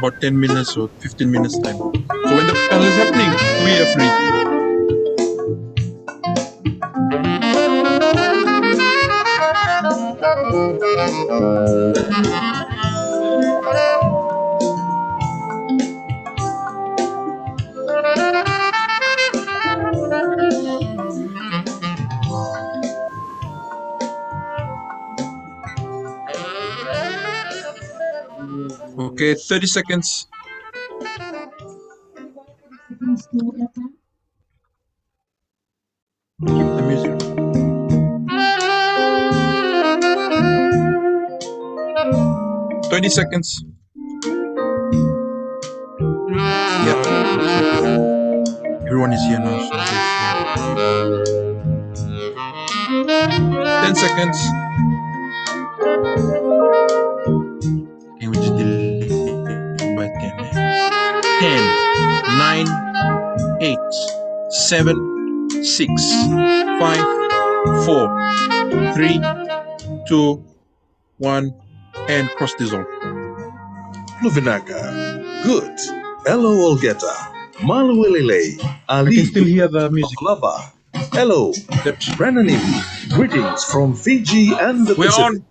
about 10 minutes or 15 minutes time. So when the panel is happening, we are free. Okay, 30 seconds. Keep the music. 20 seconds. Yep. Everyone is here now. So 10 seconds. Okay, we just delete by 10. 10, 9, 8, 7, 6, 5, 4, 3, 2, 1, and cross dissolve. Luvinaka. Good. Hello, Olgeta. Maluelele. I Ali. can still hear the music. Lava. Hello. Brananim. Greetings from Fiji and the We're Pacific. on.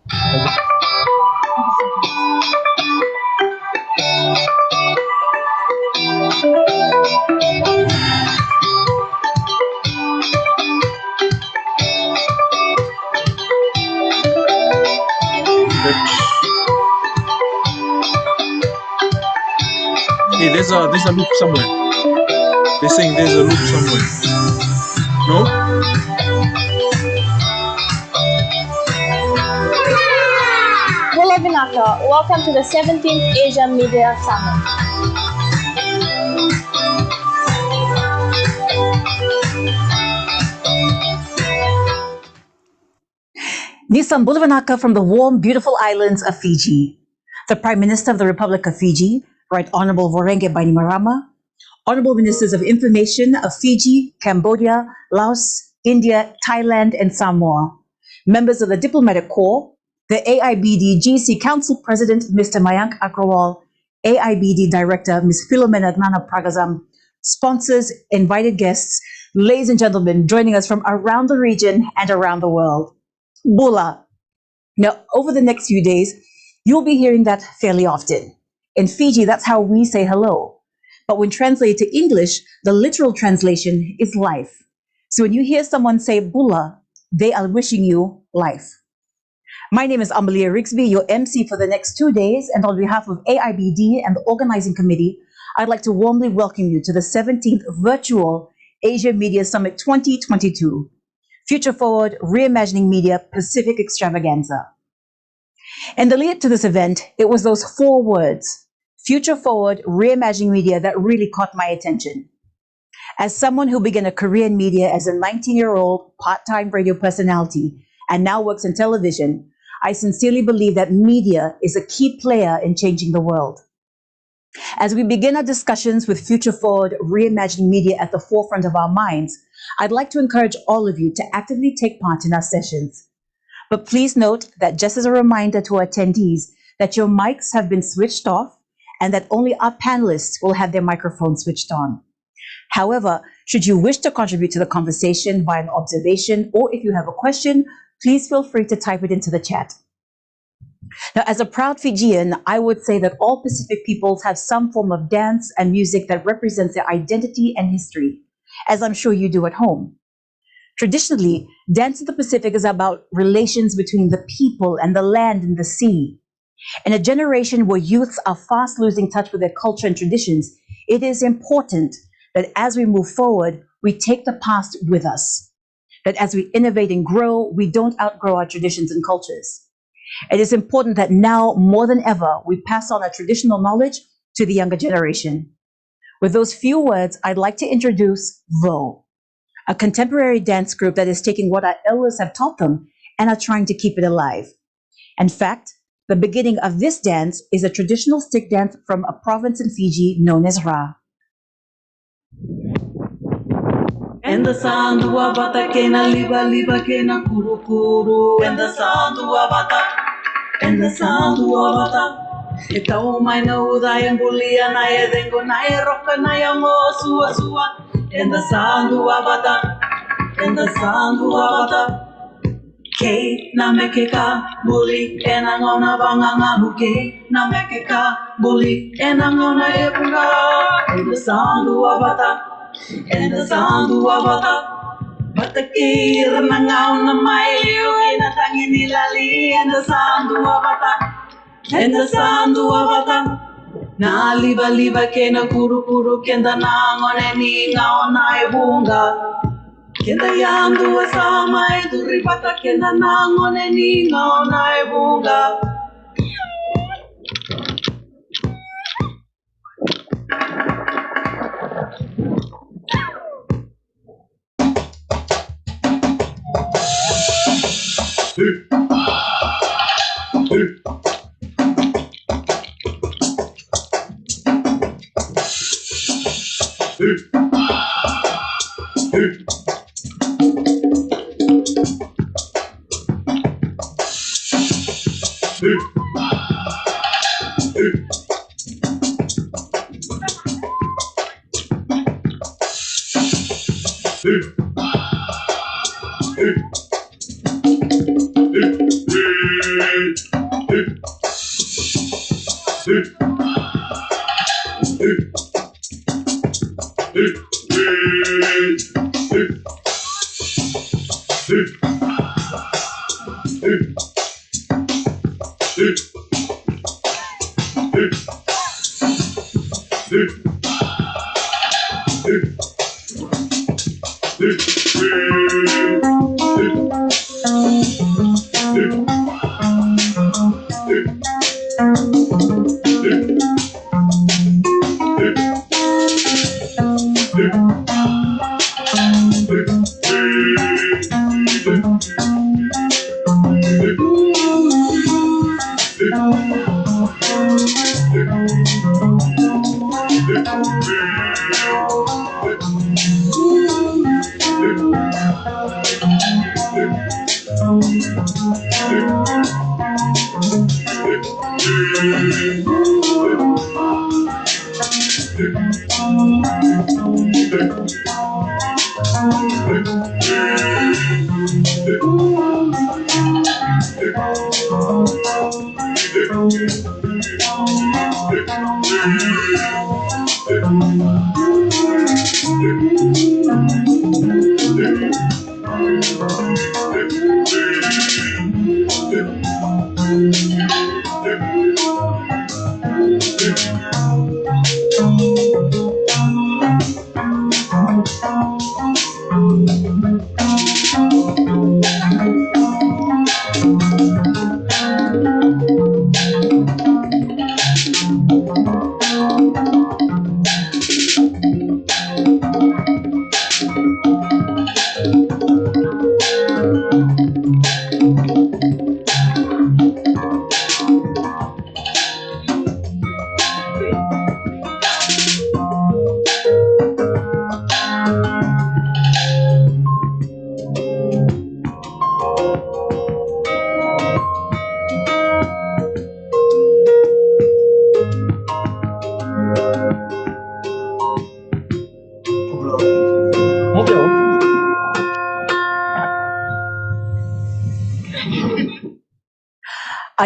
Hey, there's a loop somewhere. They're saying there's a loop somewhere. No? Hello Vinaka, welcome to the 17th Asia Media Summit. Nisam Bulavanaka from the warm, beautiful islands of Fiji. The Prime Minister of the Republic of Fiji, Right Honorable Vorenge Bainimarama, Honorable Ministers of Information of Fiji, Cambodia, Laos, India, Thailand, and Samoa, members of the Diplomatic Corps, the AIBD GC Council President, Mr. Mayank Agrawal, AIBD Director, Ms. Philomena Gnana Pragazam, sponsors, invited guests, ladies and gentlemen, joining us from around the region and around the world. Bula. Now, over the next few days, you'll be hearing that fairly often. In Fiji, that's how we say hello. But when translated to English, the literal translation is life. So when you hear someone say Bula, they are wishing you life. My name is Amalia Rigsby, your MC for the next 2 days, and on behalf of AIBD and the organizing committee, I'd like to warmly welcome you to the 17th Virtual Asia Media Summit 2022. Future Forward Reimagining Media Pacific Extravaganza. In the lead to this event, it was those 4 words, Future Forward Reimagining Media, that really caught my attention. As someone who began a career in media as a 19-year-old part-time radio personality and now works in television, I sincerely believe that media is a key player in changing the world. As we begin our discussions with Future Forward Reimagining Media at the forefront of our minds, I'd like to encourage all of you to actively take part in our sessions. But please note that just as a reminder to our attendees that your mics have been switched off and that only our panelists will have their microphones switched on. However, should you wish to contribute to the conversation via an observation or if you have a question, please feel free to type it into the chat. Now, as a proud Fijian, I would say that all Pacific peoples have some form of dance and music that represents their identity and history, as I'm sure you do at home. Traditionally, Dance in the Pacific is about relations between the people and the land and the sea. In a generation where youths are fast losing touch with their culture and traditions, it is important that as we move forward, we take the past with us. That as we innovate and grow, we don't outgrow our traditions and cultures. It is important that now, more than ever, we pass on our traditional knowledge to the younger generation. With those few words, I'd like to introduce VO, a contemporary dance group that is taking what our elders have taught them and are trying to keep it alive. In fact, the beginning of this dance is a traditional stick dance from a province in Fiji known as Ra. And the sound of Wabata Kena Liba Kena Kuru Kuru. And the sound of Wabata. And the sound of Wabata. Ikaw may nauday ang bulian na edengo na eroka na yung sua sua. In the sound wabata, in the sound wabata. Ke na mekeka buli enangona banganga ke na mekeka buli enangona ebunga. In the sound wabata, in the sound wabata. Batakir nangaw na mailiw inatangin nilali. In the sound wabata, in the sound wabata. Na liba ke na kuru kenda nangone ni ngao na ebunga. Kenda yandu asama itu ribata kenda nangone ni ngao na ebunga.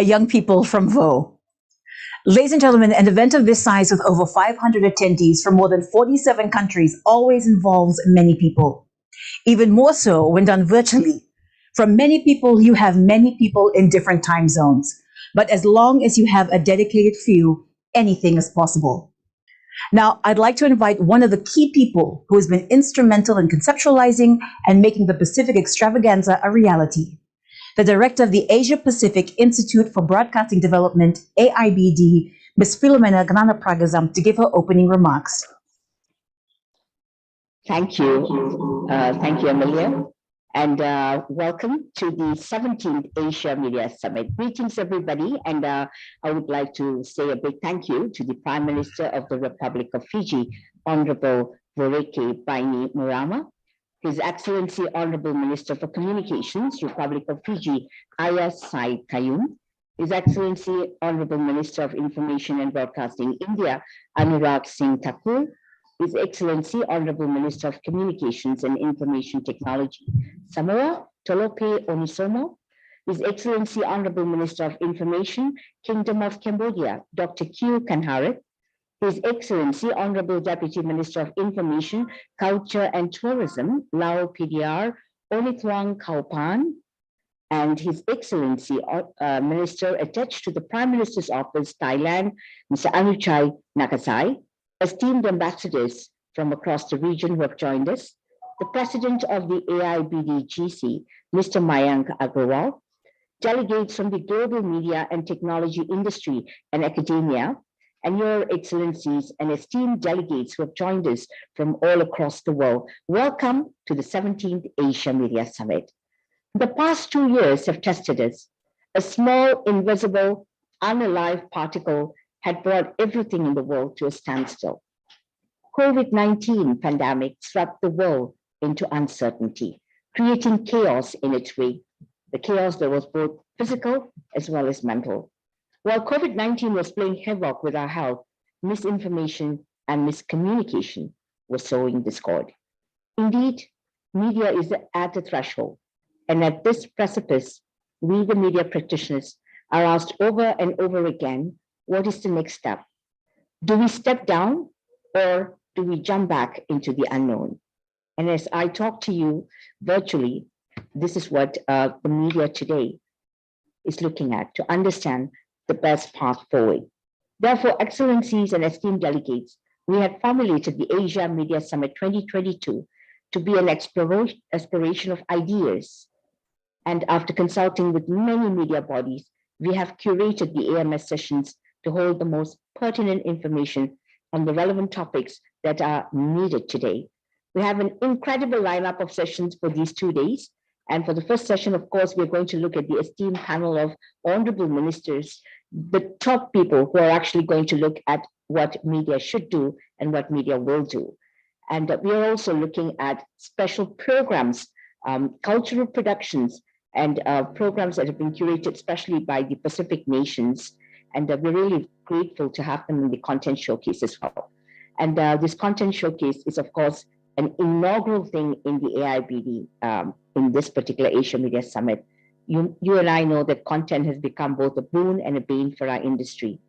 Young people from VO. Ladies and gentlemen, an event of this size with over 500 attendees from more than 47 countries always involves many people. Even more so when done virtually. From many people, you have many people in different time zones. But as long as you have a dedicated few, anything is possible. Now, I'd like to invite one of the key people who has been instrumental in conceptualizing and making the Pacific Extravaganza a reality. The director of the Asia Pacific Institute for Broadcasting Development, AIBD, Ms. Philomena Gnanapragasam, to give her opening remarks. Thank you. Thank you, Amelia. And welcome to the 17th Asia Media Summit. Greetings, everybody. And I would like to say a big thank you to the Prime Minister of the Republic of Fiji, Honorable Voreke Bainimarama, His Excellency Honorable Minister for Communications, Republic of Fiji, Ayaz Said Kayum, His Excellency Honorable Minister of Information and Broadcasting, India, Anurag Singh Thakur, His Excellency Honorable Minister of Communications and Information Technology, Samoa, Tolope Onisomo, His Excellency Honorable Minister of Information, Kingdom of Cambodia, Dr. Q Kanharat, His Excellency Honorable Deputy Minister of Information, Culture and Tourism, Lao PDR, Onithuang Kaupan, and His Excellency Minister attached to the Prime Minister's Office, Thailand, Mr. Anuchai Nakasai, esteemed ambassadors from across the region who have joined us, the President of the AIBD-GC, Mr. Mayank Agrawal, delegates from the global media and technology industry and academia, and Your Excellencies and esteemed delegates who have joined us from all across the world. Welcome to the 17th Asia Media Summit. The past 2 years have tested us. A small, invisible, unalive particle had brought everything in the world to a standstill. COVID-19 pandemic swept the world into uncertainty, creating chaos in its way, the chaos that was both physical as well as mental. While COVID-19 was playing havoc with our health, misinformation and miscommunication were sowing discord. Indeed, media is at the threshold. And at this precipice, we, the media practitioners, are asked over and over again, what is the next step? Do we step down or do we jump back into the unknown? And as I talk to you virtually, this is what the media today is looking at to understand the best path forward. Therefore, Excellencies and esteemed delegates, we had formulated the Asia Media Summit 2022 to be an exploration of ideas. And after consulting with many media bodies, we have curated the AMS sessions to hold the most pertinent information on the relevant topics that are needed today. We have an incredible lineup of sessions for these 2 days. And for the first session, of course, we're going to look at the esteemed panel of honorable ministers, the top people who are actually going to look at what media should do and what media will do. And we are also looking at special programs, cultural productions, and programs that have been curated especially by the Pacific nations. And we're really grateful to have them in the content showcase as well. And this content showcase is, of course, an inaugural thing in the AIBD in this particular Asia Media Summit. You and I know that content has become both a boon and a bane for our industry.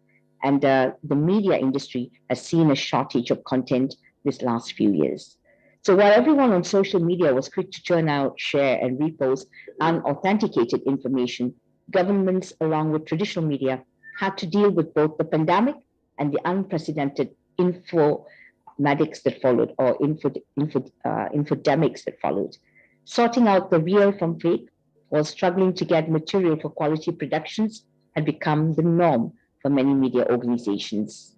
And the media industry has seen a shortage of content this last few years. So while everyone on social media was quick to churn out, share, and repost unauthenticated information, governments, along with traditional media, had to deal with both the pandemic and the unprecedented infodemics that followed, infodemics that followed. Sorting out the real from fake while struggling to get material for quality productions had become the norm for many media organizations.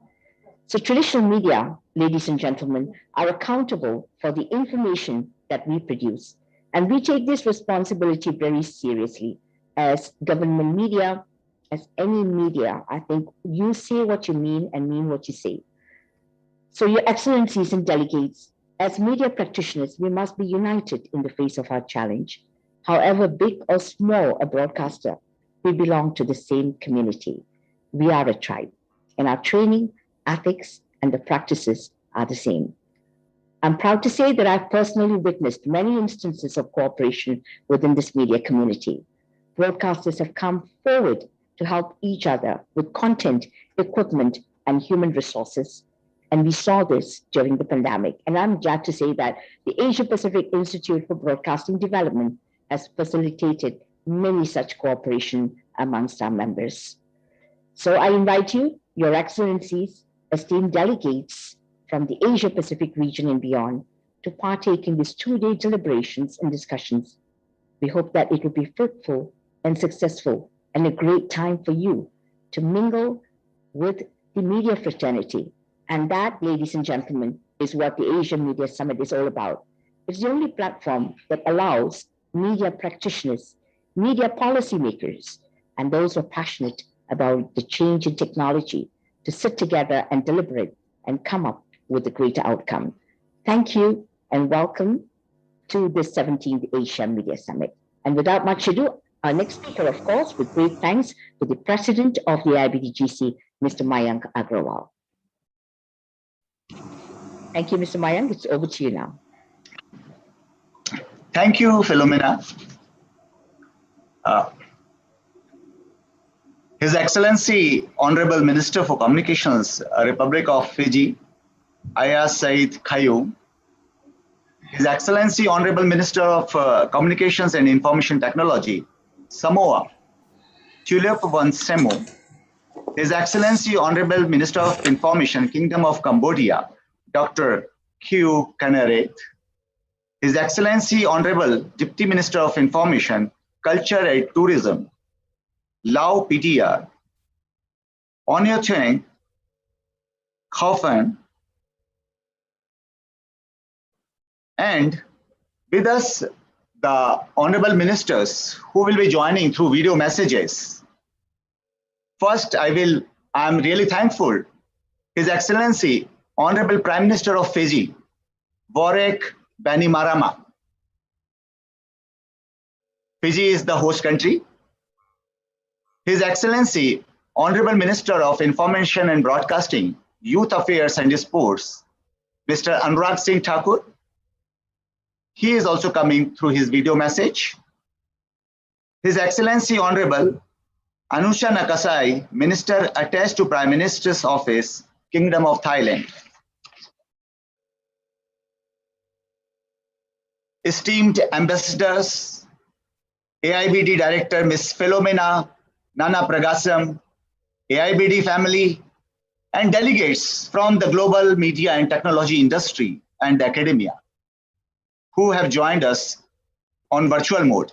So traditional media, ladies and gentlemen, are accountable for the information that we produce. And we take this responsibility very seriously. As government media, as any media, I think you say what you mean and mean what you say. So Your Excellencies and delegates, as media practitioners, we must be united in the face of our challenge. However big or small a broadcaster, we belong to the same community. We are a tribe, and our training, ethics, and the practices are the same. I'm proud to say that I've personally witnessed many instances of cooperation within this media community. Broadcasters have come forward to help each other with content, equipment, and human resources. And we saw this during the pandemic. And I'm glad to say that the Asia Pacific Institute for Broadcasting Development has facilitated many such cooperation amongst our members. So I invite you, Your Excellencies, esteemed delegates from the Asia Pacific region and beyond, to partake in these 2-day deliberations and discussions. We hope that it will be fruitful and successful and a great time for you to mingle with the media fraternity. And that, ladies and gentlemen, is what the Asia Media Summit is all about. It's the only platform that allows media practitioners, media policymakers, and those who are passionate about the change in technology to sit together and deliberate and come up with a greater outcome. Thank you and welcome to the 17th Asia Media Summit. And without much ado, Our next speaker, of course, with great thanks to the President of the IBDGC, Mr. Mayank Agrawal. Thank you, Mr. Mayank. It's over to you now. Thank you, Philomena. His Excellency, Honorable Minister for Communications, Republic of Fiji, Aya Said Khayu, His Excellency, Honorable Minister of Communications and Information Technology, Samoa, Tulip Wansemo, His Excellency, Honorable Minister of Information, Kingdom of Cambodia, Dr. Q Kanaret, His Excellency, Honorable Deputy Minister of Information, Culture and Tourism, Lau PTR, Onyoteng Kaufen, and with us, the honorable ministers who will be joining through video messages. First, I'm really thankful, His Excellency, Honorable Prime Minister of Fiji, Warwick Bainimarama. Fiji is the host country. His Excellency, Honorable Minister of Information and Broadcasting, Youth Affairs and Sports, Mr. Anurag Singh Thakur. He is also coming through his video message. His Excellency, Honorable Anusha Nakasai, Minister attached to Prime Minister's Office, Kingdom of Thailand. Esteemed ambassadors, AIBD Director Ms. Philomena Nana Pragasam, AIBD family, and delegates from the global media and technology industry and academia who have joined us on virtual mode.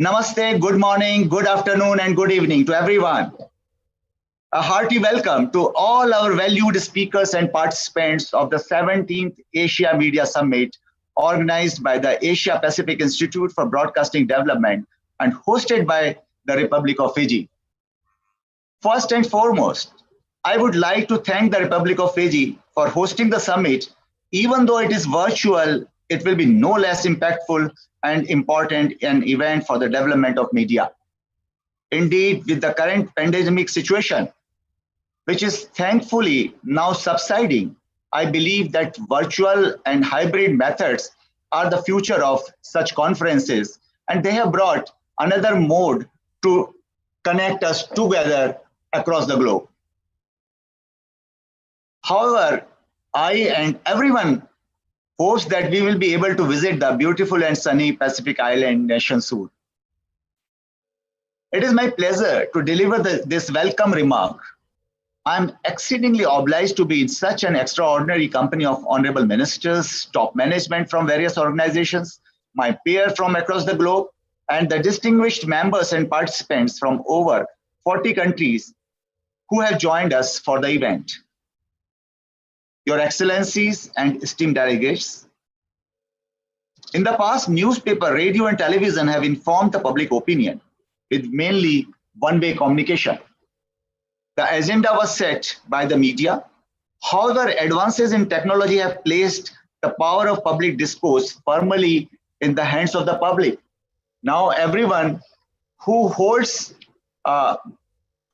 Namaste, good morning, good afternoon, and good evening to everyone. A hearty welcome to all our valued speakers and participants of the 17th Asia Media Summit, organized by the Asia Pacific Institute for Broadcasting Development and hosted by the Republic of Fiji. First and foremost, I would like to thank the Republic of Fiji for hosting the summit. Even though it is virtual, it will be no less impactful and important an event for the development of media. Indeed, with the current pandemic situation, which is thankfully now subsiding, I believe that virtual and hybrid methods are the future of such conferences, and they have brought another mode to connect us together across the globe. However, I and everyone hopes that we will be able to visit the beautiful and sunny Pacific Island nation soon. It is my pleasure to deliver this welcome remark. I'm exceedingly obliged to be in such an extraordinary company of honorable ministers, top management from various organizations, my peers from across the globe, and the distinguished members and participants from over 40 countries who have joined us for the event. Your Excellencies and esteemed delegates, in the past, newspaper, radio, and television have informed the public opinion with mainly one-way communication. The agenda was set by the media. However, advances in technology have placed the power of public discourse firmly in the hands of the public. Now, everyone who holds a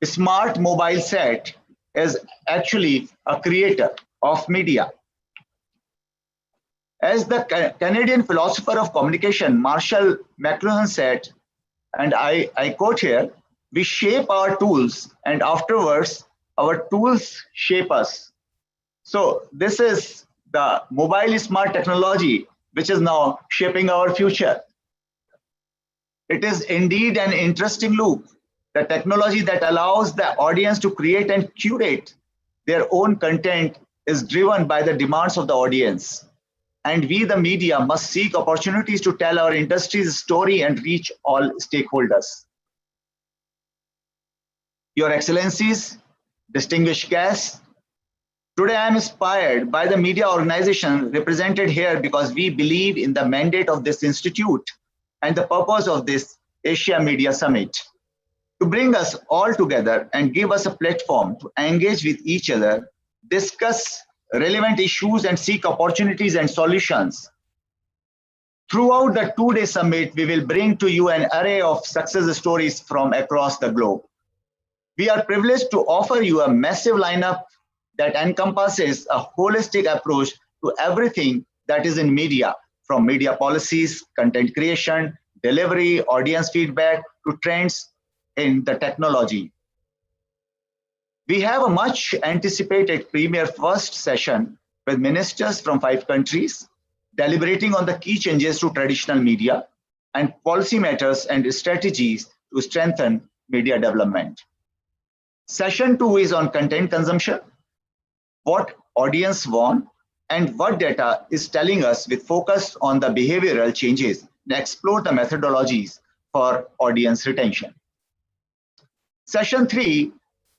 smart mobile set is actually a creator of media. As the Canadian philosopher of communication, Marshall McLuhan said, and I quote here, "We shape our tools and afterwards our tools shape us." So this is the mobile smart technology which is now shaping our future. It is indeed an interesting loop. The technology that allows the audience to create and curate their own content is driven by the demands of the audience. And we, the media, must seek opportunities to tell our industry's story and reach all stakeholders. Your Excellencies, distinguished guests, today I am inspired by the media organization represented here because we believe in the mandate of this institute and the purpose of this Asia Media Summit to bring us all together and give us a platform to engage with each other, discuss relevant issues, and seek opportunities and solutions Throughout the two-day summit, we will bring to you an array of success stories from across the globe. We are privileged to offer you a massive lineup that encompasses a holistic approach to everything that is in media, from media policies, content creation, delivery, audience feedback, to trends in the technology. We have a much anticipated premier first session with ministers from 5 countries, deliberating on the key changes to traditional media and policy matters and strategies to strengthen media development. Session 2 is on content consumption, what audience want, and what data is telling us, with focus on the behavioral changes and explore the methodologies for audience retention. Session 3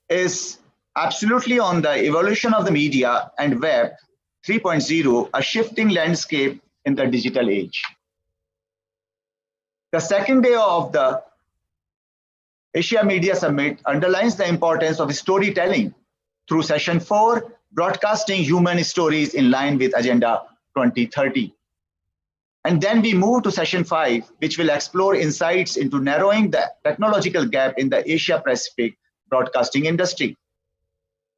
is absolutely on the evolution of the media and web 3.0, a shifting landscape in the digital age. The second day of the Asia Media Summit underlines the importance of storytelling through Session 4, broadcasting human stories in line with Agenda 2030. And then we move to Session 5, which will explore insights into narrowing the technological gap in the Asia Pacific broadcasting industry.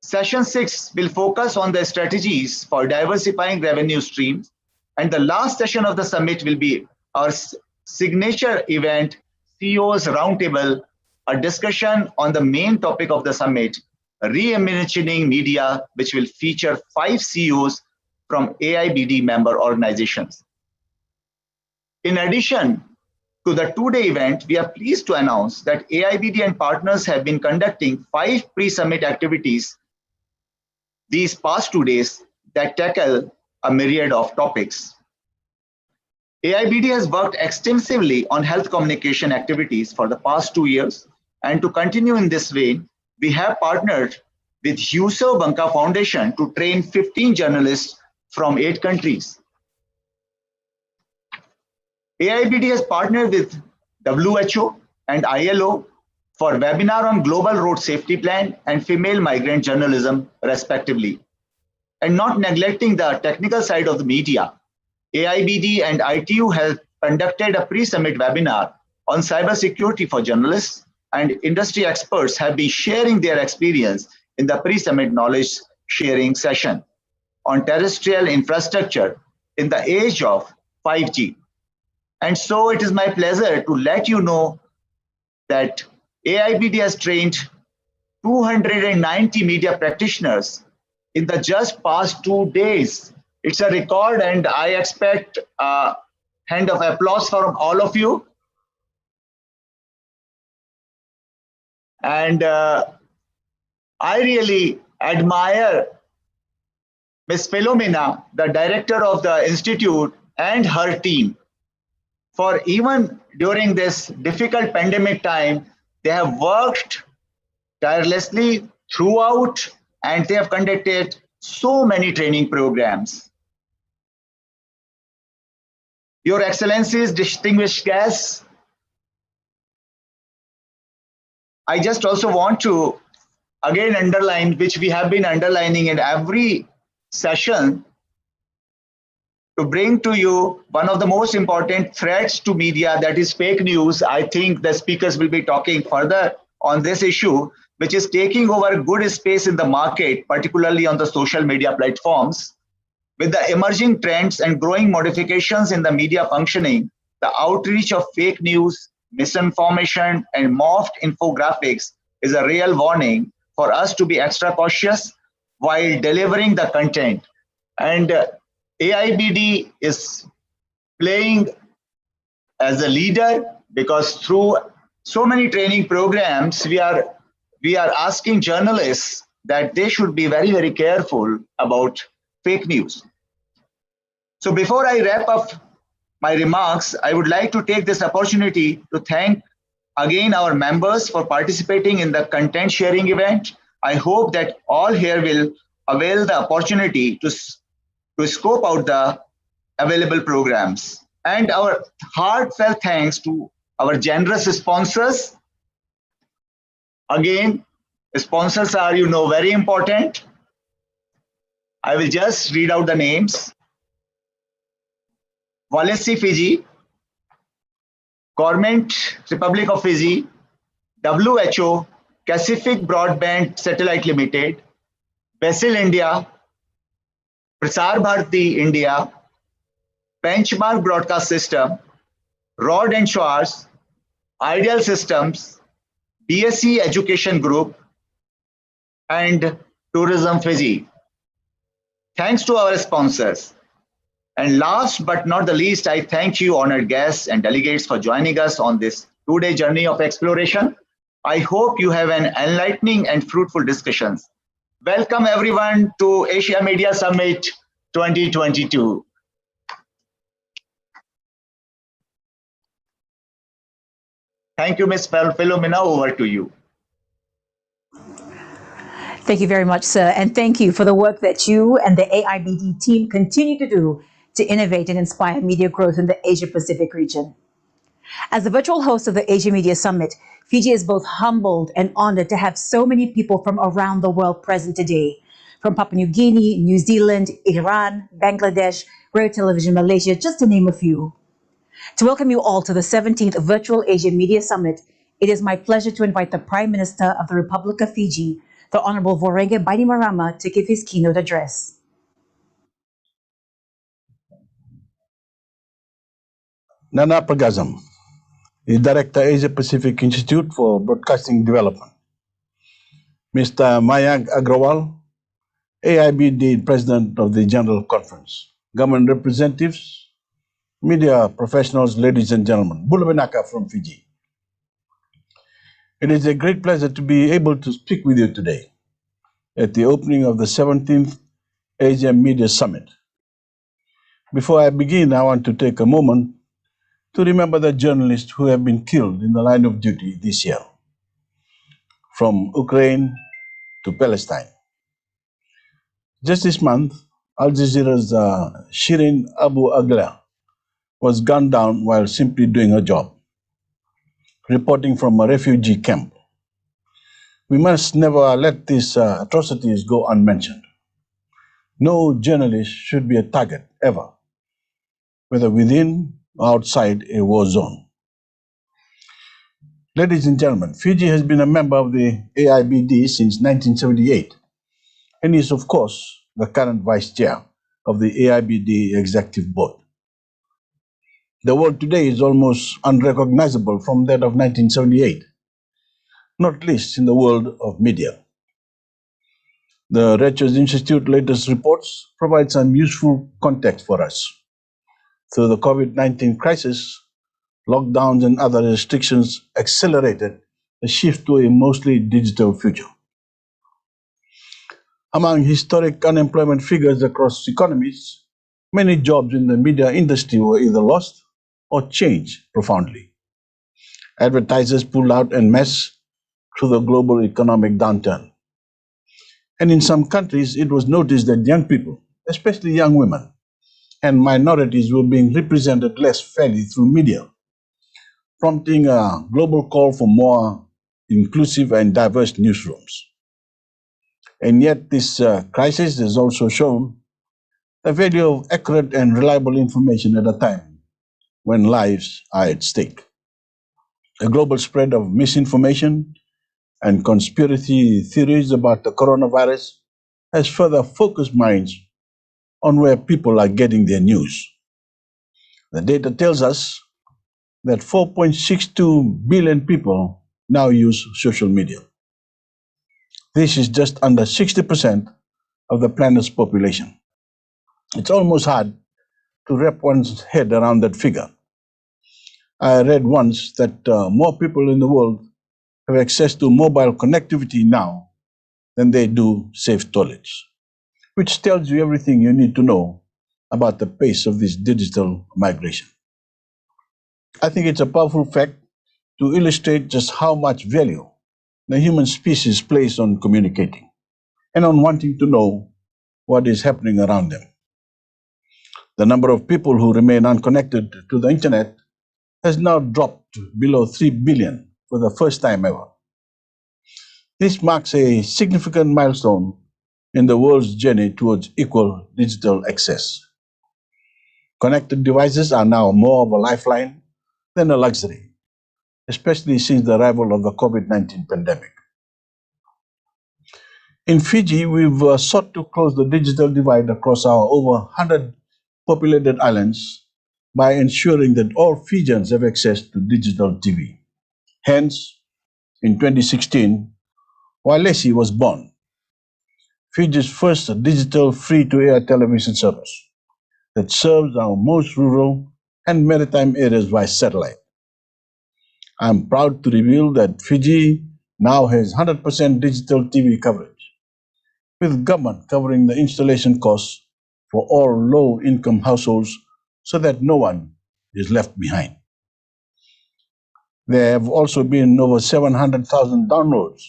Session 6 will focus on the strategies for diversifying revenue streams. And the last session of the summit will be our signature event, CEO's Roundtable, a discussion on the main topic of the summit, reimagining media, which will feature 5 CEOs from AIBD member organizations. In addition to the two-day event, we are pleased to announce that AIBD and partners have been conducting 5 pre-summit activities these past 2 days that tackle a myriad of topics. AIBD has worked extensively on health communication activities for the past 2 years, and to continue in this vein, we have partnered with Yusuf Banka Foundation to train 15 journalists from 8 countries. AIBD has partnered with WHO and ILO for webinar on Global Road Safety Plan and female migrant journalism, respectively. And not neglecting the technical side of the media, AIBD and ITU have conducted a pre-summit webinar on cybersecurity for journalists, and industry experts have been sharing their experience in the pre-summit knowledge sharing session on terrestrial infrastructure in the age of 5G. And so it is my pleasure to let you know that AIBD has trained 290 media practitioners in the just past 2 days. It's a record, and I expect a hand of applause from all of you. And I really admire Ms. Philomena, the director of the Institute, and her team, for even during this difficult pandemic time, they have worked tirelessly throughout, and they have conducted so many training programs. Your Excellencies, distinguished guests, I just also want to again underline, which we have been underlining in every session, to bring to you one of the most important threats to media, that is fake news. I think the speakers will be talking further on this issue, which is taking over good space in the market, particularly on the social media platforms. With the emerging trends and growing modifications in the media functioning, the outreach of fake news, misinformation, and morphed infographics is a real warning for us to be extra cautious while delivering the content. And AIBD is playing as a leader, because through so many training programs, we are asking journalists that they should be very, very careful about fake news. So before I wrap up my remarks, I would like to take this opportunity to thank again our members for participating in the content sharing event. I hope that all here will avail the opportunity to scope out the available programs. And our heartfelt thanks to our generous sponsors. Again, sponsors are, very important. I will just read out the names. Walesi, Fiji, Government Republic of Fiji, WHO, Pacific Broadband Satellite Limited, Basil India, Prasar Bharati India, Benchmark Broadcast System, Rod and Schwartz, Ideal Systems, BSc Education Group, and Tourism Fiji. Thanks to our sponsors. And last but not the least, I thank you, honored guests and delegates, for joining us on this two-day journey of exploration. I hope you have an enlightening and fruitful discussions. Welcome everyone to Asia Media Summit 2022. Thank you, Ms. Philomena, over to you. Thank you very much, sir. And thank you for the work that you and the AIBD team continue to do to innovate and inspire media growth in the Asia Pacific region. As the virtual host of the Asia Media Summit, Fiji is both humbled and honored to have so many people from around the world present today, from Papua New Guinea, New Zealand, Iran, Bangladesh, Rare Television Malaysia, just to name a few. To welcome you all to the 17th Virtual Asia Media Summit, it is my pleasure to invite the Prime Minister of the Republic of Fiji, the Honorable Voreqe Bainimarama, to give his keynote address. Nana Pragasam is Director, Asia Pacific Institute for Broadcasting Development. Mr. Mayank Agrawal, AIBD President of the General Conference. Government representatives, media professionals, ladies and gentlemen. Bula Vinaka from Fiji. It is a great pleasure to be able to speak with you today at the opening of the 17th Asia Media Summit. Before I begin, I want to take a moment to remember the journalists who have been killed in the line of duty this year, from Ukraine to Palestine. Just this month, Al Jazeera's Shirin Abu Akleh was gunned down while simply doing her job, reporting from a refugee camp. We must never let these atrocities go unmentioned. No journalist should be a target, ever, whether within or outside a war zone. Ladies and gentlemen, Fiji has been a member of the AIBD since 1978 and is, of course, the current vice chair of the AIBD Executive Board. The world today is almost unrecognizable from that of 1978, not least in the world of media. The Reuters Institute latest reports provide some useful context for us. Through the COVID-19 crisis, lockdowns and other restrictions accelerated the shift to a mostly digital future. Among historic unemployment figures across economies, many jobs in the media industry were either lost or changed profoundly. Advertisers pulled out en masse through the global economic downturn. And in some countries, it was noticed that young people, especially young women, and minorities were being represented less fairly through media, prompting a global call for more inclusive and diverse newsrooms. And yet this crisis has also shown the value of accurate and reliable information at a time when lives are at stake. The global spread of misinformation and conspiracy theories about the coronavirus has further focused minds on where people are getting their news. The data tells us that 4.62 billion people now use social media. This is just under 60% of the planet's population. It's almost hard to wrap one's head around that figure. I read once that more people in the world have access to mobile connectivity now than they do safe toilets, which tells you everything you need to know about the pace of this digital migration. I think it's a powerful fact to illustrate just how much value the human species places on communicating and on wanting to know what is happening around them. The number of people who remain unconnected to the internet has now dropped below 3 billion for the first time ever. This marks a significant milestone in the world's journey towards equal digital access. Connected devices are now more of a lifeline than a luxury, especially since the arrival of the COVID-19 pandemic. In Fiji, we've sought to close the digital divide across our over 100 populated islands by ensuring that all Fijians have access to digital TV. Hence, in 2016, Walesi was born, Fiji's first digital free-to-air television service that serves our most rural and maritime areas by satellite. I'm proud to reveal that Fiji now has 100% digital TV coverage, with government covering the installation costs for all low-income households so that no one is left behind. There have also been over 700,000 downloads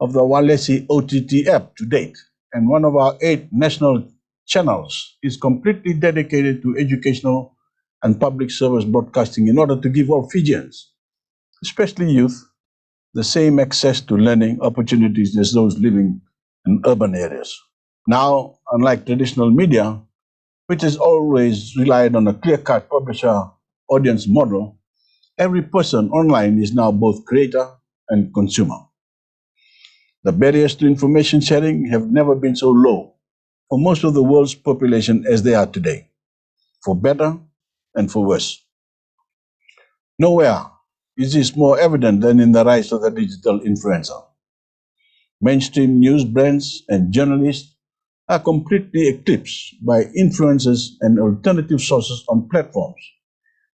of the Walesi OTT app to date, and one of our 8 national channels is completely dedicated to educational and public service broadcasting in order to give all Fijians, especially youth, the same access to learning opportunities as those living in urban areas. Now, unlike traditional media, which has always relied on a clear-cut publisher-audience model, every person online is now both creator and consumer. The barriers to information sharing have never been so low for most of the world's population as they are today, for better and for worse. Nowhere is this more evident than in the rise of the digital influencer. Mainstream news brands and journalists are completely eclipsed by influencers and alternative sources on platforms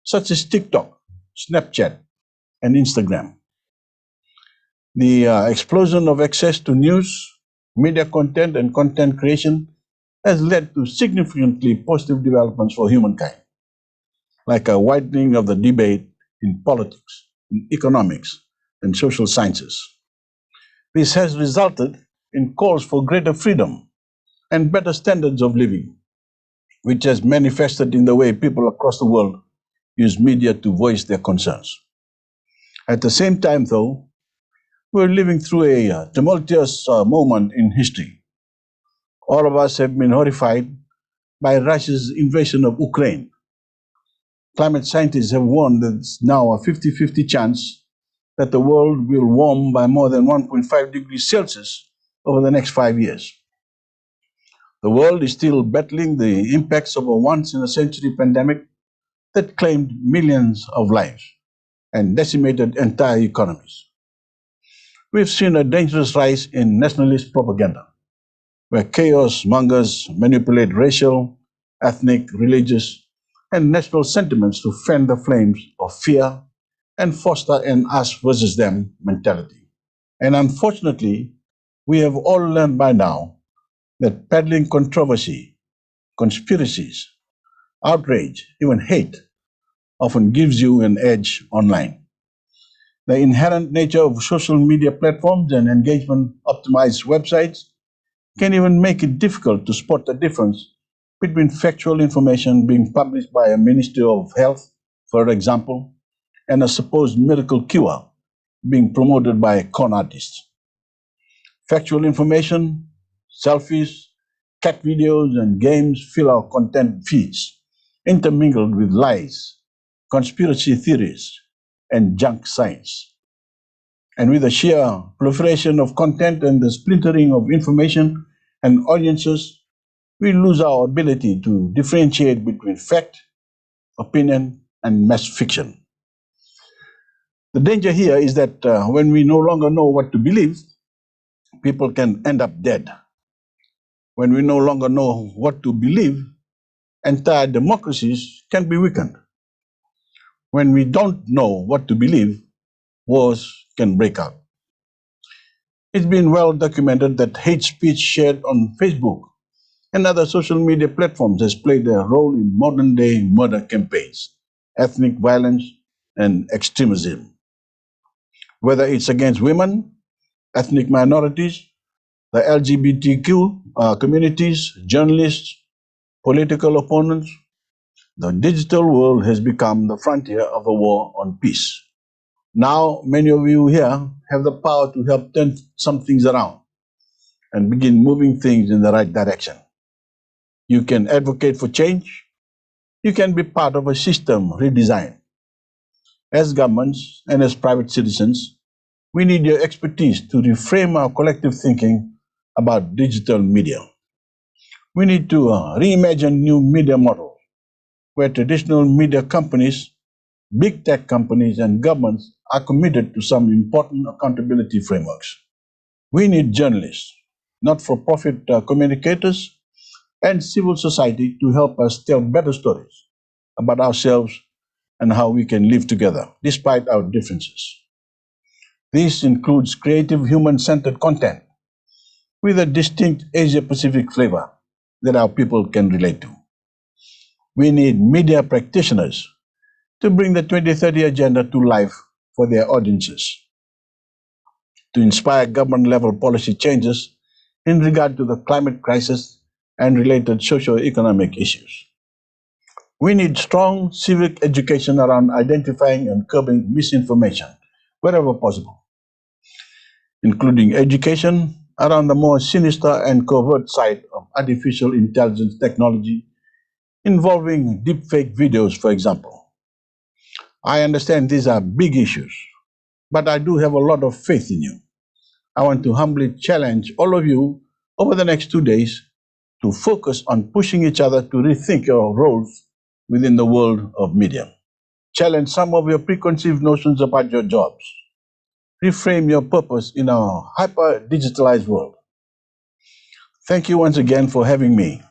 such as TikTok, Snapchat, and Instagram. The explosion of access to news, media content, and content creation has led to significantly positive developments for humankind, like a widening of the debate in politics, in economics, and social sciences. This has resulted in calls for greater freedom and better standards of living, which has manifested in the way people across the world use media to voice their concerns. At the same time, though, we're living through a tumultuous moment in history. All of us have been horrified by Russia's invasion of Ukraine. Climate scientists have warned that it's now a 50-50 chance that the world will warm by more than 1.5 degrees Celsius over the next 5 years. The world is still battling the impacts of a once-in-a-century pandemic that claimed millions of lives and decimated entire economies. We've seen a dangerous rise in nationalist propaganda, where chaos mongers manipulate racial, ethnic, religious, and national sentiments to fan the flames of fear and foster an us versus them mentality. And unfortunately, we have all learned by now that peddling controversy, conspiracies, outrage, even hate often gives you an edge online. The inherent nature of social media platforms and engagement-optimized websites can even make it difficult to spot the difference between factual information being published by a Ministry of Health, for example, and a supposed miracle cure being promoted by a con artist. Factual information, selfies, cat videos, and games fill our content feeds, intermingled with lies, conspiracy theories, and junk science. And with the sheer proliferation of content and the splintering of information and audiences, we lose our ability to differentiate between fact, opinion, and mass fiction. The danger here is that when we no longer know what to believe, people can end up dead. When we no longer know what to believe, entire democracies can be weakened. When we don't know what to believe, wars can break out. It's been well documented that hate speech shared on Facebook and other social media platforms has played a role in modern-day murder campaigns, ethnic violence, and extremism. Whether it's against women, ethnic minorities, the LGBTQ communities, journalists, political opponents, the digital world has become the frontier of a war on peace. Now, many of you here have the power to help turn some things around and begin moving things in the right direction. You can advocate for change, you can be part of a system redesign. As governments and as private citizens, we need your expertise to reframe our collective thinking about digital media. We need to reimagine new media model where traditional media companies, big tech companies, and governments are committed to some important accountability frameworks. We need journalists, not-for-profit communicators, and civil society to help us tell better stories about ourselves and how we can live together despite our differences. This includes creative human-centered content with a distinct Asia-Pacific flavor that our people can relate to. We need media practitioners to bring the 2030 agenda to life for their audiences, to inspire government-level policy changes in regard to the climate crisis and related socio-economic issues. We need strong civic education around identifying and curbing misinformation wherever possible, including education around the more sinister and covert side of artificial intelligence technology involving deepfake videos, for example. I understand these are big issues, but I do have a lot of faith in you. I want to humbly challenge all of you over the next 2 days to focus on pushing each other to rethink your roles within the world of media. Challenge some of your preconceived notions about your jobs. Reframe your purpose in a hyper-digitalized world. Thank you once again for having me,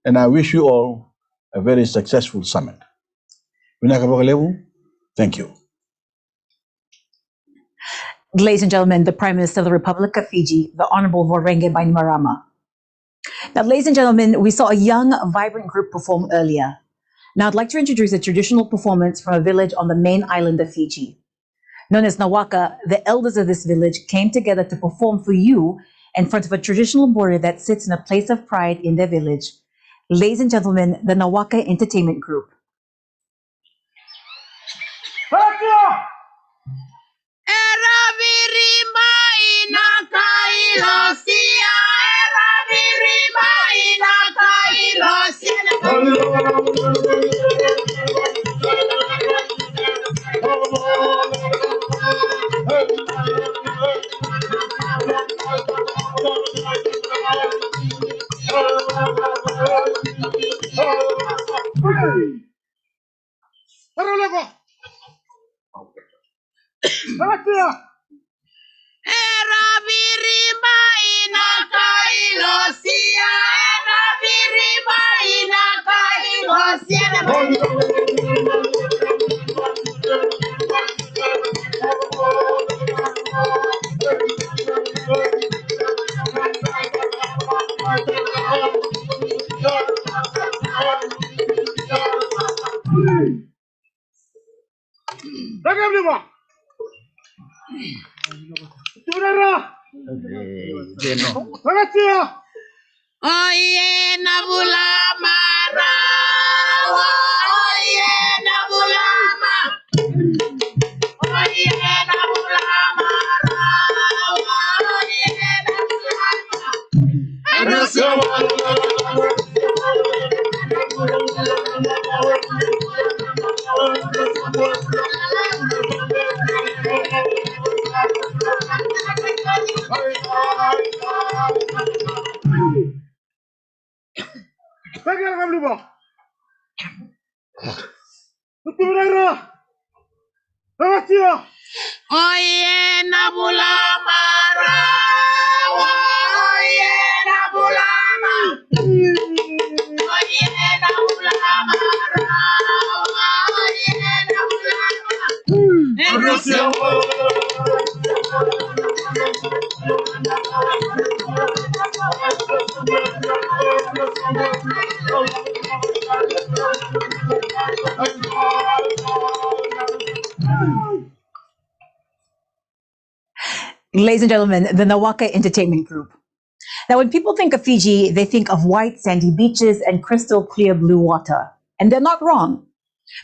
and I wish you all a very successful summit. Thank you. Ladies and gentlemen, the Prime Minister of the Republic of Fiji, the Honorable Vorenge Bainimarama. Now, ladies and gentlemen, we saw a young, vibrant group perform earlier. Now, I'd like to introduce a traditional performance from a village on the main island of Fiji. Known as Nawaka, the elders of this village came together to perform for you in front of a traditional border that sits in a place of pride in their village. Ladies and gentlemen, the Nawaka Entertainment Group. Oye, Nabulama, oye, Nabulama, oye, Nabulama, Oye, Nabulama, oye, Nabulama, oye, Nabulama, Ladies and gentlemen, the Nawaka Entertainment Group. Now, when people think of Fiji, they think of white sandy beaches and crystal clear blue water. And they're not wrong.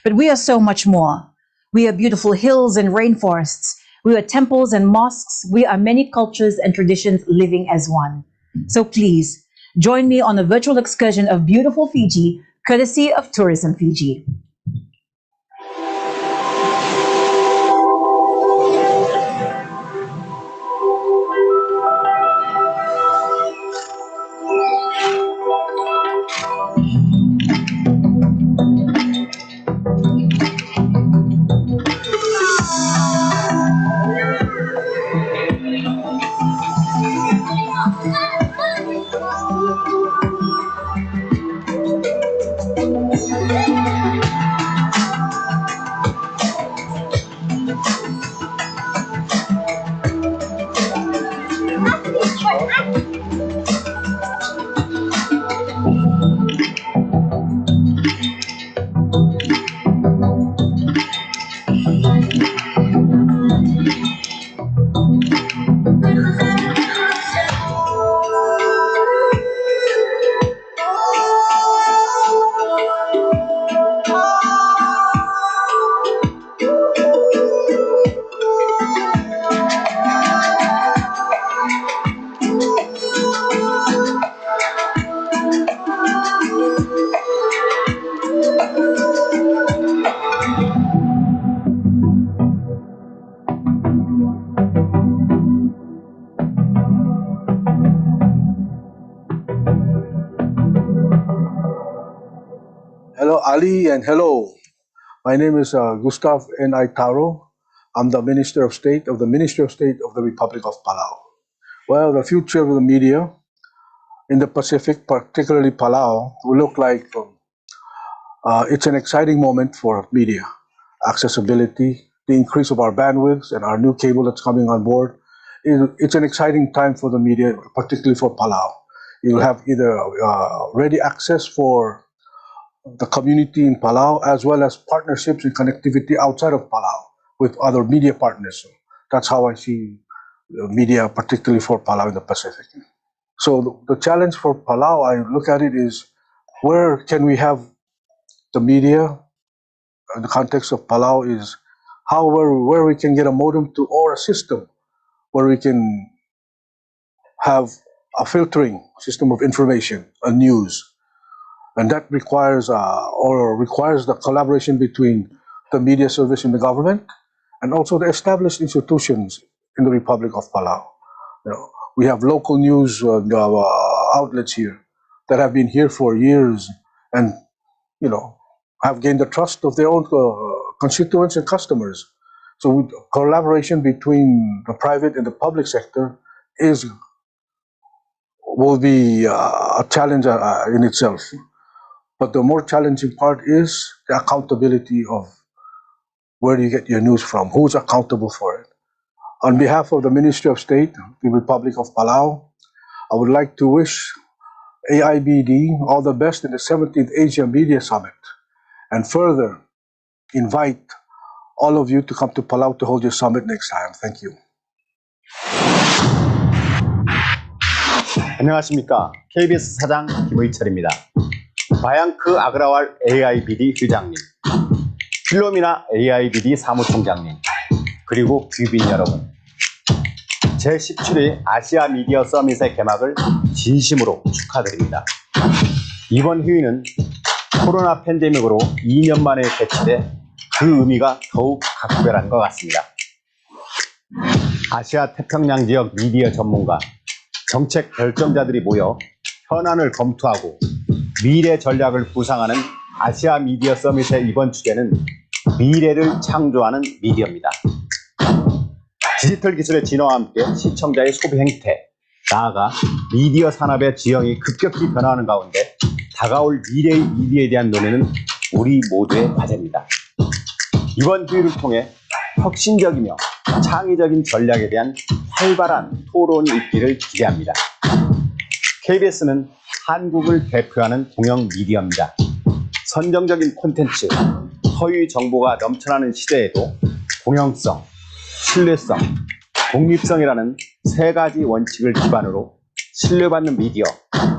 But we are so much more. We are beautiful hills and rainforests. We are temples and mosques. We are many cultures and traditions living as one. So please, join me on a virtual excursion of beautiful Fiji, courtesy of Tourism Fiji. Hello, Ali, and hello. My name is Gustav N. I. Taro. I'm the Minister of State of the Ministry of State of the Republic of Palau. Well, the future of the media in the Pacific, particularly Palau, will look like it's an exciting moment for media. Accessibility, the increase of our bandwidths, and our new cable that's coming on board. It's an exciting time for the media, particularly for Palau. You'll have either ready access for the community in Palau, as well as partnerships and connectivity outside of Palau with other media partners. So that's how I see media, particularly for Palau in the Pacific. So the challenge for Palau, I look at it, is where can we have the media in the context of Palau, is where we can get a modem to, or a system where we can have a filtering system of information and news. And that requires the collaboration between the media service in the government and also the established institutions in the Republic of Palau. We have local news outlets here that have been here for years and have gained the trust of their own constituents and customers. So collaboration between the private and the public sector will be a challenge in itself. But the more challenging part is the accountability of where do you get your news from, who's accountable for it. On behalf of the Ministry of State, the Republic of Palau, I would like to wish AIBD all the best in the 17th Asia Media Summit, and further invite all of you to come to Palau to hold your summit next time. Thank you. 안녕하십니까. KBS 사장 김의철입니다. 바양크 아그라왈 AIBD 회장님, 필로미나 AIBD 사무총장님, 그리고 귀빈 여러분, 제17회 아시아 미디어 서밋의 개막을 진심으로 축하드립니다. 이번 회의는 코로나 팬데믹으로 2년 만에 개최돼 그 의미가 더욱 각별한 것 같습니다. 아시아 태평양 지역 미디어 전문가, 정책 결정자들이 모여 현안을 검토하고 미래 전략을 구상하는 아시아 미디어 서밋의 이번 주제는 미래를 창조하는 미디어입니다. 디지털 기술의 진화와 함께 시청자의 소비 행태, 나아가 미디어 산업의 지형이 급격히 변화하는 가운데 다가올 미래의 미디어에 대한 논의는 우리 모두의 과제입니다. 이번 회의를 통해 혁신적이며 창의적인 전략에 대한 활발한 토론이 있기를 기대합니다. KBS는 한국을 대표하는 공영 미디어입니다. 선정적인 콘텐츠, 허위 정보가 넘쳐나는 시대에도 공영성, 신뢰성, 독립성이라는 세 가지 원칙을 기반으로 신뢰받는 미디어,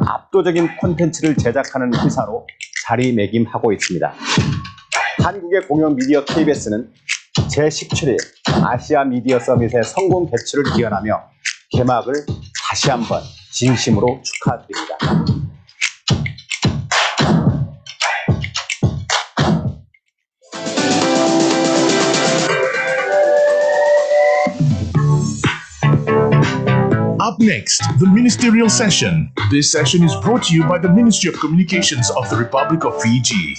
압도적인 콘텐츠를 제작하는 회사로 자리매김하고 있습니다. 한국의 공영 미디어 KBS는 제17회 아시아 미디어 서밋의 성공 개최를 기원하며 개막을 다시 한번 진심으로 축하드립니다. Up next, the ministerial session. This session is brought to you by the Ministry of Communications of the Republic of Fiji.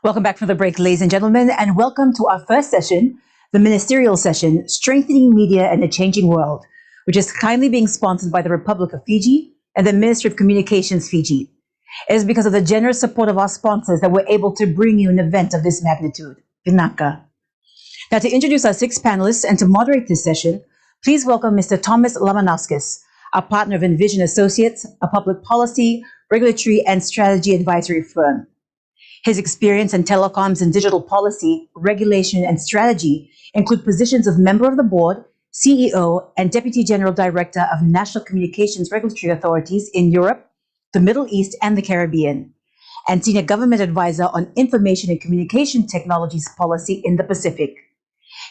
Welcome back from the break, ladies and gentlemen, and welcome to our first session, the ministerial session, Strengthening Media in a Changing World, which is kindly being sponsored by the Republic of Fiji and the Ministry of Communications Fiji. It is because of the generous support of our sponsors that we're able to bring you an event of this magnitude, Vinaka. Now, to introduce our 6 panelists and to moderate this session, please welcome Mr. Thomas Lamanauskas, our partner of Envision Associates, a public policy, regulatory, and strategy advisory firm. His experience in telecoms and digital policy, regulation, and strategy include positions of member of the board, CEO, and Deputy General Director of National Communications Regulatory Authorities in Europe, the Middle East, and the Caribbean, and Senior Government Advisor on Information and Communication Technologies Policy in the Pacific.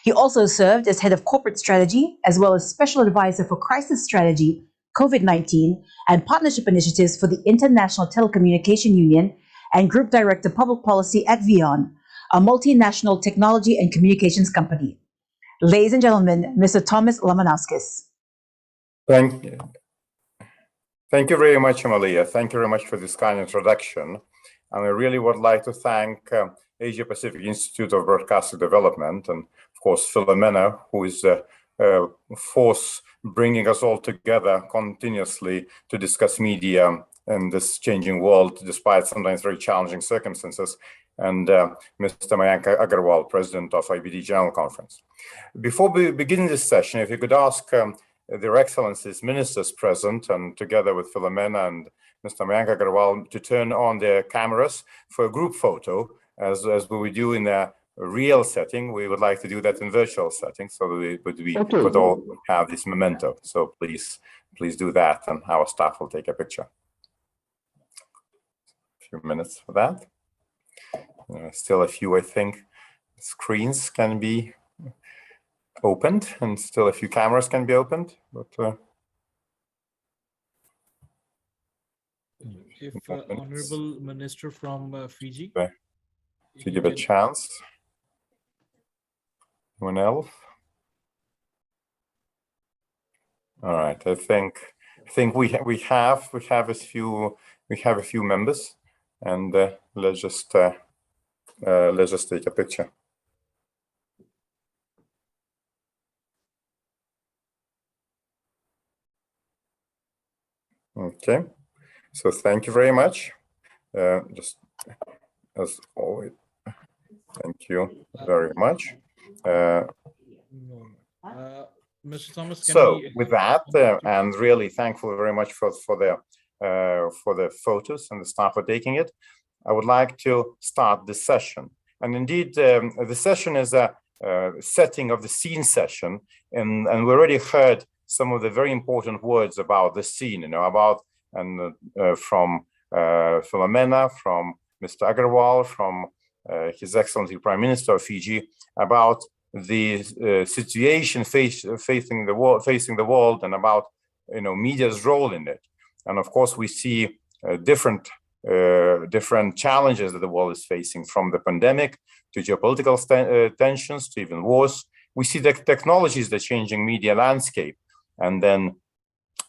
He also served as Head of Corporate Strategy, as well as Special Advisor for Crisis Strategy, COVID-19, and Partnership Initiatives for the International Telecommunication Union, and Group Director Public Policy at VEON, a multinational technology and communications company. Ladies and gentlemen, Mr. Thomas Lamanauskas. Thank you. Thank you very much, Amalia. Thank you very much for this kind introduction. And I really would like to thank Asia Pacific Institute of Broadcasting Development and, of course, Philomena, who is the force bringing us all together continuously to discuss media in this changing world, despite sometimes very challenging circumstances, and Mr. Mayank Agarwal, President of IBD General Conference. Before we begin this session, if you could ask their Excellencies, ministers present, and together with Philomena and Mr. Mayank Agarwal, to turn on their cameras for a group photo, as we would do in a real setting. We would like to do that in virtual setting, so that we could all have this memento. So please do that, and our staff will take a picture. Few minutes for that. Still a few, I think, screens can be opened, and still a few cameras can be opened. But if Honorable Minister from Fiji, to give a chance. Anyone else? All right. I think we have a few members. And let's just take a picture. Okay, so thank you very much. Just as always, thank you very much. Mr. Thomas, so with that, and really thankful very much for the photos and the staff for taking it, I would like to start this session. And indeed, the session is a setting of the scene session, and we already heard some of the very important words about the scene, from Philomena, from Mr. Agarwal, from His Excellency Prime Minister of Fiji, about the situation facing the world, and about media's role in it. And of course, we see different challenges that the world is facing, from the pandemic to geopolitical tensions to even wars. We see the technologies that changing media landscape, and then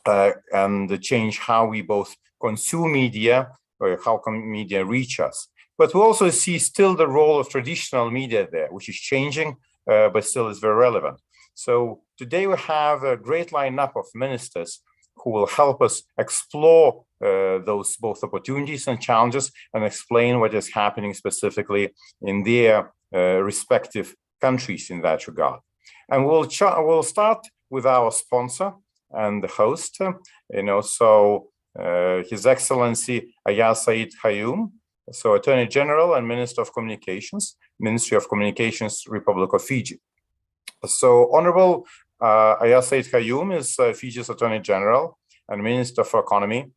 and the change how we both consume media, or how can media reach us. But we also see still the role of traditional media there, which is changing, but still is very relevant. So today we have a great lineup of ministers who will help us explore those both opportunities and challenges and explain what is happening specifically in their respective countries in that regard. And we'll start with our sponsor and the host, His Excellency Ayaz Said Khayoum, so Attorney General and Minister of Communications, Ministry of Communications, Republic of Fiji. So Honorable Ayaz Said Khayoum is Fiji's Attorney General and Minister for Economy,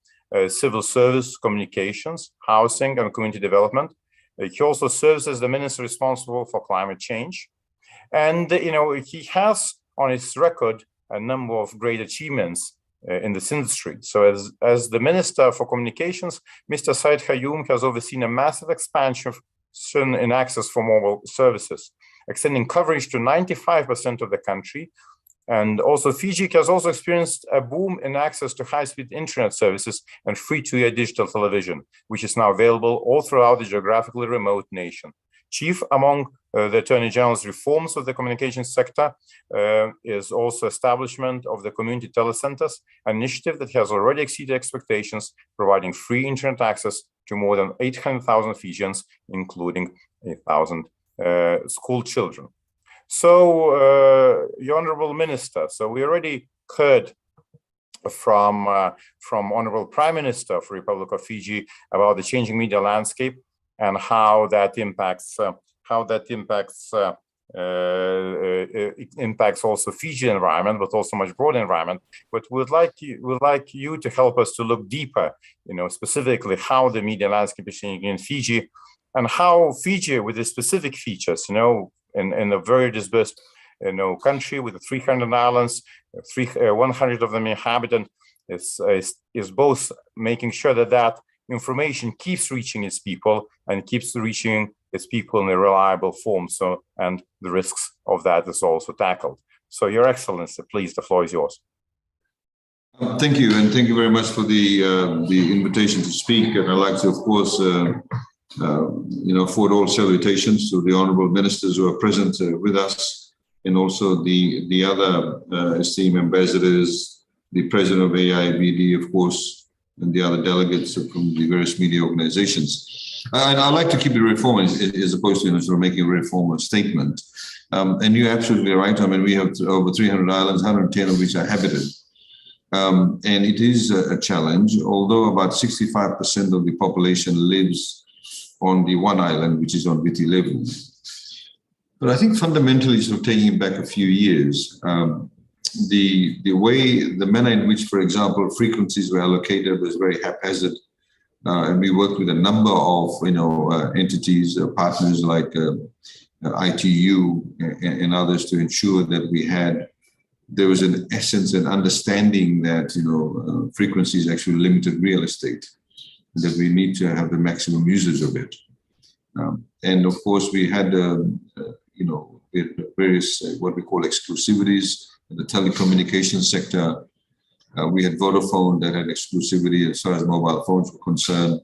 Civil Service, Communications, Housing and Community Development. He also serves as the minister responsible for climate change. And, he has on his record a number of great achievements in this industry. So as the Minister for Communications, Mr. Said Khayoum has overseen a massive expansion in access for mobile services, extending coverage to 95% of the country. And also Fiji has also experienced a boom in access to high-speed internet services and free-to-air digital television, which is now available all throughout the geographically remote nation. Chief among the Attorney General's reforms of the communications sector is also establishment of the community telecenters, an initiative that has already exceeded expectations, providing free internet access to more than 800,000 Fijians, including 8,000 school children. So, Your Honorable Minister, so we already heard from Honorable Prime Minister of the Republic of Fiji about the changing media landscape and how that impacts impacts also Fiji environment, but also much broader environment. But we'd like you to help us to look deeper, specifically how the media landscape is changing in Fiji, and how Fiji, with the specific features, in a very dispersed, country with 300 islands, 100 of them inhabited, is both making sure that information keeps reaching its people and keeps reaching its people in a reliable form. So, and the risks of that is also tackled. So, Your Excellency, please, the floor is yours. Thank you, and thank you very much for the invitation to speak. And I'd like to, of course, forward all salutations to the honourable ministers who are present with us, and also the other esteemed ambassadors, the president of AIBD, of course, and the other delegates from the various media organizations. And I'd like to keep it reformal as opposed to sort of making a very formal statement. And you're absolutely right. I mean, we have over 300 islands, 110 of which are habited. And it is a challenge, although about 65% of the population lives on the one island, which is on Viti Levu. But I think fundamentally, sort of taking it back a few years, the manner in which, for example, frequencies were allocated was very haphazard. And we worked with a number of, entities, partners like ITU and others to ensure that there was an essence and understanding that, frequencies actually limited real estate, that we need to have the maximum usage of it. And of course, we had, various what we call exclusivities in the telecommunications sector. We had Vodafone that had exclusivity as far as mobile phones were concerned.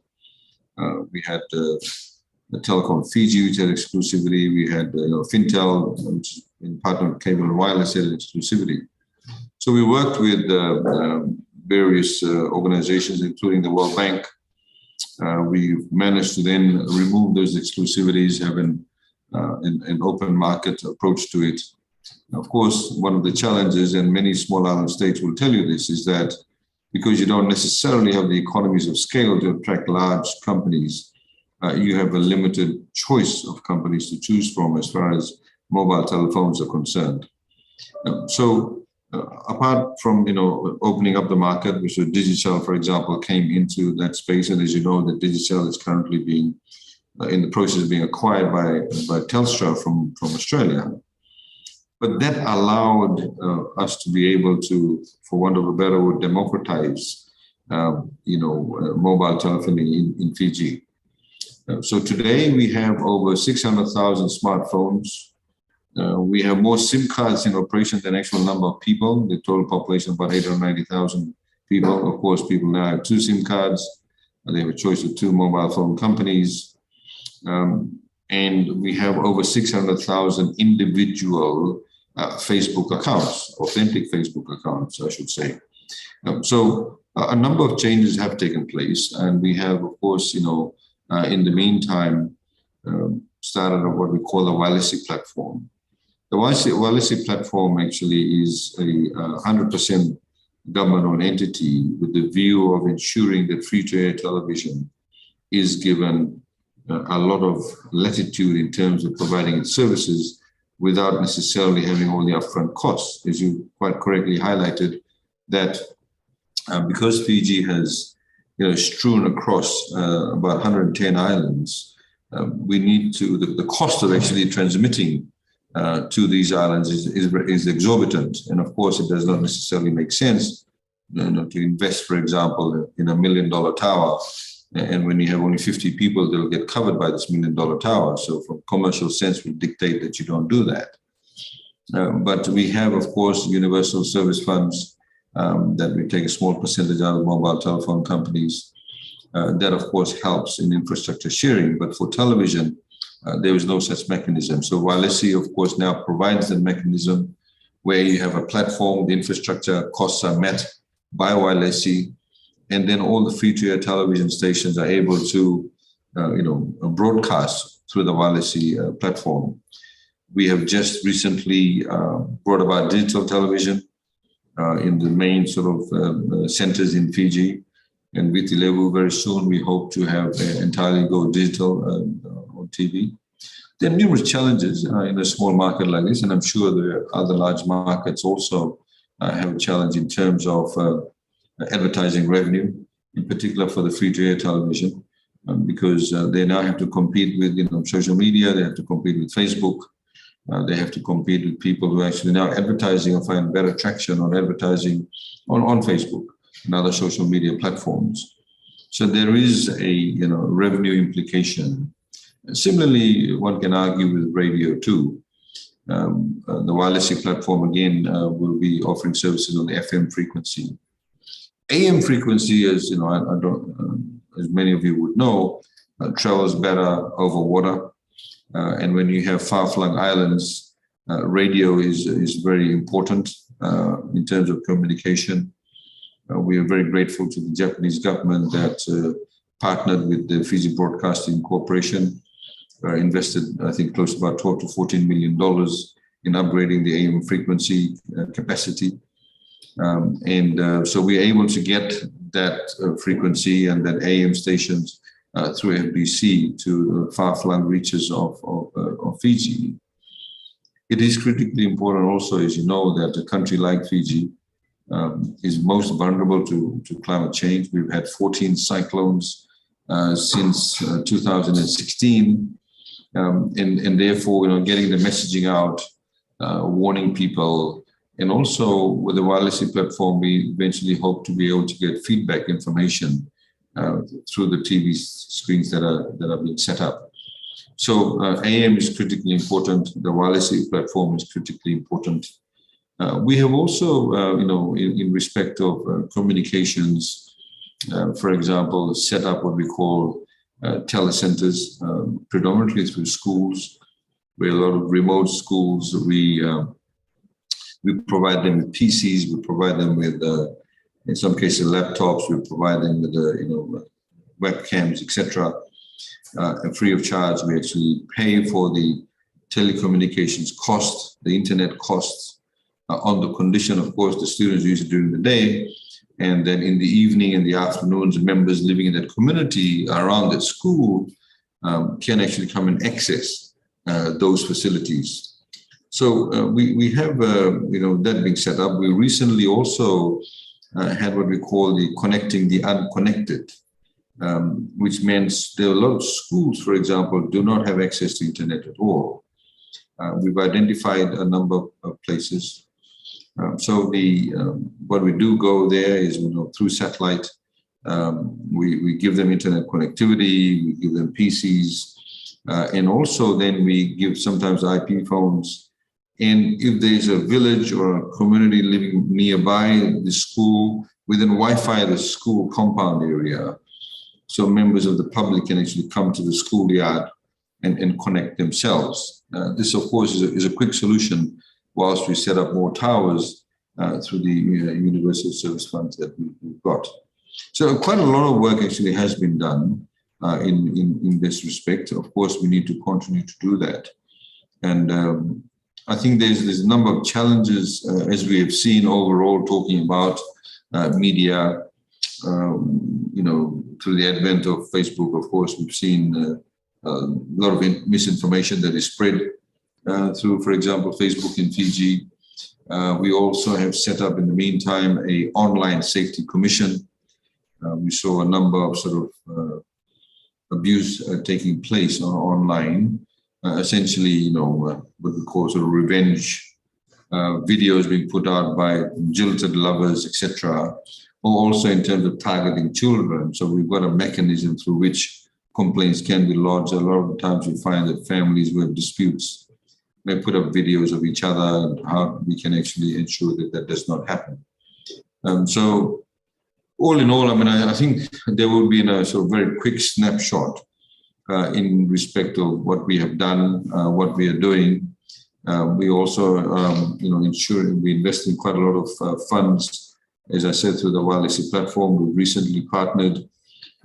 We had the Telecom Fiji, which had exclusivity. We had Fintel, which in partner with Cable and Wireless, had exclusivity. So we worked with various organizations, including the World Bank. We managed to then remove those exclusivities, have an open market approach to it. Of course, one of the challenges, and many small island states will tell you this, is that because you don't necessarily have the economies of scale to attract large companies, you have a limited choice of companies to choose from as far as mobile telephones are concerned. Apart from opening up the market, which was Digicel, for example, came into that space, and as you know, that Digicel is currently being in the process of being acquired by Telstra from Australia. But that allowed us to be able to, for want of a better word, democratize, mobile telephony in Fiji. So today we have over 600,000 smartphones. We have more SIM cards in operation than actual number of people. The total population of about 890,000 people. Of course, people now have 2 SIM cards. They have a choice of 2 mobile phone companies. And we have over 600,000 individual Facebook accounts, authentic Facebook accounts, I should say. So a number of changes have taken place, and we have, of course, in the meantime, started what we call the Walisi platform. The Walisi platform actually is a 100% government-owned entity with the view of ensuring that free-to-air television is given a lot of latitude in terms of providing its services without necessarily having all the upfront costs. As you quite correctly highlighted, that because Fiji has strewn across about 110 islands, we need to, the cost of actually transmitting to these islands is exorbitant. And of course, it does not necessarily make sense to invest, for example, in $1 million tower. And when you have only 50 people, they'll get covered by this $1 million tower. So from commercial sense, we dictate that you don't do that. But we have, of course, universal service funds that we take a small percentage out of mobile telephone companies. That, of course, helps in infrastructure sharing. But for television, there is no such mechanism. So Walisi, of course, now provides the mechanism where you have a platform, the infrastructure costs are met by Walisi, and then all the free-to-air television stations are able to, broadcast through the Walisi platform. We have just recently brought about digital television in the main sort of centers in Fiji. And with Ilevu, very soon, we hope to have entirely go digital on TV. There are numerous challenges in a small market like this, and I'm sure there are other large markets also have a challenge in terms of advertising revenue, in particular for the free-to-air television, because they now have to compete with social media, they have to compete with Facebook, they have to compete with people who actually now advertising or find better traction on advertising on Facebook and other social media platforms. So there is a revenue implication. Similarly, one can argue with radio too. The Walisi platform again will be offering services on the FM frequency. AM frequency, as as many of you would know, travels better over water, and when you have far-flung islands, radio is very important in terms of communication. We are very grateful to the Japanese government that partnered with the Fiji Broadcasting Corporation, invested, I think, close to about $12 to $14 million in upgrading the AM frequency capacity. So we're able to get that frequency and that AM stations through FBC to the far-flung reaches of Fiji. It is critically important also, as you know, that a country like Fiji is most vulnerable to climate change. We've had 14 cyclones since 2016, and therefore, getting the messaging out, warning people, and also with the Walisi platform, we eventually hope to be able to get feedback information through the TV screens that are being set up. So AM is critically important. The Walisi platform is critically important. We have also, in respect of communications, for example, set up what we call telecenters, predominantly through schools, where a lot of remote schools, we provide them with PCs, we provide them with, in some cases, laptops, we provide them with, webcams, etc. And free of charge. We actually pay for the telecommunications cost, the internet costs, on the condition, of course, the students use it during the day, and then in the evening and the afternoons, members living in that community around that school can actually come and access those facilities. So we have, that being set up. We recently also had what we call the Connecting the Unconnected, which means there are a lot of schools, for example, do not have access to internet at all. We've identified a number of places. So what we do go there is, through satellite, we give them internet connectivity, we give them PCs, and also then we give sometimes IP phones. And if there's a village or a community living nearby the school, we then Wi-Fi the school compound area. So members of the public can actually come to the schoolyard and connect themselves. This, of course, is a quick solution whilst we set up more towers through the universal service funds that we've got. So quite a lot of work actually has been done in this respect. Of course, we need to continue to do that. And I think there's a number of challenges, as we have seen overall, talking about media, through the advent of Facebook. Of course, we've seen a lot of misinformation that is spread through, for example, Facebook in Fiji. We also have set up, in the meantime, an online safety commission. We saw a number of sort of abuse taking place online. Essentially, what we call sort of revenge videos being put out by jilted lovers, etc., or also in terms of targeting children. So we've got a mechanism through which complaints can be lodged. A lot of the times we find that families who have disputes may put up videos of each other and how we can actually ensure that that does not happen. So all in all, I think there will be a sort of very quick snapshot in respect of what we have done, what we are doing. We also, we invest in quite a lot of funds, as I said, through the Walisi platform. We recently partnered.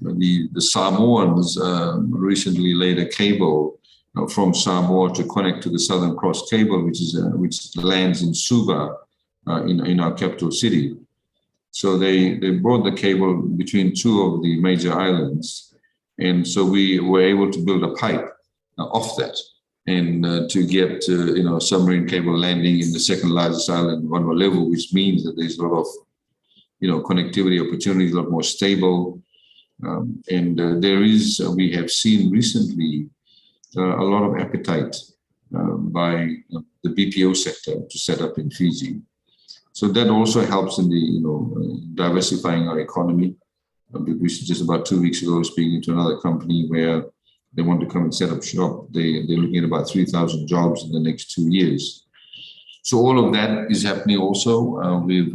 The Samoans recently laid a cable from Samoa to connect to the Southern Cross cable, which lands in Suva, in our capital city. So they brought the cable between two of the major islands. And so we were able to build a pipe off that and to get submarine cable landing in the second largest island, Vanuatu, which means that there's a lot of connectivity opportunities, a lot more stable. We have seen recently a lot of appetite by the BPO sector to set up in Fiji. So that also helps in the diversifying our economy. Just about 2 weeks ago, speaking to another company where they want to come and set up shop. They're looking at about 3,000 jobs in the next 2 years. So all of that is happening also. We've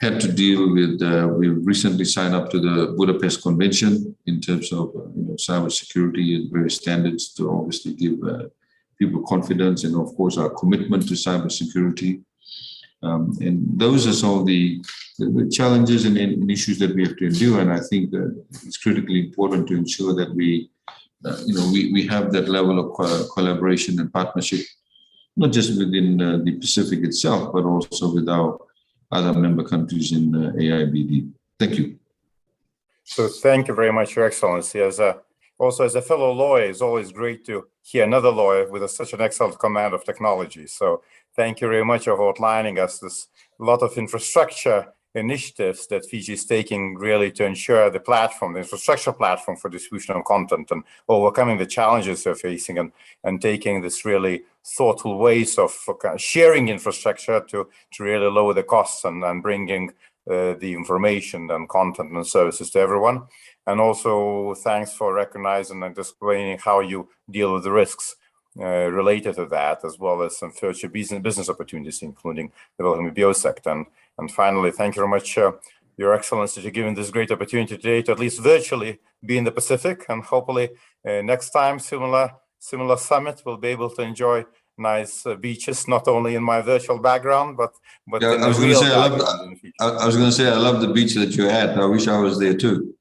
had to deal with, we've recently signed up to the Budapest Convention in terms of cybersecurity and various standards to obviously give people confidence and, of course, our commitment to cybersecurity. And those are some of the challenges and issues that we have to endure. And I think that it's critically important to ensure that we have that level of collaboration and partnership, not just within the Pacific itself, but also with our other member countries in AIBD. Thank you. So thank you very much, Your Excellency. Also, as a fellow lawyer, it's always great to hear another lawyer with such an excellent command of technology. So thank you very much for outlining us this lot of infrastructure initiatives that Fiji is taking really to ensure the platform, the infrastructure platform for distribution of content and overcoming the challenges they're facing and taking this really thoughtful ways of sharing infrastructure to really lower the costs and bringing the information and content and services to everyone. And also thanks for recognizing and explaining how you deal with the risks related to that, as well as some future business opportunities, including developing the BPO sector. And finally, thank you very much, Your Excellency, for giving this great opportunity today to at least virtually be in the Pacific. And hopefully next time, similar summit, we'll be able to enjoy nice beaches, not only in my virtual background, but yeah, in I was the going to real say, background. I was going to say, I love the beach that you're at. I wish I was there too.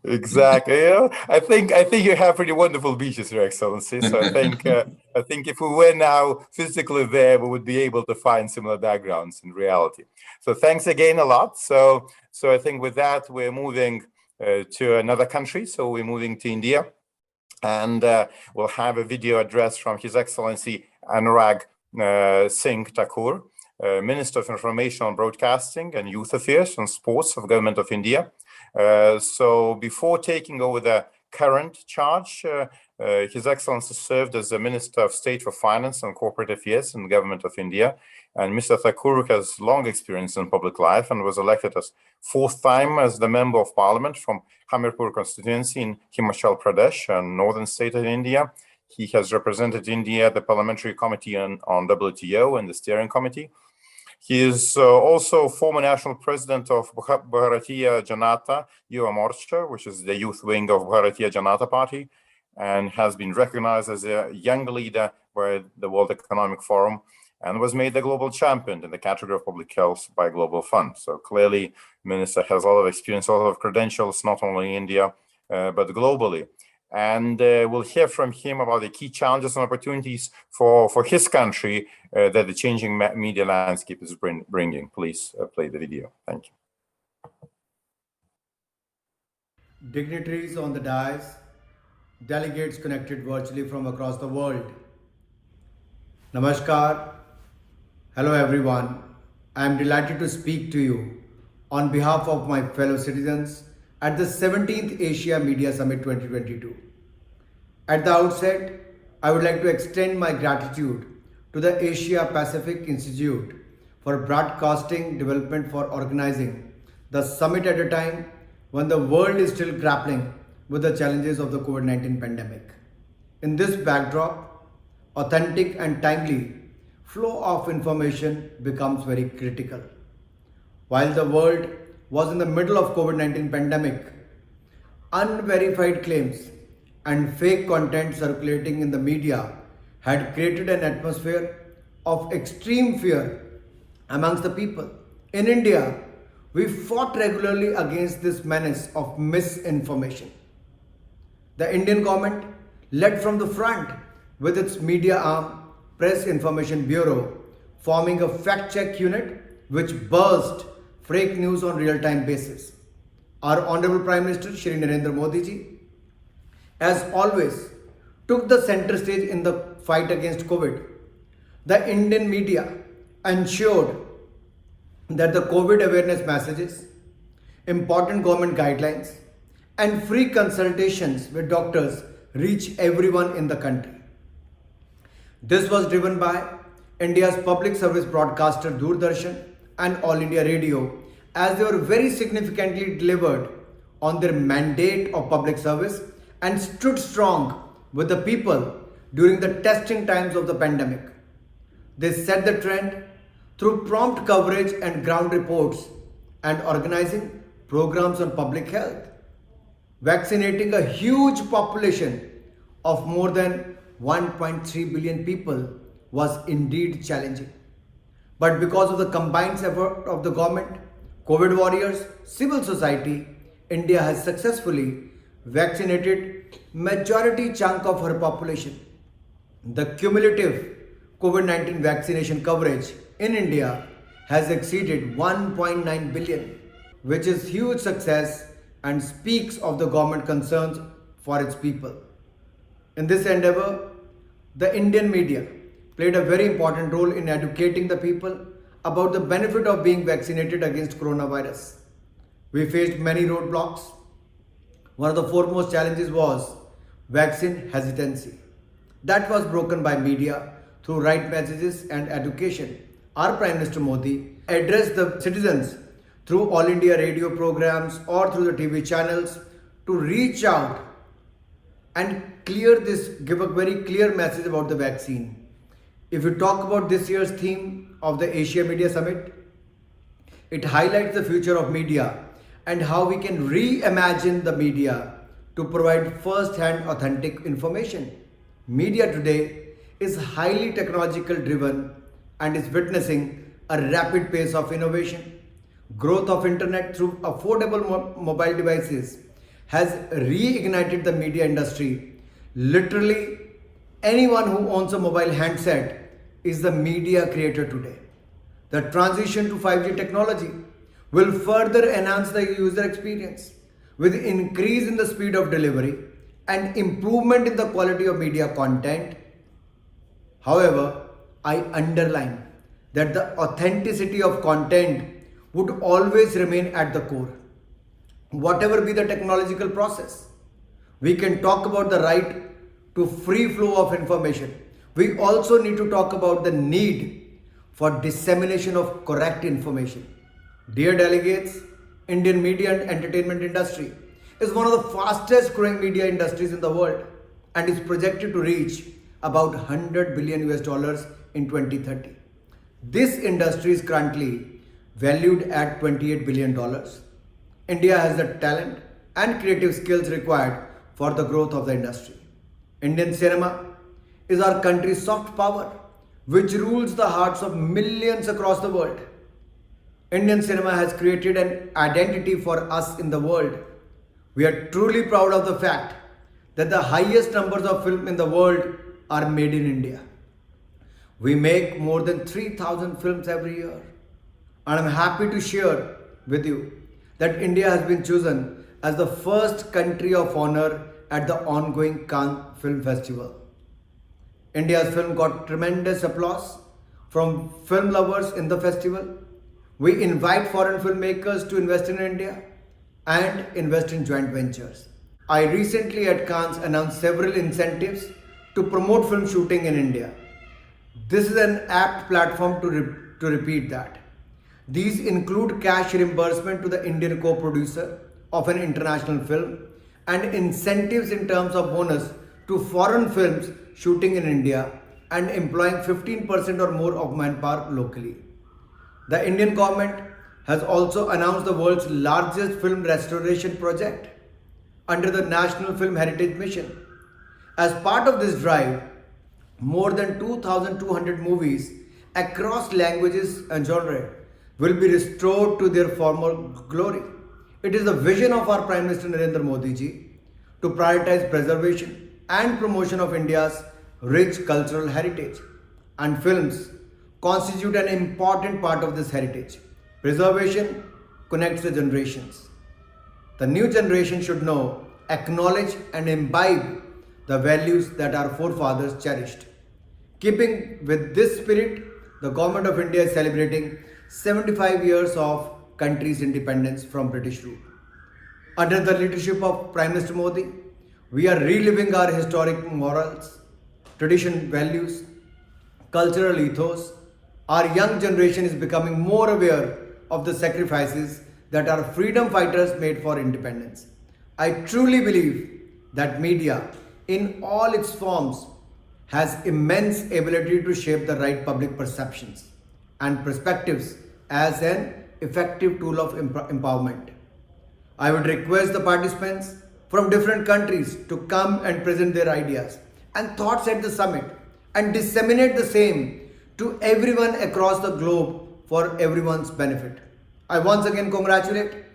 Exactly. Yeah, I think you have pretty wonderful beaches, Your Excellency. So I think if we were now physically there, we would be able to find similar backgrounds in reality. So thanks again a lot. So I think with that we're moving to another country. So we're moving to India, and we'll have a video address from His Excellency Anurag Singh Thakur, Minister of Information and Broadcasting and Youth Affairs and Sports of Government of India. So before taking over the current charge, His Excellency served as the Minister of State for Finance and Corporate Affairs in the Government of India. And Mr. Thakur has long experience in public life and was elected as fourth time as the Member of Parliament from Hamirpur constituency in Himachal Pradesh, a northern state in India. He has represented India at the Parliamentary Committee on WTO and the Steering Committee. He is also former national president of Bharatiya Janata Yuva Morcha, which is the youth wing of Bharatiya Janata Party. and has been recognized as a young leader by the World Economic Forum and was made the global champion in the category of public health by Global Fund. So clearly, Minister has a lot of experience, a lot of credentials, not only in India, but globally. And we'll hear from him about the key challenges and opportunities for his country that the changing media landscape is bringing. Please play the video. Thank you. Dignitaries on the dais, delegates connected virtually from across the world. Namaskar. Hello everyone. I am delighted to speak to you on behalf of my fellow citizens at the 17th Asia Media Summit 2022. At the outset, I would like to extend my gratitude to the Asia Pacific Institute for Broadcasting Development for organizing the summit at a time when the world is still grappling with the challenges of the COVID-19 pandemic. In this backdrop, authentic and timely flow of information becomes very critical. While the world was in the middle of COVID-19 pandemic, unverified claims and fake content circulating in the media had created an atmosphere of extreme fear amongst the people. In India, we fought regularly against this menace of misinformation. The Indian government led from the front with its media arm, Press Information Bureau, forming a fact-check unit which burst fake news on real-time basis. Our Honorable Prime Minister Shri Narendra Modi ji, as always, took the center stage in the fight against COVID. The Indian media ensured that the COVID awareness messages, important government guidelines, and free consultations with doctors reach everyone in the country. This was driven by India's public service broadcaster Doordarshan and All India Radio, as they were very significantly delivered on their mandate of public service and stood strong with the people during the testing times of the pandemic. They set the trend through prompt coverage and ground reports and organizing programs on public health. Vaccinating a huge population of more than 1.3 billion people was indeed challenging. But because of the combined effort of the government, COVID warriors, civil society, India has successfully vaccinated majority chunk of her population. The cumulative COVID-19 vaccination coverage in India has exceeded 1.9 billion, which is huge success and speaks of the government concerns for its people. In this endeavor, the Indian media played a very important role in educating the people about the benefit of being vaccinated against coronavirus. We faced many roadblocks. One of the foremost challenges was vaccine hesitancy. That was broken by media through right messages and education. Our Prime Minister Modi addressed the citizens through All India Radio programs or through the TV channels to reach out and give a very clear message about the vaccine. If you talk about this year's theme of the Asia Media Summit, it highlights the future of media and how we can reimagine the media to provide first-hand authentic information. Media today is highly technological driven and is witnessing a rapid pace of innovation. Growth of internet through affordable mobile devices has reignited the media industry. Literally, anyone who owns a mobile handset is the media creator today. The transition to 5G technology will further enhance the user experience with increase in the speed of delivery and improvement in the quality of media content. However, I underline that the authenticity of content would always remain at the core. Whatever be the technological process, we can talk about the right to free flow of information. We also need to talk about the need for dissemination of correct information. Dear delegates, Indian media and entertainment industry is one of the fastest growing media industries in the world and is projected to reach about $100 billion in 2030. This industry is currently valued at $28 billion. India has the talent and creative skills required for the growth of the industry. Indian cinema is our country's soft power, which rules the hearts of millions across the world. Indian cinema has created an identity for us in the world. We are truly proud of the fact that the highest numbers of films in the world are made in India. We make more than 3,000 films every year. And I'm happy to share with you that India has been chosen as the first country of honor at the ongoing Cannes Film Festival. India's film got tremendous applause from film lovers in the festival. We invite foreign filmmakers to invest in India and invest in joint ventures. I recently at Cannes announced several incentives to promote film shooting in India. This is an apt platform to repeat that. These include cash reimbursement to the Indian co-producer of an international film and incentives in terms of bonus to foreign films shooting in India and employing 15% or more of manpower locally. The Indian government has also announced the world's largest film restoration project under the National Film Heritage Mission. As part of this drive, more than 2,200 movies across languages and genres will be restored to their former glory. It is the vision of our Prime Minister Narendra Modi ji to prioritize preservation and promotion of India's rich cultural heritage, and films constitute an important part of this heritage. Preservation connects the generations. The new generation should know, acknowledge and imbibe the values that our forefathers cherished. Keeping with this spirit, the Government of India is celebrating 75 years of country's independence from British rule. Under the leadership of Prime Minister Modi, we are reliving our historic morals, tradition, values, cultural ethos. Our young generation is becoming more aware of the sacrifices that our freedom fighters made for independence. I truly believe that media, in all its forms, has immense ability to shape the right public perceptions and perspectives as an effective tool of empowerment. I would request the participants from different countries to come and present their ideas and thoughts at the summit and disseminate the same to everyone across the globe for everyone's benefit. I once again congratulate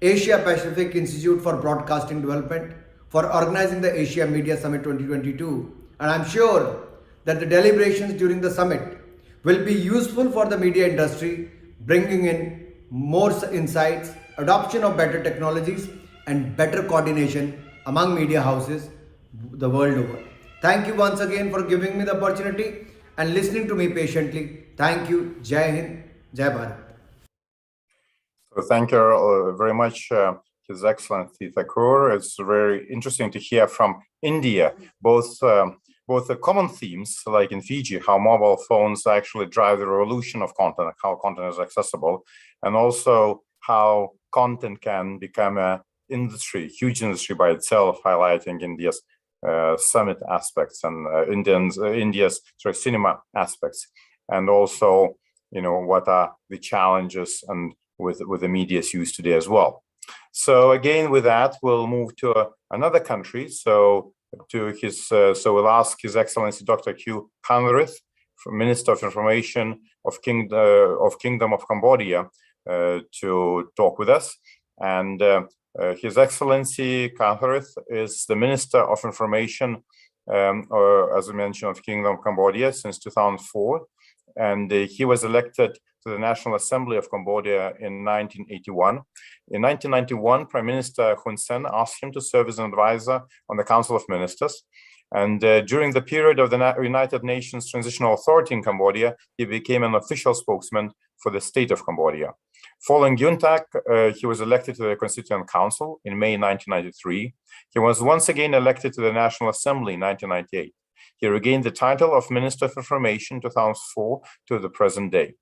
Asia Pacific Institute for Broadcasting Development for organizing the Asia Media Summit 2022, and I'm sure that the deliberations during the summit will be useful for the media industry, bringing in more insights, adoption of better technologies, and better coordination among media houses the world over. Thank you once again for giving me the opportunity and listening to me patiently. Thank you. Jai Hind, Jai Bharat. So thank you very much, His Excellency Thakur. It's very interesting to hear from India, both the common themes, like in Fiji, how mobile phones actually drive the revolution of content, how content is accessible, and also how content can become a huge industry by itself, highlighting India's summit aspects and India's cinema aspects, and also, what are the challenges and with the media's use today as well. So again, with that, we'll move to another country. So we'll ask His Excellency Dr. Q Khanrith, Minister of Information of Kingdom of Cambodia, to talk with us. And His Excellency Khanrith is the Minister of Information, as I mentioned, of Kingdom of Cambodia since 2004, and he was elected to the National Assembly of Cambodia in 1981. In 1991, Prime Minister Hun Sen asked him to serve as an advisor on the Council of Ministers. And during the period of the United Nations Transitional Authority in Cambodia, he became an official spokesman for the state of Cambodia. Following UNTAC, he was elected to the Constituent Council in May 1993. He was once again elected to the National Assembly in 1998. He regained the title of Minister of Information 2004 to the present day.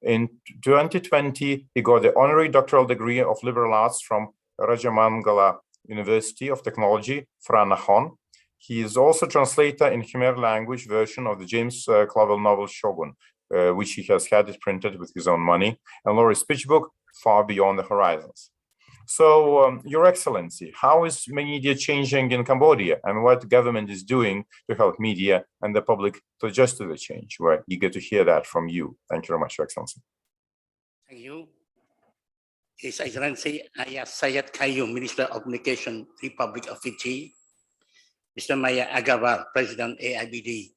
In 2020, he got the honorary doctoral degree of liberal arts from Rajamangala University of Technology, Phra Nakhon. He is also translator in Khmer language version of the James Clavell novel Shogun, which he has had it printed with his own money, and Laurie's speech book, Far Beyond the Horizons. So, Your Excellency, how is media changing in Cambodia, and what government is doing to help media and the public to adjust to the change? We're eager to hear that from you. Thank you very much, Your Excellency. Thank you. His Excellency Ayat Sayed Qayyum, Minister of Communication, Republic of Fiji, Mr. Maya Agarwal, President AIBD,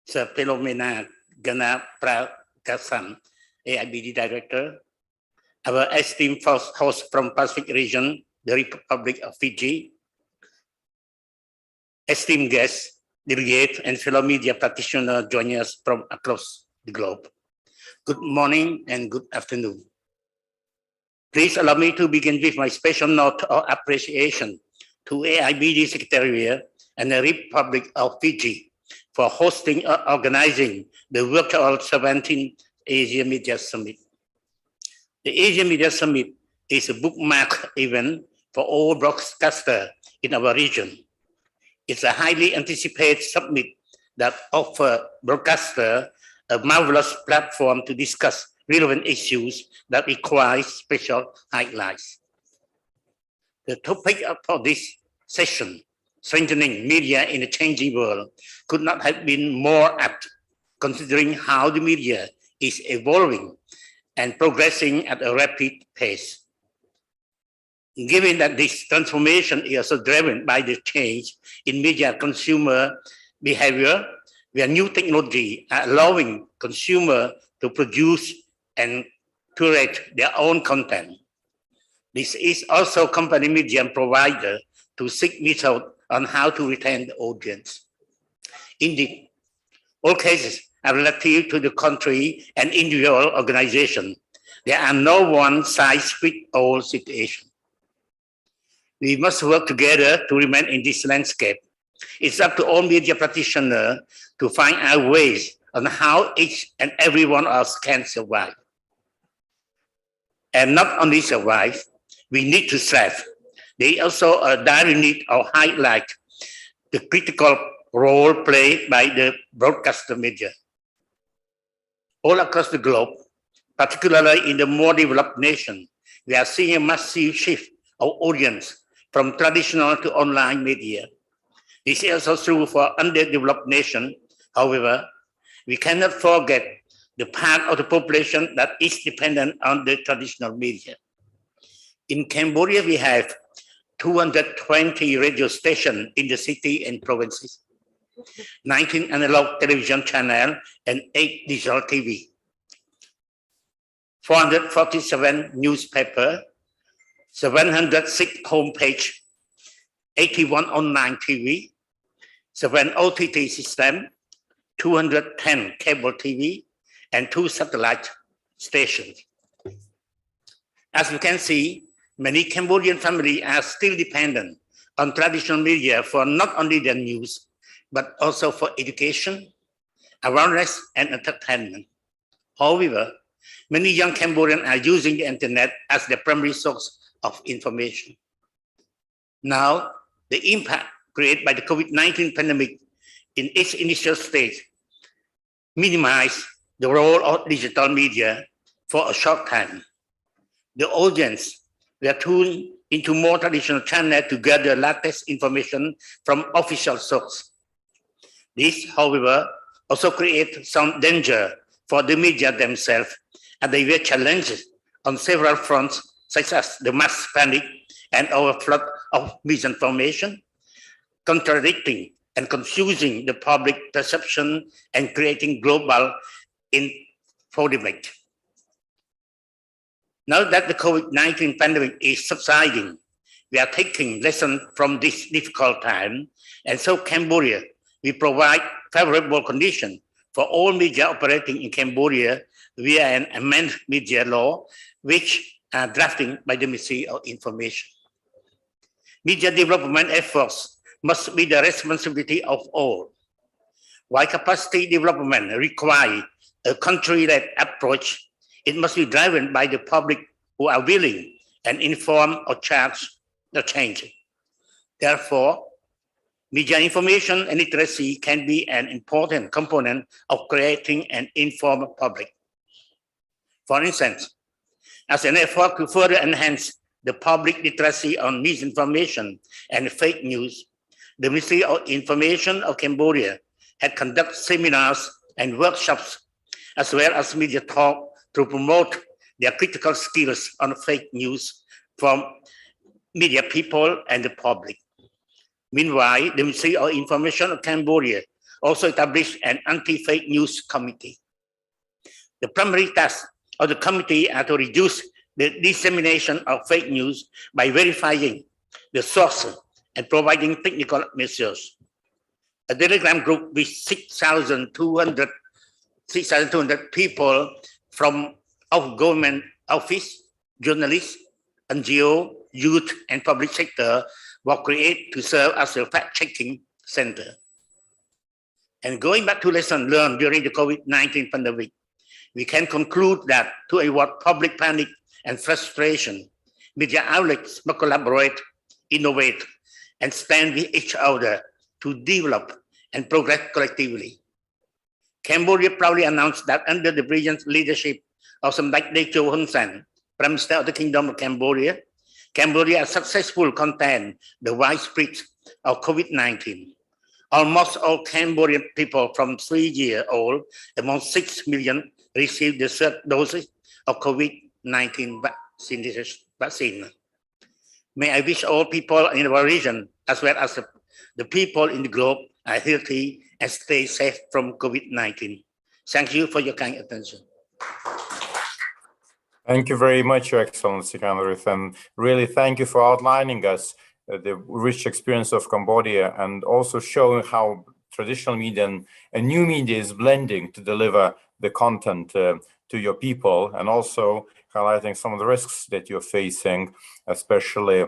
Sir Philomena Gana Pragasam, AIBD Director, our esteemed host from Pacific region, the Republic of Fiji, esteemed guests, delegates, and fellow media practitioners joining us from across the globe. Good morning and good afternoon. Please allow me to begin with my special note of appreciation to AIBD Secretariat and the Republic of Fiji for hosting and organizing the virtual 17th Asia Media Summit. The Asia Media Summit is a bookmark event for all broadcasters in our region. It's a highly anticipated summit that offers broadcasters a marvelous platform to discuss relevant issues that require special highlights. The topic for this session, strengthening media in a changing world, could not have been more apt, considering how the media is evolving and progressing at a rapid pace. Given that this transformation is also driven by the change in media consumer behavior, where new technology are allowing consumers to produce and curate their own content. This is also company media and provider to seek methods on how to retain the audience. Indeed, all cases are relative to the country and individual organization. There are no one-size-fits-all situation. We must work together to remain in this landscape. It's up to all media practitioners to find out ways on how each and every one of us can survive. And not only survive, we need to thrive. There is also a dire need of highlight the critical role played by the broadcaster media. All across the globe, particularly in the more developed nations, we are seeing a massive shift of audience from traditional to online media. This is also true for underdeveloped nations. However, we cannot forget the part of the population that is dependent on the traditional media. In Cambodia, we have 220 radio stations in the city and provinces, 19 analog television channels, and 8 digital TV, 447 newspapers, 706 homepage, 81 online TV, 7 OTT systems, 210 cable TV, and 2 satellite stations. As you can see, many Cambodian families are still dependent on traditional media for not only their news, but also for education, awareness, and entertainment. However, many young Cambodians are using the internet as their primary source of information. Now, the impact created by the COVID-19 pandemic in its initial stage minimized the role of digital media for a short time. The audience were tuned into more traditional channels to gather latest information from official sources. This, however, also creates some danger for the media themselves, and they were challenged on several fronts, such as the mass panic and overflow of misinformation, contradicting and confusing the public perception and creating global infodemic. Now that the COVID-19 pandemic is subsiding, we are taking lessons from this difficult time, and so Cambodia, we provide favorable conditions for all media operating in Cambodia via an amended media law, which are drafting by the Ministry of Information. Media development efforts must be the responsibility of all. While capacity development requires a country-led approach, it must be driven by the public who are willing and informed or charged the change. Therefore, media information and literacy can be an important component of creating an informed public. For instance, as an effort to further enhance the public literacy on misinformation and fake news, the Ministry of Information of Cambodia had conducted seminars and workshops, as well as media talk to promote their critical skills on fake news from media people and the public. Meanwhile, the Ministry of Information of Cambodia also established an anti-fake news committee. The primary task of the committee are to reduce the dissemination of fake news by verifying the source and providing technical measures. A Telegram group with 6,200 people from our government office, journalists, NGO, youth, and public sector were created to serve as a fact-checking center. And going back to lessons learned during the COVID-19 pandemic, we can conclude that to avoid public panic and frustration, media outlets must collaborate, innovate, and stand with each other to develop and progress collectively. Cambodia proudly announced that under the brilliant leadership of Samdech Techo Hun Sen, Prime Minister of the Kingdom of Cambodia, Cambodia has successfully contained the widespread of COVID-19. Almost all Cambodian people from 3 years old, among 6 million, received the third dose of COVID-19 vaccine. May I wish all people in our region, as well as the people in the globe, are healthy and stay safe from COVID-19. Thank you for your kind attention. Thank you very much, Your Excellency, Kanruth, and really thank you for outlining us the rich experience of Cambodia and also showing how traditional media and new media is blending to deliver the content to your people, and also highlighting some of the risks that you're facing, especially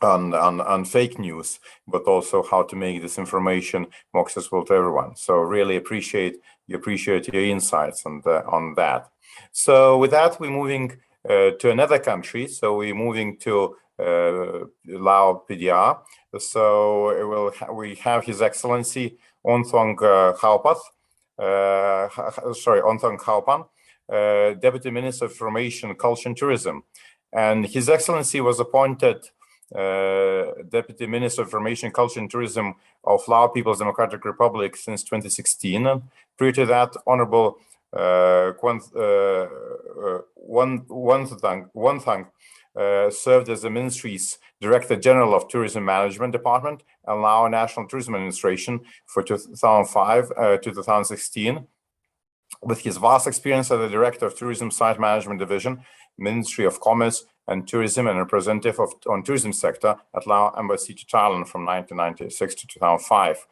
on fake news, but also how to make this information more accessible to everyone. So really appreciate your insights on that. So with that, we're moving to another country. So we're moving to Lao PDR. So we have His Excellency Onthong Khaopan, Deputy Minister of Information, Culture and Tourism. And His Excellency was appointed Deputy Minister of Information, Culture and Tourism of Lao People's Democratic Republic since 2016. And prior to that, Honorable Wonthang served as the ministry's Director General of Tourism Management Department and Lao National Tourism Administration for 2005 to 2016. With his vast experience as the Director of Tourism Site Management Division, Ministry of Commerce and Tourism, and representative on tourism sector at Lao Embassy to Thailand from 1996 to 2005.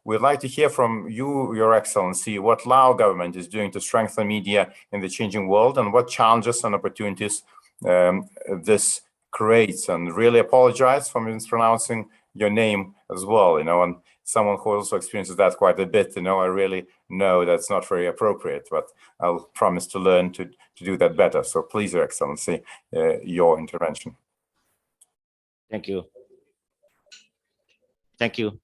We'd like to hear from you, Your Excellency, what Lao government is doing to strengthen media in the changing world and what challenges and opportunities this creates. And really apologize for mispronouncing your name as well, and someone who also experiences that quite a bit, I really know that's not very appropriate, but I'll promise to learn to do that better. So please, Your Excellency, your intervention. Thank you. Thank you.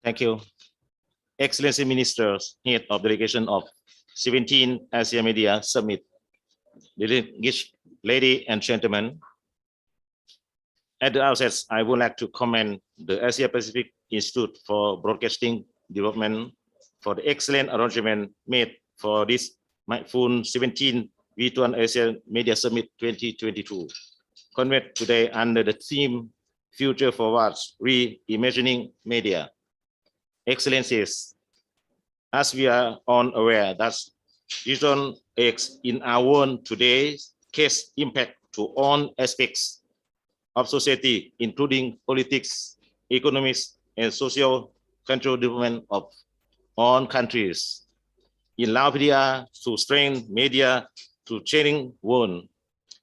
Thank you. Excellency Ministers, Head of Delegation of 17th Asia Media Summit, ladies and gentlemen, at the outset, I would like to commend the Asia Pacific Institute for Broadcasting Development for the excellent arrangement made for this mindful 17th V1 Asia Media Summit 2022, convened today under the theme Future Forwards, Reimagining Media. Excellencies, as we are all aware that Region X in our world today case impact to all aspects of society, including politics, economics, and social cultural development of all countries. In Lao PDR, to strengthen media to changing world,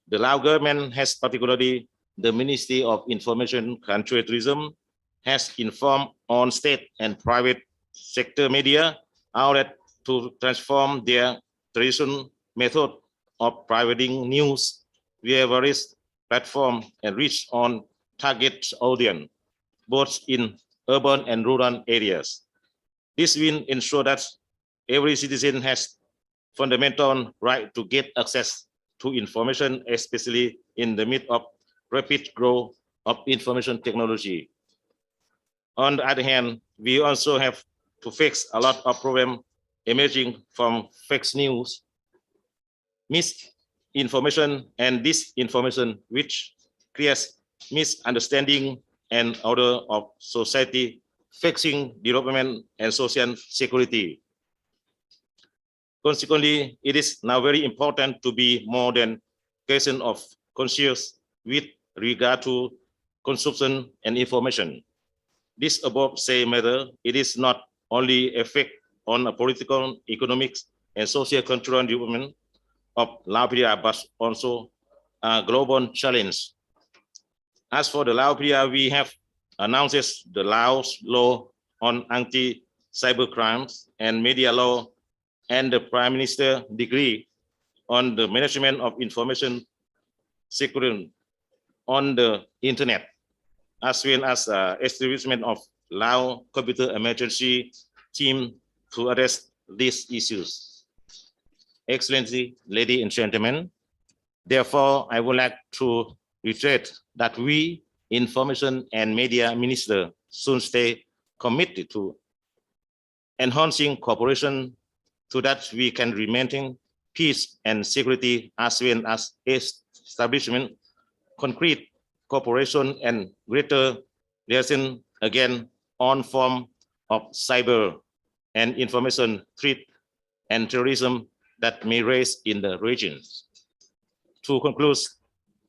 the Lao government has particularly the Ministry of Information, Culture and Tourism has informed on state and private sector media outlet to transform their traditional method of providing news via various platforms and reach on target audience, both in urban and rural areas. This will ensure that every citizen has fundamental right to get access to information, especially in the midst of rapid growth of information technology. On the other hand, we also have to fix a lot of problems emerging from fake news, misinformation, and disinformation, which creates misunderstanding and order of society, fixing development and social security. Consequently, it is now very important to be more than question of conscience with regard to consumption and information. This above say matter, it is not only effect on a political, economic, and social cultural development of Lao-PDR, but also a global challenge. As for the Lao-PDR, we have announced the Laos law on anti-cyber crimes and media law, and the Prime Minister decree on the management of information security on the internet, as well as establishment of Lao Computer Emergency Team to address these issues. Excellency, ladies and gentlemen, therefore, I would like to reiterate that we, Information and Media Minister, should stay committed to enhancing cooperation so that we can maintain peace and security, as well as establishment, concrete cooperation, and greater relation again on form of cyber and information threat and terrorism that may rise in the region. To conclude,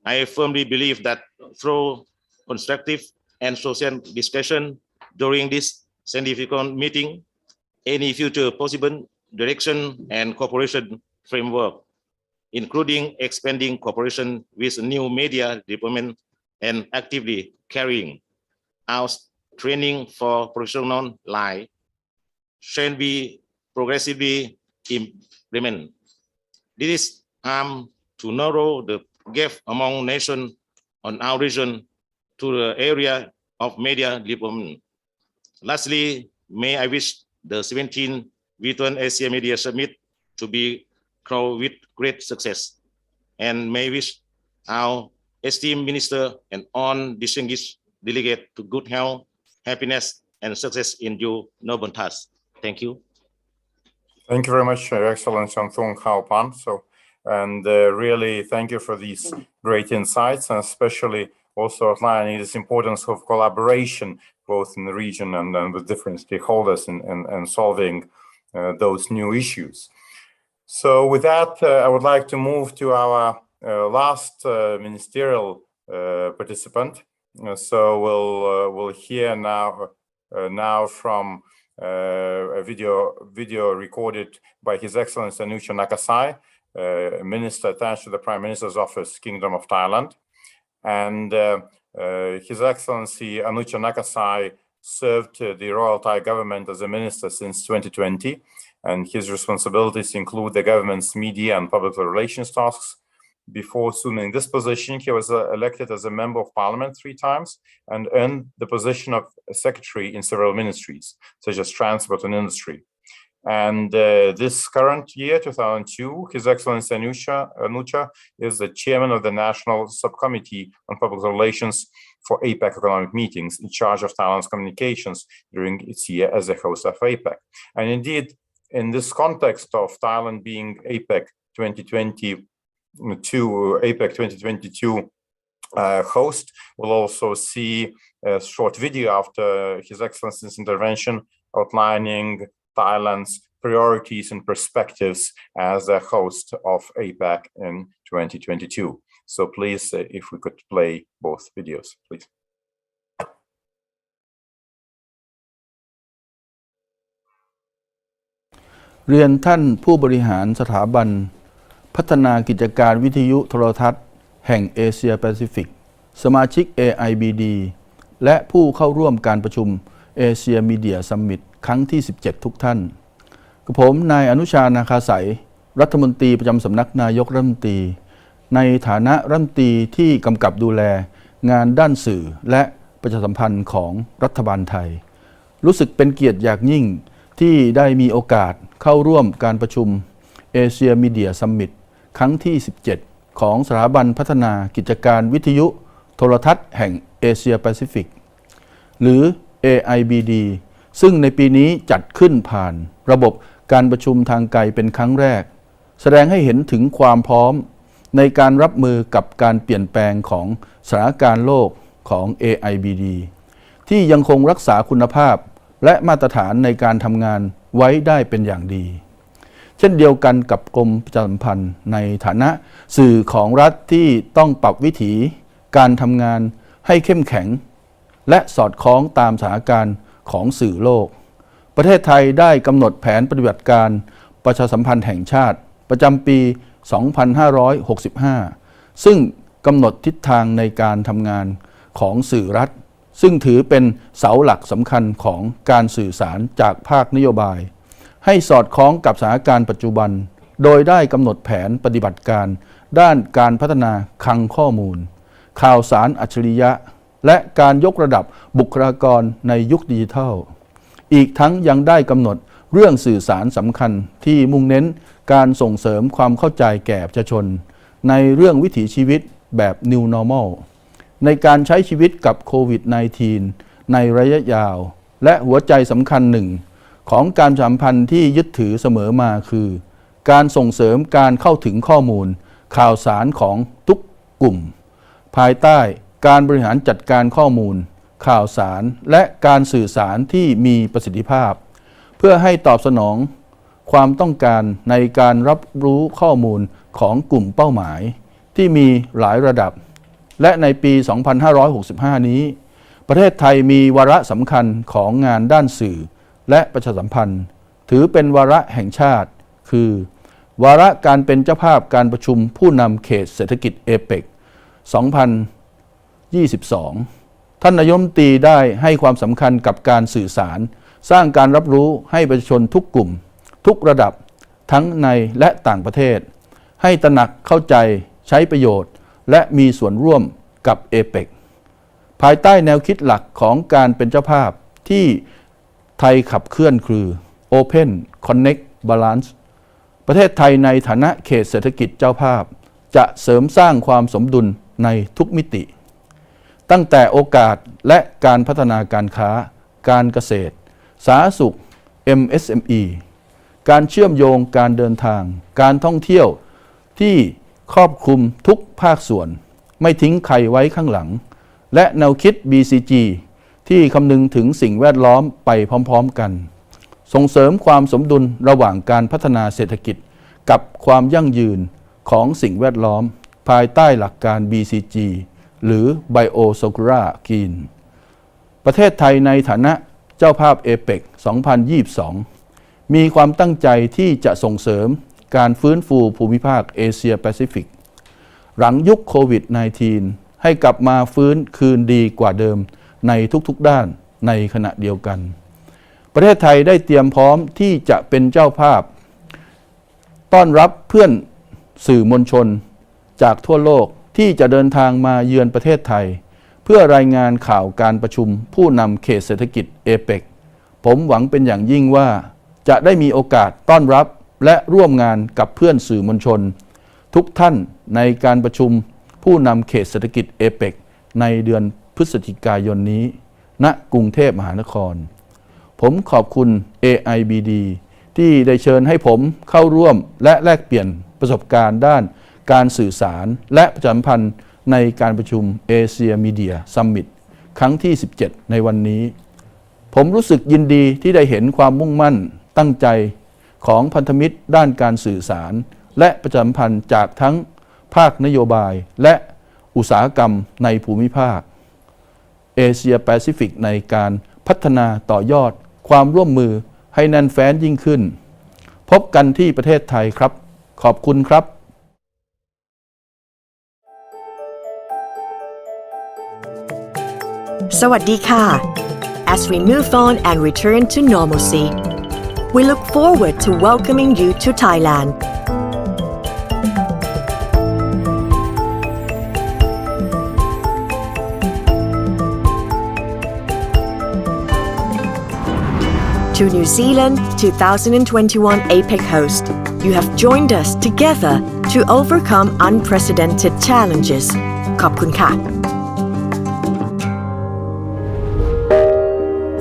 I firmly believe that through constructive and social discussion during this significant meeting, any future possible direction and cooperation framework, including expanding cooperation with new media development and actively carrying out training for professional life, shall be progressively implemented. This is to narrow the gap among nations on our region to the area of media development. Lastly, may I wish the 17th Virtual Asia Media Summit to be crowned with great success, and may wish our esteemed minister and all distinguished delegates to good health, happiness, and success in your noble task. Thank you. Thank you very much, Your Excellency Thong Khao Pan. And really thank you for these great insights, and especially also outlining this importance of collaboration, both in the region and with different stakeholders in solving those new issues. So with that, I would like to move to our last ministerial participant. So we'll hear now from a video recorded by His Excellency Anucha Nakasai, Minister attached to the Prime Minister's Office, Kingdom of Thailand. And His Excellency Anucha Nakasai served the Royal Thai government as a minister since 2020, and his responsibilities include the government's media and public relations tasks. Before assuming this position, he was elected as a member of parliament 3 times and earned the position of a secretary in several ministries, such as transport and industry. And this current year, 2002, His Excellency Anucha is the chairman of the National Subcommittee on Public Relations for APEC economic meetings, in charge of Thailand's communications during its year as a host of APEC. And indeed, in this context of Thailand being APEC 2022 host, we'll also see a short video after His Excellency's intervention outlining Thailand's priorities and perspectives as a host of APEC in 2022. So please, if we could play both videos, please. เรียนท่านผู้บริหารสถาบันพัฒนากิจการวิทยุโทรทัศน์แห่งเอเชียแปซิฟิกสมาชิก AIBD และผู้เข้าร่วมการประชุมเอเชียมีเดียซัมมิตครั้งที่ 17 ทุกท่านกับผมนายอนุชา นาคาใสรัฐมนตรีประจำสำนักนายกรัฐมนตรีในฐานะรัฐมนตรีที่กำกับดูแลงานด้านสื่อและประชาสัมพันธ์ของรัฐบาลไทยรู้สึกเป็นเกียรติอย่างยิ่งท ที่ได้มีโอกาสเข้าร่วมการประชุม Asia Media Summit ครั้งที่ 17 ของสถาบันพัฒนากิจการวิทยุโทรทัศน์แห่งเอเชียแปซิฟิกหรือ AIBD ซึ่งในปีนี้จัดขึ้นผ่านระบบการประชุมทางไกลเป็นครั้งแรกแสดงให้เห็นถึงความพร้อมในการรับมือกับการเปลี่ยนแปลงของสถานการณ์โลกของ AIBD ที่ยังคงรักษาคุณภาพและมาตรฐานในการทำงานไว้ได้เป็นอย่างดีเช่นเดียวกันกับกรมประชาสัมพันธ์ในฐานะสื่อของรัฐที่ต้องปรับวิถีการทำงานให้เข้มแข็งและสอดคล้องตามสถานการณ์ของสื่อโลกประเทศไทยได้กำหนดแผนปฏิบัติการประชาสัมพันธ์แห่งชาติประจำปี 2565 ซึ่งกำหนดทิศทางในการทำงานของสื่อรัฐซึ่งถือเป็นเสาหลักสำคัญของการสื่อสารจากภาคนโยบายให้สอดคล้องกับสถานการณ์ปัจจุบันโดยได้กำหนดแผนปฏิบัติการด้านการพัฒนาคลังข้อมูลข่าวสารอัจฉริยะและการยกระดับบุคลากรในยุคดิจิทัลอีกทั้งยังได้กำหนดเรื่องสื่อสารสำคัญที่มุ่งเน้นการส่งเสริมความเข้าใจแก่ประชาชนในเรื่องวิถีชีวิตแบบ New Normal ในการใช้ชีวิตกับโควิด -19 ในระยะยาวและหัวใจสำคัญหนึ่งของการสัมพันธ์ที่ยึดถือเสมอมาคือการส่งเสริมการเข้าถึงข้อมูลข่าวสารของทุกกลุ่มภายใต้การบริหารจัดการข้อมูลข่าวสารและการสื่อสารที่มีประสิทธิภาพเพื่อให้ตอบสนองความต้องการในการรับรู้ข้อมูลของกลุ่มเป้าหมายที่มีหลายระดับและในปี 2565 นี้ประเทศไทยมีวาระสำคัญของงานด้านสื่อและประชาสัมพันธ์ถือเป็นวาระแห่งชาติคือวาระการเป็นเจ้าภาพการประชุมผู้นำเขตเศรษฐกิจเอเปก 2022 ท่านนายกรัฐมนตรีได้ให้ความสำคัญกับการสื่อสารสร้างการรับรู้ให้ประชาชนทุกกลุ่มทุกระดับทั้งในและต่างประเทศให้ตระหนักเข้าใจใช้ประโยชน์และมีส่วนร่วมกับเอเปกภายใต้แนวคิดหลักของการเป็นเจ้าภาพที่ไทยขับเคลื่อนคือ Open Connect Balance ประเทศไทยในฐานะเขตเศรษฐกิจเจ้าภาพจะเสริมสร้างความสมดุลในทุกมิติตั้งแต่โอกาสและการพัฒนาการค้าการเกษตรสาธารณสุข MSME การเชื่อมโยงการเดินทางการท่องเที่ยวที่ครอบคลุมทุกภาคส่วนไม่ทิ้งใครไว้ข้างหลังและแนวคิด BCG ที่คำนึงถึงสิ่งแวดล้อมไปพร้อมๆกันส่งเสริมความสมดุลระหว่างการพัฒนาเศรษฐกิจกับความยั่งยืนของสิ่งแวดล้อมภายใต้หลักการ BCG หรือ Biosecura Green ประเทศไทยในฐานะเจ้าภาพเอเปก 2022 มีความตั้งใจที่จะส่งเสริมการฟื้นฟูภูมิภาคเอเชียแปซิฟิกหลังยุคโควิด -19 ให้กลับมาฟื้นคืนดีกว่าเดิมในทุกๆด้านในขณะเดียวกันประเทศไทยได้เตรียมพร้อมที่จะเป็นเจ้าภาพต้อนรับเพื่อนสื่อมวลชนจากทั่วโลกที่จะเดินทางมาเยือนประเทศไทยเพื่อรายงานข่าวการประชุมผู้นำเขตเศรษฐกิจเอเปกผมหวังเป็นอย่างยิ่งว่าจะได้มีโอกาสต้อนรับและร่วมงานกับเพื่อนสื่อมวลชนทุกท่านในการประชุมผู้นำเขตเศรษฐกิจเอเปกในเดือนพฤศจิกายนนี้ณกรุงเทพมหานครผมขอบคุณ AIBD ที่ได้เชิญให้ผมเข้าร่วมและแลกเปลี่ยนประสบการณ์ด้านการสื่อสารและประชาสัมพันธ์ในการประชุม Asia Media Summit ครั้งที่ 17 ในวันนี้ผมรู้สึกยินดีที่ได้เห็นความมุ่งมั่นตั้งใจของพันธมิตรด้านการสื่อสารและประชาสัมพันธ์จากทั้งภาคนโยบายและอุตสาหกรรมในภูมิภาคเอเชียแปซิฟิกในการพัฒนาต่อยอดความร่วมมือให้แน่นแฟ้นยิ่งขึ้นพบกันที่ประเทศไทยครับขอบคุณครับ สวัสดีค่ะ As we move on and return to normalcy, we look forward to welcoming you to Thailand. To To New Zealand 2021 APEC host, you have joined us together to overcome unprecedented challenges. ขอบคุณค่ะ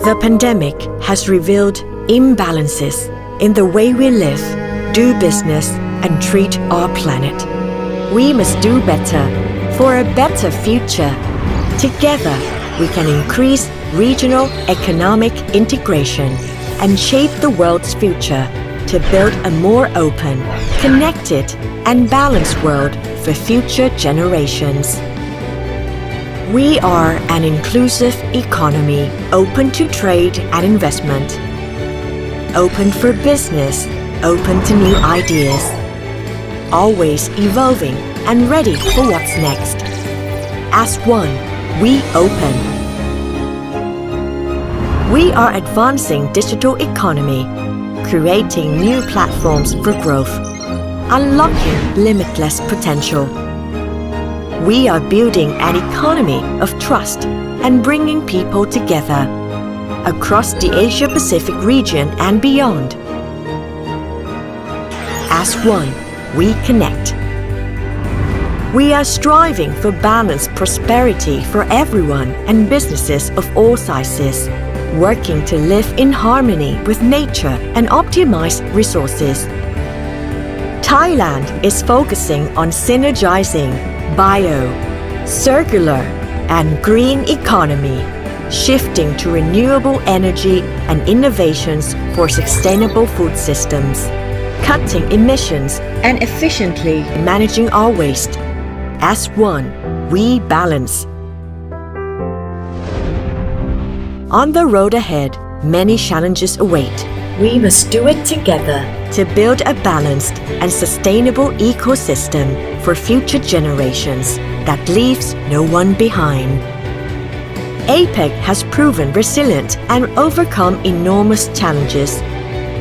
The pandemic has revealed imbalances in the way we live, do business, and treat our planet. We must do better for a better future. Together, we can increase regional economic integration and shape the world's future to build a more open, connected, and balanced world for future generations. We are an inclusive economy open to trade and investment, open for business, open to new ideas, always evolving and ready for what's next. As one, we open. We are advancing digital economy, creating new platforms for growth, unlocking limitless potential. We are building an economy of trust and bringing people together across the Asia-Pacific region and beyond. As one, we connect. We are striving for balanced prosperity for everyone and businesses of all sizes, working to live in harmony with nature and optimize resources. Thailand is focusing on synergizing bio, circular, and green economy, shifting to renewable energy and innovations for sustainable food systems, cutting emissions and efficiently managing our waste. As one, we balance. On the road ahead, many challenges await. We must do it together to build a balanced and sustainable ecosystem for future generations that leaves no one behind. APEC has proven resilient and overcome enormous challenges.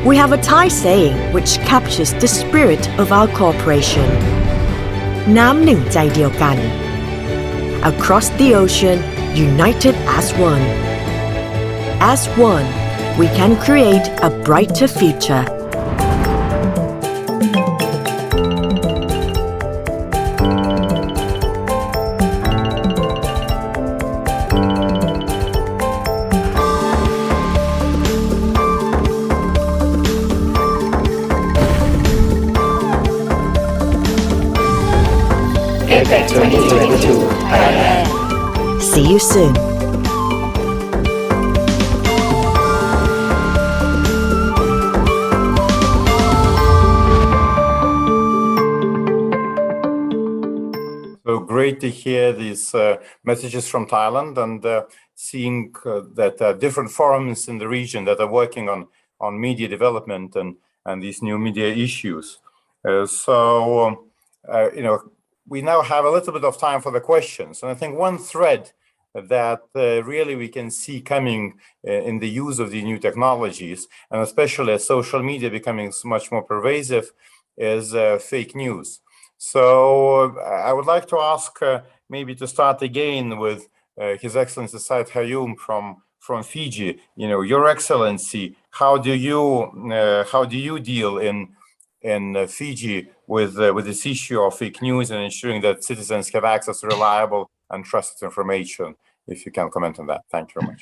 We have a Thai saying which captures the spirit of our cooperation. น้ำหนึ่งใจเดียวกัน Across the ocean, united as one. As one, we can create a brighter future. APEC 2022 Thailand. See you soon. So great to hear these messages from Thailand and seeing that different forums in the region that are working on media development and these new media issues. We now have a little bit of time for the questions. And I think one thread that really we can see coming in the use of the new technologies, and especially as social media becoming much more pervasive, is fake news. So I would like to ask maybe to start again with His Excellency Said Hayum from Fiji. Your Excellency, how do you deal in Fiji with this issue of fake news and ensuring that citizens have access to reliable and trusted information? If you can comment on that, thank you very much.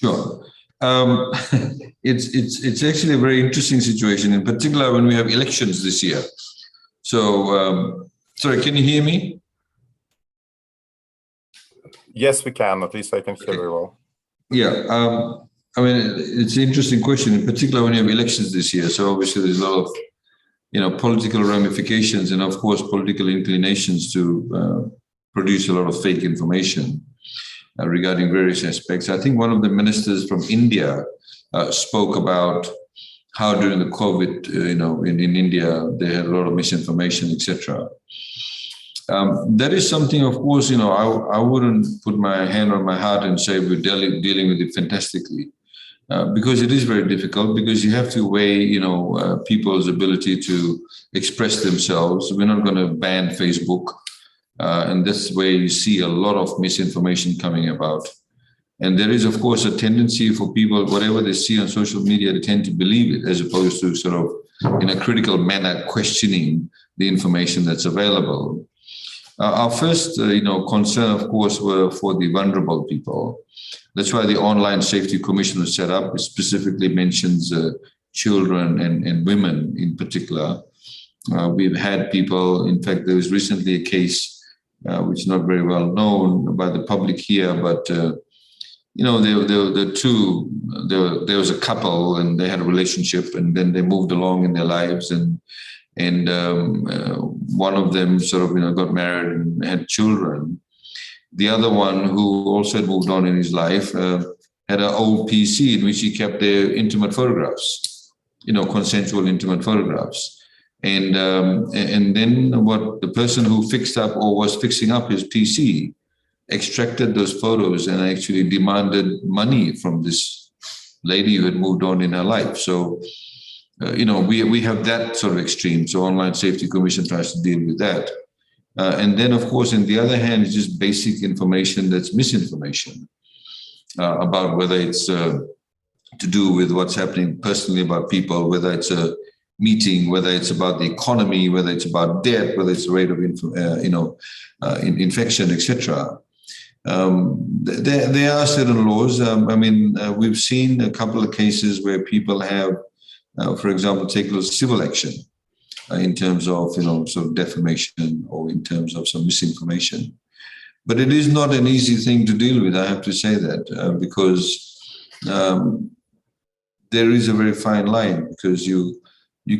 Sure. It's actually a very interesting situation, in particular when we have elections this year. So, sorry, can you hear me? Yes, we can. At least I can hear very well. Yeah. I mean, it's an interesting question, in particular when you have elections this year. So obviously there's a lot of, political ramifications and of course political inclinations to produce a lot of fake information regarding various aspects. I think one of the ministers from India spoke about how during the COVID, in India, they had a lot of misinformation, etc. That is something, of course, I wouldn't put my hand on my heart and say we're dealing with it fantastically, because it is very difficult, because you have to weigh, people's ability to express themselves. We're not going to ban Facebook, and that's where you see a lot of misinformation coming about. And there is, of course, a tendency for people, whatever they see on social media, they tend to believe it, as opposed to sort of, in a critical manner, questioning the information that's available. Our first, concern, of course, were for the vulnerable people. That's why the Online Safety Commission was set up. It specifically mentions children and women in particular. We've had people, in fact, there was recently a case which is not very well known by the public here, but there was a couple and they had a relationship, and then they moved along in their lives, and one of them sort of got married and had children. The other one, who also had moved on in his life, had an old PC in which he kept their intimate photographs, consensual intimate photographs. And then what the person who fixed up or was fixing up his PC extracted those photos and actually demanded money from this lady who had moved on in her life. So, we have that sort of extreme. So Online Safety Commission tries to deal with that. And then, of course, on the other hand, it's just basic information that's misinformation about whether it's to do with what's happening personally about people, whether it's a meeting, whether it's about the economy, whether it's about debt, whether it's the rate of infection, etc. There are certain laws. We've seen a couple of cases where people have, for example, taken civil action in terms of sort of defamation or in terms of some misinformation. But it is not an easy thing to deal with, I have to say that, because there is a very fine line, because you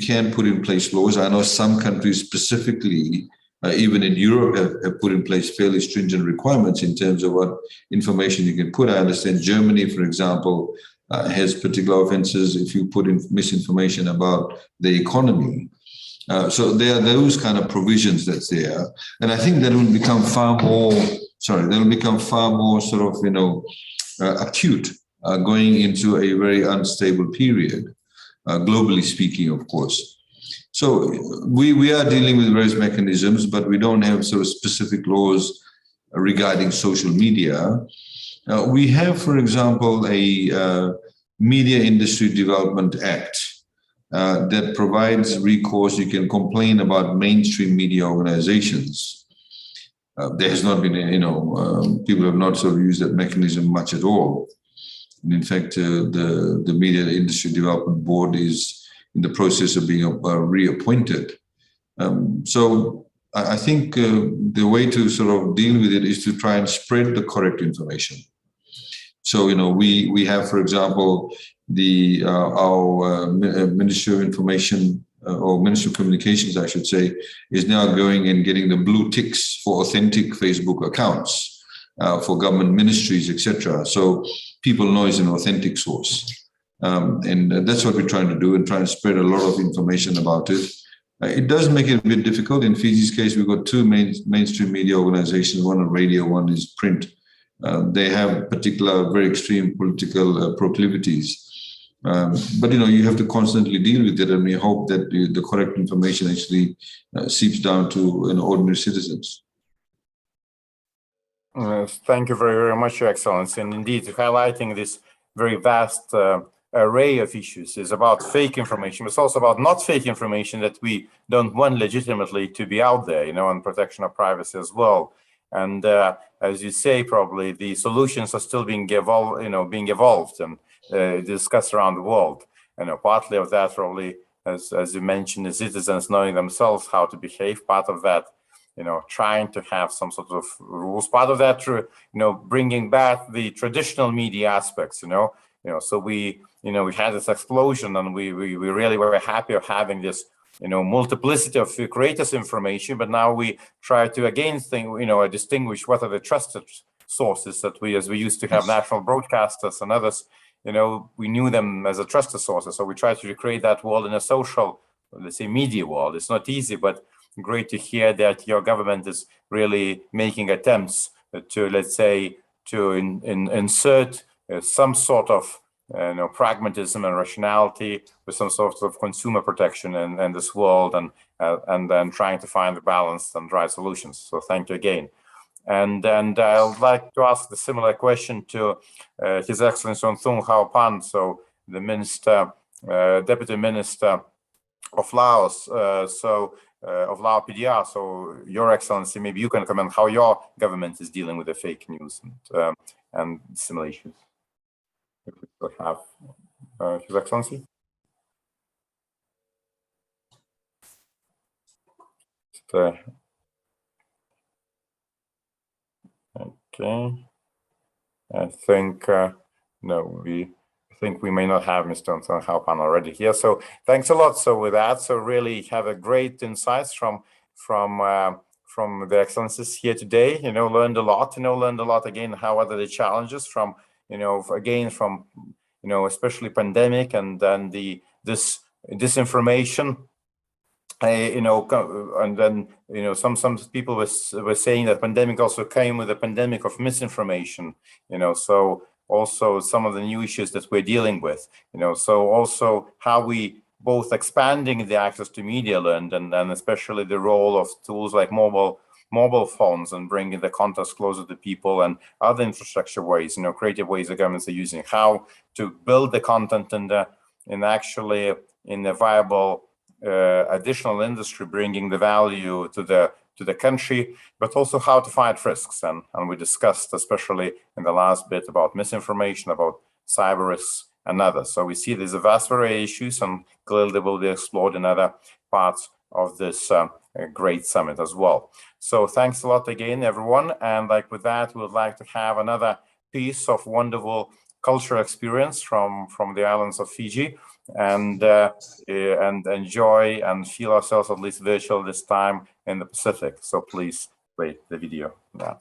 can put in place laws. I know some countries specifically, even in Europe, have put in place fairly stringent requirements in terms of what information you can put. I understand Germany, for example, has particular offenses if you put in misinformation about the economy. So there are those kind of provisions that's there. And I think that will become far more sort of, acute going into a very unstable period, globally speaking, of course. So we are dealing with various mechanisms, but we don't have sort of specific laws regarding social media. We have, for example, a Media Industry Development Act that provides recourse. You can complain about mainstream media organizations. There has not been, people have not sort of used that mechanism much at all. And in fact, the Media Industry Development Board is in the process of being reappointed. So I think the way to sort of deal with it is to try and spread the correct information. So, we have, for example, our Ministry of Information or Ministry of Communications, I should say, is now going and getting the blue ticks for authentic Facebook accounts for government ministries, etc. So people know it's an authentic source. And that's what we're trying to do, and trying to spread a lot of information about it. It does make it a bit difficult. In Fiji's case, we've got two mainstream media organizations, one on radio, one is print. They have particular, very extreme political proclivities. But, you have to constantly deal with it, and we hope that the correct information actually seeps down to ordinary citizens. Thank you very, very much, Your Excellency. And indeed, highlighting this very vast array of issues is about fake information. It's also about not fake information that we don't want legitimately to be out there, and protection of privacy as well. And as you say, probably the solutions are still being evolved and discussed around the world. Partly of that probably, as you mentioned, the citizens knowing themselves how to behave. Part of that, trying to have some sort of rules. Part of that, bringing back the traditional media aspects. So we had this explosion, and we really were happy of having this multiplicity of creators information, but now we try to again distinguish what are the trusted sources that as we used to have national broadcasters and others, we knew them as a trusted sources. So we try to recreate that world in a social, let's say, media world. It's not easy, but great to hear that your government is really making attempts to, let's say, to insert some sort of pragmatism and rationality with some sort of consumer protection in this world, and then trying to find the balance and right solutions. So thank you again. And I would like to ask the similar question to His Excellency Onthung Haopan, so the Minister, Deputy Minister of Laos, of Lao PDR. So, Your Excellency, maybe you can comment how your government is dealing with the fake news and similar issues. If we could have His Excellency. Okay, I think no, I think we may not have Mr. Onthung Haopan already here. So thanks a lot. So with that, so really have a great insights from the excellencies here today. Learned a lot. Learned a lot again. How are the challenges from from especially pandemic and then this disinformation. And then some people were saying that pandemic also came with a pandemic of misinformation. So also some of the new issues that we're dealing with. So also how we both expanding the access to media learned, and then especially the role of tools like mobile phones and bringing the contacts closer to people and other infrastructure ways, creative ways the governments are using, how to build the content in a viable additional industry, bringing the value to the country, but also how to fight risks. And we discussed, especially in the last bit, about misinformation, about cyber risks and others. So we see there's a vast array of issues, and clearly they will be explored in other parts of this great summit as well. So thanks a lot again, everyone. And with that, we would like to have another piece of wonderful cultural experience from the islands of Fiji, and enjoy and feel ourselves at least virtual this time in the Pacific. So please play the video now.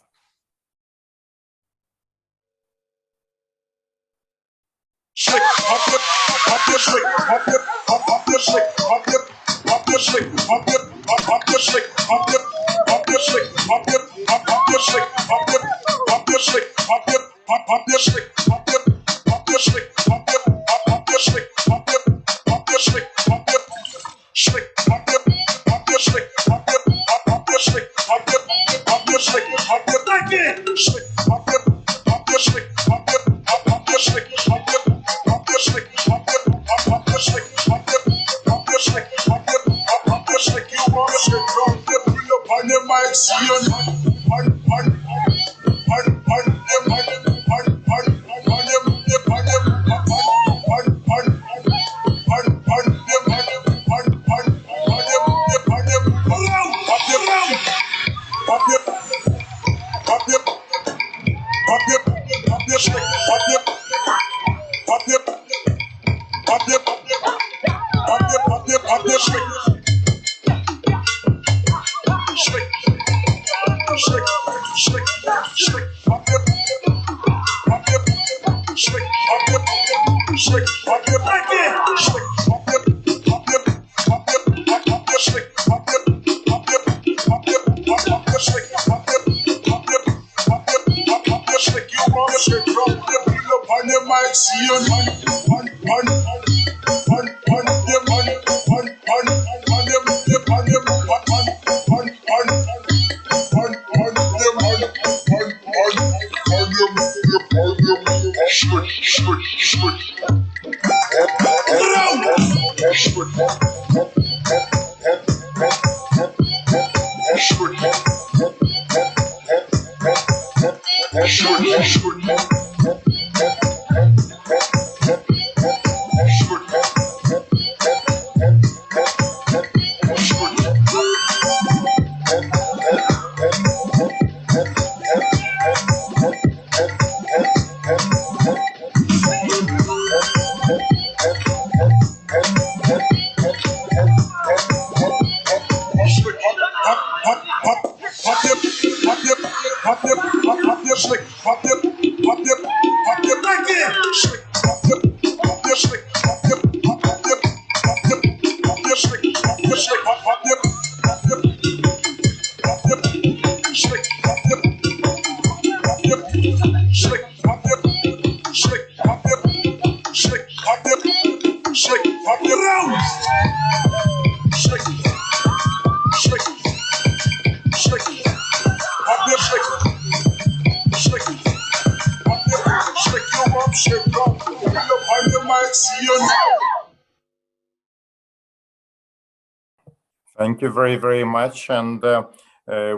Thank you very, very much. And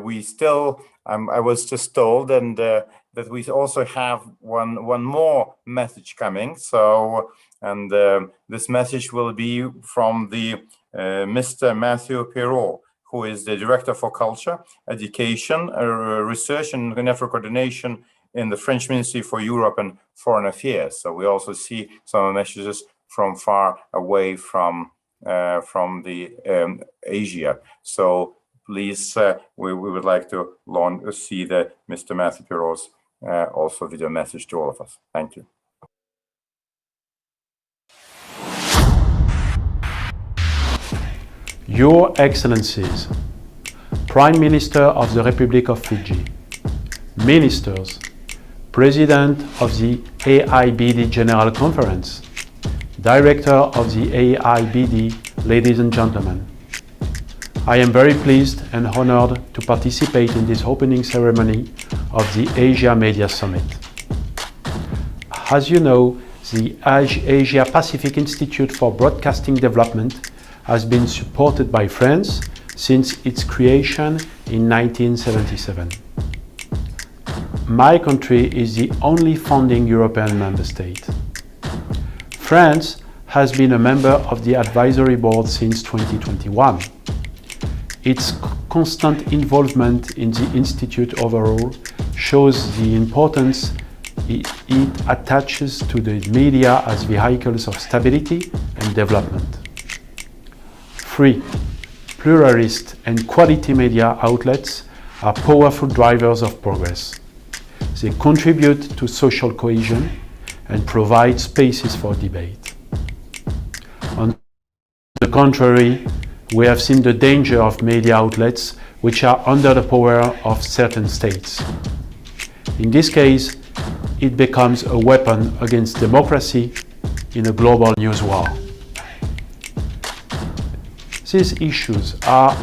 we still, I was just told, and that we also have one more message coming. So, and this message will be from the Mr. Matthew Perrault, who is the Director for Culture, Education, Research and Network Coordination in the French Ministry for Europe and Foreign Affairs. So we also see some messages from far away from the Asia. So please, we would like to see the Mr. Matthew Perrault's also video message to all of us. Thank you. Your Excellencies, Prime Minister of the Republic of Fiji, Ministers, President of the AIBD General Conference, Director of the AIBD, ladies and gentlemen. I am very pleased and honored to participate in this opening ceremony of the Asia Media Summit. As you know, the Asia Pacific Institute for Broadcasting Development has been supported by France since its creation in 1977. My country is the only founding European member state. France has been a member of the advisory board since 2021. Its constant involvement in the Institute overall shows the importance it attaches to the media as vehicles of stability and development. Free, pluralist and quality media outlets are powerful drivers of progress. They contribute to social cohesion and provide spaces for debate. On the contrary, we have seen the danger of media outlets which are under the power of certain states. In this case, it becomes a weapon against democracy in a global news war. These issues are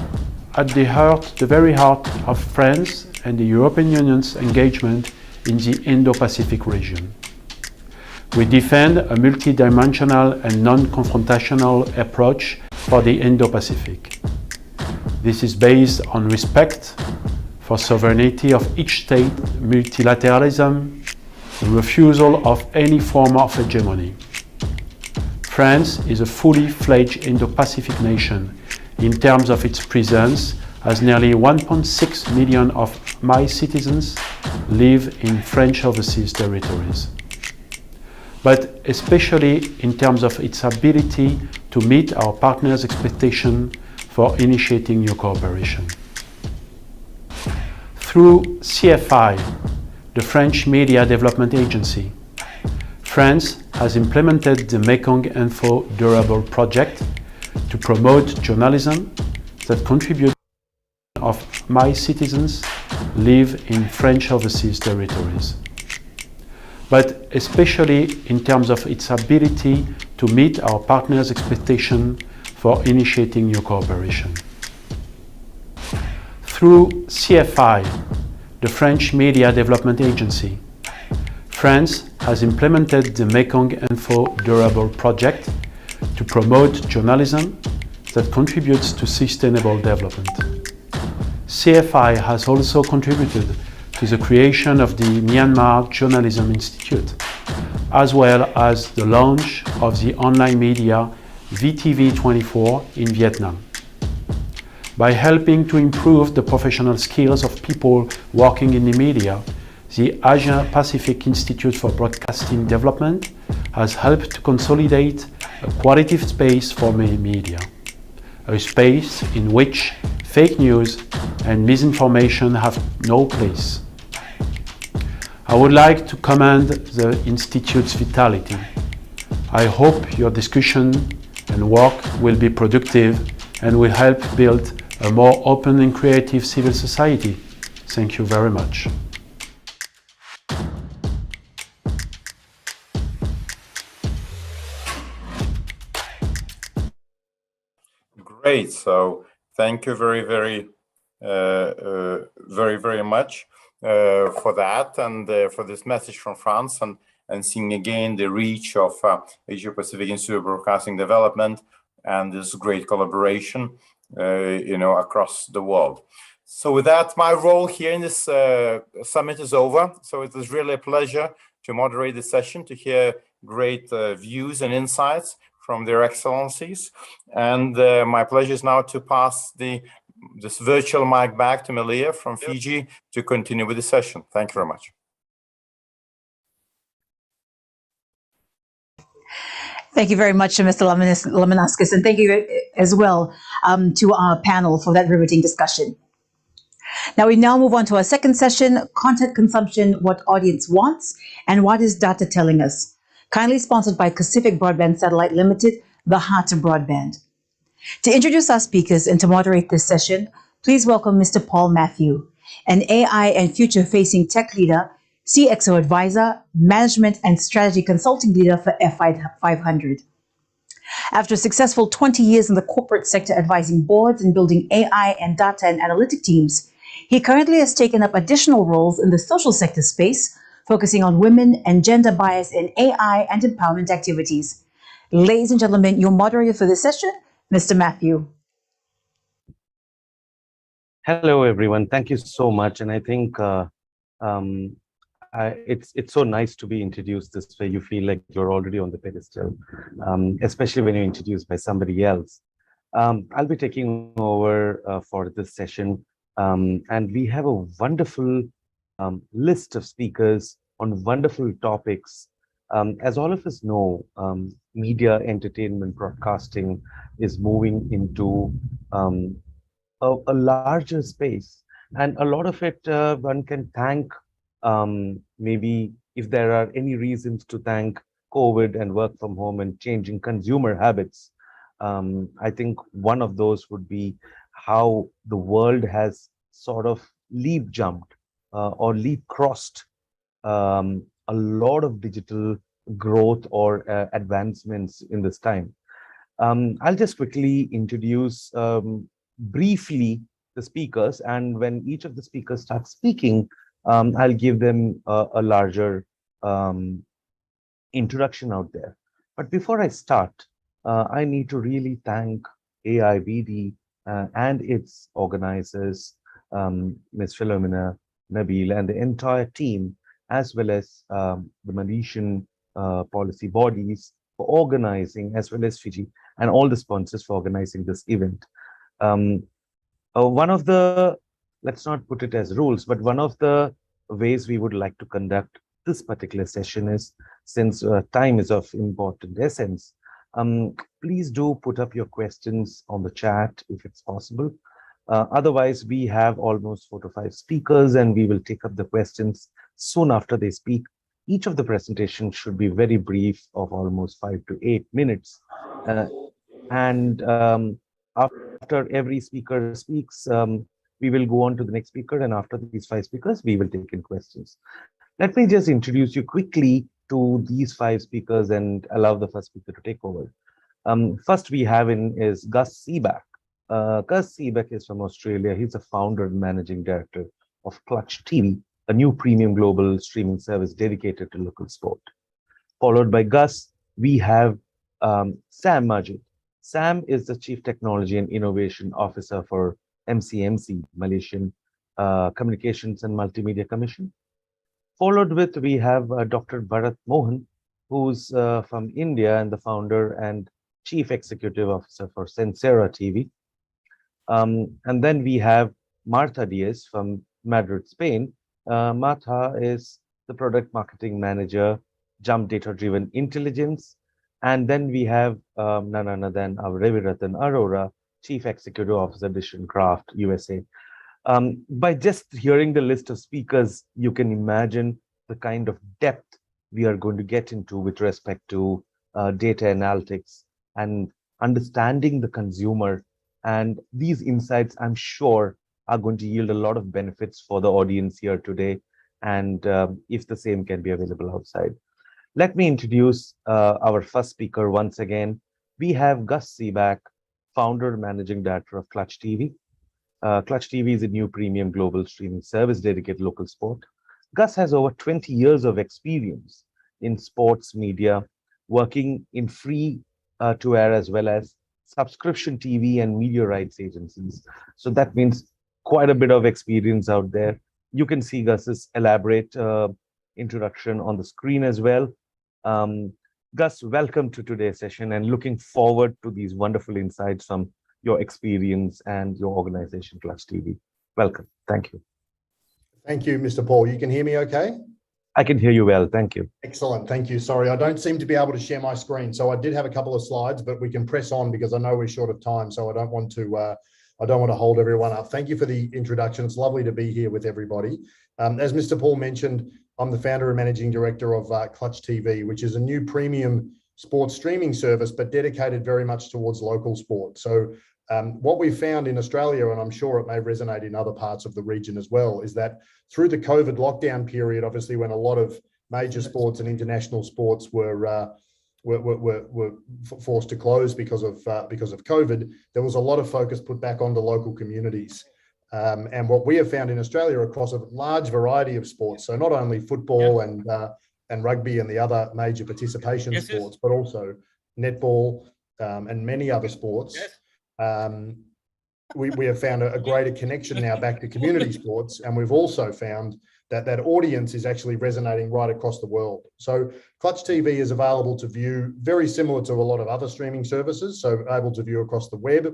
at the very heart of France and the European Union's engagement in the Indo-Pacific region. We defend a multidimensional and non-confrontational approach for the Indo-Pacific. This is based on respect for sovereignty of each state, multilateralism, the refusal of any form of hegemony. France is a fully fledged Indo-Pacific nation in terms of its presence, as nearly 1.6 million of my citizens live in French overseas territories. But especially in terms of its ability to meet our partners' expectation for initiating new cooperation. Through CFI, the French Media Development Agency, France has implemented the Mekong Info Durable Project to promote journalism that contributes of my citizens live in French overseas territories. But especially in terms of its ability to meet our partners' expectation for initiating new cooperation. Through CFI, the French Media Development Agency, France has implemented the Mekong Info Durable Project to promote journalism that contributes to sustainable development. CFI has also contributed to the creation of the Myanmar Journalism Institute, as well as the launch of the online media VTV24 in Vietnam. By helping to improve the professional skills of people working in the media, the Asia Pacific Institute for Broadcasting Development has helped to consolidate a qualitative space for media, a space in which fake news and misinformation have no place. I would like to commend the Institute's vitality. I hope your discussion and work will be productive and will help build a more open and creative civil society. Thank you very much. Great. So thank you very much for that and for this message from France. And and seeing again the reach of Asia Pacific Institute of Broadcasting Development and this great collaboration, across the world. So with that, my role here in this summit is over. So it is really a pleasure to moderate this session, to hear great views and insights from their excellencies. And my pleasure is now to pass this virtual mic back to Melia from Fiji to continue with the session. Thank you very much. Thank you very much, Mr. Lamanauskas, and thank you as well to our panel for that riveting discussion. Now we move on to our second session, Content Consumption, What Audience Wants, and What is Data Telling Us? Kindly sponsored by Pacific Broadband Satellite Limited, the Heart of Broadband. To introduce our speakers and to moderate this session, please welcome Mr. Paul Matthew, an AI and future-facing tech leader, CXO advisor, management and strategy consulting leader for F500. After a successful 20 years in the corporate sector advising boards and building AI and data and analytic teams, he currently has taken up additional roles in the social sector space, focusing on women and gender bias in AI and empowerment activities. Ladies and gentlemen, your moderator for this session, Mr. Matthew. Hello, everyone. Thank you so much. And I think it's so nice to be introduced this way. You feel like you're already on the pedestal, especially when you're introduced by somebody else. I'll be taking over for this session, and we have a wonderful list of speakers on wonderful topics. As all of us know, media, entertainment, broadcasting is moving into a larger space, and a lot of it one can thank. Maybe if there are any reasons to thank COVID and work from home and changing consumer habits, I think one of those would be how the world has sort of leap jumped or leap crossed a lot of digital growth or advancements in this time. I'll just quickly introduce briefly the speakers, and when each of the speakers starts speaking, I'll give them a larger introduction out there. But before I start, I need to really thank AIBD and its organizers, Ms. Philomena, Nabil, and the entire team, as well as the Malaysian policy bodies for organizing, as well as Fiji, and all the sponsors for organizing this event. One of the, let's not put it as rules, but one of the ways we would like to conduct this particular session is, since time is of important essence, please do put up your questions on the chat if it's possible. Otherwise, we have almost 4 to 5 speakers, and we will take up the questions soon after they speak. Each of the presentations should be very brief, of almost 5 to 8 minutes. After every speaker speaks, we will go on to the next speaker, and after these 5 speakers, we will take in questions. Let me just introduce you quickly to these 5 speakers and allow the first speaker to take over. First we have is Gus Seebeck. Gus Seebeck is from Australia. He's a founder and managing director of Clutch TV, a new premium global streaming service dedicated to local sport. Followed by Gus, we have Sam Majid. Sam is the Chief Technology and Innovation Officer for MCMC, Malaysian Communications and Multimedia Commission. Followed with, we have Dr. Bharat Mohan, who's from India and the founder and Chief Executive Officer for Sensera TV. And then we have Martha Diaz from Madrid, Spain. Martha is the Product Marketing Manager, Jump Data Driven Intelligence. And then we have none other than our Raviratan Arora, Chief Executive Officer, Decision Craft, USA. By just hearing the list of speakers, you can imagine the kind of depth we are going to get into with respect to data analytics and understanding the consumer. And these insights, I'm sure, are going to yield a lot of benefits for the audience here today, and if the same can be available outside. Let me introduce our first speaker once again. We have Gus Seebeck, founder and managing director of Clutch TV. Clutch TV is a new premium global streaming service dedicated to local sport. Gus has over 20 years of experience in sports media, working in free to air as well as subscription TV and media rights agencies. So that means quite a bit of experience out there. You can see Gus's elaborate introduction on the screen as well. Gus, welcome to today's session and looking forward to these wonderful insights from your experience and your organization, Clutch TV. Welcome. Thank you. Thank you, Mr. Paul. You can hear me okay? I can hear you well. Thank you. Excellent. Thank you. Sorry, I don't seem to be able to share my screen. So I did have a couple of slides, but we can press on because I know we're short of time. So I don't want to hold everyone up. Thank you for the introduction. It's lovely to be here with everybody. As Mr. Paul mentioned, I'm the founder and managing director of Clutch TV, which is a new premium sports streaming service, but dedicated very much towards local sport. So what we found in Australia, and I'm sure it may resonate in other parts of the region as well, is that through the COVID lockdown period, obviously when a lot of major sports and international sports were forced to close because of COVID, there was a lot of focus put back onto local communities. And what we have found in Australia across a large variety of sports, so not only football and rugby and the other major participation sports, but also netball and many other sports. We have found a greater connection now back to community sports, and we've also found that audience is actually resonating right across the world. So Clutch TV is available to view very similar to a lot of other streaming services, so able to view across the web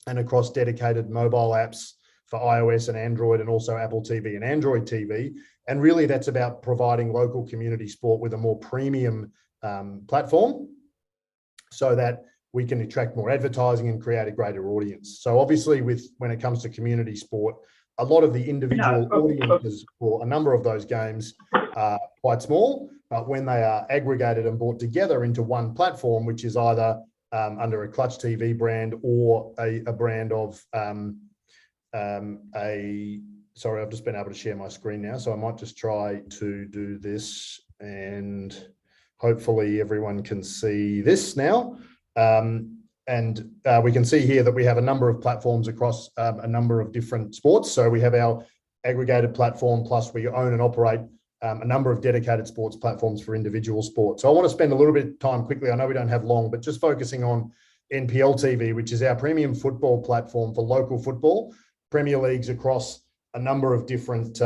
and across dedicated mobile apps for iOS and Android, and also Apple TV and Android TV. And really that's about providing local community sport with a more premium platform so that we can attract more advertising and create a greater audience. So obviously when it comes to community sport, a lot of the individual audiences for a number of those games are quite small, but when they are aggregated and brought together into one platform, which is either under a Clutch TV brand or a brand of sorry, I've just been able to share my screen now, so I might just try to do this and hopefully everyone can see this now. We can see here that we have a number of platforms across a number of different sports. So we have our aggregated platform, plus we own and operate a number of dedicated sports platforms for individual sports. So I want to spend a little bit of time quickly, I know we don't have long, but just focusing on NPL TV, which is our premium football platform for local football, Premier Leagues across a number of different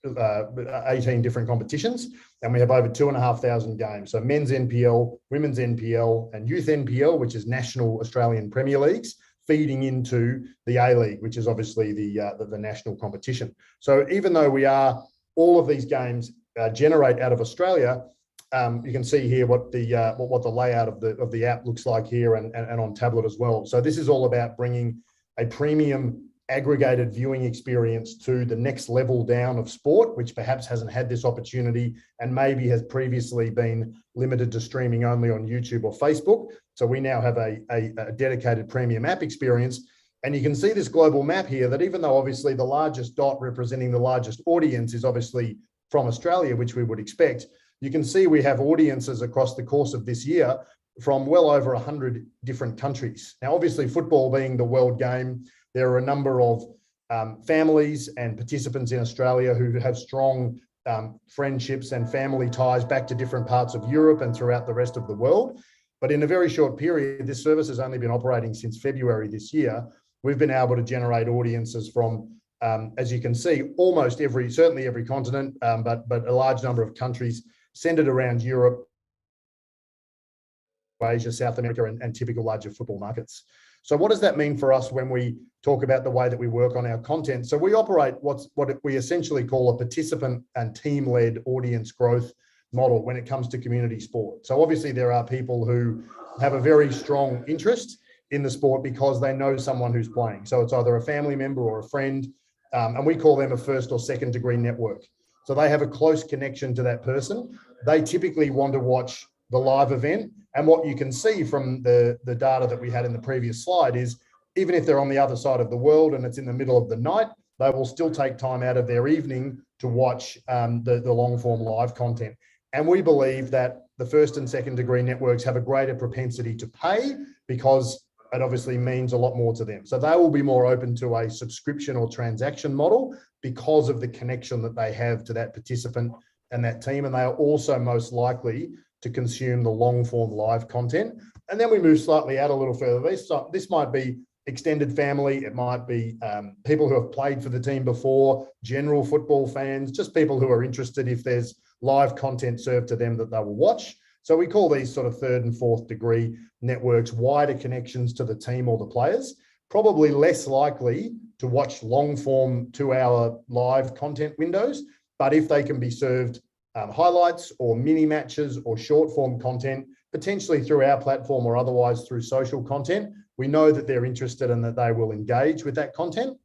18 different competitions, and we have over 2,500 games. So men's NPL, women's NPL, and youth NPL, which is National Australian Premier Leagues, feeding into the A-League, which is obviously the national competition. So even though all of these games generate out of Australia, you can see here what the layout of the app looks like here and on tablet as well. So this is all about bringing a premium aggregated viewing experience to the next level down of sport, which perhaps hasn't had this opportunity and maybe has previously been limited to streaming only on YouTube or Facebook. So we now have a dedicated premium app experience. And you can see this global map here that even though obviously the largest dot representing the largest audience is obviously from Australia, which we would expect, you can see we have audiences across the course of this year from well over 100 different countries. Now, obviously football being the world game, there are a number of families and participants in Australia who have strong friendships and family ties back to different parts of Europe and throughout the rest of the world. But in a very short period, this service has only been operating since February this year. We've been able to generate audiences from, as you can see, almost certainly every continent, but a large number of countries centered around Europe, Asia, South America, and typical larger football markets. So what does that mean for us when we talk about the way that we work on our content? So we operate what we essentially call a participant and team-led audience growth model when it comes to community sport. So obviously there are people who have a very strong interest in the sport because they know someone who's playing. So it's either a family member or a friend, and we call them a first or second degree network. So they have a close connection to that person. They typically want to watch the live event. And what you can see from the data that we had in the previous slide is even if they're on the other side of the world and it's in the middle of the night, they will still take time out of their evening to watch the long form live content. And we believe that the first and second degree networks have a greater propensity to pay because it obviously means a lot more to them. So they will be more open to a subscription or transaction model because of the connection that they have to that participant and that team, and they are also most likely to consume the long form live content. And then we move slightly out a little further. This might be extended family, it might be people who have played for the team before, general football fans, just people who are interested if there's live content served to them that they will watch. So we call these sort of third and fourth degree networks wider connections to the team or the players, probably less likely to watch long form 2-hour live content windows. But if they can be served highlights or mini matches or short form content, potentially through our platform or otherwise through social content, we know that they're interested and that they will engage with that content.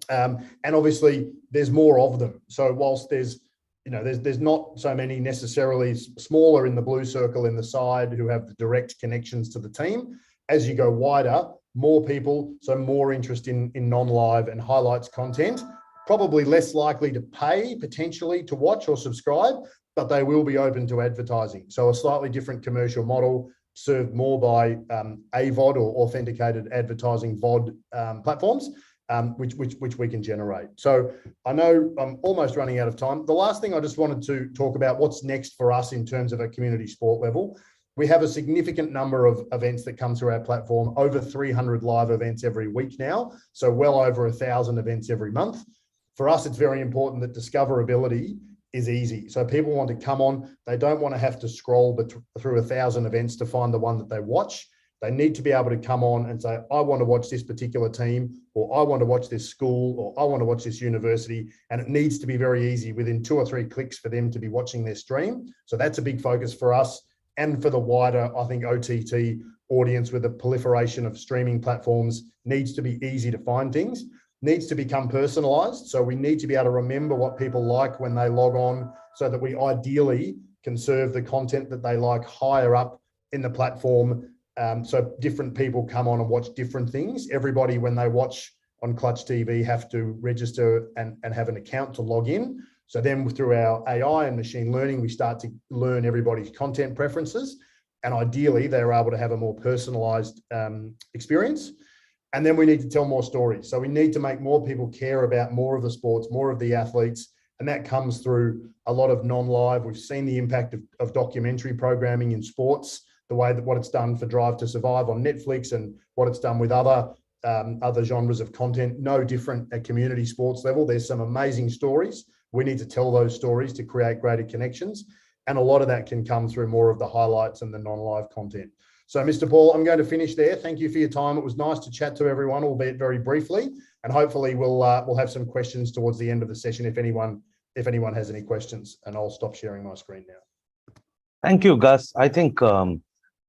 And obviously there's more of them. So whilst there's not so many necessarily smaller in the blue circle in the side who have the direct connections to the team, as you go wider, more people, so more interest in non-live and highlights content, probably less likely to pay potentially to watch or subscribe, but they will be open to advertising. So a slightly different commercial model served more by AVOD or authenticated advertising VOD platforms, which we can generate. So I know I'm almost running out of time. The last thing I just wanted to talk about what's next for us in terms of a community sport level. We have a significant number of events that come through our platform, over 300 live events every week now. So well over 1,000 events every month. For us, it's very important that discoverability is easy. So people want to come on, they don't want to have to scroll through 1,000 events to find the one that they watch. They need to be able to come on and say, I want to watch this particular team, or I want to watch this school, or I want to watch this university. And it needs to be very easy within 2 or 3 clicks for them to be watching their stream. So that's a big focus for us and for the wider, I think, OTT audience with the proliferation of streaming platforms. Needs to be easy to find things, needs to become personalized. So we need to be able to remember what people like when they log on so that we ideally can serve the content that they like higher up in the platform. So different people come on and watch different things. Everybody, when they watch on Clutch TV, have to register and have an account to log in. So then through our AI and machine learning, we start to learn everybody's content preferences. And ideally, they're able to have a more personalized experience. And then we need to tell more stories. So we need to make more people care about more of the sports, more of the athletes. And that comes through a lot of non-live. We've seen the impact of documentary programming in sports, the way that what it's done for Drive to Survive on Netflix and what it's done with other genres of content, no different at community sports level. There's some amazing stories. We need to tell those stories to create greater connections. And a lot of that can come through more of the highlights and the non-live content. So Mr. Paul, I'm going to finish there. Thank you for your time. It was nice to chat to everyone, albeit very briefly. And hopefully we'll have some questions towards the end of the session if anyone has any questions. And I'll stop sharing my screen now. Thank you, Gus. I think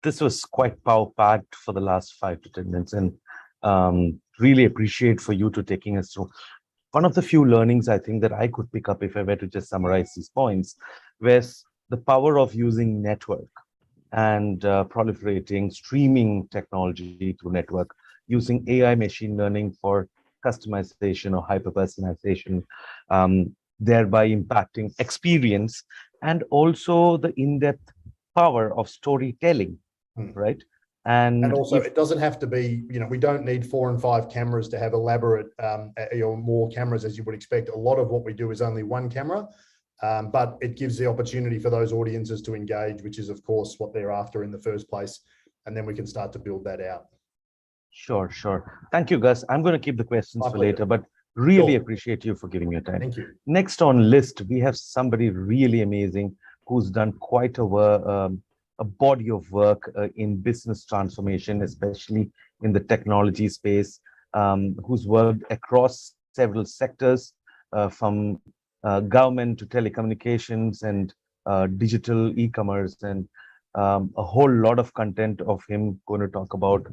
this was quite power-packed for the last 5 to 10 minutes, and really appreciate for you to taking us through. One of the few learnings I think that I could pick up if I were to just summarize these points was the power of using network and proliferating streaming technology through network, using AI machine learning for customization or hyper-personalization, thereby impacting experience, and also the in-depth power of storytelling, right? And also, it doesn't have to be, we don't need 4 and 5 cameras to have elaborate or more cameras as you would expect. A lot of what we do is only 1 camera, but it gives the opportunity for those audiences to engage, which is, of course, what they're after in the first place. And then we can start to build that out. Sure. Thank you, Gus. I'm going to keep the questions for later, but really appreciate you for giving your time. Thank you. Next on list, we have somebody really amazing who's done quite a body of work in business transformation, especially in the technology space, who's worked across several sectors, from government to telecommunications and digital e-commerce, and a whole lot of content of him going to talk about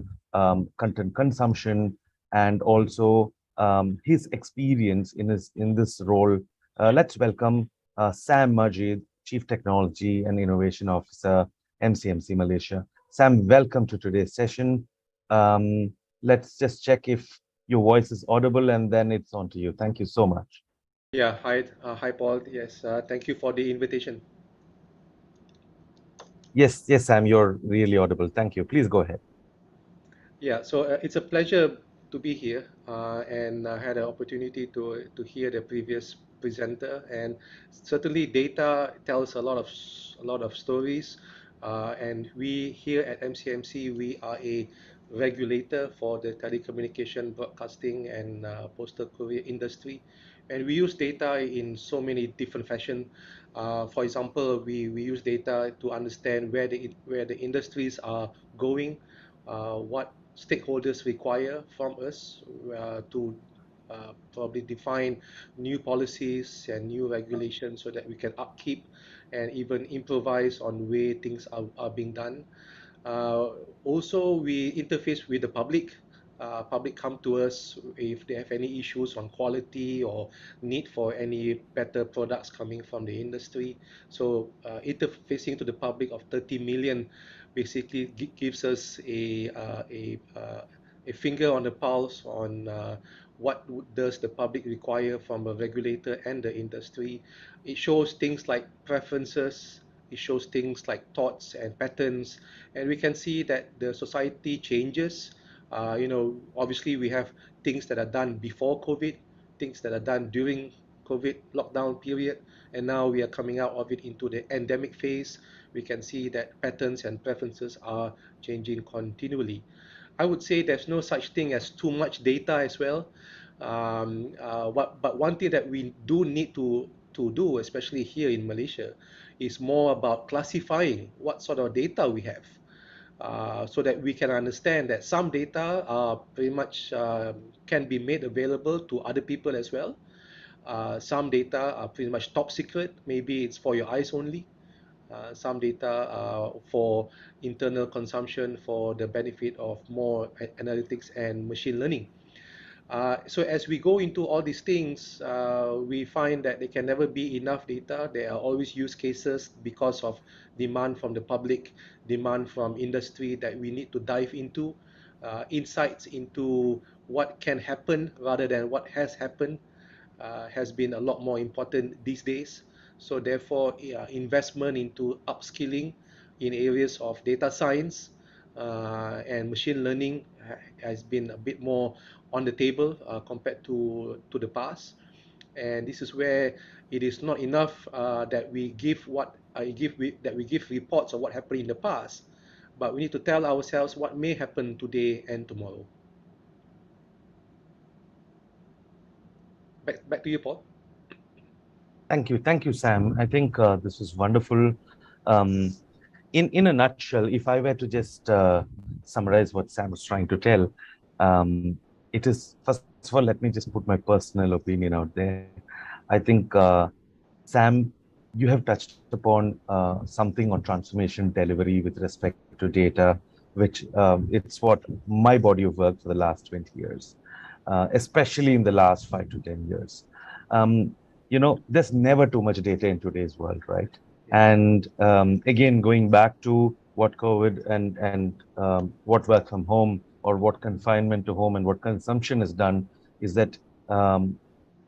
content consumption and also his experience in this role. Let's welcome Sam Majid, Chief Technology and Innovation Officer, MCMC Malaysia. Sam, welcome to today's session. Let's just check if your voice is audible, and then it's on to you. Thank you so much. Yeah, hi Paul. Yes, thank you for the invitation. Yes, Sam, you're really audible. Thank you. Please go ahead. Yeah, so it's a pleasure to be here, and I had an opportunity to hear the previous presenter, and certainly data tells a lot of stories. And we here at MCMC, we are a regulator for the telecommunication, broadcasting, and postal courier industry, and we use data in so many different fashion. For example, we use data to understand where the industries are going, what stakeholders require from us to probably define new policies and new regulations so that we can upkeep and even improvise on way things are being done. Also, we interface with the public. Public come to us if they have any issues on quality or need for any better products coming from the industry. So interfacing to the public of 30 million basically gives us a finger on the pulse on what does the public require from a regulator and the industry. It shows things like preferences, it shows things like thoughts and patterns, and we can see that the society changes. Obviously we have things that are done before COVID, things that are done during COVID lockdown period, and now we are coming out of it into the endemic phase. We can see that patterns and preferences are changing continually. I would say there's no such thing as too much data as well. But one thing that we do need to do, especially here in Malaysia, is more about classifying what sort of data we have, so that we can understand that some data are pretty much can be made available to other people as well. Some data are pretty much top secret. Maybe it's for your eyes only. Some data for internal consumption for the benefit of more analytics and machine learning. So as we go into all these things, we find that there can never be enough data. There are always use cases because of demand from the public, demand from industry that we need to dive into, insights into what can happen rather than what has happened has been a lot more important these days. So therefore, investment into upskilling in areas of data science and machine learning has been a bit more on the table compared to the past. And this is where it is not enough that we give reports of what happened in the past, but we need to tell ourselves what may happen today and tomorrow. Back to you, Paul. Thank you, Sam. I think this was wonderful. In a nutshell, if I were to just summarize what Sam was trying to tell, it is, first of all, let me just put my personal opinion out there. I think, Sam, you have touched upon something on transformation delivery with respect to data, which it's what my body of work for the last 20 years, especially in the last 5 to 10 years. There's never too much data in today's world, right? And again, going back to what COVID and what work from home or what confinement to home and what consumption has done is that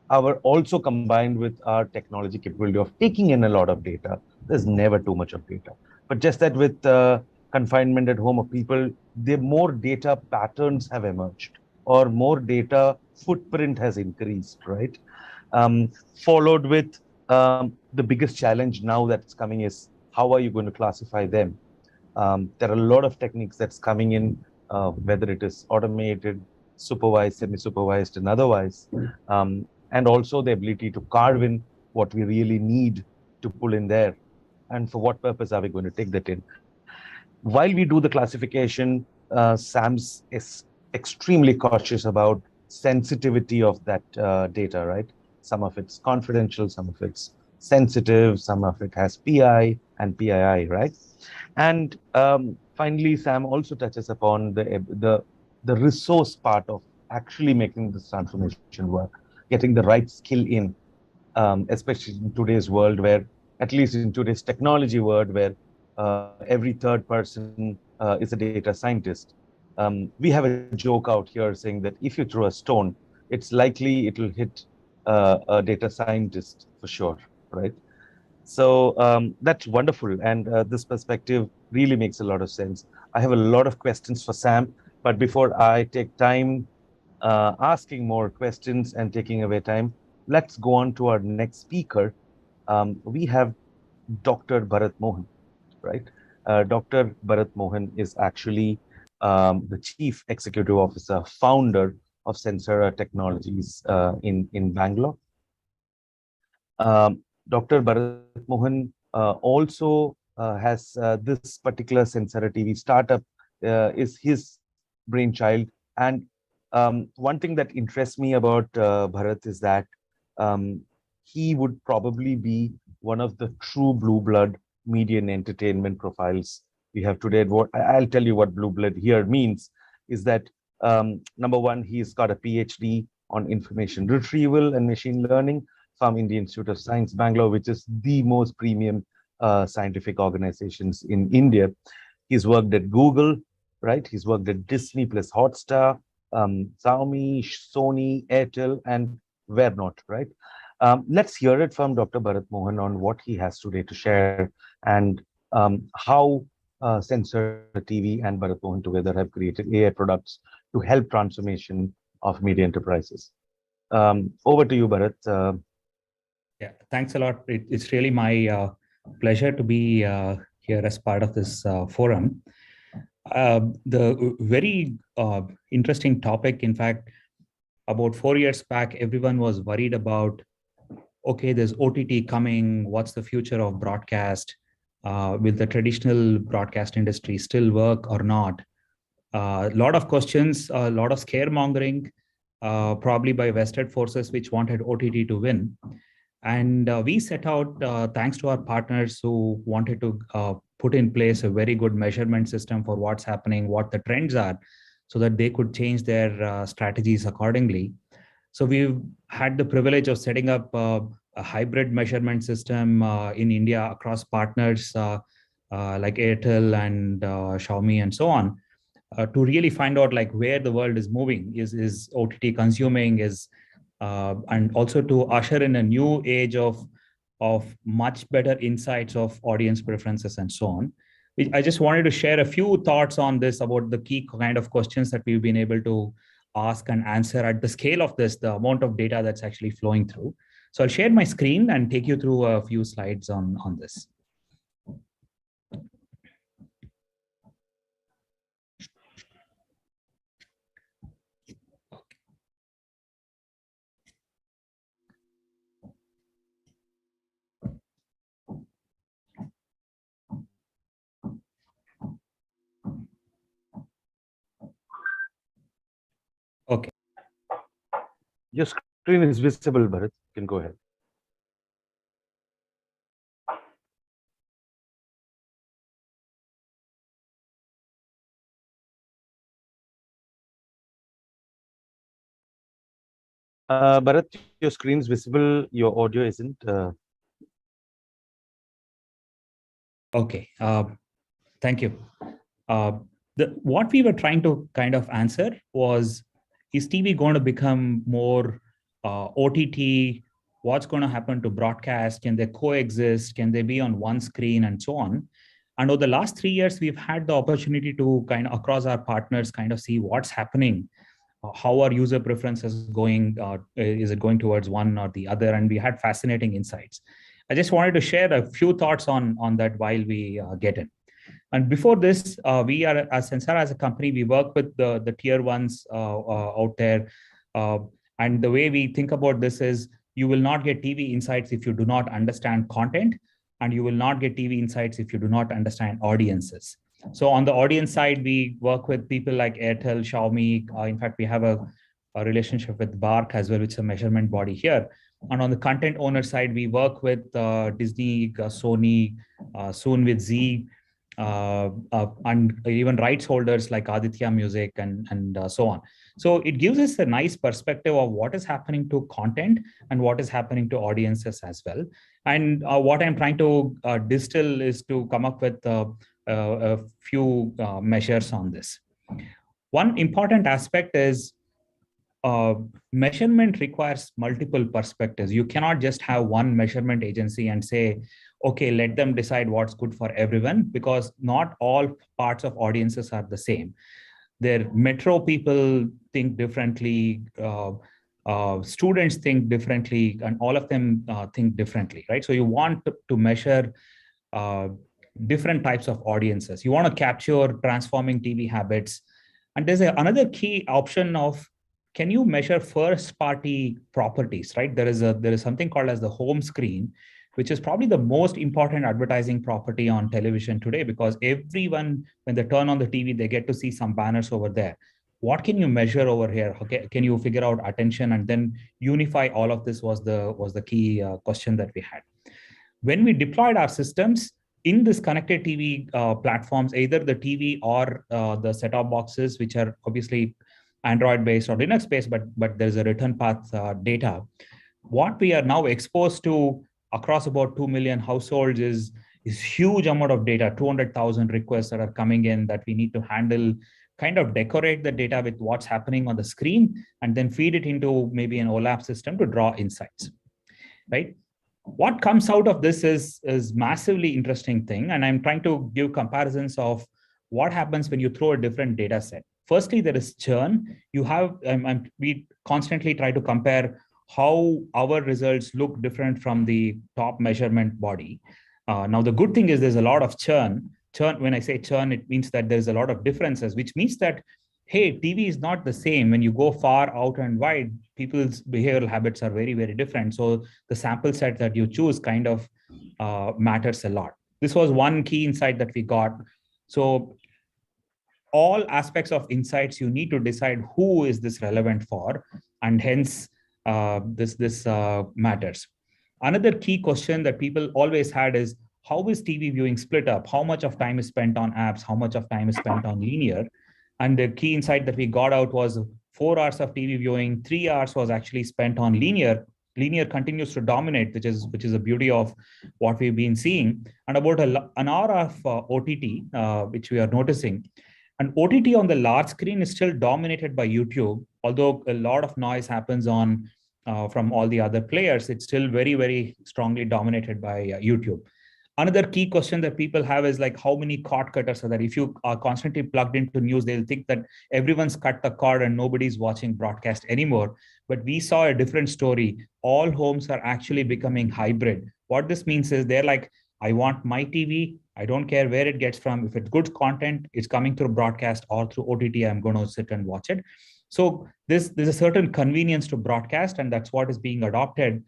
our also combined with our technology capability of taking in a lot of data, there's never too much of data. But just that with confinement at home of people, more data patterns have emerged or more data footprint has increased, right? Followed with the biggest challenge now that's coming is how are you going to classify them? There are a lot of techniques that's coming in, whether it is automated, supervised, semi-supervised, and otherwise, and also the ability to carve in what we really need to pull in there, and for what purpose are we going to take that in. While we do the classification, Sam's is extremely cautious about sensitivity of that data, right? Some of it's confidential, some of it's sensitive, some of it has PI and PII, right? And finally, Sam also touches upon the resource part of actually making this transformation work, getting the right skill in, especially in today's world where, at least in today's technology world, where every third person is a data scientist. We have a joke out here saying that if you throw a stone, it's likely it will hit a data scientist for sure, right? So that's wonderful. And this perspective really makes a lot of sense. I have a lot of questions for Sam, but before I take time asking more questions and taking away time, let's go on to our next speaker. We have Dr. Bharat Mohan, right? Dr. Bharat Mohan is actually the Chief Executive Officer, founder of Sensera Technologies in Bangalore. Dr. Bharat Mohan also has this particular Sensera TV startup is his brainchild. And one thing that interests me about Bharat is that he would probably be one of the true blue blood media and entertainment profiles we have today. I'll tell you what blue blood here means is that number one, he's got a PhD on information retrieval and machine learning from Indian Institute of Science, Bangalore, which is the most premium scientific organizations in India. He's worked at Google, right? He's worked at Disney plus Hotstar, Xiaomi, Sony, Airtel, and where not, right? Let's hear it from Dr. Bharat Mohan on what he has today to share and how Sensera TV and Bharat Mohan together have created AI products to help transformation of media enterprises. Over to you, Bharat. Yeah, thanks a lot. It's really my pleasure to be here as part of this forum. The very interesting topic, in fact, about 4 years back, everyone was worried about, okay, there's OTT coming. What's the future of broadcast? Will the traditional broadcast industry still work or not? A lot of questions, a lot of scaremongering, probably by vested forces which wanted OTT to win. And we set out, thanks to our partners who wanted to put in place a very good measurement system for what's happening, what the trends are, so that they could change their strategies accordingly. So we've had the privilege of setting up a hybrid measurement system in India across partners like Airtel and Xiaomi and so on, to really find out like where the world is moving, is OTT consuming, and also to usher in a new age of much better insights of audience preferences and so on. I just wanted to share a few thoughts on this about the key kind of questions that we've been able to ask and answer at the scale of this, the amount of data that's actually flowing through. So I'll share my screen and take you through a few slides on this. Okay. Your screen is visible, Bharat. You can go ahead. Bharat, your screen is visible. Your audio isn't. Okay. Thank you. What we were trying to kind of answer was, is TV going to become more OTT? What's going to happen to broadcast? Can they coexist? Can they be on one screen and so on? And over the last 3 years, we've had the opportunity to kind of across our partners kind of see what's happening. How are user preferences going? Is it going towards one or the other? And we had fascinating insights. I just wanted to share a few thoughts on that while we get in. And before this, we are, as Sensera as a company, we work with the tier ones out there. And the way we think about this is, you will not get TV insights if you do not understand content, and you will not get TV insights if you do not understand audiences. So on the audience side, we work with people like Airtel, Xiaomi. In fact, we have a relationship with BARC as well, which is a measurement body here. And on the content owner side, we work with Disney, Sony, soon with Z, and even rights holders like Aditya Music and so on. So it gives us a nice perspective of what is happening to content and what is happening to audiences as well. And what I'm trying to distill is to come up with a few measures on this. One important aspect is measurement requires multiple perspectives. You cannot just have one measurement agency and say, okay, let them decide what's good for everyone, because not all parts of audiences are the same. Their metro people think differently. students think differently, and all of them think differently, right? So you want to measure different types of audiences. You want to capture transforming TV habits. And there's another key option of, can you measure first party properties, right? There is something called as the home screen, which is probably the most important advertising property on television today, because everyone, when they turn on the TV, they get to see some banners over there. What can you measure over here? Okay, can you figure out attention and then unify all of this was the key question that we had. When we deployed our systems in this connected TV platforms, either the TV or the set-top boxes, which are obviously Android-based or Linux-based, but there's a return path data. What we are now exposed to across about 2 million households is huge amount of data, 200,000 requests that are coming in that we need to handle, kind of decorate the data with what's happening on the screen, and then feed it into maybe an OLAP system to draw insights, right? What comes out of this is massively interesting thing. And I'm trying to give comparisons of what happens when you throw a different data set. Firstly, there is churn. You have, we constantly try to compare how our results look different from the top measurement body. Now, the good thing is there's a lot of churn. When I say churn, it means that there's a lot of differences, which means that, hey, TV is not the same. When you go far out and wide, people's behavioral habits are very, very different. So the sample set that you choose kind of matters a lot. This was one key insight that we got. So all aspects of insights, you need to decide who is this relevant for, and hence this matters. Another key question that people always had is, how is TV viewing split up? How much of time is spent on apps? How much of time is spent on linear? And the key insight that we got out was 4 hours of TV viewing, 3 hours was actually spent on linear. Linear continues to dominate, which is the beauty of what we've been seeing. And about an hour of OTT, which we are noticing. And OTT on the large screen is still dominated by YouTube, although a lot of noise happens on from all the other players. It's still very, very strongly dominated by YouTube. Another key question that people have is like, how many cord cutters are there? If you are constantly plugged into news, they'll think that everyone's cut the cord and nobody's watching broadcast anymore. But we saw a different story. All homes are actually becoming hybrid. What this means is they're like, I want my TV. I don't care where it gets from. If it's good content, it's coming through broadcast or through OTT, I'm going to sit and watch it. So there's a certain convenience to broadcast, and that's what is being adopted,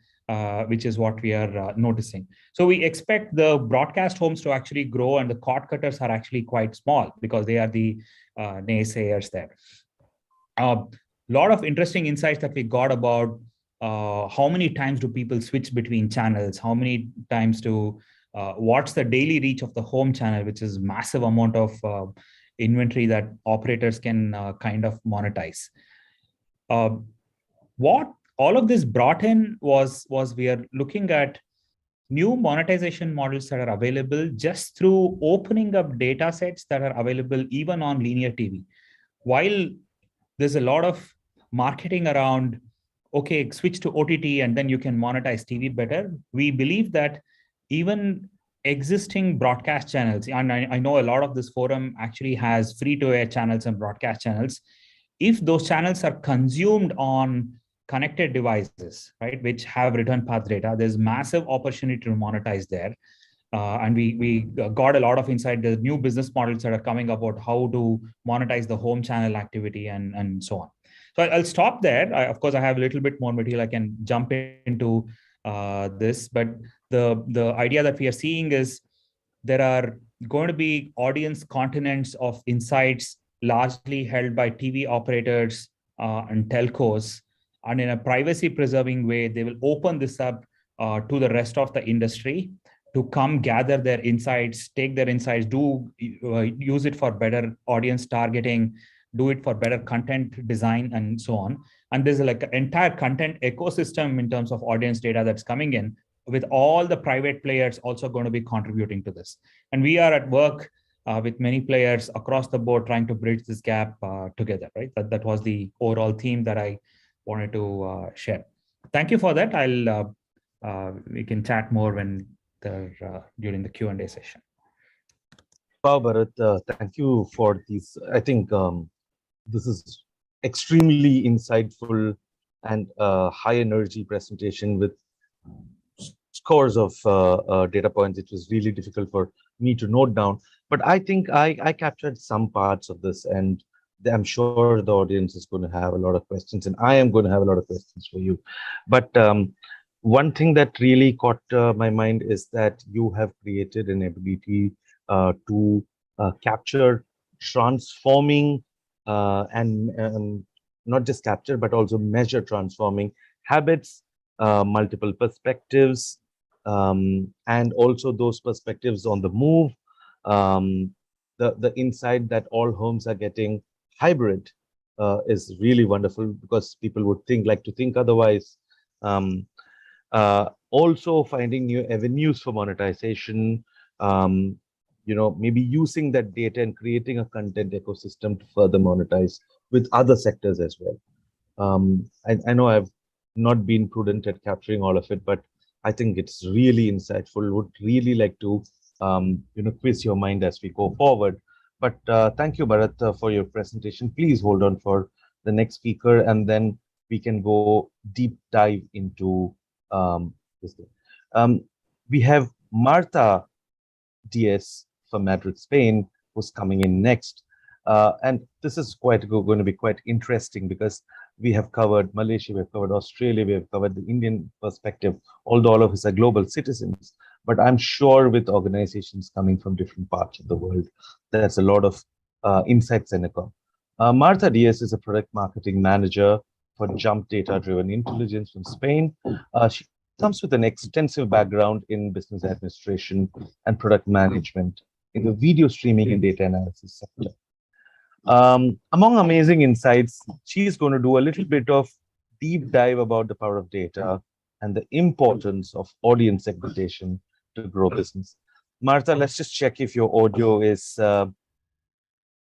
which is what we are noticing. So we expect the broadcast homes to actually grow, and the cord cutters are actually quite small because they are the naysayers there. A lot of interesting insights that we got about how many times do people switch between channels, how many times what's the daily reach of the home channel, which is massive amount of inventory that operators can kind of monetize. What all of this brought in was we are looking at new monetization models that are available just through opening up data sets that are available even on linear TV. While there's a lot of marketing around, okay, switch to OTT and then you can monetize TV better, we believe that even existing broadcast channels, and I know a lot of this forum actually has free-to-air channels and broadcast channels, if those channels are consumed on connected devices, right, which have return path data, there's massive opportunity to monetize there. And we got a lot of insight. There's new business models that are coming about how to monetize the home channel activity and so on. So I'll stop there. Of course, I have a little bit more material. I can jump into this, but the idea that we are seeing is there are going to be audience continents of insights largely held by TV operators and telcos. And in a privacy preserving way, they will open this up to the rest of the industry to come gather their insights, take their insights, use it for better audience targeting, do it for better content design and so on. And there's like an entire content ecosystem in terms of audience data that's coming in, with all the private players also going to be contributing to this. And we are at work with many players across the board trying to bridge this gap together, right? That was the overall theme that I wanted to share. Thank you for that. We can chat more when during the Q&A session. Wow, Bharat, thank you for these. I think this is extremely insightful and a high energy presentation with scores of data points. It was really difficult for me to note down, but I think I captured some parts of this, and I'm sure the audience is going to have a lot of questions, and I am going to have a lot of questions for you. But one thing that really caught my mind is that you have created an ability to capture transforming and not just capture, but also measure transforming habits, multiple perspectives, and also those perspectives on the move. The insight that all homes are getting hybrid is really wonderful, because people would like to think otherwise. Also finding new avenues for monetization, maybe using that data and creating a content ecosystem to further monetize with other sectors as well. I know I've not been prudent at capturing all of it, but I think it's really insightful. Would really like to quiz your mind as we go forward. But thank you, Bharat, for your presentation. Please hold on for the next speaker, and then we can go deep dive into this thing. We have Marta Diaz from Madrid, Spain, who's coming in next. And this is going to be quite interesting, because we have covered Malaysia, we have covered Australia, we have covered the Indian perspective, although all of us are global citizens. But I'm sure with organizations coming from different parts of the world, there's a lot of insights in it. Marta Diaz is a product marketing manager for Jump Data-Driven Intelligence from Spain. She comes with an extensive background in business administration and product management in the video streaming and data analysis sector. Among amazing insights, she's going to do a little bit of deep dive about the power of data and the importance of audience segmentation to grow business. Marta, let's just check if your audio is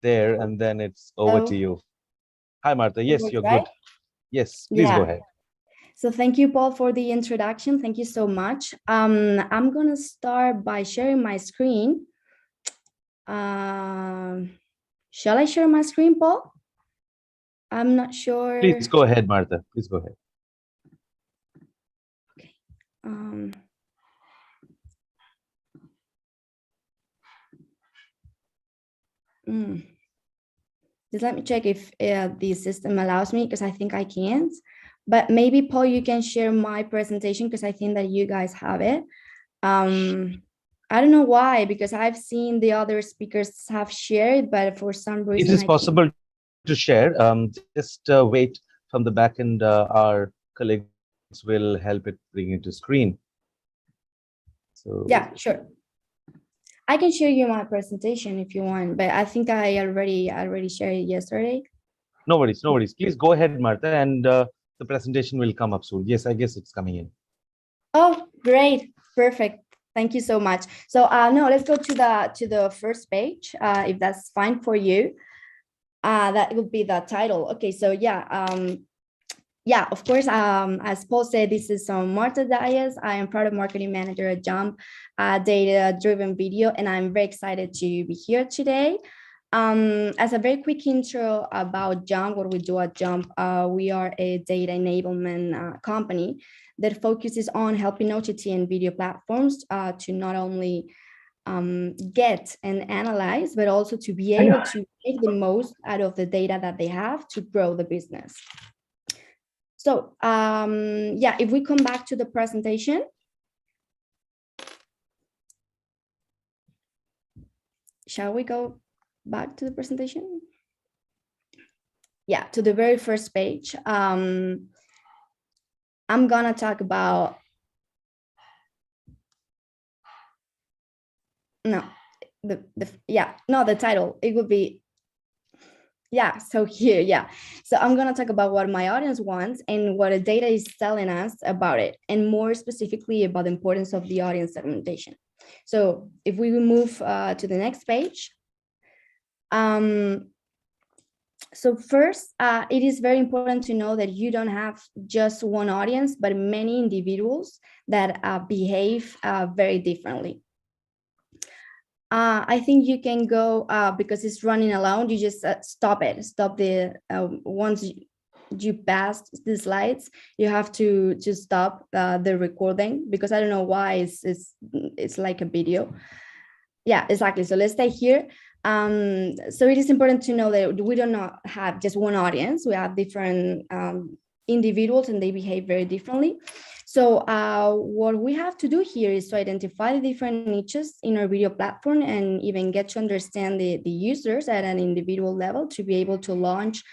there, and then it's over to you. Hi, Marta. Yes, you're good. Yes, please go ahead. So thank you, Paul, for the introduction. Thank you so much. I'm going to start by sharing my screen. Shall I share my screen, Paul? I'm not sure. Please go ahead, Marta. Please go ahead. Okay. Just let me check if the system allows me, because I think I can't. But maybe, Paul, you can share my presentation, because I think that you guys have it. I don't know why, because I've seen the other speakers have shared, but for some reason, it is possible to share. Just wait from the back end. Our colleagues will help it bring into screen. So yeah, sure. I can share you my presentation if you want, but I think I already shared it yesterday. No worries, no worries. Please go ahead, Marta, and the presentation will come up soon. Yes, I guess it's coming in. Oh, great, perfect. Thank you so much. So no, let's go to the first page, if that's fine for you. That would be the title. Okay, so yeah, of course, as Paul said, this is Marta Diaz. I am product marketing manager at Jump Data-Driven Video, and I'm very excited to be here today. As a very quick intro about Jump, what we do at Jump, we are a data enablement company that focuses on helping OTT and video platforms to not only get and analyze, but also to be able to make the most out of the data that they have to grow the business. So yeah, if we come back to the presentation. Shall we go back to the presentation? Yeah, to the very first page. I'm gonna talk about, the title, it would be, yeah, so here, yeah. So I'm gonna talk about what my audience wants and what the data is telling us about it, and more specifically about the importance of the audience segmentation. So if we move to the next page. So first, it is very important to know that you don't have just one audience, but many individuals that behave very differently. I think you can go, because it's running alone, you just stop it. Stop the, once you pass the slides, you have to just stop the recording, because I don't know why it's like a video. Yeah, exactly. So let's stay here. So it is important to know that we do not have just one audience. We have different individuals, and they behave very differently. So what we have to do here is to identify the different niches in our video platform, and even get to understand the users at an individual level, to be able to launch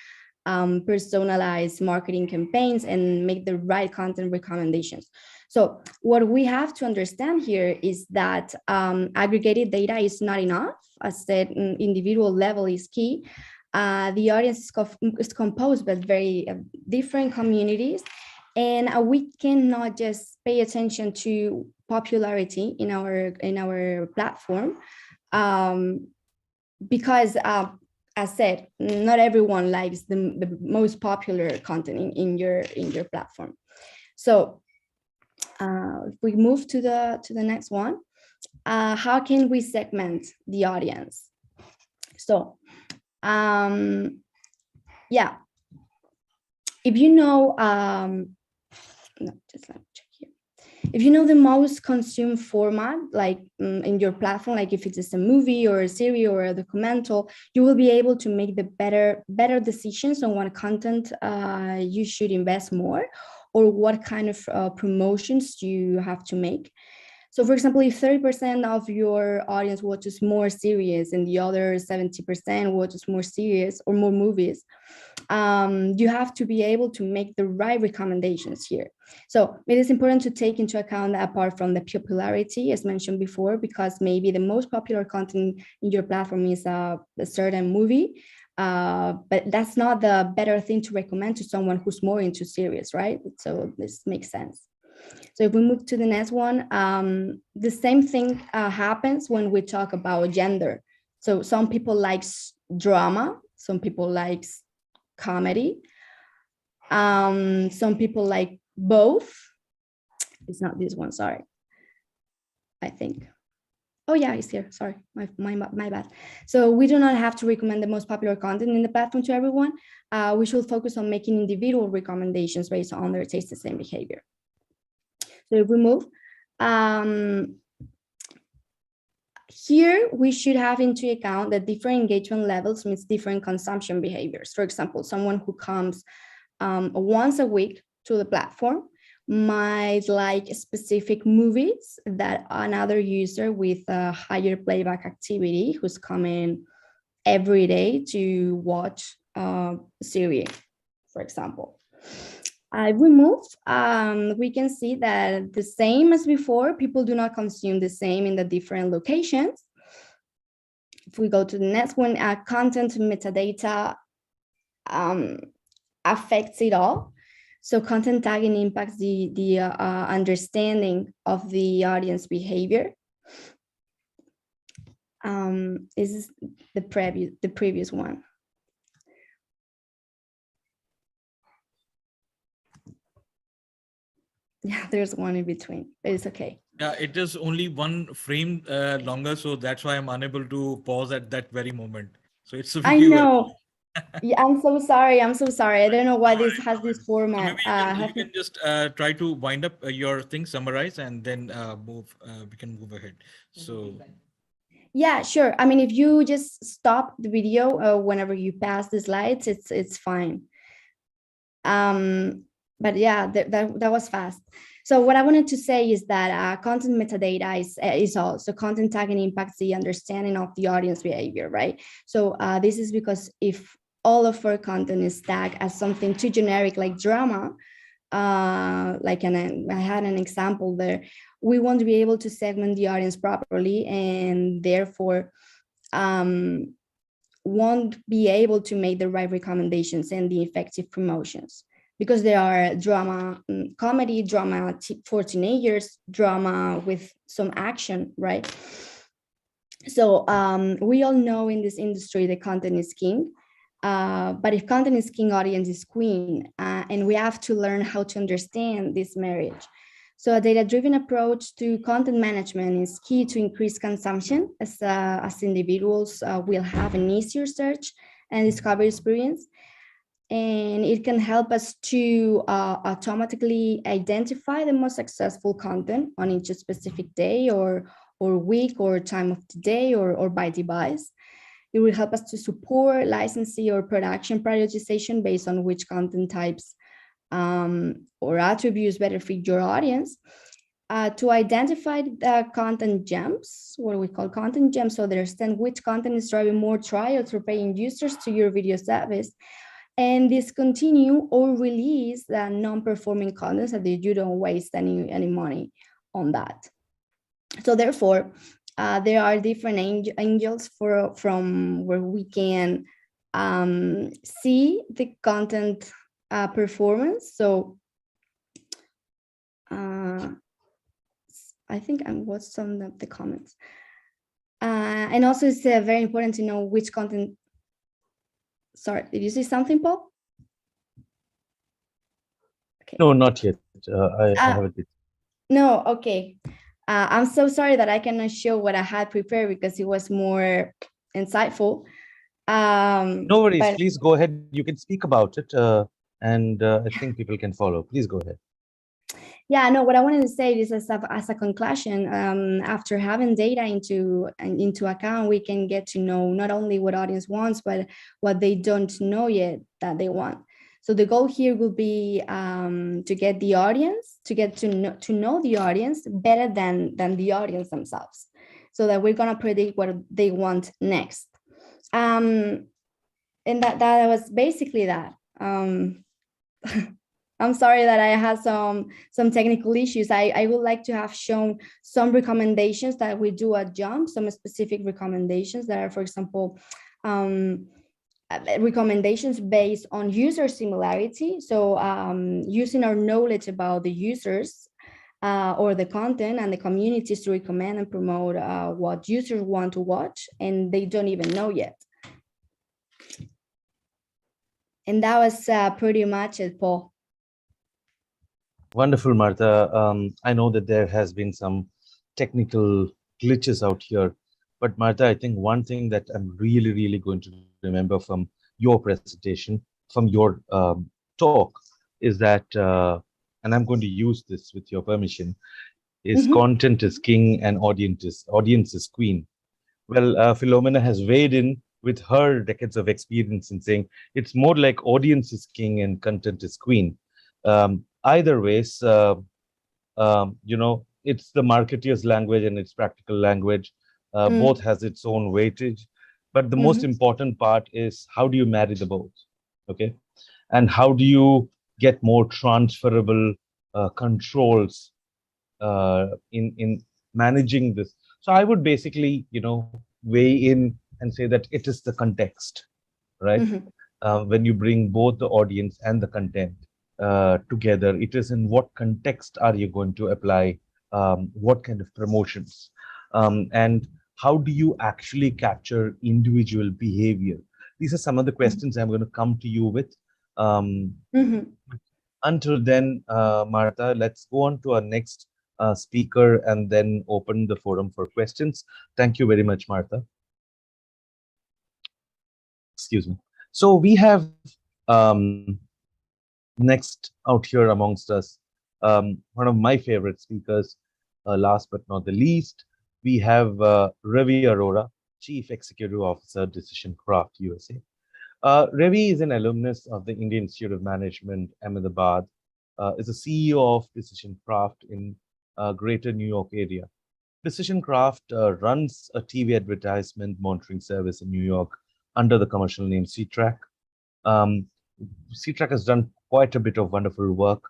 personalized marketing campaigns and make the right content recommendations. So what we have to understand here is that aggregated data is not enough. As said, individual level is key. The audience is composed by very different communities, and we cannot just pay attention to popularity in our platform, because as said, not everyone likes the most popular content in your platform. So if we move to the next one, how can we segment the audience? So yeah, if you know, no, just let me check here. If you know the most consumed format, like in your platform, like if it's a movie or a series or a documental, you will be able to make the better decisions on what content you should invest more, or what kind of promotions you have to make. So for example, if 30% of your audience watches more series and the other 70% watches more series or more movies, you have to be able to make the right recommendations here. So it is important to take into account, apart from the popularity, as mentioned before, because maybe the most popular content in your platform is a certain movie, but that's not the better thing to recommend to someone who's more into series, right? So this makes sense. So if we move to the next one, the same thing happens when we talk about gender. So some people like drama, some people like comedy, some people like both. It's not this one, sorry. I think. Oh yeah, it's here. Sorry, my bad. So we do not have to recommend the most popular content in the platform to everyone. We should focus on making individual recommendations based on their tastes and behavior. So if we move, here we should have into account that different engagement levels means different consumption behaviors. For example, someone who comes once a week to the platform might like specific movies that another user with a higher playback activity who's coming every day to watch a series, for example. If we move, we can see that the same as before, people do not consume the same in the different locations. If we go to the next one, content metadata affects it all. So content tagging impacts the understanding of the audience behavior. This is the previous one. Yeah, there's one in between, but it's okay. Yeah, it is only one frame longer, so that's why I'm unable to pause at that very moment. So it's a video. I know. Yeah, I'm so sorry. I'm so sorry. I don't know why this has this format. You can just try to wind up your thing, summarize, and then move. We can move ahead. So. Yeah, sure. I mean, if you just stop the video whenever you pass the slides, it's fine. But yeah, that was fast. So what I wanted to say is that content metadata is also content tagging impacts the understanding of the audience behavior, right? So this is because if all of our content is tagged as something too generic like drama, like I had an example there, we won't be able to segment the audience properly, and therefore won't be able to make the right recommendations and the effective promotions. Because there are drama, comedy, drama for teenagers, drama with some action, right? So we all know in this industry the content is king, but if content is king, audience is queen, and we have to learn how to understand this marriage. So a data-driven approach to content management is key to increase consumption, as individuals will have an easier search and discovery experience. and it can help us to automatically identify the most successful content on each specific day or week or time of the day or by device. It will help us to support licensing or production prioritization based on which content types or attributes better fit your audience. To identify the content gems, what we call content gems, so they understand which content is driving more trials or paying users to your video service, and discontinue or release the non-performing content so that you don't waste any money on that. So therefore, there are different angles from where we can see the content performance. So I think I watched some of the comments. And also it's very important to know which content. Sorry, did you say something, Paul? Okay. No, not yet. I haven't. No, okay. I'm so sorry that I cannot show what I had prepared because it was more insightful. No worries, please go ahead. You can speak about it and I think people can follow. Please go ahead. Yeah, no, what I wanted to say is as a conclusion, after having data into account, we can get to know not only what audience wants, but what they don't know yet that they want. So the goal here will be to get the audience, to get to know the audience better than the audience themselves, so that we're gonna predict what they want next. And that was basically that. I'm sorry that I had some technical issues. I would like to have shown some recommendations that we do at Jump, some specific recommendations that are, for example, recommendations based on user similarity. So using our knowledge about the users or the content and the communities to recommend and promote what users want to watch and they don't even know yet. And that was pretty much it, Paul. Wonderful, Martha. I know that there has been some technical glitches out here, but Martha, I think one thing that I'm really going to remember from your presentation, from your talk, is that, and I'm going to use this with your permission, is content is king and audience is queen. Well, Philomena has weighed in with her decades of experience in saying it's more like audience is king and content is queen. Either ways, you know, it's the marketeer's language and it's practical language. Both has its own weightage, but the most important part is how do you marry the both, okay? And how do you get more transferable controls in managing this? So I would basically, you know, weigh in and say that it is the context, right? When you bring both the audience and the content together, it is in what context are you going to apply what kind of promotions, and how do you actually capture individual behavior? These are some of the questions I'm going to come to you with. Until then, Martha, let's go on to our next speaker and then open the forum for questions. Thank you very much, Martha. Excuse me. So we have next out here amongst us, one of my favorite speakers, last but not the least, we have Ravi Arora, Chief Executive Officer, Decision Craft USA. Ravi is an alumnus of the Indian Institute of Management, Ahmedabad, is a CEO of Decision Craft in Greater New York area. Decision Craft runs a TV advertisement monitoring service in New York under the commercial name CTrack. CTrack has done quite a bit of wonderful work.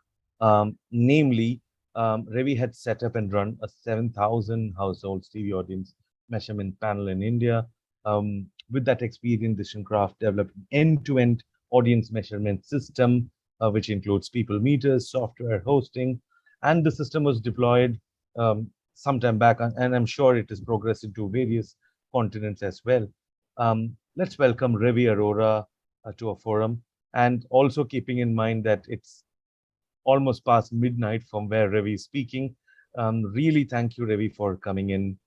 Namely, Ravi had set up and run a 7,000 households TV audience measurement panel in India. With that experience, Decision Craft developed an end-to-end audience measurement system, which includes people meters, software, hosting, and the system was deployed some time back, and I'm sure it is progressing to various continents as well. Let's welcome Ravi Arora to our forum, and also keeping in mind that it's almost past midnight from where Ravi is speaking. Really thank you, Ravi, for coming in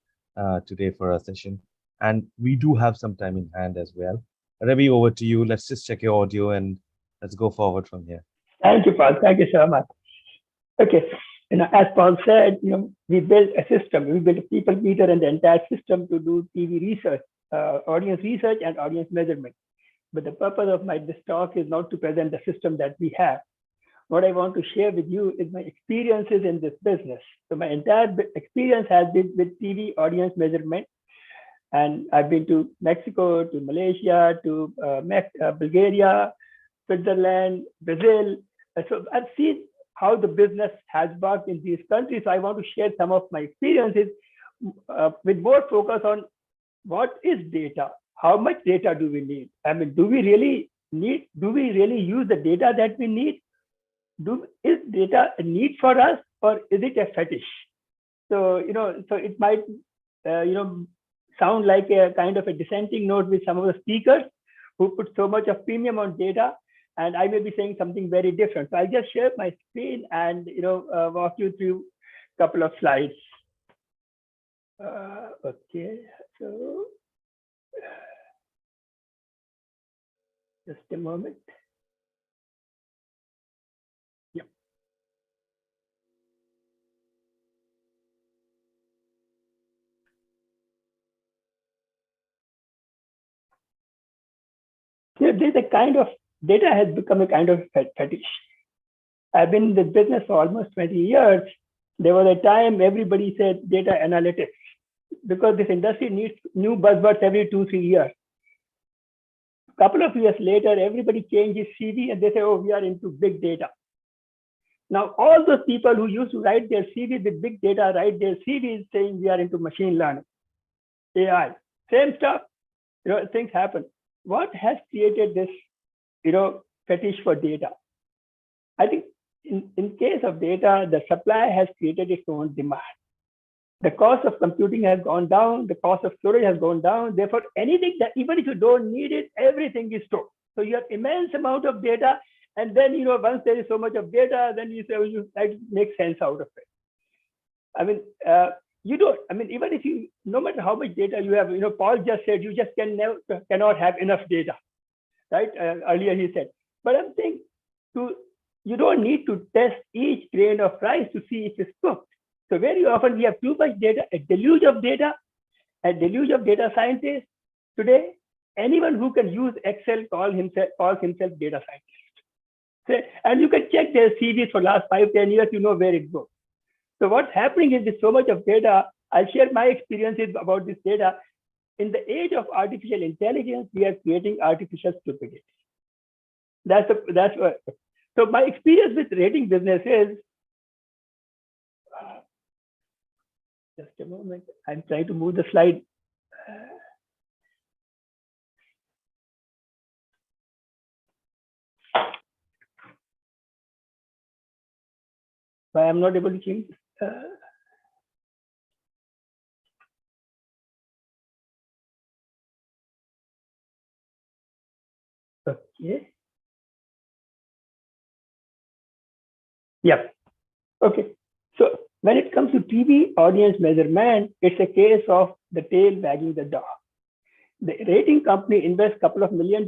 today for our session. And we do have some time in hand as well. Ravi, over to you. Let's just check your audio and Let's go forward from here. Thank you, Paul. Thank you so much. Okay. As Paul said, we built a system. We built a people meter and the entire system to do TV research, audience research and audience measurement. But the purpose of this talk is not to present the system that we have. What I want to share with you is my experiences in this business. So my entire experience has been with TV audience measurement. And I've been to Mexico, to Malaysia, to Bulgaria, Switzerland, Brazil. So I've seen how the business has worked in these countries. So I want to share some of my experiences with more focus on what is data? How much data do we need? I mean, do we really use the data that we need? Is data a need for us, or is it a fetish? So, so it might, sound like a kind of a dissenting note with some of the speakers who put so much of premium on data, and I may be saying something very different. So I'll just share my screen and, walk you through a couple of slides. Okay, so just a moment. There's a kind of data has become a kind of fetish. I've been in this business for almost 20 years. There was a time everybody said data analytics because this industry needs new buzzwords every 2-3 years. A couple of years later, everybody changes CV and they say, oh, we are into big data. Now, all those people who used to write their CV with big data, write their CVs saying we are into machine learning, AI, same stuff, things happen. What has created this, fetish for data? I think in case of data, the supply has created its own demand. The cost of computing has gone down, the cost of storage has gone down. Therefore, anything that even if you don't need it, everything is stored. So you have immense amount of data. And then, once there is so much of data, then you say, well, you try to make sense out of it. I mean, even if you, no matter how much data you have, Paul just said, you just cannot have enough data, right? Earlier he said, but I'm saying you don't need to test each grain of rice to see if it's cooked. So very often we have too much data, a deluge of data scientists. Today, anyone who can use Excel calls himself data scientist. And you can check their CVs for last 5-10 years, where it goes. So what's happening is with so much of data, I'll share my experiences about this data. In the age of artificial intelligence, we are creating artificial stupidity. That's what. So my experience with rating business is, just a moment, I'm trying to move the slide. Why I'm not able to change. Okay. Yeah. Okay. So when it comes to TV audience measurement, it's a case of the tail wagging the dog. The rating company invests a couple of $1 million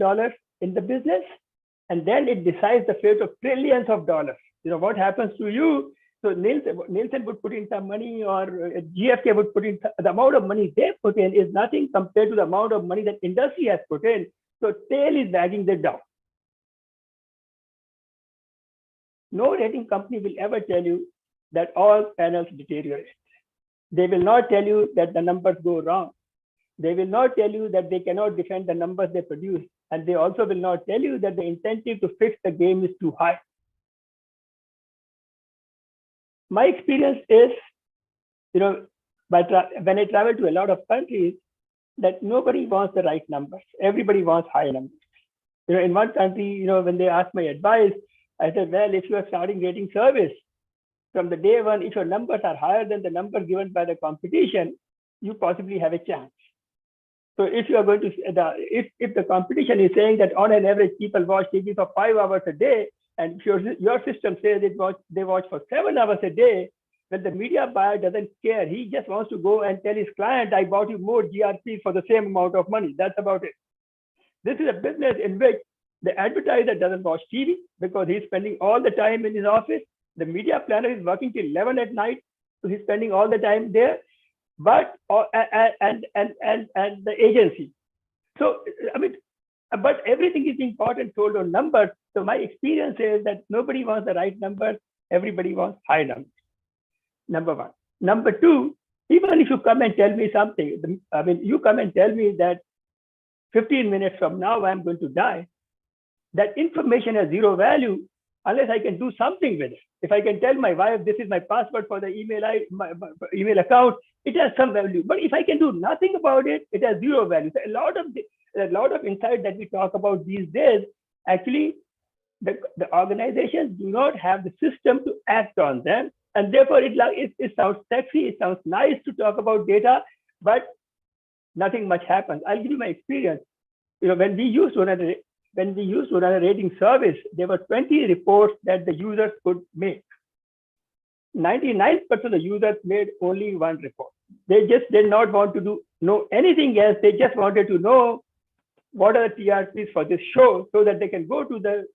in the business, and then it decides the fate of trillions of dollars. What happens to you? So Nielsen would put in some money, or GfK would put in the amount of money they put in is nothing compared to the amount of money that industry has put in. So tail is wagging the dog. No rating company will ever tell you that all panels deteriorate. They will not tell you that the numbers go wrong. They will not tell you that they cannot defend the numbers they produce. And they also will not tell you that the incentive to fix the game is too high. My experience is, when I travel to a lot of countries, that nobody wants the right numbers. Everybody wants high numbers. In one country, when they asked my advice, I said, well, if you are starting rating service, from the day one, if your numbers are higher than the number given by the competition, you possibly have a chance. So if you are going to, if the competition is saying that on an average people watch TV for 5 hours a day, and if your system says they watch for 7 hours a day, then the media buyer doesn't care. He just wants to go and tell his client, I bought you more GRP for the same amount of money. That's about it. This is a business in which The advertiser doesn't watch TV because he's spending all the time in his office. The media planner is working till 11 at night, so he's spending all the time there. But and the agency. So I mean, but everything is important told on numbers. So my experience is that nobody wants the right number. Everybody wants high numbers. Number one. Number two, even if you come and tell me something, I mean, you come and tell me that 15 minutes from now I'm going to die. That information has zero value unless I can do something with it. If I can tell my wife this is my password for the my email account, it has some value. But if I can do nothing about it, it has zero value. So a lot of insight that we talk about these days, actually, the organizations do not have the system to act on them, and therefore it sounds sexy, it sounds nice to talk about data, but nothing much happens. I'll give you my experience. You know, when we used to run a rating service, there were 20 reports that the users could make. 99% of the users made only one report. They just did not want to know anything else. They just wanted to know what are the TRPs for this show so that they can go to the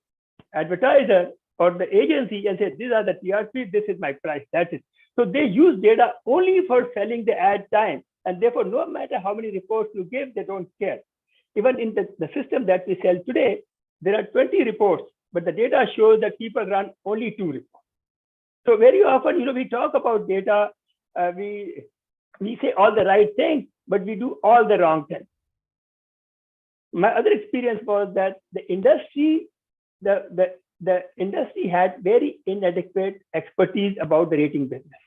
advertiser or the agency and say, these are the TRPs, this is my price, that's it. So they use data only for selling the ad time. And therefore, no matter how many reports you give, they don't care. Even in the system that we sell today, there are 20 reports, but the data shows that people run only 2 reports. So very often, you know, we talk about data, we say all the right things, but we do all the wrong things. My other experience was that the industry had very inadequate expertise about the rating business.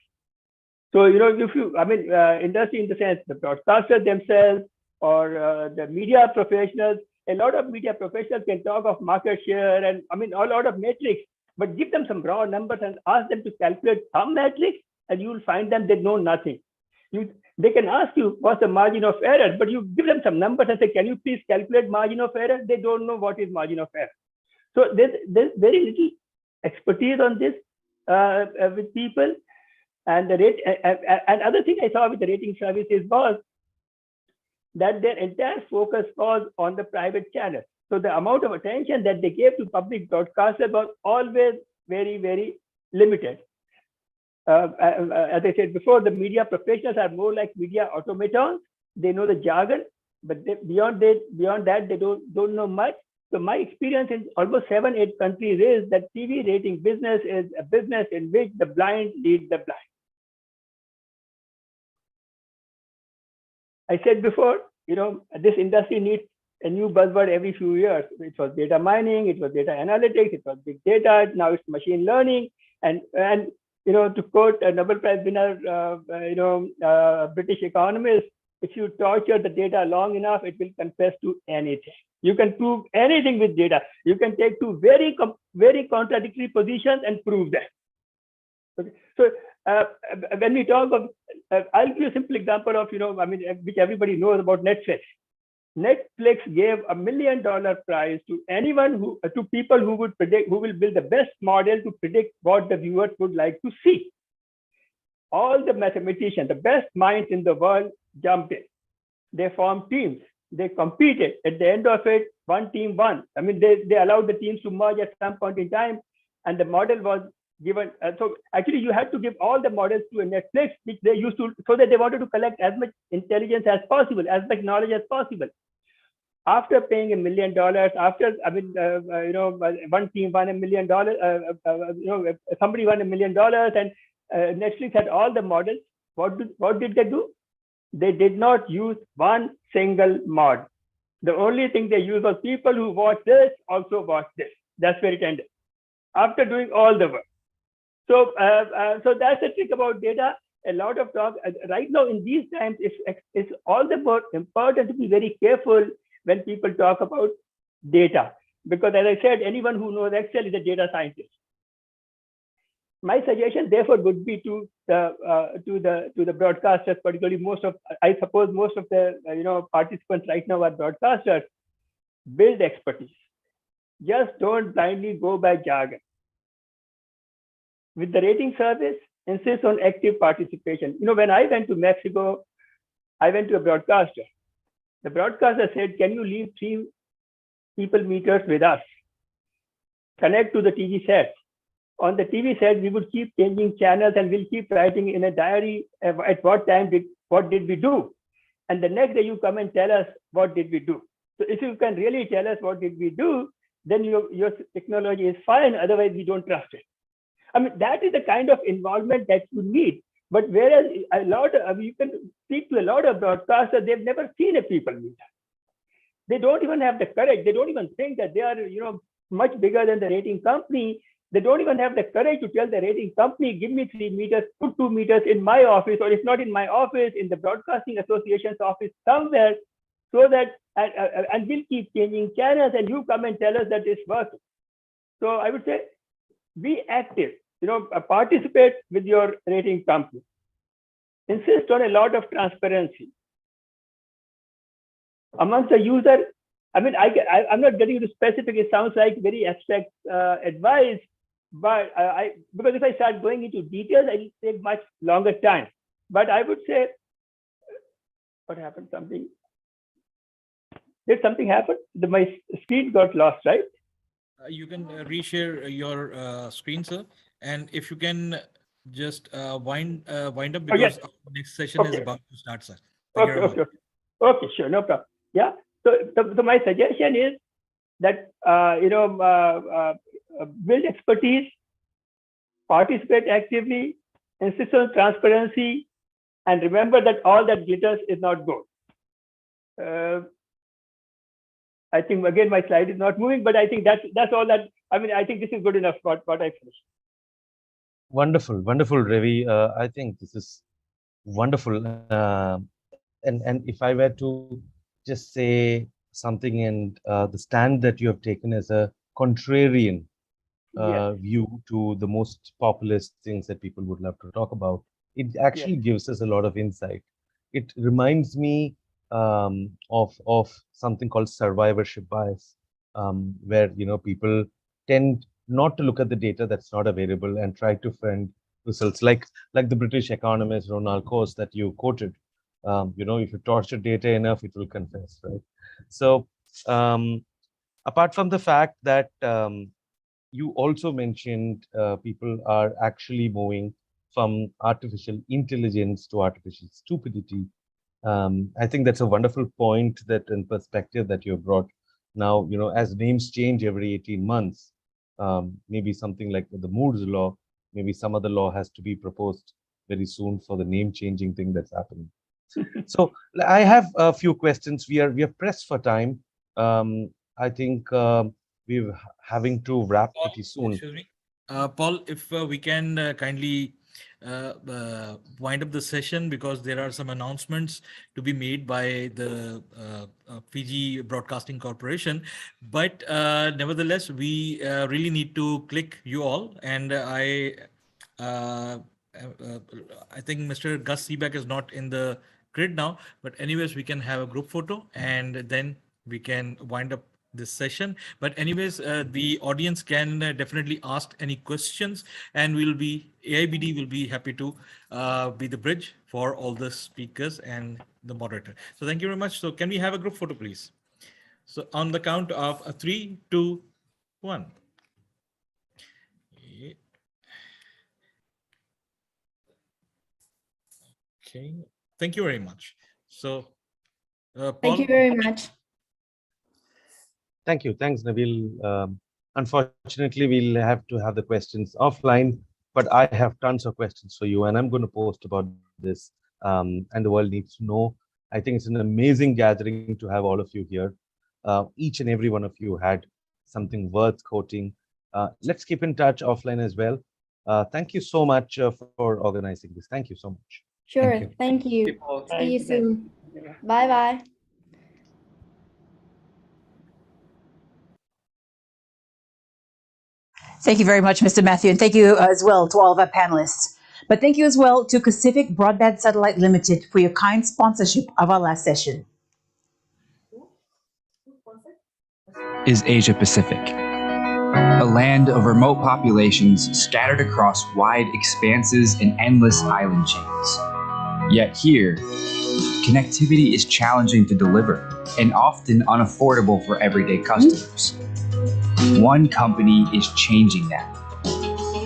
So, you know, industry in the sense, the broadcasters themselves or the media professionals, a lot of media professionals can talk of market share and a lot of metrics, but give them some raw numbers and ask them to calculate some metrics and you will find them they know nothing. They can ask you what's the margin of error, but you give them some numbers and say, can you please calculate margin of error? They don't know what is margin of error. So there's very little expertise on this with people. And and other thing I saw with the rating services was that their entire focus was on the private channel. So the amount of attention that they gave to public broadcasters was always very, very limited. As I said before, the media professionals are more like media automatons. They know the jargon, but beyond that, they don't know much. So my experience in almost 7-8 countries is that TV rating business is a business in which the blind lead the blind. I said before, you know, this industry needs a new buzzword every few years. It was data mining, it was data analytics, it was big data, now it's machine learning. And you know, to quote a Nobel Prize winner, British economist, if you torture the data long enough, it will confess to anything. You can prove anything with data. You can take 2 very contradictory positions and prove them. Okay. So when we talk of, I'll give you a simple example of, which everybody knows about Netflix. Netflix gave $1 million prize to anyone to people who will build the best model to predict what the viewers would like to see. All the mathematicians, the best minds in the world jumped in. They formed teams. They competed. At the end of it, one team won. They allowed the teams to merge at some point in time, and the model was given. So actually, you had to give all the models to a Netflix, which they used to, so that they wanted to collect as much intelligence as possible, as much knowledge as possible. After paying $1 million, one team won $1 million. Somebody won $1 million, and Netflix had all the models. What did they do? They did not use one single mod. The only thing they used was people who watch this also watch this. That's where it ended. After doing all the work. So that's the trick about data. A lot of talk right now in these times. It's all the more important to be very careful when people talk about data, because as I said, anyone who knows Excel is a data scientist. My suggestion, therefore, would be to the broadcasters, particularly I suppose most of the participants right now are broadcasters. Build expertise. Just don't blindly go by jargon. With the rating service, insist on active participation. When I went to Mexico, I went to a broadcaster. The broadcaster said, "Can you leave people meters with us, connect to the TV set. On the TV set, we would keep changing channels and we'll keep writing in a diary at what time what did we do. And the next day you come and tell us what did we do. So if you can really tell us what did we do, then your technology is fine. Otherwise, we don't trust it. I mean, that is the kind of involvement that you need. But whereas you can speak to a lot of broadcasters, they've never seen a people meter. They don't even have the courage. They don't even think that they are, much bigger than the rating company. They don't even have the courage to tell the rating company, give me 3 meters, put 2 meters in my office, or if not in my office, in the Broadcasting Association's office somewhere, so that, and we'll keep changing channels and you come and tell us that it's working. So I would say, be active, participate with your rating company. Insist on a lot of transparency. Amongst the user, I mean, I'm not getting into specific, it sounds like very abstract advice, but because if I start going into details, it will take much longer time. But I would say, what happened? Did something happen? My screen got lost, right? You can reshare your screen, sir. And if you can just wind up, because our next session is about to start, sir. Okay, sure, no problem. Yeah. So my suggestion is that build expertise, participate actively, insist on transparency, and remember that all that glitters is not gold. I think again my slide is not moving, but I think that's all that. I mean, I think this is good enough. What I finished. Wonderful, Ravi. I think this is wonderful. And if I were to just say something, and the stand that you have taken as a contrarian view to the most populist things that people would love to talk about, it actually gives us a lot of insight. It reminds me of something called survivorship bias, where people tend not to look at the data that's not available and try to find results, like the British economist Ronald Coase that you quoted. If you torture data enough, it will confess, right? So apart from the fact that you also mentioned people are actually moving from artificial intelligence to artificial stupidity. I think that's a wonderful point that in perspective that you brought. Now, as names change every 18 months, maybe something like the Moore's law, maybe some other law has to be proposed very soon for the name changing thing that's happening. So I have a few questions. We are pressed for time. I think we're having to wrap pretty soon. Excuse me. Paul, if we can kindly wind up the session, because there are some announcements to be made by the Fiji Broadcasting Corporation. But nevertheless, we really need to click you all. And I think Mr. Gus Seebeck is not in the grid now, but anyways, we can have a group photo and then we can wind up this session. But anyways, the audience can definitely ask any questions, and AIBD will be happy to be the bridge for all the speakers and the moderator. So thank you very much. So can we have a group photo, please? So on the count of 3, 2, 1. Okay. Thank you very much. So, Paul, thank you very much. Thank you. Thanks, Nabil. Unfortunately, we'll have to have the questions offline, but I have tons of questions for you, and I'm going to post about this, and the world needs to know. I think it's an amazing gathering to have all of you here. Each and every one of you had something worth quoting. Let's keep in touch offline as well. Thank you so much for organizing this. Thank you so much. Sure. Thank you. See you soon. Bye-bye. Thank you very much, Mr. Matthew, and thank you as well to all of our panelists. But thank you as well to Pacific Broadband Satellite Limited for your kind sponsorship of our last session. Is Asia Pacific, a land of remote populations scattered across wide expanses and endless island chains. Yet here, connectivity is challenging to deliver and often unaffordable for everyday customers. One company is changing that.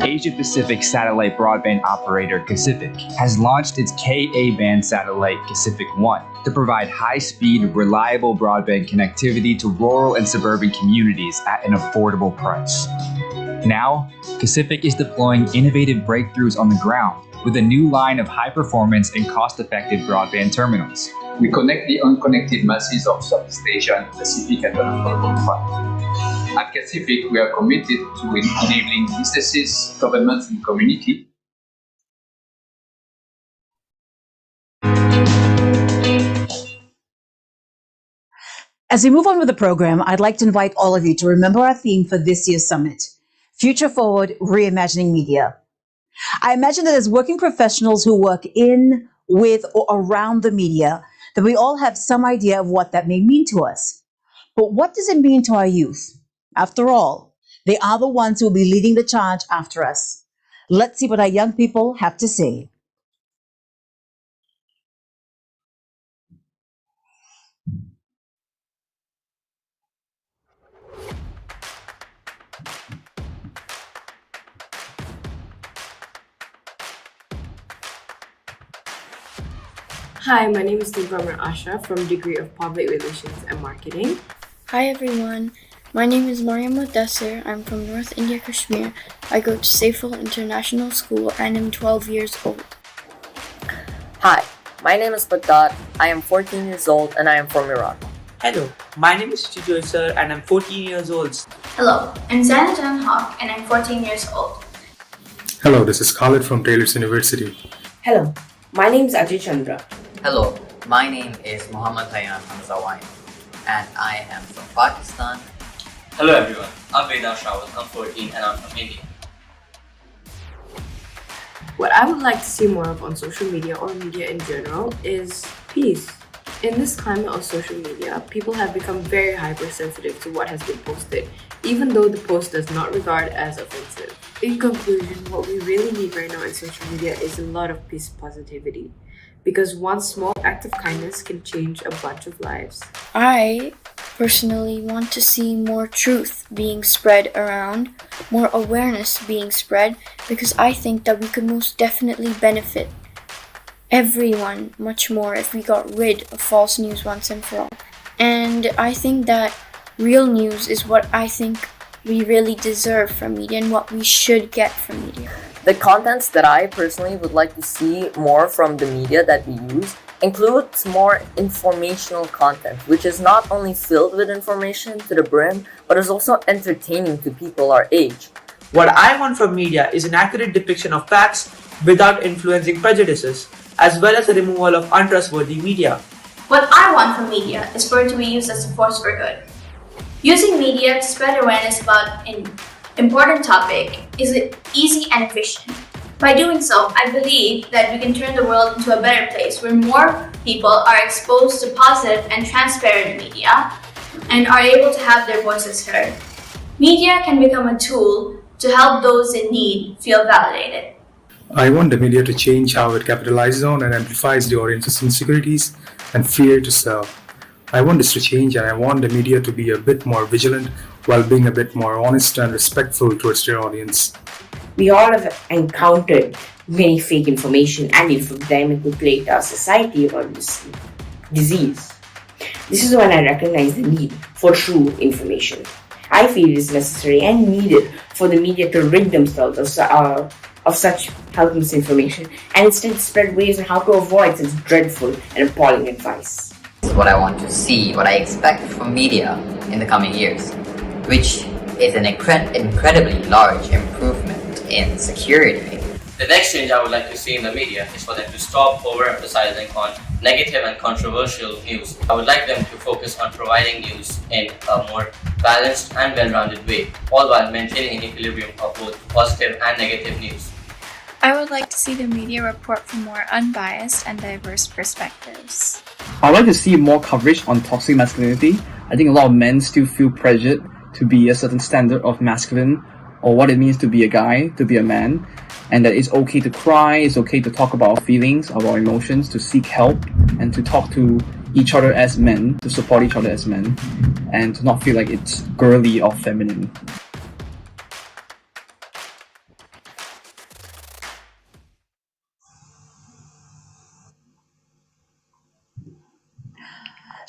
Asia Pacific satellite broadband operator Pacific has launched its Ka-band satellite Pacific One to provide high-speed, reliable broadband connectivity to rural and suburban communities at an affordable price. Now, Pacific is deploying innovative breakthroughs on the ground with a new line of high-performance and cost-effective broadband terminals. We connect the unconnected masses of Southeast Asia and Pacific at an affordable price. At Pacific, we are committed to enabling businesses, governments, and community. As we move on with the program, I'd like to invite all of you to remember our theme for this year's summit, Future Forward, Reimagining Media. I imagine that as working professionals who work in, with, or around the media, that we all have some idea of what that may mean to us. But what does it mean to our youth? After all, they are the ones who will be leading the charge after us. Let's see what our young people have to say. Hi, my name is Nirvana Asha from Degree of Public Relations and Marketing. Hi everyone, my name is Mariam Mudassir. I'm from North India, Kashmir. I go to Saiful International School and am 12 years old. Hi, my name is Baghdad. I am 14 years old and I am from Iran. Hello, my name is Chijoy sir and I'm 14 years old. Hello, I'm Zaina Jan Hawk and I'm 14 years old. Hello, this is Khalid from Taylor's University. Hello, my name is Ajay Chandra. Hello, my name is Muhammad Hayyan Hamzawain and I am from Pakistan. Hello everyone, I'm Vedant Shawal, I'm 14 and I'm from India. What I would like to see more of on social media or media in general is peace. In this climate of social media, people have become very hypersensitive to what has been posted, even though the post does not regard as offensive. In conclusion, what we really need right now in social media is a lot of peace and positivity, because one small act of kindness can change a bunch of lives. I personally want to see more truth being spread around, more awareness being spread, because I think that we could most definitely benefit everyone much more if we got rid of false news once and for all. And I think that real news is what I think we really deserve from media and what we should get from media. The contents that I personally would like to see more from the media that we use includes more informational content, which is not only filled with information to the brim, but is also entertaining to people our age. What I want from media is an accurate depiction of facts without influencing prejudices, as well as the removal of untrustworthy media. What I want from media is for it to be used as a force for good. Using media to spread awareness about an important topic is easy and efficient. By doing so, I believe that we can turn the world into a better place where more people are exposed to positive and transparent media and are able to have their voices heard. Media can become a tool to help those in need feel validated. I want the media to change how it capitalizes on and amplifies the audience's insecurities and fear to serve. I want this to change, and I want the media to be a bit more vigilant while being a bit more honest and respectful towards their audience. We all have encountered many fake information and infodemic could plague our society about this disease. This is when I recognize the need for true information. I feel it is necessary and needed for the media to rid themselves of such health misinformation and instead spread ways on how to avoid such dreadful and appalling advice. What I want to see, what I expect from media in the coming years, which is an incredibly large improvement in security. The next change I would like to see in the media is for them to stop overemphasizing on negative and controversial news. I would like them to focus on providing news in a more balanced and well-rounded way, all while maintaining an equilibrium of both positive and negative news. I would like to see the media report from more unbiased and diverse perspectives. I would like to see more coverage on toxic masculinity. I think a lot of men still feel pressured to be a certain standard of masculine or what it means to be a guy, to be a man. and that it's okay to cry, it's okay to talk about our feelings, about our emotions, to seek help, and to talk to each other as men, to support each other as men, and to not feel like it's girly or feminine.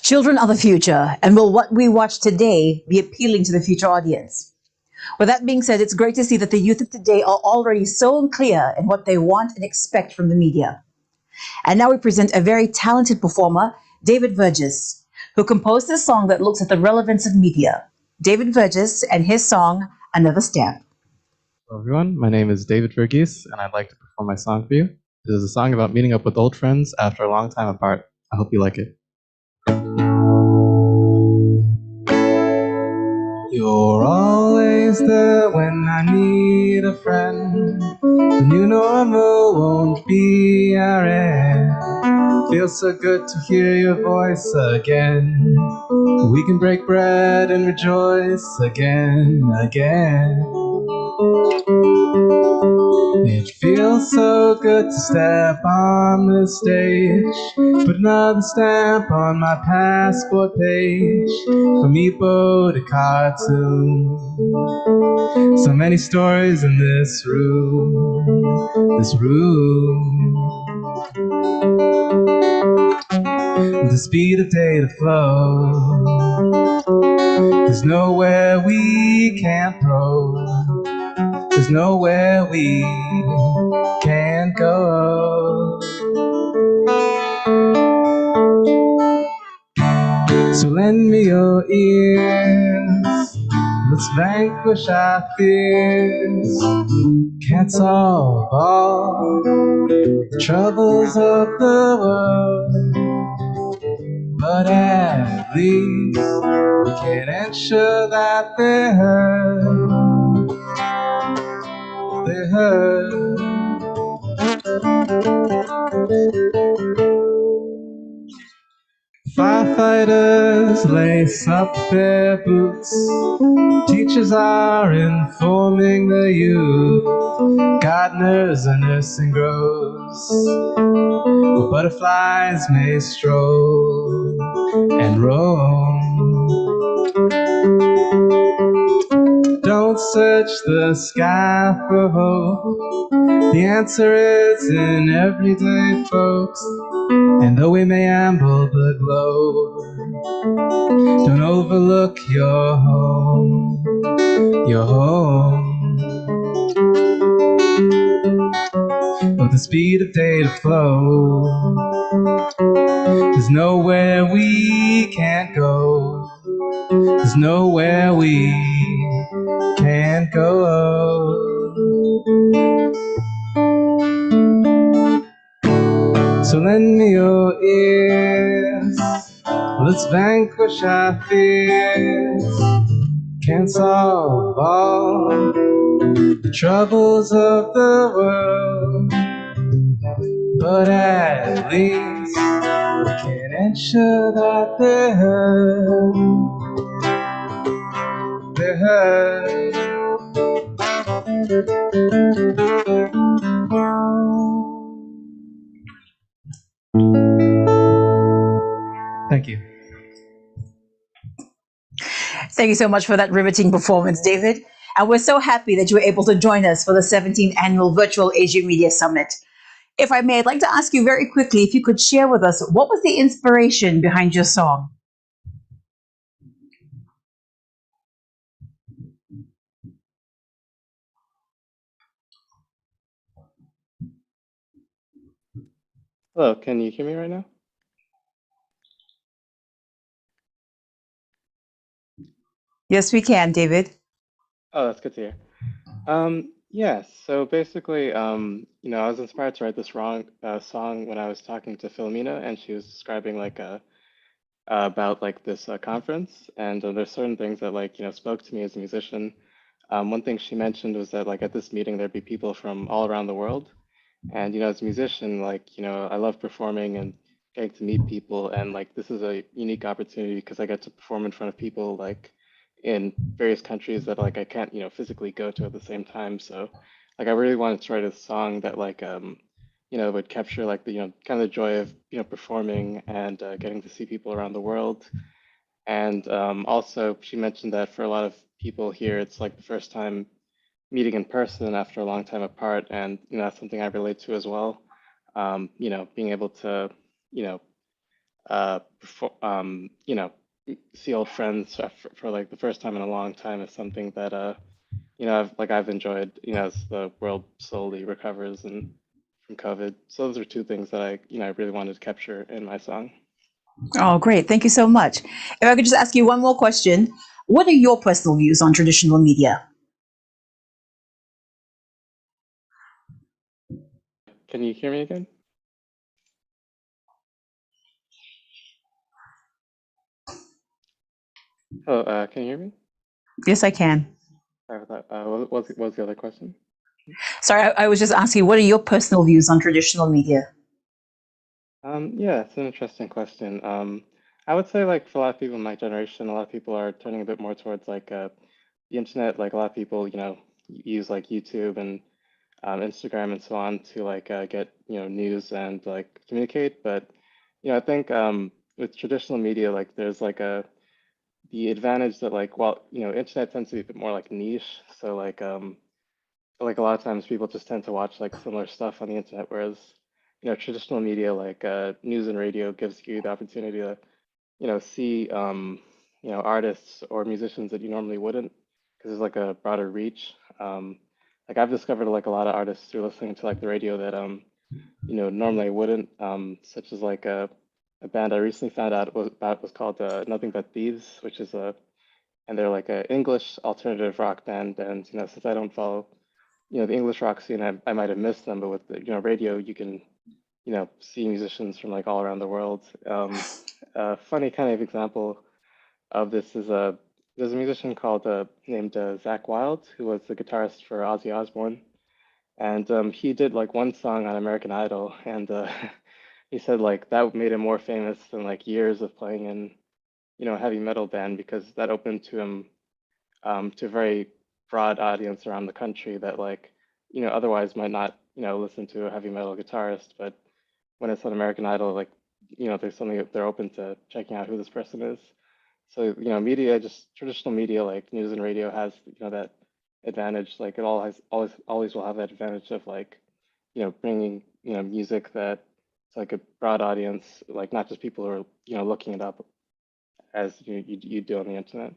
Children are the future, and will what we watch today be appealing to the future audience? With that being said, it's great to see that the youth of today are already so clear in what they want and expect from the media. And now we present a very talented performer, David Vergis, who composed a song that looks at the relevance of media. David Vergis and his song, Another Stamp. Hello everyone, my name is David Vergis, and I'd like to perform my song for you. It is a song about meeting up with old friends after a long time apart. I hope you like it. You're always there when I need a friend. The new normal won't be our end. Feels so good to hear your voice again. We can break bread and rejoice again. It feels so good to step on the stage, put another stamp on my passport page, from Ipo to cartoon. So many stories in this room, the speed of data flow. There's nowhere we can't go. There's nowhere we can't go. So lend me your ears. Let's vanquish our fears. Can't solve all the troubles of the world, but at least we can ensure that they're heard. They're heard. Firefighters lace up their boots. Teachers are informing the youth. Gardeners are nursing groves. Where butterflies may stroll and roam. Don't search the sky for hope. The answer is in everyday folks. And though we may amble the globe, don't overlook your home, your home. With the speed of data flow, there's nowhere we can't go. There's nowhere we can't go. So lend me your ears. Let's vanquish our fears. Can't solve all the troubles of the world, but at least we can ensure that they're heard. They're heard. Thank you. Thank you so much for that riveting performance, David. And we're so happy that you were able to join us for the 17th Annual Virtual Asia Media Summit. If I may, I'd like to ask you very quickly if you could share with us what was the inspiration behind your song? Hello, can you hear me right now? Yes, we can, David. Oh, that's good to hear. Yeah, so basically, I was inspired to write this song when I was talking to Philomena, and she was describing about this conference, and there's certain things that spoke to me as a musician. One thing she mentioned was that at this meeting there'd be people from all around the world, and as a musician, I love performing and getting to meet people, and this is a unique opportunity because I get to perform in front of people in various countries that I can't physically go to at the same time. So like I really wanted to write a song that like would capture like the kind of the joy of performing and getting to see people around the world. And also, she mentioned that for a lot of people here, it's like the first time meeting in person after a long time apart, and that's something I relate to as well. Being able to see old friends for like the first time in a long time is something that I've enjoyed as the world slowly recovers and from COVID. So those are two things that I really wanted to capture in my song. Oh, great. Thank you so much. If I could just ask you one more question. What are your personal views on traditional media? Can you hear me again? Hello, can you hear me? Yes, I can. Sorry about that. What was the other question? Sorry, I was just asking, what are your personal views on traditional media? Yeah, it's an interesting question. I would say like for a lot of people in my generation, a lot of people are turning a bit more towards like the internet. Like a lot of people, use like YouTube and Instagram and so on to like get news and like communicate. But I think with traditional media, like there's like the advantage that like internet tends to be a bit more like niche. So like a lot of times people just tend to watch like similar stuff on the internet, whereas traditional media like news and radio gives you the opportunity to see artists or musicians that you normally wouldn't, because there's like a broader reach. Like I've discovered like a lot of artists through listening to like the radio that normally I wouldn't, such as like a band I recently found out was called Nothing But Thieves, which is and they're like an English alternative rock band. And since I don't follow the English rock scene, I might have missed them, but with the radio you can see musicians from like all around the world. A funny kind of example of this is there's a musician called named Zach Wild, who was the guitarist for Ozzy Osbourne, and he did like one song on American Idol, and he said like that made him more famous than like years of playing in a heavy metal band, because that opened to him to a very broad audience around the country that like otherwise might not listen to a heavy metal guitarist, but when it's on American Idol, like there's something that they're open to checking out who this person is. So media, just traditional media like news and radio has that advantage. Like it always will have that advantage of like bringing music that it's like a broad audience, like not just people who are looking it up as you do on the internet.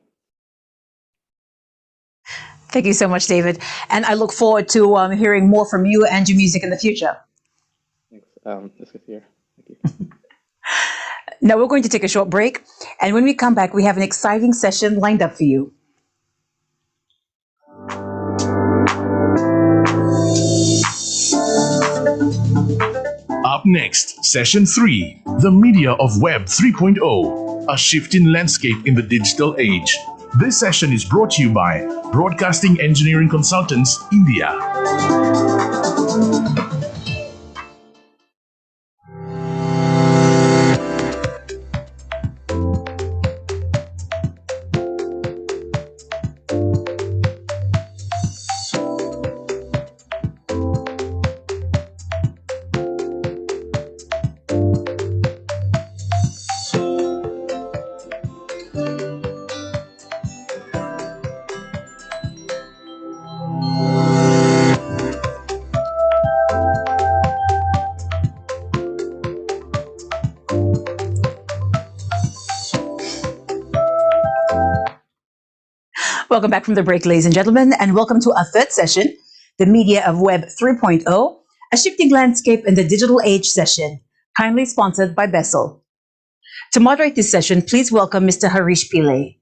Thank you so much, David. And I look forward to hearing more from you and your music in the future. Thanks. It's good to hear. Thank you. Now we're going to take a short break. And when we come back, we have an exciting session lined up for you. Up next, Session 3, The Media of Web 3.0, a shifting landscape in the digital age. This session is brought to you by Broadcasting Engineering Consultants, India. Welcome back from the break, ladies and gentlemen, and welcome to our third session, The Media of Web 3.0, a shifting landscape in the digital age session, kindly sponsored by Bessel. To moderate this session, please welcome Mr. Harish Pillay.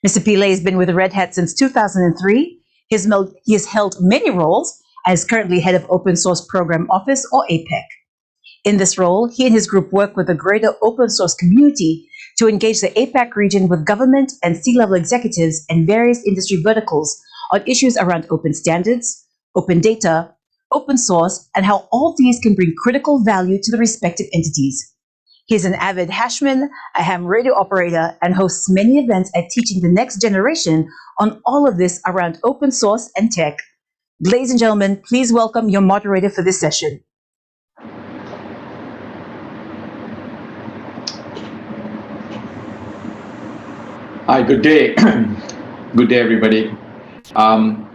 Mr. Pillay has been with Red Hat since 2003. He has held many roles as currently head of Open Source Program Office, or APEC. In this role, he and his group work with the greater open source community to engage the APAC region with government and C-level executives and various industry verticals on issues around open standards, open data, open source, and how all these can bring critical value to the respective entities. He is an avid hashman, a ham radio operator, and hosts many events at teaching the next generation on all of this around open source and tech. Ladies and gentlemen, please welcome your moderator for this session. Hi, good day. Good day, everybody. I'm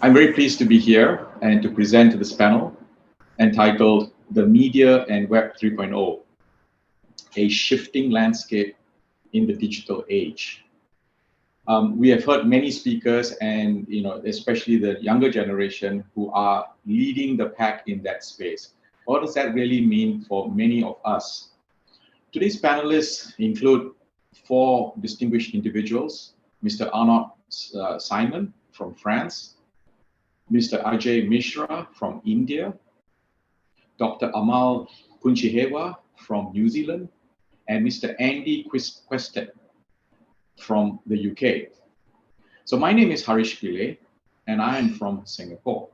very pleased to be here and to present to this panel entitled The Media and Web 3.0, a Shifting Landscape in the Digital Age. We have heard many speakers and, especially the younger generation who are leading the pack in that space. What does that really mean for many of us? Today's panelists include 4 distinguished individuals: Mr. Arnaud Simon from France, Mr. Ajay Mishra from India, Dr. Amal Punchihewa from New Zealand, and Mr. Andy Quested from the UK. So my name is Harish Pillay, and I am from Singapore.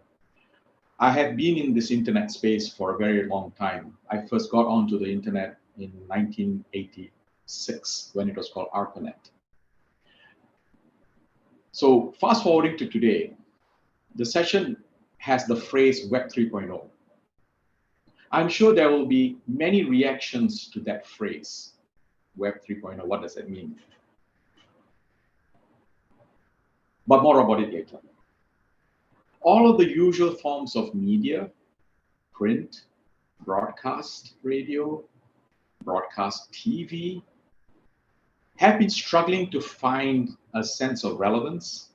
I have been in this internet space for a very long time. I first got onto the internet in 1986 when it was called ARPANET. So fast forwarding to today, the session has the phrase Web 3.0. I'm sure there will be many reactions to that phrase, Web 3.0. What does that mean? But more about it later. All of the usual forms of media, print, broadcast radio, broadcast TV, have been struggling to find a sense of relevance,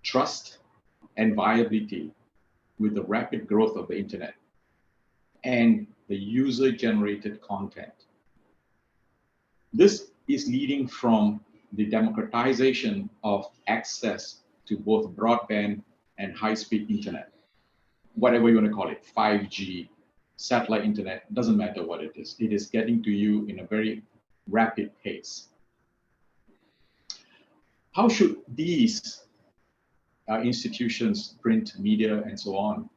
trust, and viability with the rapid growth of the internet and the user-generated content. This is leading from the democratization of access to both broadband and high-speed internet, whatever you want to call it, 5G, satellite internet, doesn't matter what it is. It is getting to you in a very rapid pace. How should these institutions, print, media, and so on,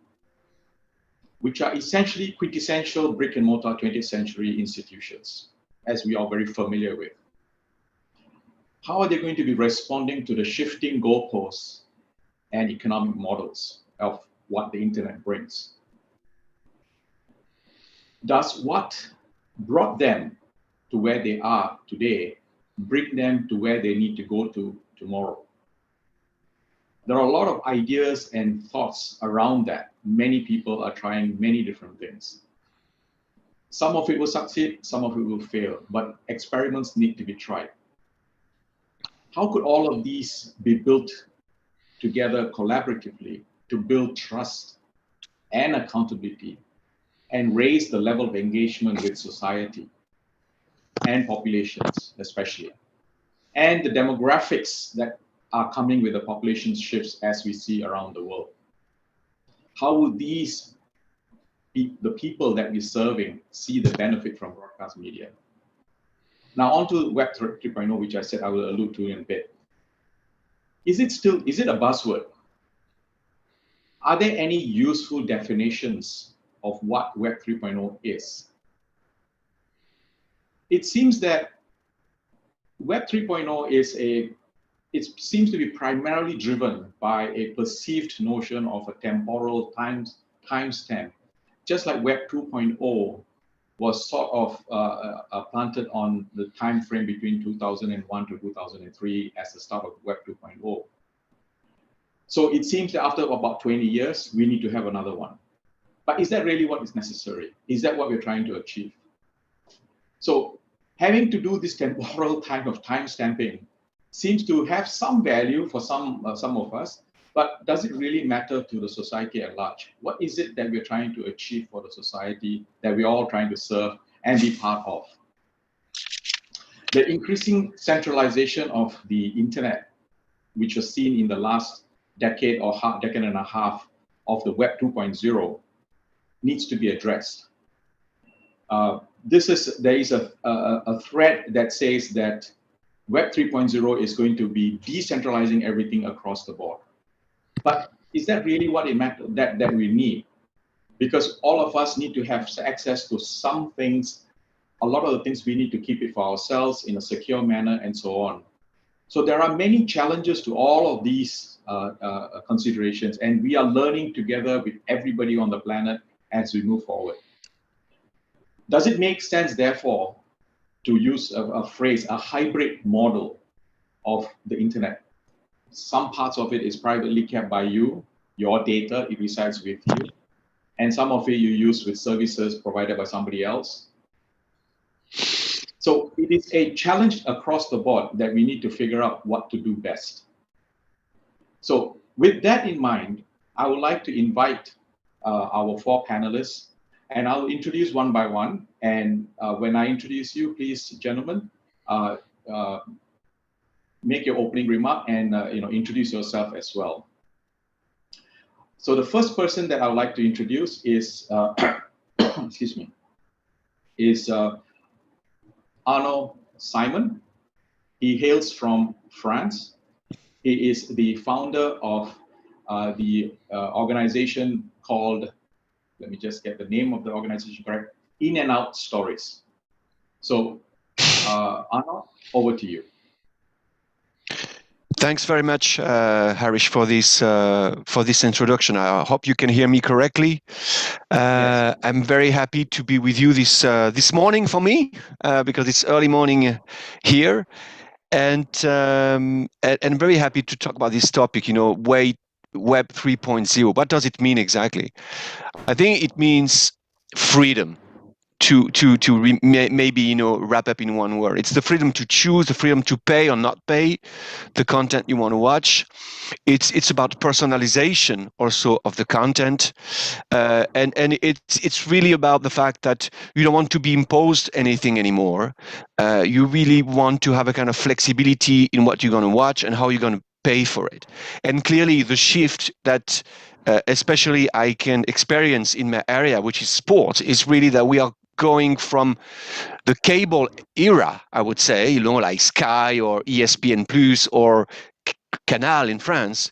which are essentially quintessential brick and mortar 20th century institutions, as we are very familiar with, how are they going to be responding to the shifting goalposts and economic models of what the internet brings? Does what brought them to where they are today bring them to where they need to go to tomorrow? There are a lot of ideas and thoughts around that. Many people are trying many different things. Some of it will succeed, some of it will fail, but experiments need to be tried. How could all of these be built together collaboratively to build trust and accountability and raise the level of engagement with society and populations especially, and the demographics that are coming with the population shifts as we see around the world? How would these the people that we're serving see the benefit from broadcast media? Now on to Web 3.0, which I said I will allude to in a bit. Is it a buzzword? Are there any useful definitions of what Web 3.0 is? It seems that Web 3.0 it seems to be primarily driven by a perceived notion of a temporal timestamp, just like Web 2.0 was sort of planted on the time frame between 2001 to 2003 as the start of Web 2.0. So it seems that after about 20 years, we need to have another one. But is that really what is necessary? Is that what we're trying to achieve? So having to do this temporal type of time stamping seems to have some value for some of us, but does it really matter to the society at large? What is it that we're trying to achieve for the society that we're all trying to serve and be part of? The increasing centralization of the internet, which was seen in the last decade or decade and a half of the Web 2.0, needs to be addressed. There is a thread that says that Web 3.0 is going to be decentralizing everything across the board. But is that really what that we need? Because all of us need to have access to some things. A lot of the things we need to keep it for ourselves in a secure manner and so on. So there are many challenges to all of these considerations, and we are learning together with everybody on the planet as we move forward. Does it make sense, therefore, to use a phrase, a hybrid model of the internet? Some parts of it is privately kept by you, your data, it resides with you, and some of it you use with services provided by somebody else. So it is a challenge across the board that we need to figure out what to do best. So with that in mind, I would like to invite our 4 panelists, and I'll introduce one by one. And when I introduce you, please, gentlemen, make your opening remark and introduce yourself as well. So the first person that I would like to introduce is, excuse me, is Arnaud Simon. He hails from France. He is the founder of the organization called, let me just get the name of the organization correct, In and Out Stories. So Arnaud, over to you. Thanks very much, Harish, for this introduction. I hope you can hear me correctly. Yes. I'm very happy to be with you this morning for me because it's early morning here, and very happy to talk about this topic. Web 3.0. What does it mean exactly? I think it means freedom. Maybe wrap up in one word. It's the freedom to choose, the freedom to pay or not pay the content you want to watch. It's about personalization also of the content, and it's really about the fact that you don't want to be imposed anything anymore. You really want to have a kind of flexibility in what you're going to watch and how you're going to pay for it. And clearly, the shift that especially I can experience in my area, which is sports, is really that we are going from the cable era, I would say, like Sky or ESPN Plus or Canal in France,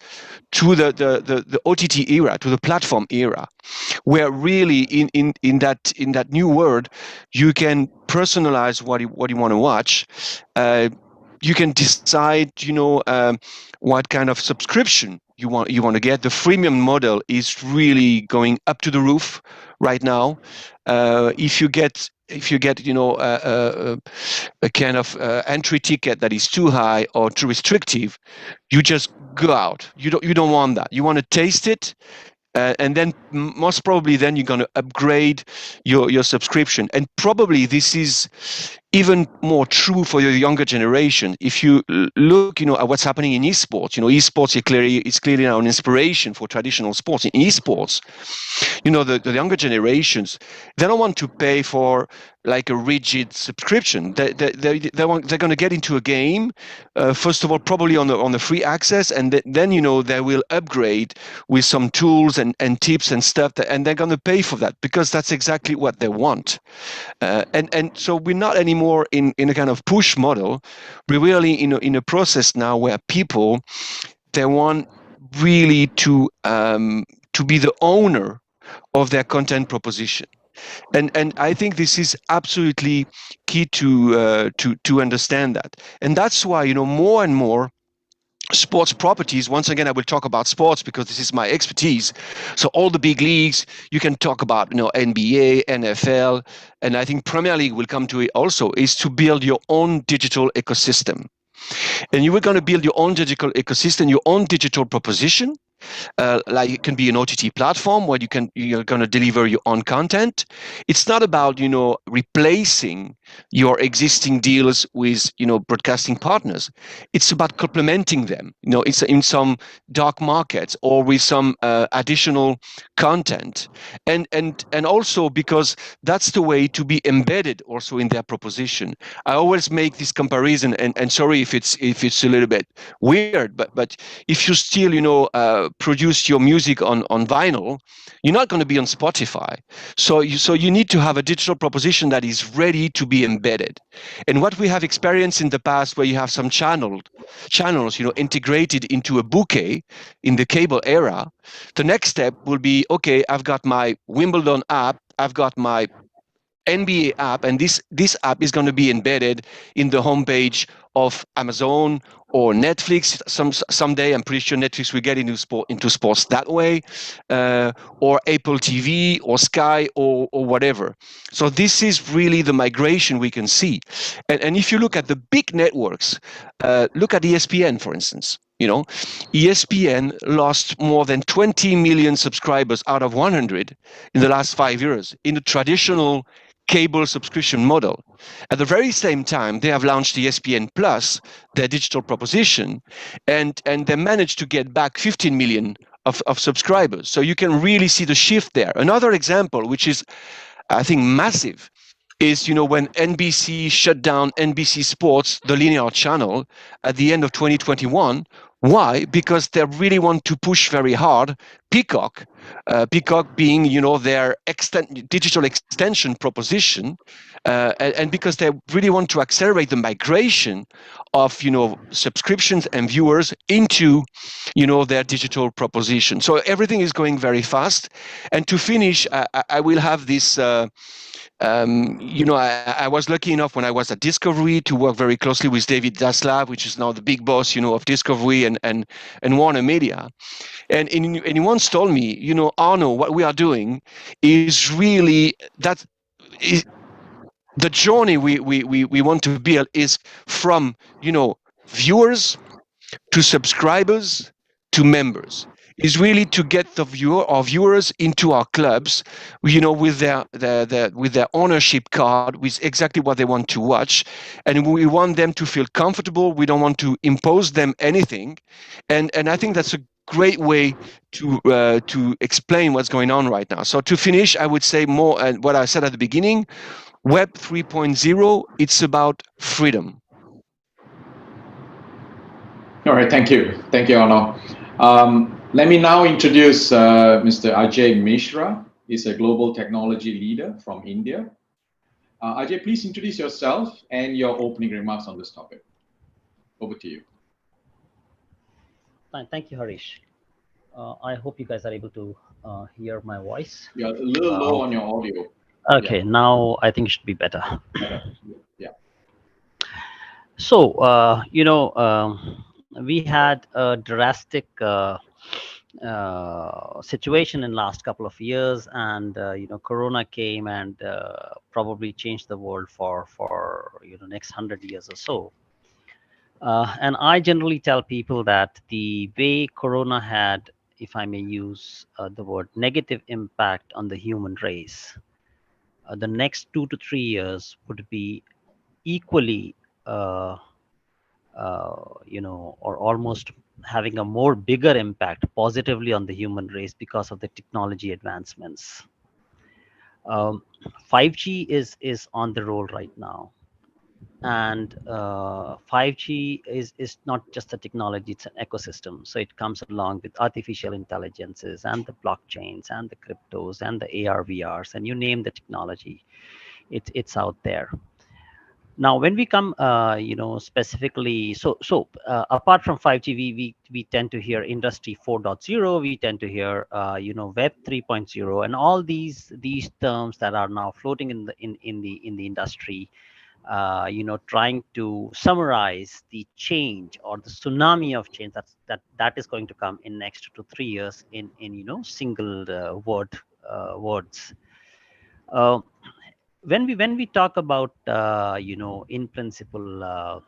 to the OTT era, to the platform era, where really in that new world, you can personalize what you want to watch. You can decide, what kind of subscription you want to get. The freemium model is really going up to the roof right now. If you get a kind of entry ticket that is too high or too restrictive, you just go out. You don't want that. You want to taste it. And then most probably then you're going to upgrade your subscription. And probably this is even more true for your younger generation. If you look, at what's happening in esports, esports is clearly now an inspiration for traditional sports. In esports, the younger generations, they don't want to pay for like a rigid subscription. They're going to get into a game, first of all, probably on the free access, and then they will upgrade with some tools and tips and stuff, and they're going to pay for that because that's exactly what they want. And so we're not anymore in a kind of push model. We're really in a process now where people, they want really to be the owner of their content proposition. And I think this is absolutely key to understand that. And that's why, more and more sports properties, once again, I will talk about sports because this is my expertise. So all the big leagues, you can talk about, NBA, NFL, and I think Premier League will come to it also, is to build your own digital ecosystem. And you are going to build your own digital ecosystem, your own digital proposition. Like it can be an OTT platform where you're going to deliver your own content. It's not about replacing your existing deals with broadcasting partners. It's about complementing them. It's in some dark markets or with some additional content, and also because that's the way to be embedded also in their proposition. I always make this comparison, and sorry if it's a little bit weird, but if you still produce your music on vinyl, you're not going to be on Spotify. So you need to have a digital proposition that is ready to be embedded. And what we have experienced in the past, where you have some channels, integrated into a bouquet in the cable era, the next step will be, okay, I've got my Wimbledon app, I've got my NBA app, and this app is going to be embedded in the homepage of Amazon or Netflix. Someday, I'm pretty sure Netflix will get into sports that way, or Apple TV, or Sky, or whatever. So this is really the migration we can see. And if you look at the big networks, look at ESPN, for instance. You know, ESPN lost more than 20 million subscribers out of 100 in the last 5 years in the traditional cable subscription model. At the very same time, they have launched ESPN Plus, their digital proposition, and they managed to get back 15 million of subscribers. So you can really see the shift there. Another example, which is, I think, massive, is, you know, when NBC shut down NBC Sports, the linear channel, at the end of 2021. Why? Because they really want to push very hard Peacock, Peacock being, you know, their digital extension proposition, and because they really want to accelerate the migration of, you know, subscriptions and viewers into, you know, their digital proposition. So everything is going very fast. And to finish, I will have this. You know, I was lucky enough when I was at Discovery to work very closely with David Zaslav, which is now the big boss, you know, of Discovery and Warner Media. And he once told me, you know, Arno, what we are doing is really the journey we want to build is from, you know, viewers to subscribers to members. Is really to get the viewers into our clubs, you know, with their ownership card, with exactly what they want to watch, and we want them to feel comfortable. We don't want to impose them anything, and I think that's a great way to explain what's going on right now. So to finish, I would say more what I said at the beginning. Web 3.0, it's about freedom. All right, thank you, Arno. Let me now introduce Mr. Ajay Mishra. He's a global technology leader from India. Ajay, please introduce yourself and your opening remarks on this topic. Over to you. Fine, thank you, Harish. I hope you guys are able to hear my voice. You're a little low on your audio. Okay, yeah. Now I think it should be better. Yeah. So, you know, we had a drastic situation in last couple of years, and you know, Corona came and probably changed the world for you know, next 100 years or so. And I generally tell people that the way Corona had, if I may use the word, negative impact on the human race, the next 2 to 3 years would be equally you know, or almost having a more bigger impact positively on the human race because of the technology advancements. 5G is on the roll right now, and 5G is not just a technology, it's an ecosystem. So it comes along with artificial intelligences and the blockchains and the cryptos and the AR, VRs, and you name the technology, it's out there. Now, when we come, you know, specifically, so apart from 5G, we tend to hear Industry 4.0. We tend to hear, you know, Web 3.0, and all these terms that are now floating in the industry. You know, trying to summarize the change or the tsunami of change that is going to come in next 2 to 3 years in you know, single words. When we talk about you know, in principle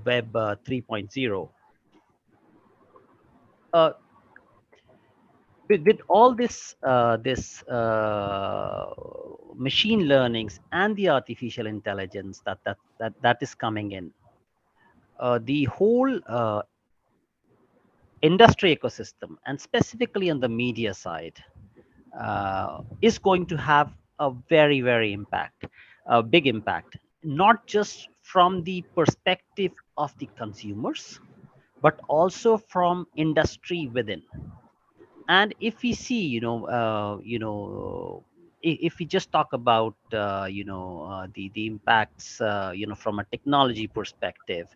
Web 3.0, with all this machine learnings and the artificial intelligence that is coming in, the whole industry ecosystem, and specifically on the media side, is going to have a very big impact, not just from the perspective of the consumers, but also from industry within. And if we see, you know, if we just talk about you know, the impacts, you know, from a technology perspective,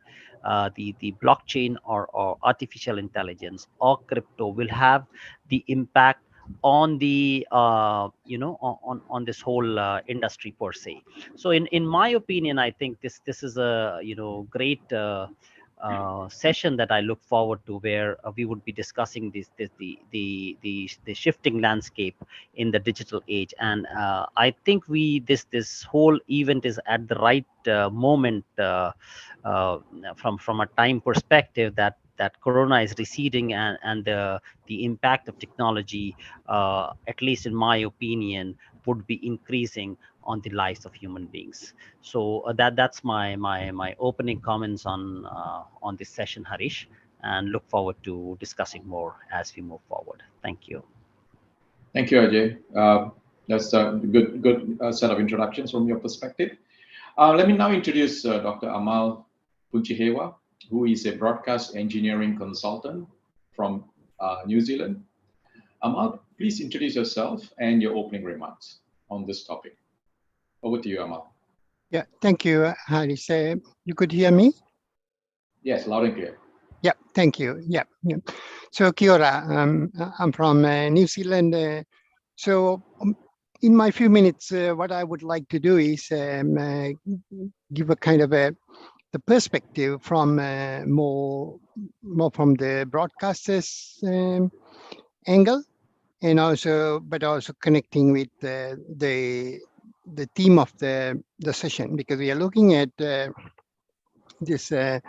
the blockchain or artificial intelligence or crypto will have the impact on the you know, on this whole industry per se. So in my opinion, I think this is a, you know, great session that I look forward to, where we would be discussing the shifting landscape in the digital age. And I think this whole event is at the right moment from a time perspective, that Corona is receding, and the impact of technology, at least in my opinion, would be increasing on the lives of human beings. So that's my opening comments on this session, Harish, and look forward to discussing more as we move forward. Thank you. Thank you, Ajay. That's a good set of introductions from your perspective. Let me now introduce Dr. Amal Punchihewa, who is a broadcast engineering consultant from New Zealand. Amal, please introduce yourself and your opening remarks on this topic. Over to you, Amal. Yeah, thank you, Harish. You could hear me? Yes, loud and clear. Yeah, thank you. Yeah. So, kia ora. I'm from New Zealand. In my few minutes, what I would like to do is give a kind of the perspective from more from the broadcasters angle, and also connecting with the theme of the session, because we are looking at this the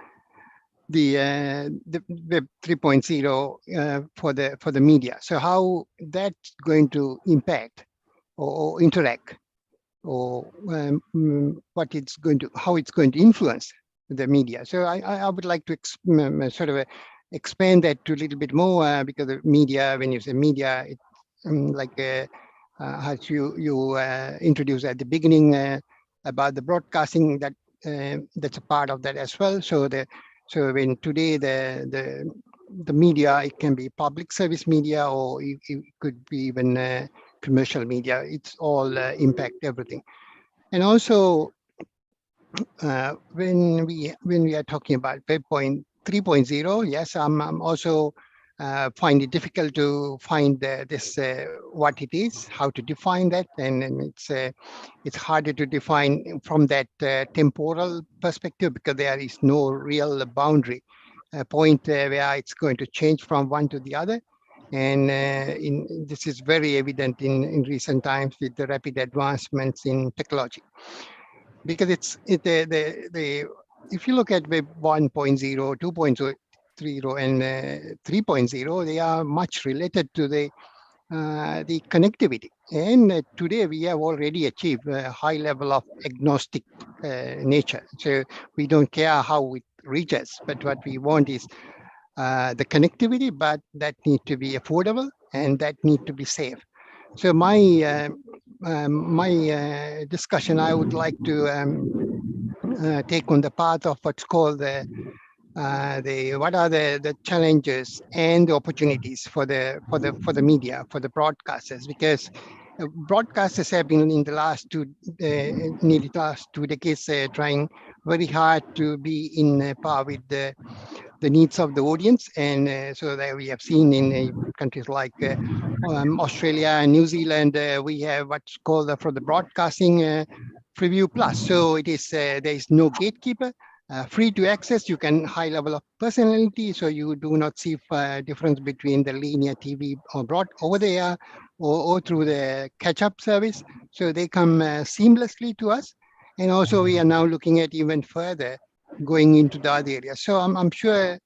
Web 3.0 for the media. So how that's going to impact or interact, or what it's going to, how it's going to influence the media. So I would like to sort of expand that to a little bit more, because the media, when you say media, it's like as you introduced at the beginning about the broadcasting, that that's a part of that as well. So when today the media, it can be public service media, or it could be even commercial media. It's all impact everything. And also when we are talking about Web 3.0, yes, I'm also find it difficult to find this what it is, how to define that, and it's harder to define from that temporal perspective, because there is no real boundary point where it's going to change from one to the other. And this is very evident in recent times with the rapid advancements in technology, because if you look at Web 1.0, 2.0, and 3.0, they are much related to the connectivity. And today we have already achieved a high level of agnostic nature. So we don't care how it reaches, but what we want is the connectivity, but that need to be affordable and that need to be safe. So my discussion, I would like to take on the path of what's called what are the challenges and the opportunities for the media, for the broadcasters, because broadcasters have been in the last nearly last 2 decades trying very hard to be in par with the needs of the audience. And so that we have seen in countries like Australia and New Zealand, we have what's called for the broadcasting Preview Plus. So it is there is no gatekeeper. Free to access, you can high level of personality, so you do not see difference between the linear TV or broad over there or through the catch-up service. So they come seamlessly to us. And also we are now looking at even further going into the other areas. So I'm sure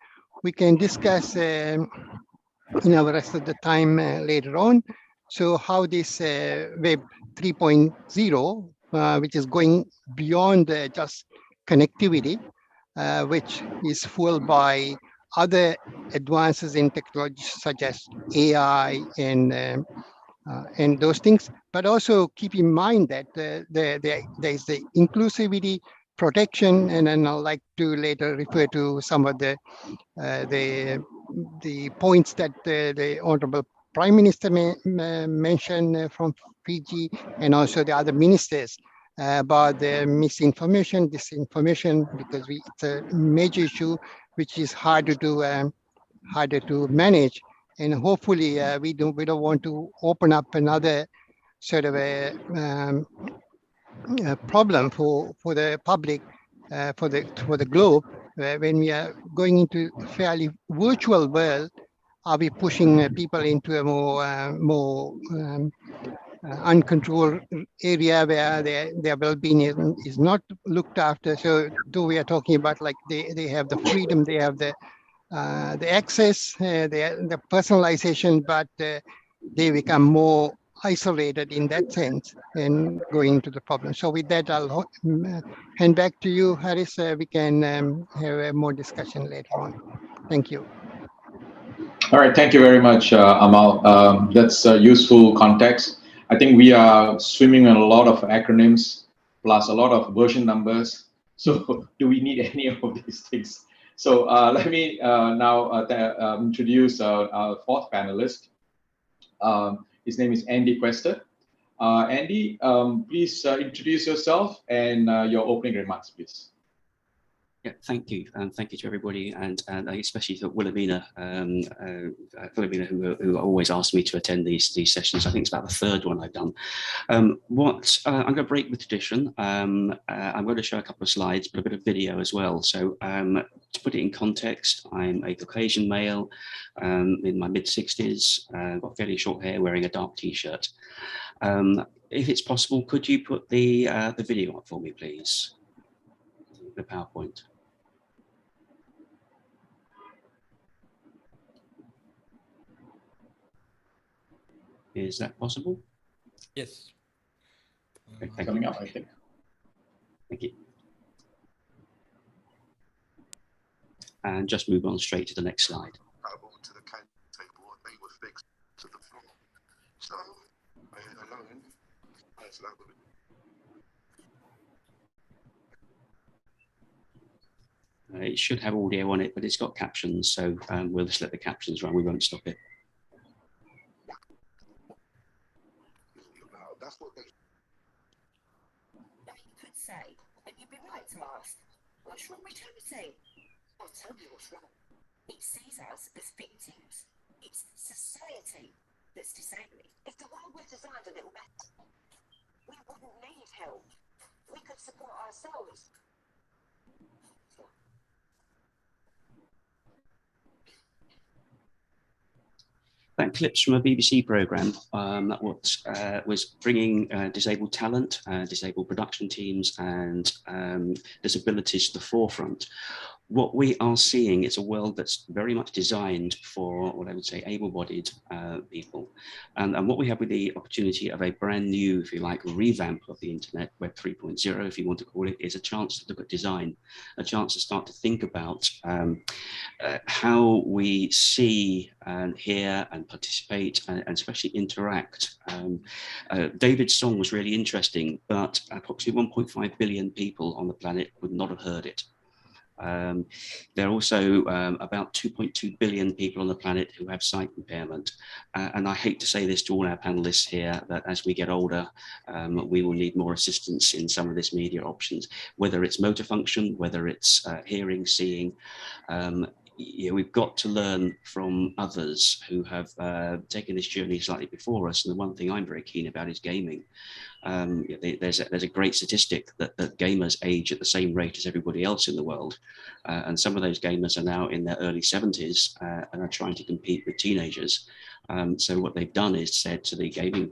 we can discuss in our rest of the time later on. So how this Web 3.0, which is going beyond just connectivity, which is fueled by other advances in technology such as AI and those things, but also keep in mind that there is the inclusivity, protection, and then I'd like to later refer to some of the points that the Honorable Prime Minister mentioned from Fiji, and also the other ministers about the misinformation, disinformation, because it's a major issue which is harder to manage, and hopefully we don't want to open up another sort of a problem for the public, for the globe, when we are going into a fairly virtual world, are we pushing people into a more uncontrolled area where their well-being is not looked after? So though we are talking about like they have the freedom, they have the access, the personalization, but they become more isolated in that sense and going into the problem. So with that, I'll hand back to you, Haris. We can have a more discussion later on. Thank you. All right, thank you very much, Amal. That's useful context. I think we are swimming in a lot of acronyms, plus a lot of version numbers. So do we need any of these things? So let me now introduce our fourth panelist. His name is Andy Quester. Andy, please introduce yourself and your opening remarks, please. Yeah, thank you, and thank you to everybody, and especially to Wilhelmina, who always asks me to attend these sessions. I think it's about the third one I've done. I'm going to break with tradition. I'm going to show a couple of slides, but a bit of video as well. So to put it in context, I'm a Caucasian male in my mid-60s, got fairly short hair, wearing a dark T-shirt. If it's possible, could you put the video up for me, please? The PowerPoint. Is that possible? Yes. Okay, coming up, I think. Thank you. And just move on straight to the next slide. To the table, they were fixed to the floor. So I had alone. It should have audio on it, but it's got captions, so we'll just let the captions run. We won't stop it. That's what they could say, and you'd be right to ask, what's wrong with charity? I'll tell you what's wrong. It sees us as victims. It's society that's disabling. If the world were designed a little better, we wouldn't need help. We could support ourselves. That clip's from a BBC programme that was bringing disabled talent, disabled production teams and disabilities to the forefront. What we are seeing is a world that's very much designed for what I would say able-bodied people. And what we have with the opportunity of a brand new, if you like, revamp of the internet, Web 3.0, if you want to call it, is a chance to look at design, a chance to start to think about how we see and hear and participate and especially interact. David's song was really interesting, but approximately 1.5 billion people on the planet would not have heard it. There are also about 2.2 billion people on the planet who have sight impairment. And I hate to say this to all our panelists here, that as we get older, we will need more assistance in some of this media options, whether it's motor function, whether it's hearing, seeing. We've got to learn from others who have taken this journey slightly before us. And the one thing I'm very keen about is gaming. There's a great statistic that gamers age at the same rate as everybody else in the world. And some of those gamers are now in their early 70s and are trying to compete with teenagers. So what they've done is said to the gaming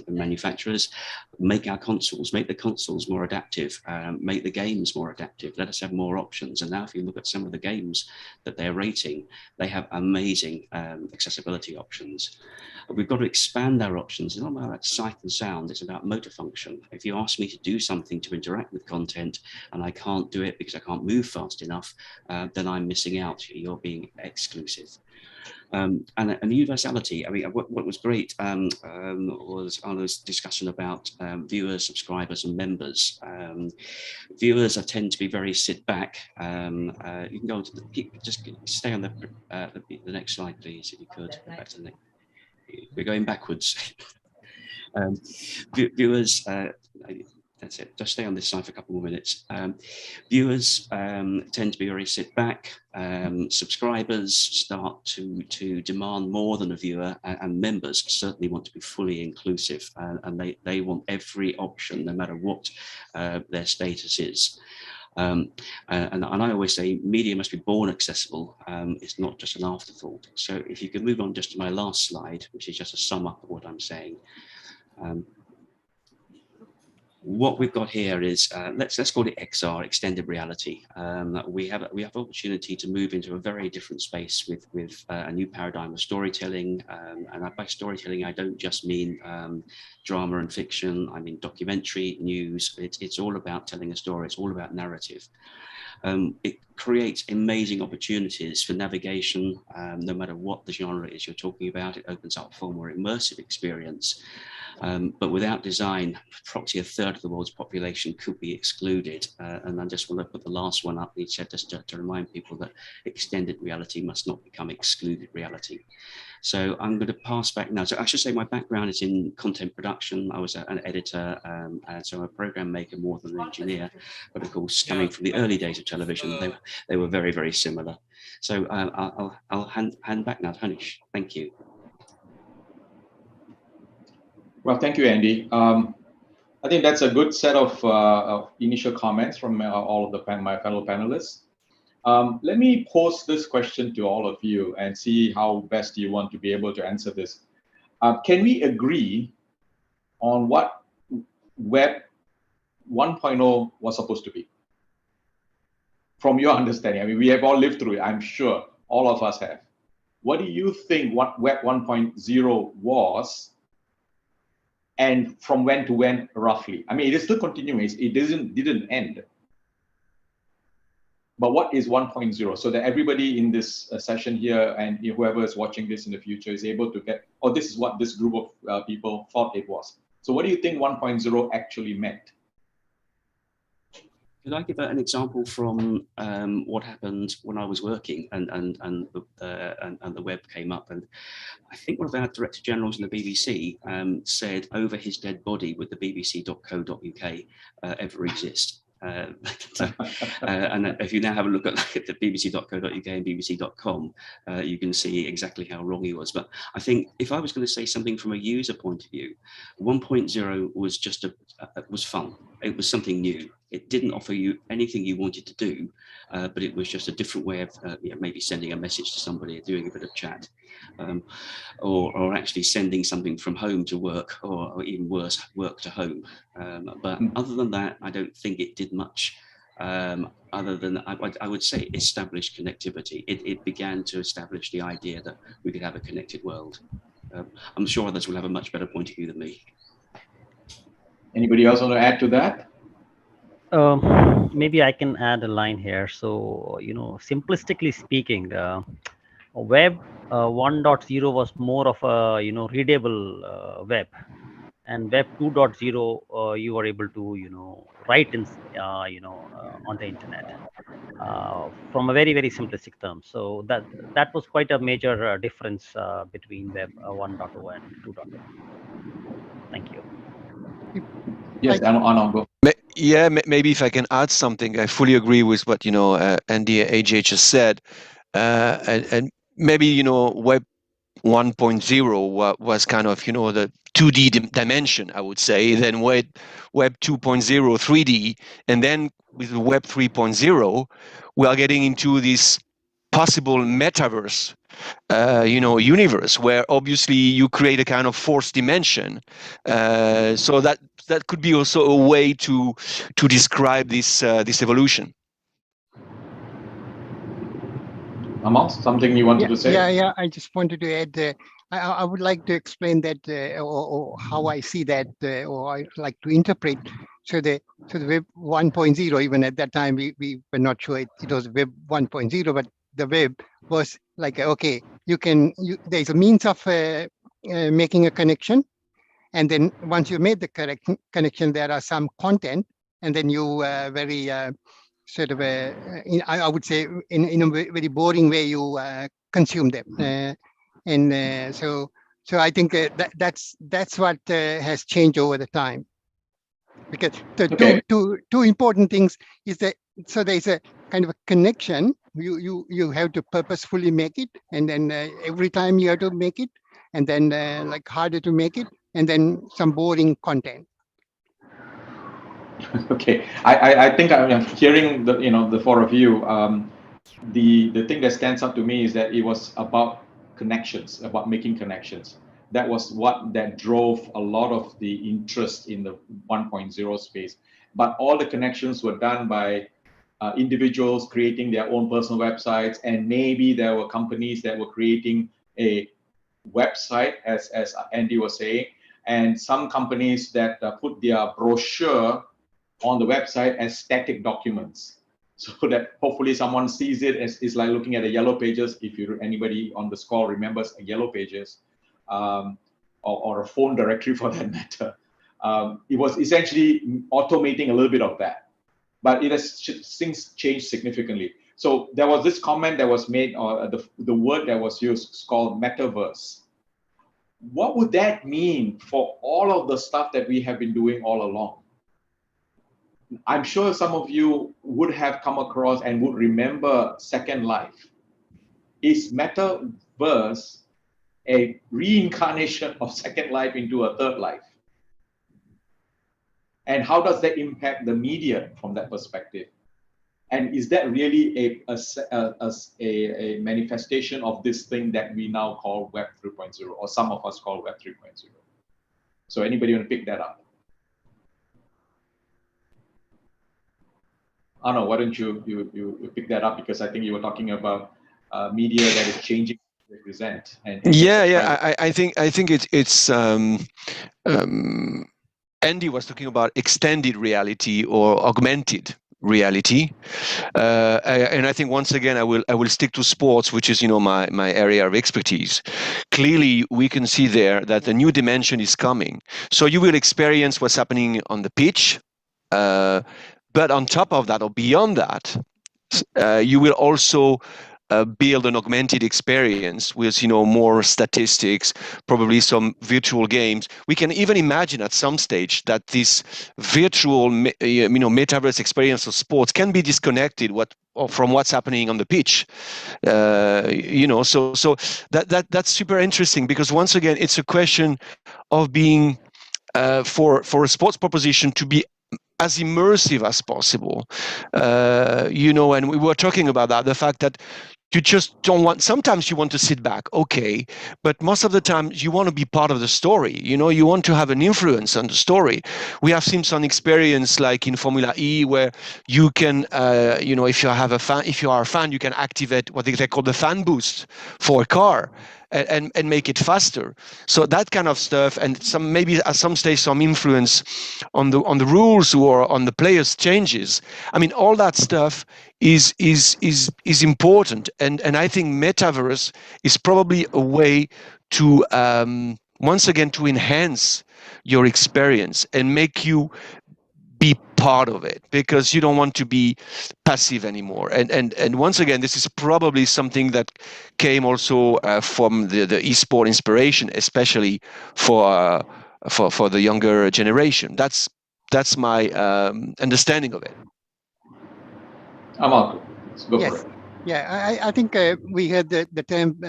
manufacturers, make the consoles more adaptive, make the games more adaptive, let us have more options. And now if you look at some of the games that they're rating, they have amazing accessibility options. We've got to expand our options. It's not about sight and sound, it's about motor function. If you ask me to do something to interact with content and I can't do it because I can't move fast enough, then I'm missing out. You're being exclusive. And universality, I mean, what was great was Arno's discussion about viewers, subscribers and members. Viewers tend to be very sit back. You can go to just stay on the next slide, please, if you could. Back to the next. We're going backwards. Viewers, that's it. Just stay on this side for a couple more minutes. Viewers tend to be very sit back. Subscribers start to demand more than a viewer, and members certainly want to be fully inclusive, and they want every option, no matter what their status is. And I always say media must be born accessible. It's not just an afterthought. So if you could move on just to my last slide, which is just a sum up of what I'm saying. What we've got here is let's call it XR, extended reality. We have opportunity to move into a very different space with a new paradigm of storytelling. And by storytelling, I don't just mean drama and fiction. I mean documentary, news. It's all about telling a story. It's all about narrative. It creates amazing opportunities for navigation, no matter what the genre is you're talking about. It opens up a far more immersive experience. But without design, approximately a third of the world's population could be excluded. And I just want to put the last one up. He said just to remind people that extended reality must not become excluded reality. So I'm going to pass back now. So I should say my background is in content production. I was an editor, and so I'm a program maker more than an engineer. But of course, coming from the early days of television, they were very, very similar. So I'll hand back now to Hanish. Thank you. Well, thank you, Andy. I think that's a good set of initial comments from all of my fellow panelists. Let me pose this question to all of you and see how best you want to be able to answer this. Can we agree on what Web 1.0 was supposed to be? From your understanding, I mean, we have all lived through it, I'm sure all of us have. What do you think what Web 1.0 was? And from when to when, roughly? I mean, it is still continuing. It didn't end. But what is 1.0? So that everybody in this session here and whoever is watching this in the future is able to get, oh, this is what this group of people thought it was. So what do you think 1.0 actually meant? Could I give an example from what happened when I was working and the web came up? And I think one of our director generals in the BBC said, "Over his dead body, would the BBC.co.uk ever exist?" And if you now have a look at the BBC.co.uk and BBC.com, you can see exactly how wrong he was. But I think if I was going to say something from a user point of view, 1.0 was just was fun. It was something new. It didn't offer you anything you wanted to do, but it was just a different way of maybe sending a message to somebody, doing a bit of chat, or actually sending something from home to work, or even worse, work to home. But other than that, I don't think it did much. Other than I would say established connectivity. It began to establish the idea that we could have a connected world. I'm sure others will have a much better point of view than me. Anybody else want to add to that? Maybe I can add a line here. So, simplistically speaking, Web 1.0 was more of a, readable web. And Web 2.0, you were able to, write in, on the internet from a very, very simplistic term. So that was quite a major difference between Web 1.0 and 2.0. Thank you. Yes, Anand. Yeah, maybe if I can add something, I fully agree with what Andy AJ just said, and maybe Web 1.0 was kind of the 2D dimension, I would say. Then Web 2.0 3D, and then with Web 3.0, we are getting into this possible metaverse universe where obviously you create a kind of fourth dimension. So that could be also a way to describe this evolution. Amal, something you wanted to say? Yeah. I just wanted to add. I would like to explain that, or how I see that, or I like to interpret. So the Web 1.0, even at that time, we were not sure it was Web 1.0, but the web was like, okay, there's a means of making a connection, and then once you made the correct connection, there are some content, and then you very sort of I would say in a very boring way you consume them, and so I think that's what has changed over the time, because the two important things is that so there's a kind of a connection. You have to purposefully make it, and then every time you have to make it, and then like harder to make it, and then some boring content. Okay, I think I'm hearing the four of you. The thing that stands out to me is that it was about connections, about making connections. That was what that drove a lot of the interest in the 1.0 space. But all the connections were done by individuals creating their own personal websites, and maybe there were companies that were creating a website, as Andy was saying, and some companies that put their brochure on the website as static documents, so that hopefully someone sees it as is like looking at the yellow pages. If anybody on this call remembers a yellow pages, or a phone directory for that matter, it was essentially automating a little bit of that, but it has things changed significantly. So there was this comment that was made, or the word that was used, is called metaverse. What would that mean for all of the stuff that we have been doing all along? I'm sure some of you would have come across and would remember Second Life. Is metaverse a reincarnation of Second Life into a third life? And how does that impact the media from that perspective? And is that really a manifestation of this thing that we now call Web 3.0, or some of us call Web 3.0? So anybody want to pick that up? Arno, why don't you pick that up, because I think you were talking about media that is changing to represent. And I think it's Andy was talking about extended reality or augmented reality, and I think once again I will stick to sports, which is my area of expertise. Clearly, we can see there that the new dimension is coming. So you will experience what's happening on the pitch, but on top of that, or beyond that, you will also build an augmented experience with more statistics, probably some virtual games. We can even imagine at some stage that this virtual metaverse experience of sports can be disconnected from what's happening on the pitch. So that's super interesting, because once again it's a question of being for a sports proposition to be as immersive as possible, and we were talking about that, the fact that you just don't want, sometimes you want to sit back, okay, but most of the time you want to be part of the story. You want to have an influence on the story. We have seen some experience like in Formula E, where you can, if you are a fan, you can activate what they call the fan boost for a car. And make it faster. So that kind of stuff, and maybe at some stage some influence on the rules or on the players' changes. I mean, all that stuff is important, and I think metaverse is probably a way to once again to enhance your experience and make you be part of it, because you don't want to be passive anymore. And once again, this is probably something that came also from the esport inspiration, especially for the younger generation. That's my understanding of it. Amal, go for it. Yeah, I think we had the term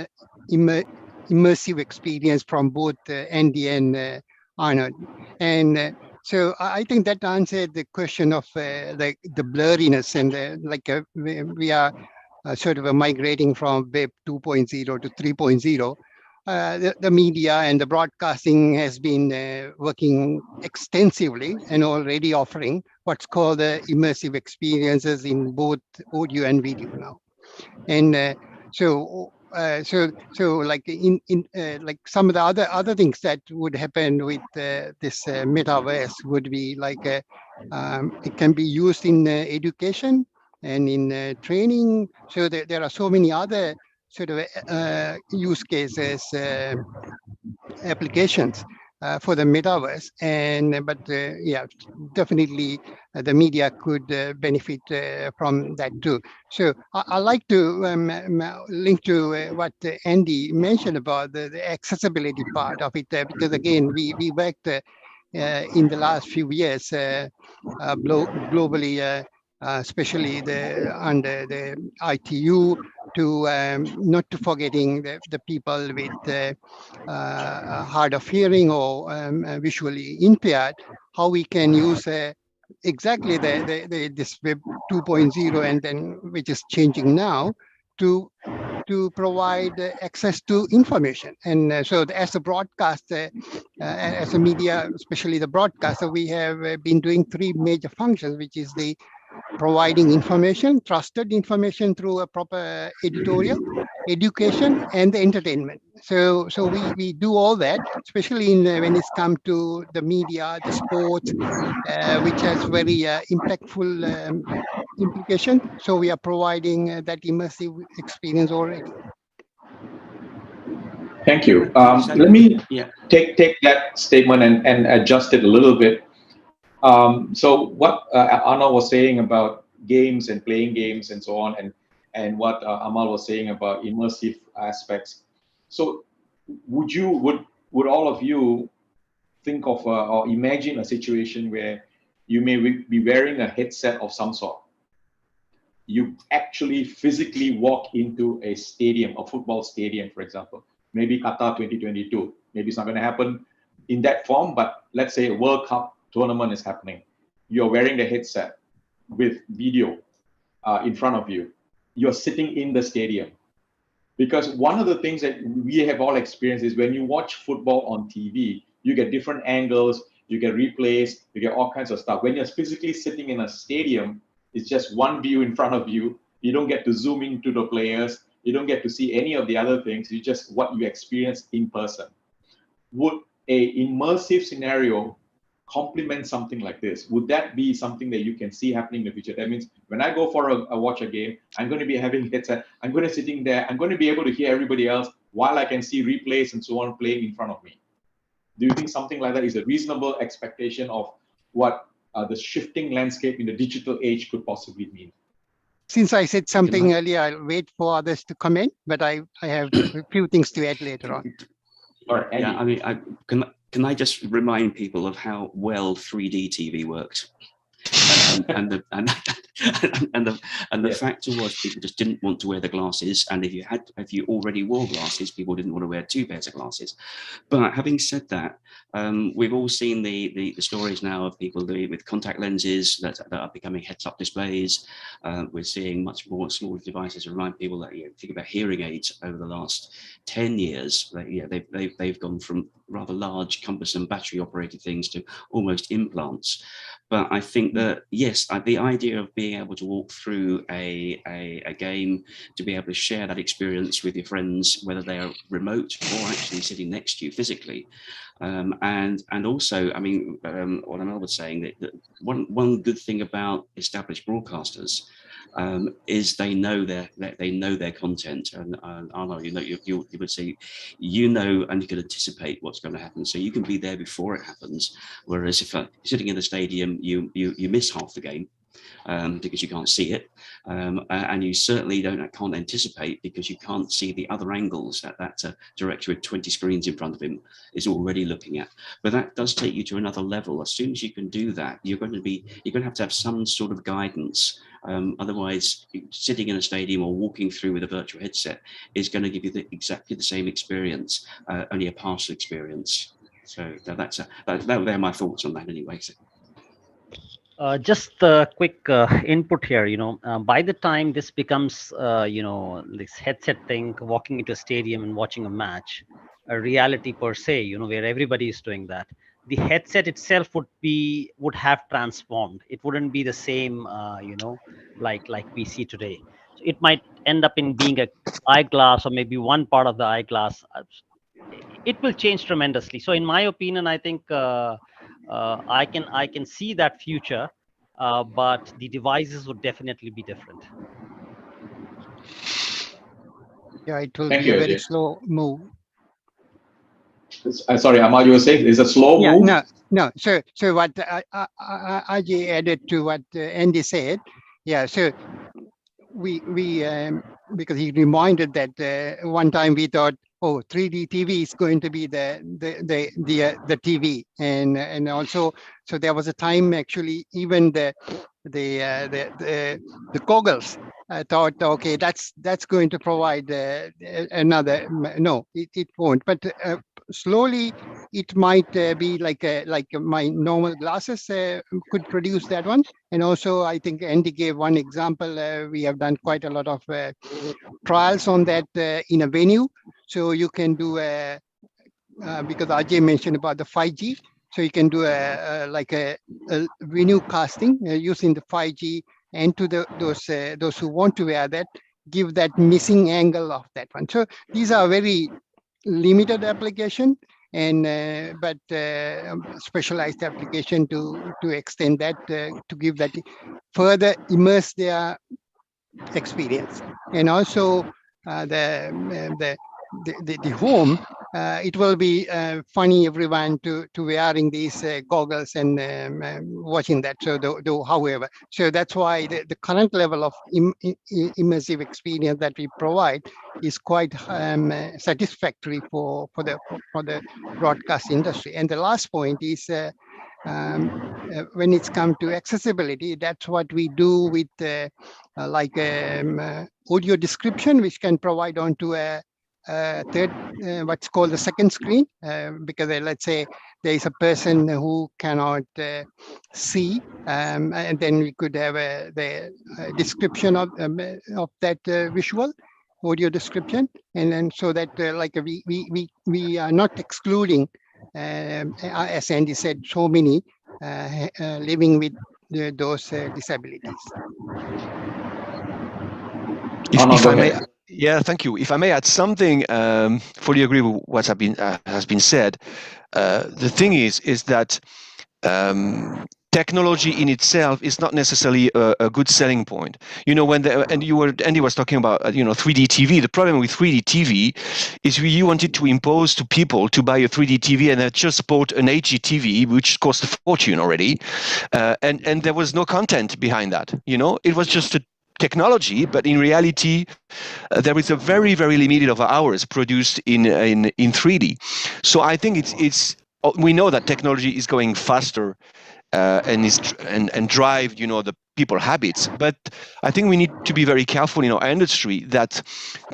immersive experience from both Andy and Arnold, and so I think that answered the question of the blurriness, and we are sort of migrating from Web 2.0 to 3.0. The media and the broadcasting has been working extensively and already offering what's called immersive experiences in both audio and video now. And so like like some of the other things that would happen with this metaverse would be like it can be used in education and in training. So there are so many other sort of use cases, applications for the metaverse, but yeah, definitely the media could benefit from that too. So I like to link to what Andy mentioned about the accessibility part of it, because again, we worked in the last few years globally, especially under the ITU, to not to forgetting the people with hard of hearing or visually impaired, how we can use exactly this Web 2.0, and then which is changing now to provide access to information. And so as a broadcaster, as a media, especially the broadcaster, we have been doing three major functions, which is the providing information, trusted information through a proper editorial, education, and the entertainment. So we do all that, especially when it's come to the media, the sports, which has very impactful implication. So we are providing that immersive experience already. Thank you. Let me take that statement and adjust it a little bit. So what Arnold was saying about games and playing games and so on, and what Amal was saying about immersive aspects. So would all of you think of or imagine a situation where you may be wearing a headset of some sort? You actually physically walk into a stadium, a football stadium, for example, maybe Qatar 2022. Maybe it's not going to happen in that form, but let's say a World Cup tournament is happening. You're wearing the headset with video in front of you. You're sitting in the stadium. Because one of the things that we have all experienced is when you watch football on TV, you get different angles, you get replays, you get all kinds of stuff. When you're physically sitting in a stadium, it's just one view in front of you. You don't get to zoom into the players. You don't get to see any of the other things. You just what you experience in person. Would a immersive scenario complement something like this? Would that be something that you can see happening in the future? That means when I go for a watch a game, I'm going to be having headset. I'm going to sitting there. I'm going to be able to hear everybody else while I can see replays and so on playing in front of me. Do you think something like that is a reasonable expectation of what the shifting landscape in the digital age could possibly mean? Since I said something earlier, I'll wait for others to comment, but I have a few things to add later on. All right, Andy. Yeah, I mean, can I just remind people of how well 3D TV worked? And the factor was people just didn't want to wear the glasses, and if you already wore glasses, people didn't want to wear two pairs of glasses. But having said that, we've all seen the stories now of people with contact lenses that are becoming heads-up displays. We're seeing much more smaller devices. Remind people that think about hearing aids over the last 10 years. They've gone from rather large, cumbersome battery-operated things to almost implants. But I think that, yes, the idea of being able to walk through a game, to be able to share that experience with your friends, whether they are remote or actually sitting next to you physically. And also, I mean, what Amal was saying, that one good thing about established broadcasters is they know their content, and Arno, you would say, and you can anticipate what's going to happen, so you can be there before it happens. Whereas if you're sitting in the stadium, you miss half the game because you can't see it, and you certainly can't anticipate because you can't see the other angles that director with 20 screens in front of him is already looking at. But that does take you to another level. As soon as you can do that, you're going to have some sort of guidance. Otherwise, sitting in a stadium or walking through with a virtual headset is going to give you exactly the same experience, only a partial experience. So they're my thoughts on that anyway. So. Just a quick input here. By the time this becomes, this headset thing, walking into a stadium and watching a match, a reality per se, where everybody is doing that, the headset itself would have transformed. It wouldn't be the same, like we see today. So it might end up in being a eyeglass, or maybe one part of the eyeglass. It will change tremendously. So in my opinion, I think I can see that future, but the devices would definitely be different. Yeah, it will be a very slow move. Sorry, Amal, you were saying it's a slow move? No. So what Ajay added to what Andy said, so we because he reminded that one time we thought, 3D TV is going to be the TV, and also, so there was a time actually even the goggles thought, okay, that's going to provide another. No, it won't. But slowly it might be like my normal glasses could produce that one. And also I think Andy gave one example. We have done quite a lot of trials on that in a venue. So you can do because Ajay mentioned about the 5G. So you can do a venue casting using the 5G, and to those who want to wear that, give that missing angle of that one. So these are very limited application, and but specialized application to extend that to give that further immerse their experience. And also the home, it will be funny everyone to wearing these goggles and watching that. So however, so that's why the current level of immersive experience that we provide is quite satisfactory for the broadcast industry. And the last point is when it's come to accessibility, that's what we do with audio description, which can provide onto a third, what's called the second screen, because let's say there is a person who cannot see, and then we could have the description of that visual audio description, and then so that we are not excluding, as Andy said, so many living with those disabilities. If I may, yeah, thank you. If I may add something, fully agree with what has been said. The thing is that technology in itself is not necessarily a good selling point. You know, Andy was talking about 3D TV. The problem with 3D TV is you wanted to impose to people to buy a 3D TV, and they just bought an HD TV, which cost a fortune already, and there was no content behind that. You know, it was just a technology, but in reality, there is a very, very limited of hours produced in 3D. So I think it's we know that technology is going faster and drive the people habits, but I think we need to be very careful in our industry that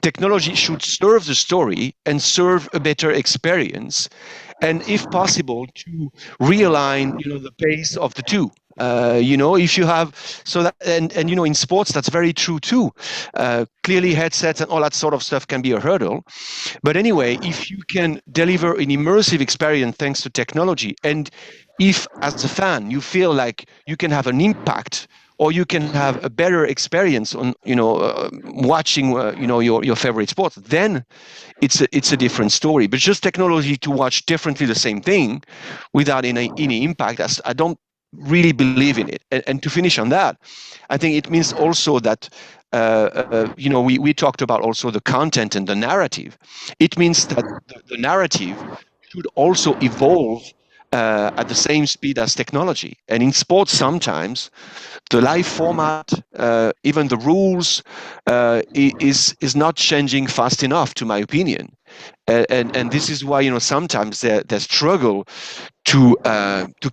technology should serve the story and serve a better experience, and if possible to realign the pace of the two. If you have and in sports, that's very true too. Clearly headsets and all that sort of stuff can be a hurdle, but anyway, if you can deliver an immersive experience thanks to technology, and if as a fan you feel like you can have an impact, or you can have a better experience on watching your favorite sport, then it's a different story. But just technology to watch differently the same thing without any impact, I don't really believe in it. And to finish on that, I think it means also that we talked about also the content and the narrative. It means that the narrative should also evolve at the same speed as technology. And in sports, sometimes the live format, even the rules, is not changing fast enough, to my opinion. And this is why sometimes they struggle to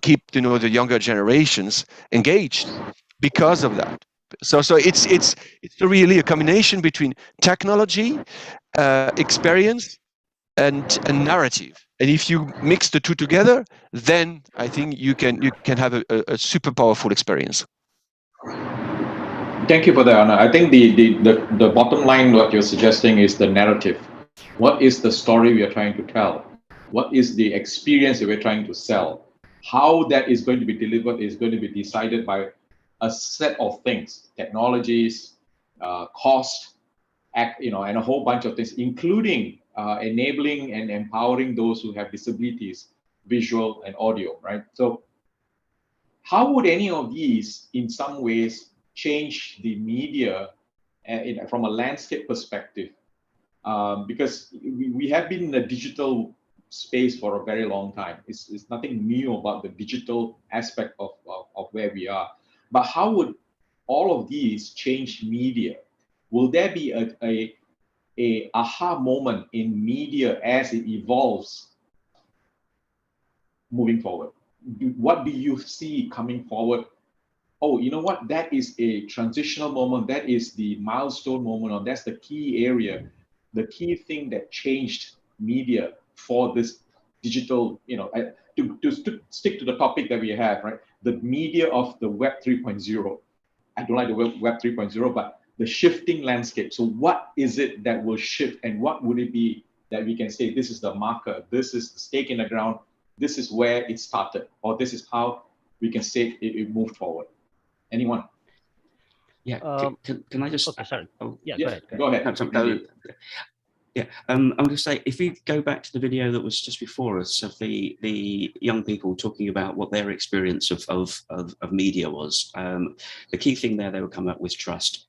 keep the younger generations engaged because of that. So it's really a combination between technology, experience, and narrative. And if you mix the two together, then I think you can have a super powerful experience. Thank you for that, Anna. I think the bottom line, what you're suggesting, is the narrative. What is the story we are trying to tell? What is the experience that we're trying to sell? How that is going to be delivered is going to be decided by a set of things: technologies, cost, and a whole bunch of things, including enabling and empowering those who have disabilities, visual and audio, right? So how would any of these in some ways change the media from a landscape perspective? Because we have been in a digital space for a very long time. It's nothing new about the digital aspect of where we are. But how would all of these change media? Will there be a aha moment in media as it evolves moving forward? What do you see coming forward? Oh, you know what? That is a transitional moment. That is the milestone moment, or that's the key area, the key thing that changed media for digital, to stick to the topic that we have, right? The media of the Web 3.0. I don't like the Web 3.0, but the shifting landscape. So what is it that will shift, and what would it be that we can say, this is the marker, this is the stake in the ground, this is where it started, or this is how we can say it moved forward? Anyone? Yeah, can I just... Okay, sorry. Oh, yeah, yes, go ahead. go ahead. Yeah, I'm going to say, if we go back to the video that was just before us of the young people talking about what their experience of media was, the key thing there, they were coming up with trust.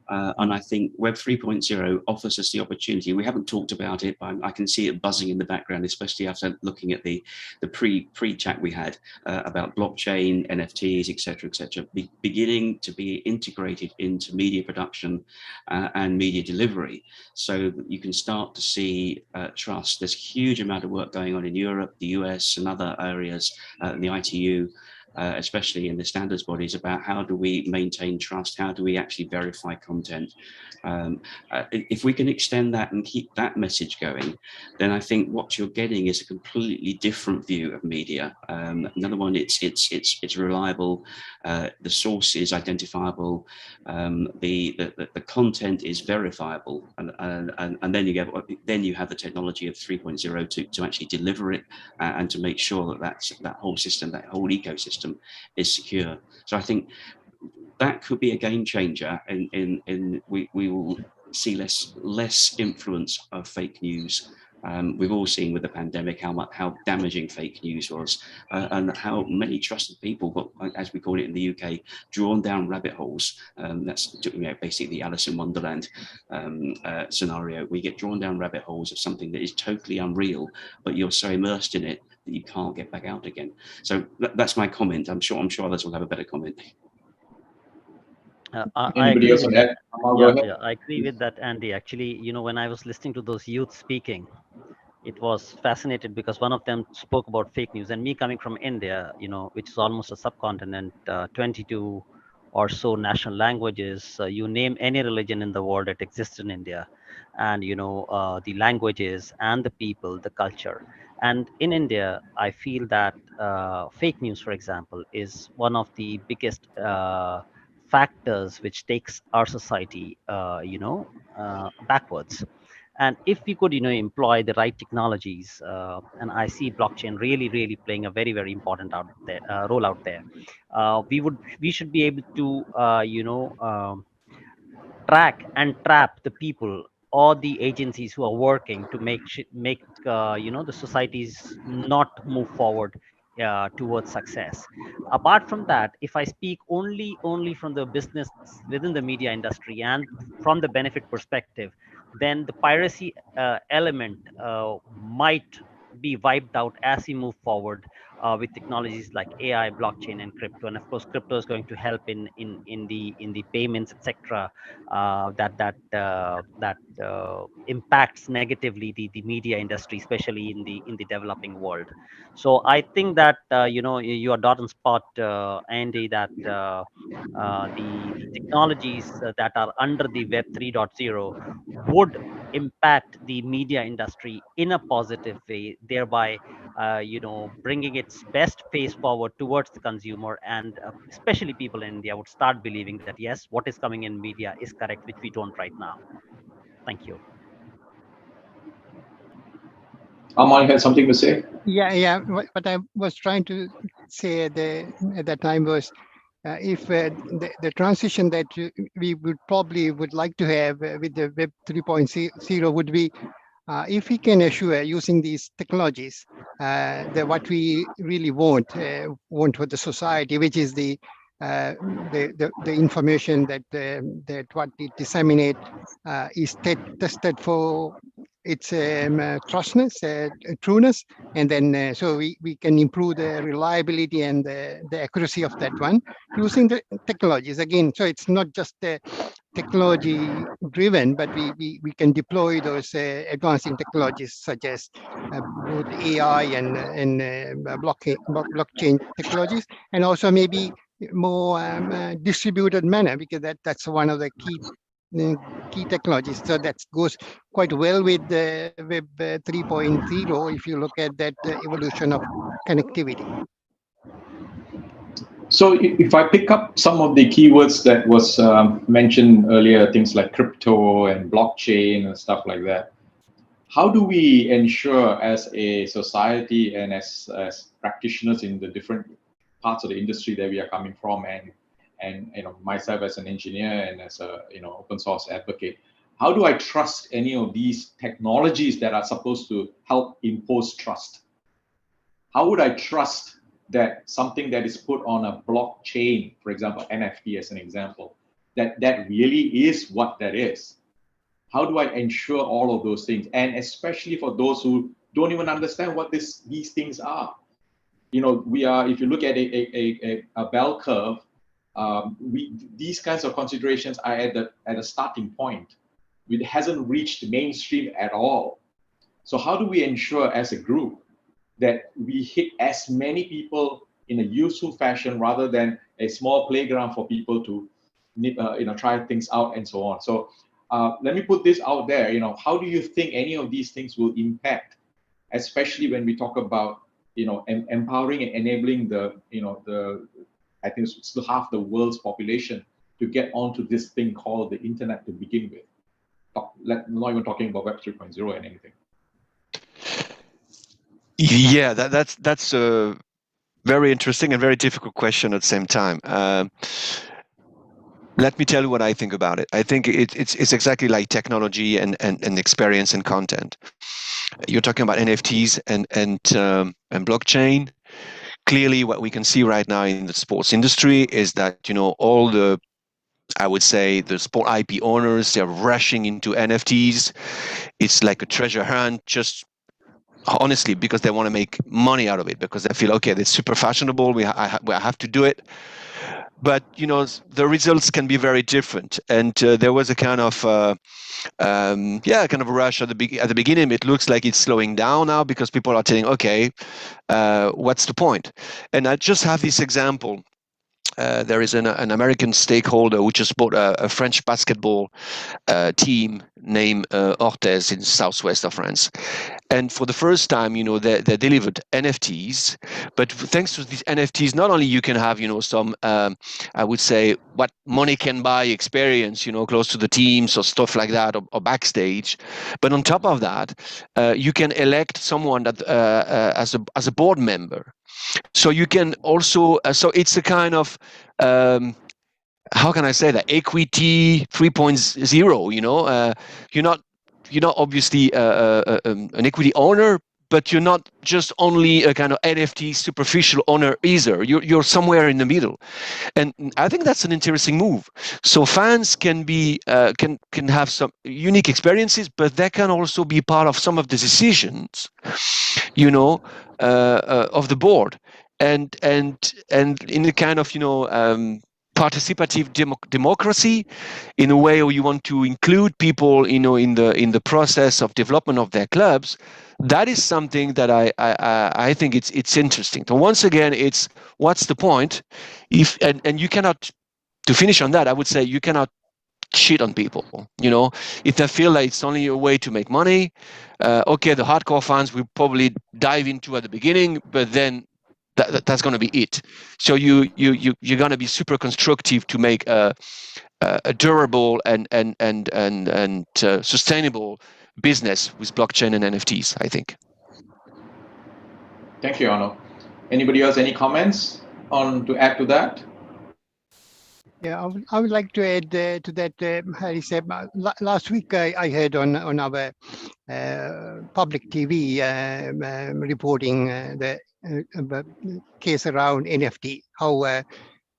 And I think Web 3.0 offers us the opportunity. We haven't talked about it, but I can see it buzzing in the background, especially after looking at the pre-chat we had about blockchain, NFTs, etc., beginning to be integrated into media production and media delivery, so that you can start to see trust. There's a huge amount of work going on in Europe, the US, and other areas, the ITU. Especially in the standards bodies, about how do we maintain trust, how do we actually verify content. If we can extend that and keep that message going, then I think what you're getting is a completely different view of media. Another one, it's reliable, the source is identifiable, the content is verifiable, and then you have the technology of 3.0 to actually deliver it and to make sure that whole system, that whole ecosystem is secure. So I think that could be a game changer, in we will see less influence of fake news. We've all seen with the pandemic how damaging fake news was, and how many trusted people got, as we call it in the UK, drawn down rabbit holes. That's basically the Alice in Wonderland scenario. We get drawn down rabbit holes of something that is totally unreal, but you're so immersed in it that you can't get back out again. So that's my comment. I'm sure others will have a better comment. Anybody else on that? Yeah, I agree with that, Andy. Actually, when I was listening to those youth speaking, it was fascinating because one of them spoke about fake news, and me coming from India, which is almost a subcontinent, 22 or so national languages, you name any religion in the world, it exists in India, and the languages and the people, the culture. And in India, I feel that fake news, for example, is one of the biggest factors which takes our society, backwards. And if we could, employ the right technologies, and I see blockchain really playing a very important role out there, we should be able to, track and trap the people or the agencies who are working to make the societies not move forward towards success. Apart from that, if I speak only from the business within the media industry and from the benefit perspective, then the piracy element might be wiped out as we move forward with technologies like AI, blockchain, and crypto. And of course, crypto is going to help in the payments, etc. That impacts negatively the media industry, especially in the developing world. So I think that you are dot on spot, Andy, that the technologies that are under the Web 3.0 would impact the media industry in a positive way, thereby bringing its best face forward towards the consumer, and especially people in India would start believing that yes, what is coming in media is correct, which we don't right now. Thank you. Amal, you had something to say? Yeah. What I was trying to say at that time was, if the transition that we would like to have with the Web 3.0 would be, if we can assure using these technologies that what we really want for the society, which is the information that what it disseminate is tested for its trueness, and then so we can improve the reliability and the accuracy of that one using the technologies again. So it's not just technology driven, but we can deploy those advancing technologies such as both AI and blockchain technologies, and also maybe more distributed manner, because that's one of the key key technologies. So that goes quite well with the Web 3.0 if you look at that evolution of connectivity. So if I pick up some of the keywords that was mentioned earlier, things like crypto and blockchain and stuff like that, how do we ensure as a society and as practitioners in the different parts of the industry that we are coming from, and myself as an engineer and as a open source advocate, how do I trust any of these technologies that are supposed to help impose trust? How would I trust that something that is put on a blockchain, for example, NFT as an example, that really is what that is? How do I ensure all of those things? And especially for those who don't even understand what these things are. We are, if you look at a bell curve, these kinds of considerations are at a starting point. It hasn't reached mainstream at all. So how do we ensure as a group that we hit as many people in a useful fashion rather than a small playground for people to try things out and so on? So let me put this out there. How do you think any of these things will impact, especially when we talk about empowering and enabling the I think it's still half the world's population to get onto this thing called the internet to begin with. Not even talking about Web 3.0 and anything. Yeah, that's a very interesting and very difficult question at the same time. Let me tell you what I think about it. I think it's exactly like technology and experience and content. You're talking about NFTs and blockchain. Clearly, what we can see right now in the sports industry is that all the, I would say, the sport IP owners, they're rushing into NFTs. It's like a treasure hunt, just honestly because they want to make money out of it, because they feel, okay, it's super fashionable, I have to do it. But the results can be very different, and there was a kind of rush at the beginning. It looks like it's slowing down now because people are telling, okay, what's the point? And I just have this example. There is an American stakeholder who just bought a French basketball team named Orthez in southwest of France. And for the first time, they delivered NFTs. But thanks to these NFTs, not only you can have, some, I would say, what money can buy experience, close to the teams or stuff like that, or backstage. But on top of that, you can elect someone that as a board member. So you can also, so it's a kind of, how can I say that, equity 3.0, you're not obviously an equity owner, but you're not just only a kind of NFT superficial owner either. You're somewhere in the middle. And I think that's an interesting move. So fans can be, can have some unique experiences, but they can also be part of some of the decisions, of the board, and in a kind of participative democracy, in a way where you want to include people in the process of development of their clubs. That is something that I think it's interesting. So once again, it's what's the point if and you cannot, to finish on that, I would say you cannot cheat on people. If they feel like it's only a way to make money, okay, the hardcore fans will probably dive into at the beginning, but then that's going to be it. So you're going to be super constructive to make a durable and sustainable business with blockchain and NFTs, I think. Thank you, Arno. Anybody else, any comments to add to that? Yeah, I would like to add to that, Harry said, last week I heard on our public TV reporting the case around NFT, how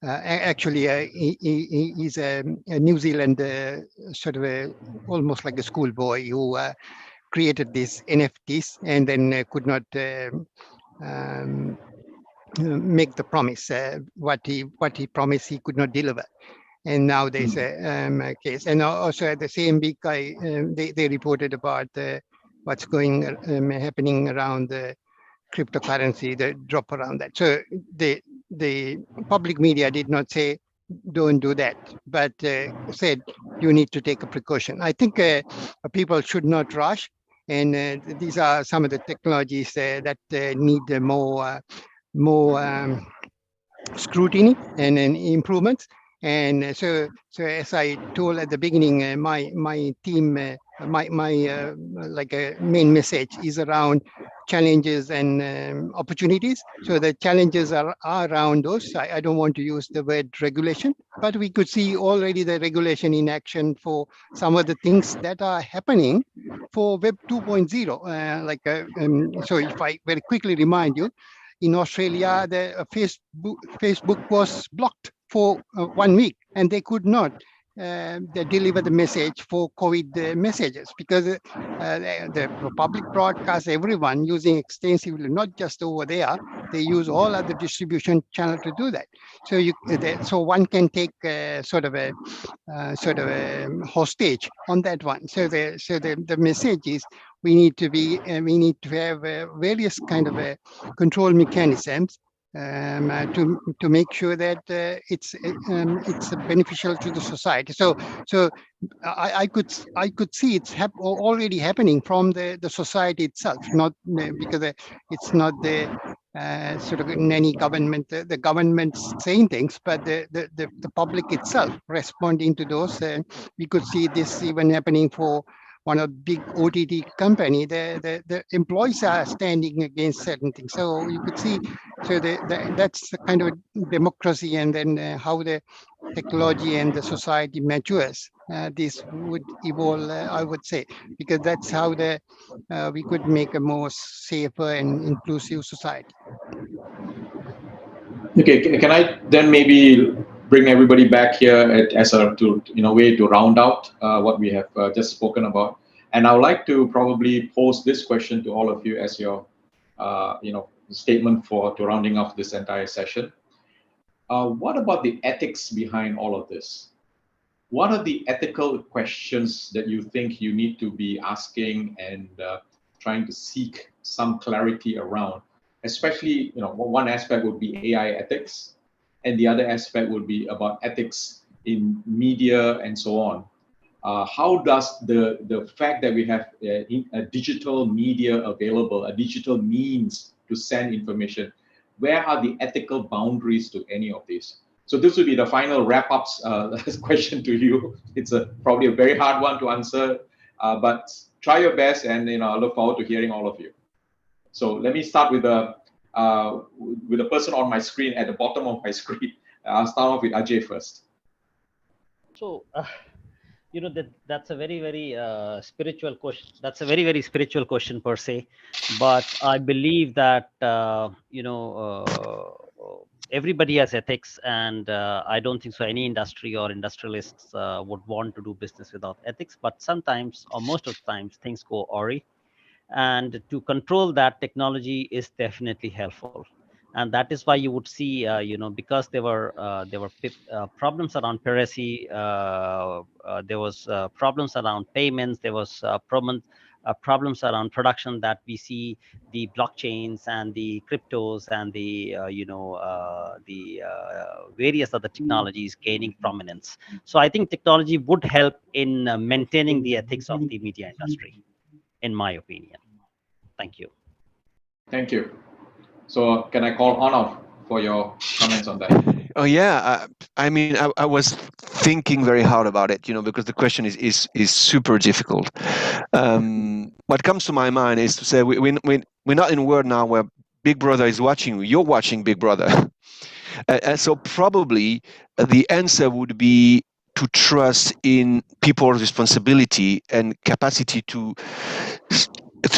actually he's a New Zealand sort of almost like a schoolboy who created these NFTs and then could not make the promise, what he promised he could not deliver. And now there's a case. And also at the same week, they reported about what's happening around the cryptocurrency, the drop around that. So the public media did not say, don't do that, but said, you need to take a precaution. I think people should not rush, and these are some of the technologies that need more scrutiny and improvements. And so as I told at the beginning, my team, my main message is around challenges and opportunities. So the challenges are around those. I don't want to use the word regulation, but we could see already the regulation in action for some of the things that are happening for Web 2.0. So if I very quickly remind you, in Australia, the Facebook was blocked for 1 week, and they could not they deliver the message for COVID messages, because the public broadcast, everyone using extensively, not just over there, they use all other distribution channel to do that. So so one can take sort of a hostage on that one. So the message is we need to have various kind of control mechanisms to make sure that it's beneficial to the society. So I could see it's already happening from the society itself, not because it's not the sort of in any government, the government saying things, but the public itself responding to those. We could see this even happening for one of the big OTT company. The employees are standing against certain things. So you could see, so that's the kind of democracy, and then how the technology and the society matures. This would evolve, I would say, because that's how we could make a more safer and inclusive society. Okay, can I then maybe bring everybody back here as a way to round out what we have just spoken about, and I would like to probably pose this question to all of you as your statement to rounding off this entire session. What about the ethics behind all of this? What are the ethical questions that you think you need to be asking and trying to seek some clarity around? Especially, one aspect would be AI ethics, and the other aspect would be about ethics in media and so on. How does the fact that we have a digital media available, a digital means to send information, where are the ethical boundaries to any of these? So this would be the final wrap-ups question to you. It's probably a very hard one to answer, but try your best, and I look forward to hearing all of you. So let me start with the person on my screen at the bottom of my screen. I'll start off with Ajay first. So, that's a very, very spiritual question. That's a very, very spiritual question per se. But I believe that, everybody has ethics, and I don't think so any industry or industrialists would want to do business without ethics. But sometimes, or most of the times, things go awry. And to control that, technology is definitely helpful. And that is why you would see, because there were problems around piracy, there was problems around payments, there was problems around production, that we see the blockchains and the cryptos and the various other technologies gaining prominence. So I think technology would help in maintaining the ethics of the media industry, in my opinion. Thank you. Thank you. So can I call Arnav for your comments on that? Oh yeah, I was thinking very hard about it, because the question is super difficult. What comes to my mind is to say we're not in a world now where Big Brother is watching you. You're watching Big Brother, and so probably the answer would be to trust in people's responsibility and capacity to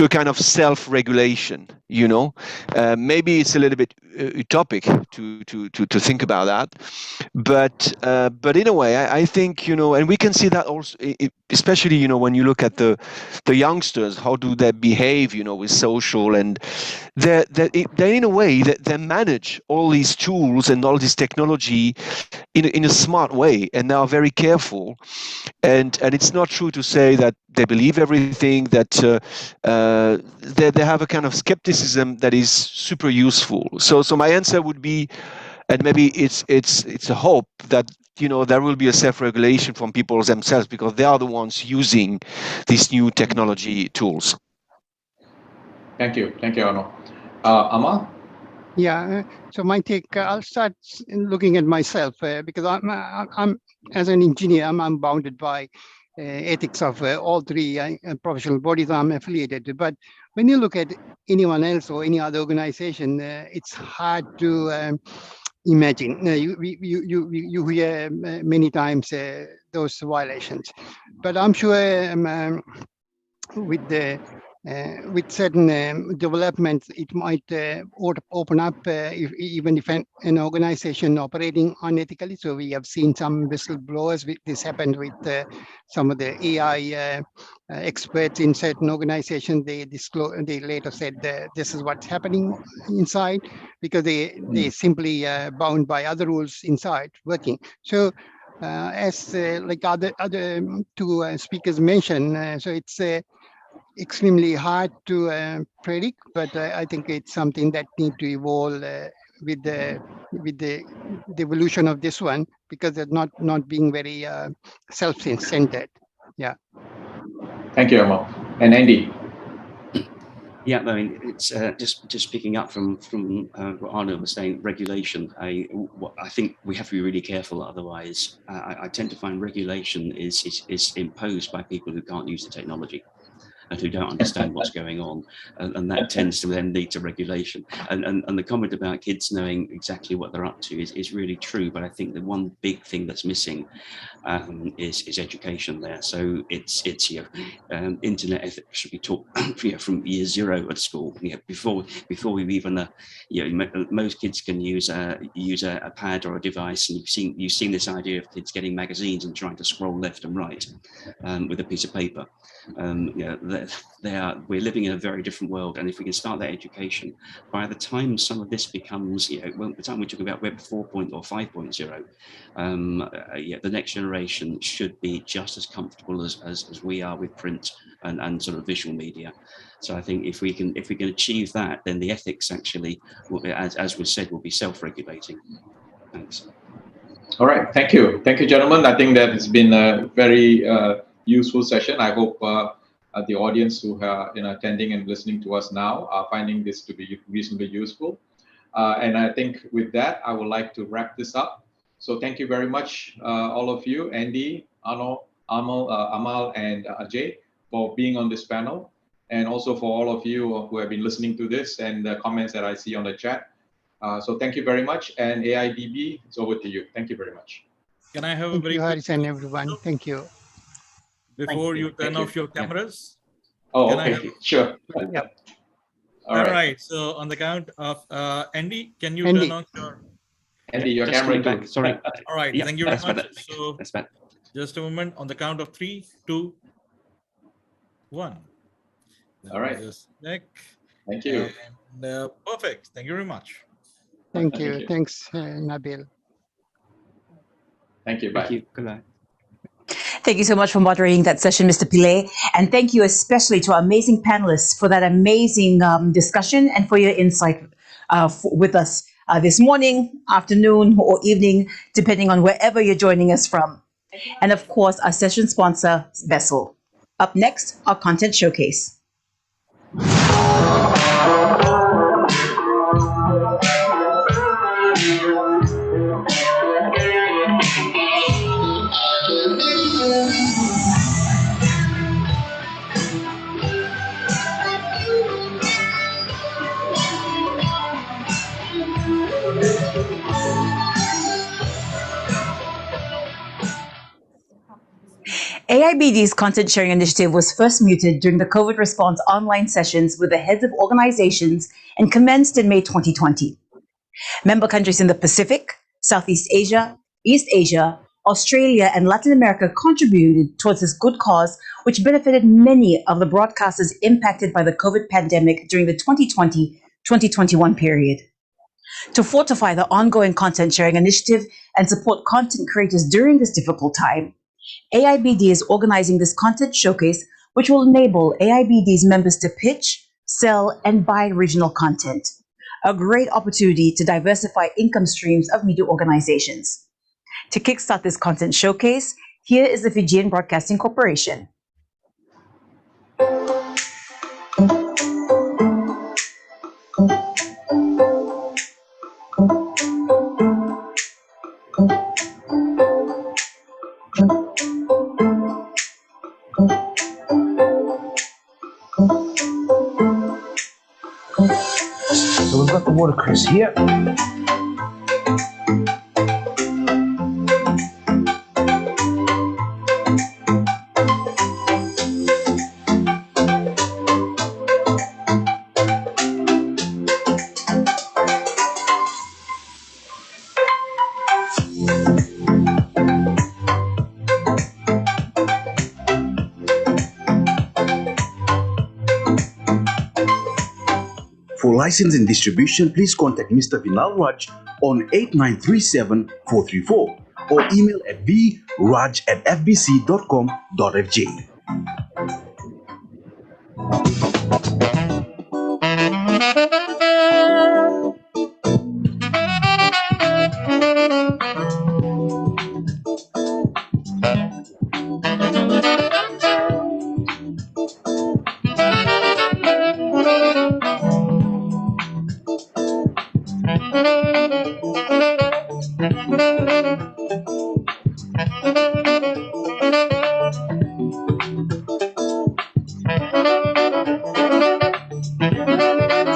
a kind of self-regulation. Maybe it's a little bit utopic to think about that, but in a way, I think and we can see that also, especially when you look at the youngsters, how do they behave with social, and they in a way they manage all these tools and all this technology in a smart way, and they are very careful, and it's not true to say that they believe everything, that they have a kind of skepticism that is super useful. So my answer would be, and maybe it's a hope, that there will be a self-regulation from people themselves, because they are the ones using these new technology tools. Thank you, Arno. Amal? Yeah, so my take, I'll start looking at myself because I'm as an engineer, I'm bounded by ethics of all three professional bodies I'm affiliated to. But when you look at anyone else or any other organization, it's hard to imagine. You hear many times those violations, but I'm sure with certain developments, it might open up even if an organization operating unethically. So we have seen some whistleblowers. This happened with some of the AI experts in certain organizations. They later said this is what's happening inside, because they simply bound by other rules inside working. So as like other two speakers mentioned, so it's extremely hard to predict, but I think it's something that needs to evolve with the evolution of this one, because they're not being very self-centered. Yeah. Thank you, Amal. And Andy? Yeah, I mean, it's just picking up from what Arno was saying, regulation. I think we have to be really careful, otherwise I tend to find regulation is imposed by people who can't use the technology and who don't understand what's going on, and that tends to then lead to regulation. And the comment about kids knowing exactly what they're up to is really true, but I think the one big thing that's missing is education there. So it's internet ethics should be taught from year zero at school. Before we've even most kids can use a pad or a device, and you've seen this idea of kids getting magazines and trying to scroll left and right with a piece of paper. We're living in a very different world, and if we can start that education, by the time some of this becomes, by the time we talk about Web 4.0 or 5.0, the next generation should be just as comfortable as we are with print and sort of visual media. So I think if we can achieve that, then the ethics actually, as was said, will be self-regulating. Thanks. All right, thank you, gentlemen. I think that it's been a very useful session. I hope the audience who are attending and listening to us now are finding this to be reasonably useful. And I think with that, I would like to wrap this up. So thank you very much, all of you, Andy, Arno, Amal, and Ajay, for being on this panel, and also for all of you who have been listening to this and the comments that I see on the chat. So thank you very much, and AIBB, it's over to you. Thank you very much. Can I have a very quick Haris and everyone? Thank you. Before you turn off your cameras? Oh, okay, sure. Yep. All right. So on the count of Andy, can you turn on your? Andy, your camera back. Sorry. All right. Yeah, thank you very much. better. So That's better. just a moment. On the count of 3, 2, 1. All right. Just check. Thank you. And, perfect. Thank you very much. Thank you. Thanks, Nabil. Thank you. Bye. Thank you. Goodbye. Thank you so much for moderating that session, Mr. Pillay. And thank you especially to our amazing panelists for that amazing discussion and for your insight with us this morning, afternoon, or evening, depending on wherever you're joining us from. And of course, our session sponsor, Vessel. Up next, our content showcase. AIBD's content sharing initiative was first muted during the COVID response online sessions with the heads of organizations and commenced in May 2020. Member countries in the Pacific, Southeast Asia, East Asia, Australia, and Latin America contributed towards this good cause, which benefited many of the broadcasters impacted by the COVID pandemic during the 2020-2021 period. To fortify the ongoing content sharing initiative and support content creators during this difficult time, AIBD is organizing this content showcase, which will enable AIBD's members to pitch, sell, and buy regional content, a great opportunity to diversify income streams of media organizations. To kickstart this content showcase, here is the Fijian Broadcasting Corporation. So we've got the watercress here. For license and distribution, please contact Mr. Vinal Raj on 8937-434 or email at vraj@fbc.com.fj.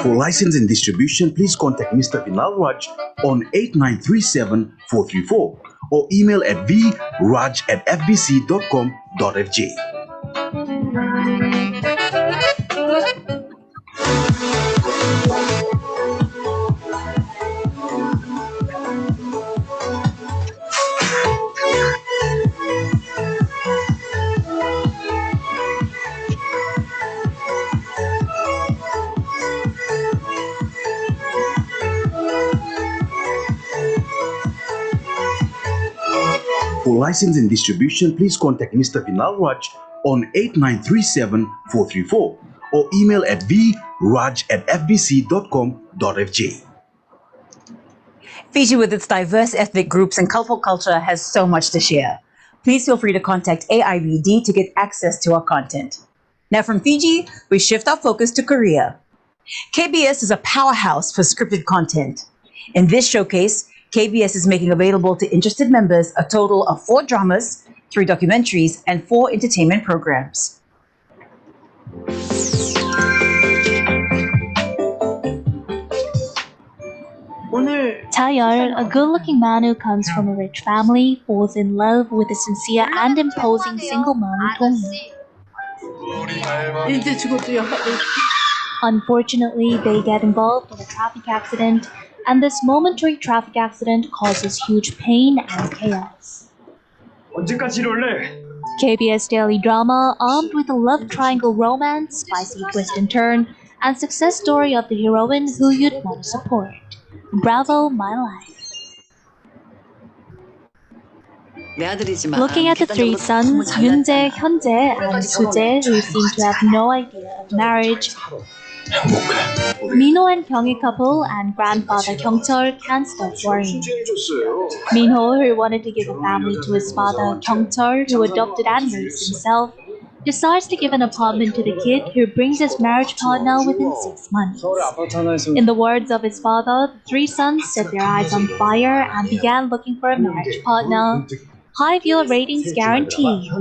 For license and distribution, please contact Mr. Vinal Raj on 8937-434 or email at vraj@fbc.com.fj. For license and distribution, please contact Mr. Vinal Raj on 8937-434 or email at vraj@fbc.com.fj. Fiji, with its diverse ethnic groups and colorful culture, has so much to share. Please feel free to contact AIBD to get access to our content. Now from Fiji, we shift our focus to Korea. KBS is a powerhouse for scripted content. In this showcase, KBS is making available to interested members a total of 4 dramas, 3 documentaries, and 4 entertainment programs. Taeyol, a good-looking man who comes from a rich family, falls in love with a sincere and imposing single mom Dong-hee. Unfortunately, they get involved in a traffic accident, and this momentary traffic accident causes huge pain and chaos. KBS daily drama, armed with a love triangle romance, spicy twist and turn, and success story of the heroine who you'd want to support. Bravo, my life. Looking at the 3 sons, Yoonjae, Hyunjae, and Sujae, who seem to have no idea of marriage, Minho and Kyunghee couple and grandfather Kyungchul can't stop worrying. Minho, who wanted to give a family to his father Kyungchul, who adopted and raised himself, decides to give an apartment to the kid who brings his marriage partner within 6 months. In the words of his father, the 3 sons set their eyes on fire and began looking for a marriage partner. High viewer ratings guaranteed.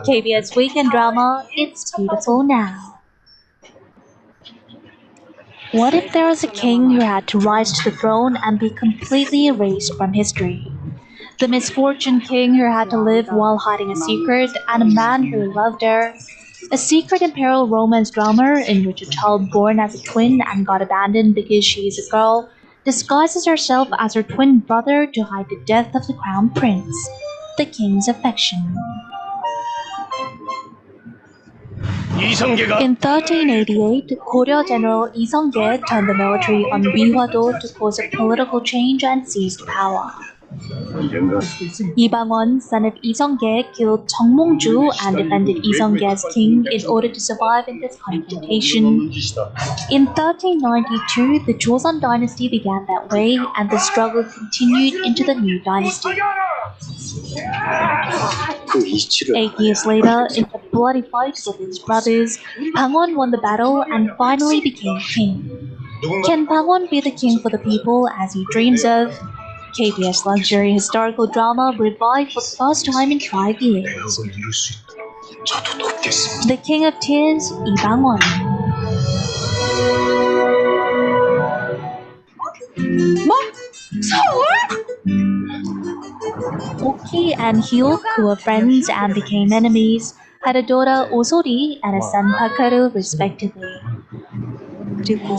KBS weekend drama, It's Beautiful Now. What if there was a king who had to rise to the throne and be completely erased from history? The misfortuned king who had to live while hiding a secret, and a man who loved her. A secret imperial romance drama in which a child born as a twin and got abandoned because she is a girl disguises herself as her twin brother to hide the death of the crown prince, the king's affection. In 1388, Goryeo general Lee Seong-ge turned the military on Mihwa-do to cause a political change and seized power. Lee Bang-won, son of Lee Seong-ge, killed Chung Mong-ju and defended Lee Seong-ge as king in order to survive in this confrontation. In 1392, the Joseon dynasty began that way, and the struggle continued into the new dynasty. 8 years later, in a bloody fight with his brothers, Bangwon won the battle and finally became king. Can Bangwon be the king for the people as he dreams of? KBS luxury historical drama revived for the first time in 5 years. The King of Tears, Lee Bangwon. Oki and Hyuk, who were friends and became enemies, had a daughter Osori and a son Hakaru respectively.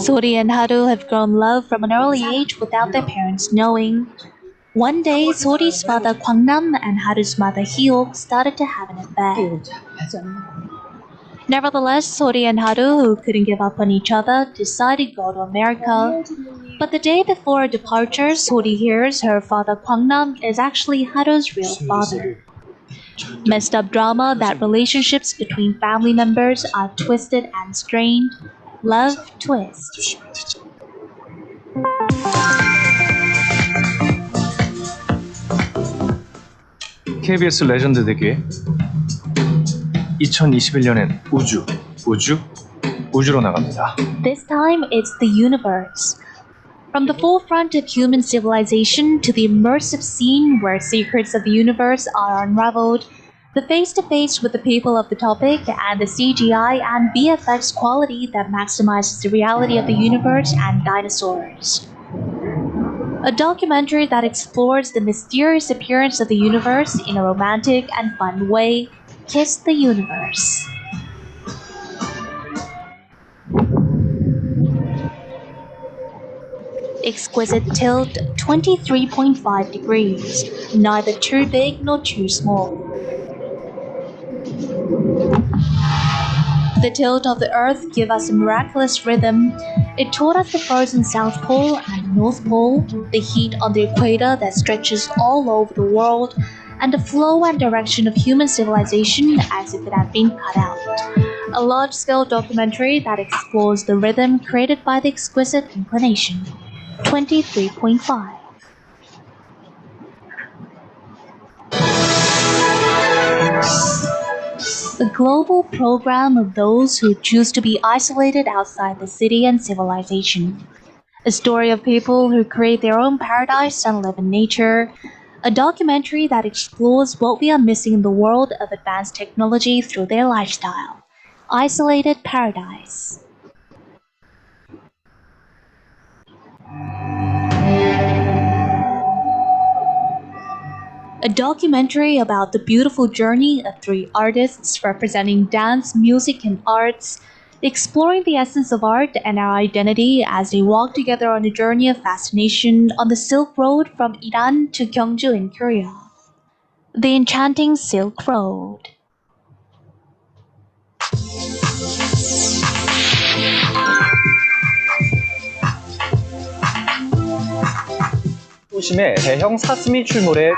Sori and Haru have grown love from an early age without their parents knowing. One day, Sori's father Kwangnam and Haru's mother Hyuk started to have an affair. Nevertheless, Sori and Haru, who couldn't give up on each other, decided to go to America. But the day before her departure, Sori hears her father Kwangnam is actually Haru's real father. Messed up drama that relationships between family members are twisted and strained. Love twist. KBS 레전드 대기에 2021년엔 우주로 나갑니다. This time it's the universe. From the forefront of human civilization to the immersive scene where secrets of the universe are unraveled, the face-to-face with the people of the topic, and the CGI and VFX quality that maximizes the reality of the universe and dinosaurs. A documentary that explores the mysterious appearance of the universe in a romantic and fun way, Kiss the Universe. Exquisite tilt, 23.5 degrees, neither too big nor too small. The tilt of the Earth gave us a miraculous rhythm. It taught us the frozen South Pole and North Pole, the heat on the equator that stretches all over the world, and the flow and direction of human civilization as if it had been cut out. A large-scale documentary that explores the rhythm created by the exquisite inclination. 23.5. A global program of those who choose to be isolated outside the city and civilization. A story of people who create their own paradise and live in nature. A documentary that explores what we are missing in the world of advanced technology through their lifestyle. Isolated Paradise. A documentary about the beautiful journey of 3 artists representing dance, music, and arts, exploring the essence of art and our identity as they walk together on a journey of fascination on the Silk Road from Iran to Gyeongju in Korea. The Enchanting Silk Road. 도심에 대형 사슴이 출몰해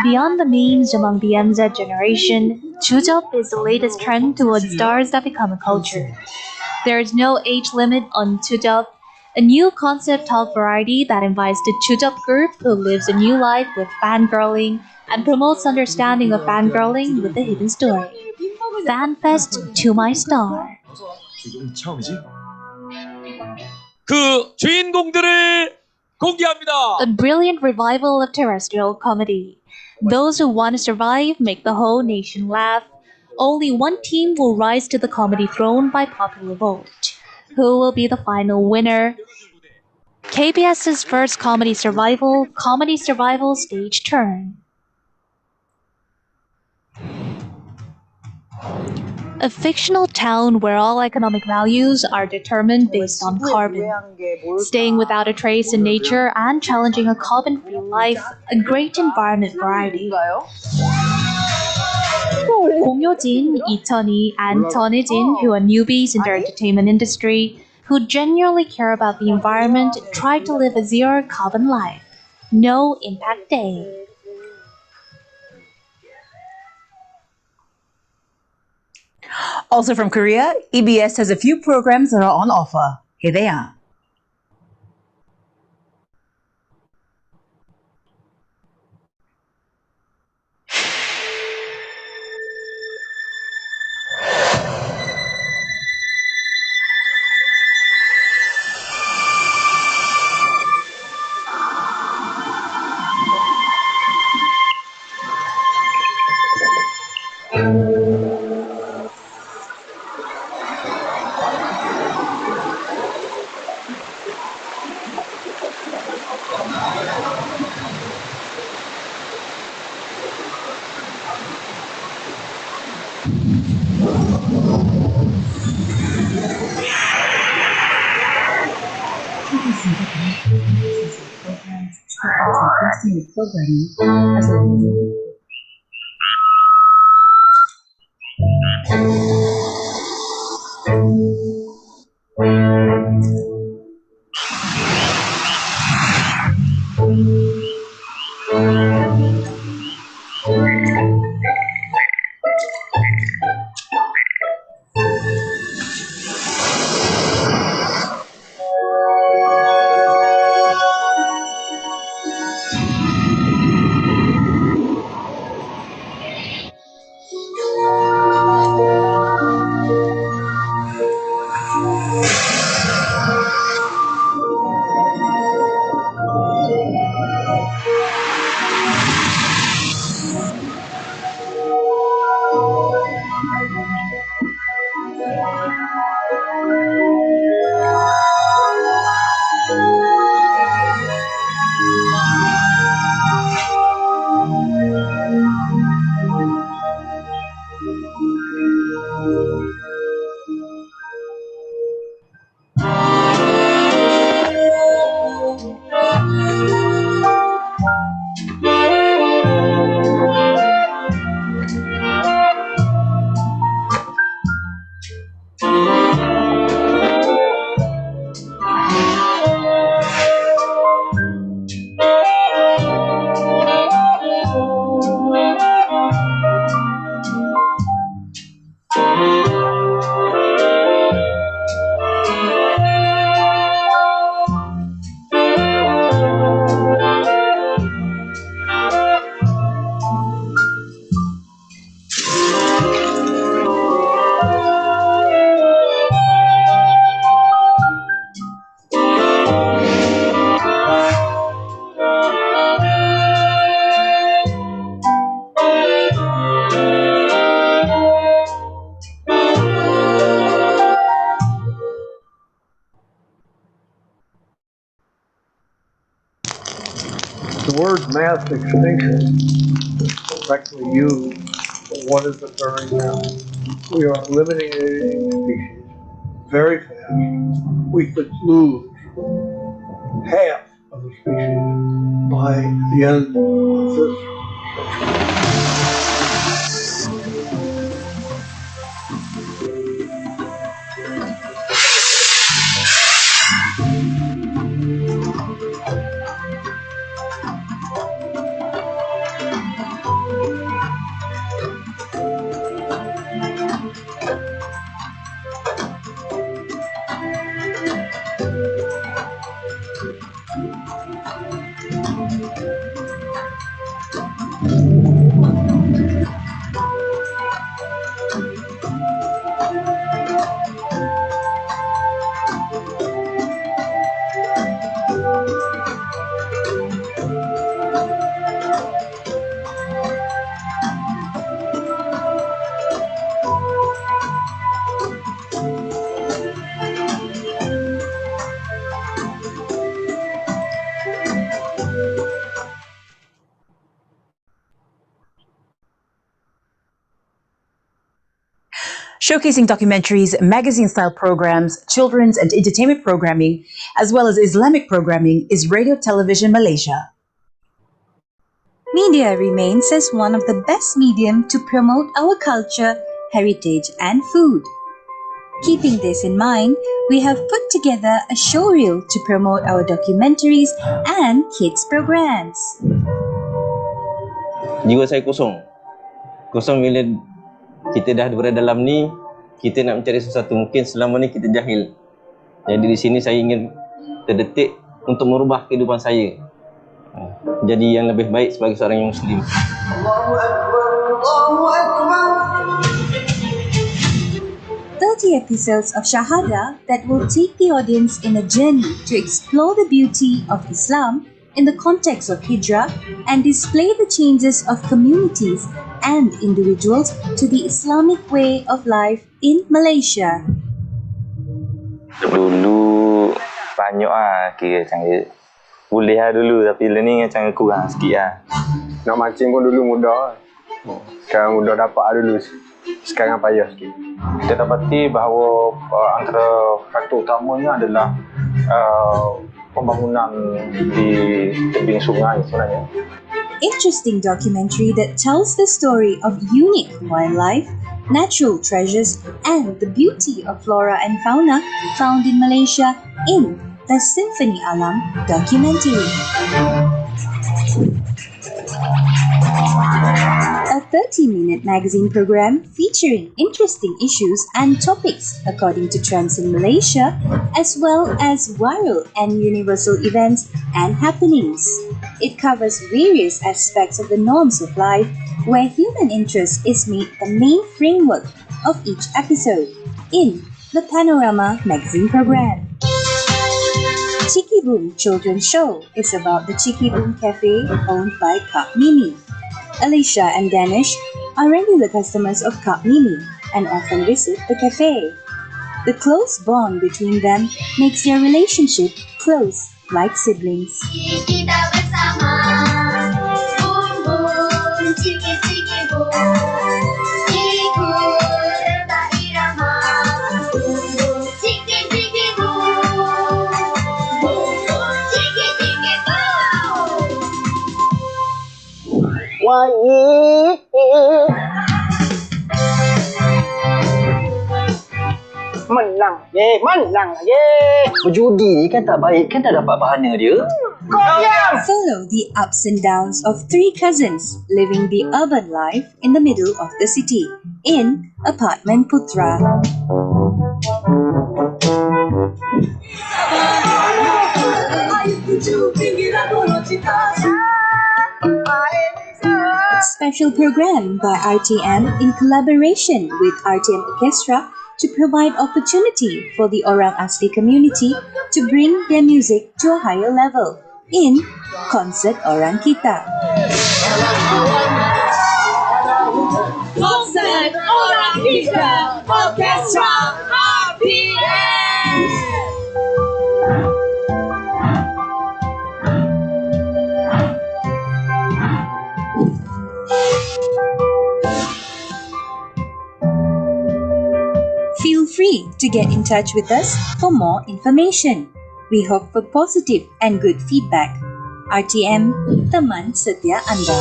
Beyond the memes among the MZ generation, Chujeop is the latest trend towards stars that become a culture. There is no age limit on Chujeop, a new concept talk variety that invites the Chujeop group who lives a new life with fangirling and promotes understanding of fangirling with a hidden story. FanFest to my star. 그 주인공들을 공개합니다. A brilliant revival of terrestrial comedy. Those who want to survive make the whole nation laugh. Only one team will rise to the comedy throne by popular vote. Who will be the final winner? KBS's first Comedy Survival Stage Turn. A fictional town where all economic values are determined based on carbon. Staying without a trace in nature and challenging a carbon-free life, a great environment variety. Gong Yo-jin, Lee Chun-hee, and Chun Hye-jin, who are newbies in the entertainment industry, who genuinely care about the environment, try to live a zero-carbon life. No Impact Day. Also from Korea, EBS has a few programs that are on offer. Here they are. Programming as well. The word mass extinction is correctly used, but what is occurring now? We are eliminating species very fast. We could lose half of the species by the end of this Showcasing documentaries, magazine-style programs, children's and entertainment programming, as well as Islamic programming is Radio Television Malaysia. Media remains as one of the best medium to promote our culture, heritage and food. Keeping this in mind, we have put together a showreel to promote our documentaries and kids programs. Jiwa saya kosong. Kosong bila kita dah berada dalam ni, kita nak mencari sesuatu. Mungkin selama ni kita jahil. Jadi di sini saya ingin terdetik untuk merubah kehidupan saya. Jadi yang lebih baik sebagai seorang Muslim. Allahu Akbar, Allahu Akbar. 30 episodes of Shahada that will take the audience in a journey to explore the beauty of Islam in the context of Hijrah and display the changes of communities and individuals to the Islamic way of life in Malaysia. Dulu banyak kira macam boleh dulu tapi lah ni macam kurang sikit Nak mancing pun dulu mudah. Sekarang mudah dapat dulu. sekarang payah sikit. Kita dapati bahawa antara faktor utamanya adalah pembangunan di tebing sungai sebenarnya. Interesting documentary that tells the story of unique wildlife, natural treasures, and the beauty of flora and fauna found in Malaysia in the Symphony Alam documentary. A 30-minute magazine program featuring interesting issues and topics according to trends in Malaysia, as well as viral and universal events and happenings. It covers various aspects of the norms of life, where human interest is made the main framework of each episode in the Panorama magazine program. Cheeky Boom Children's Show is about the Cheeky Boom Cafe owned by Kak Mimi. Alicia and Danish are regular customers of Kak Mimi and often visit the cafe. The close bond between them makes their relationship close like siblings. Kita bersama, boom boom, cheeky cheeky boom. Ikut detak irama, boom boom, cheeky cheeky boom. Boom boom, cheeky cheeky boom. Why? Menang ye. Berjudi kan tak baik, kan tak dapat bahana dia. Follow the ups and downs of three cousins living the urban life in the middle of the city in Apartment Putra. Special program by RTM in collaboration with RTM Orchestra to provide opportunity for the Orang Asli community to bring their music to a higher level in Concert Orang Kita. Concert Orang Kita Orchestra RTM. Feel free to get in touch with us for more information. We hope for positive and good feedback. RTM, teman setia Anda.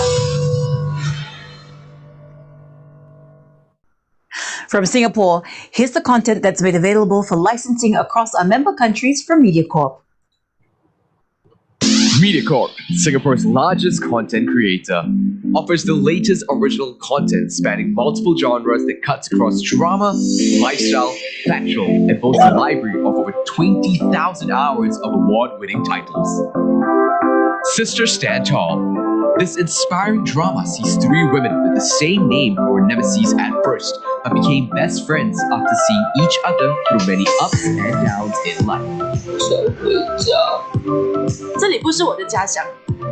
From Singapore, here's the content that's made available for licensing across our member countries from MediaCorp. MediaCorp, Singapore's largest content creator, offers the latest original content spanning multiple genres that cuts across drama, lifestyle, factual, and boasts a library of over 20,000 hours of award-winning titles. Sister Stand Tall. This inspiring drama sees three women with the same name who were nemesis at first, but became best friends after seeing each other through many ups and downs in life. 这里不是我的家乡，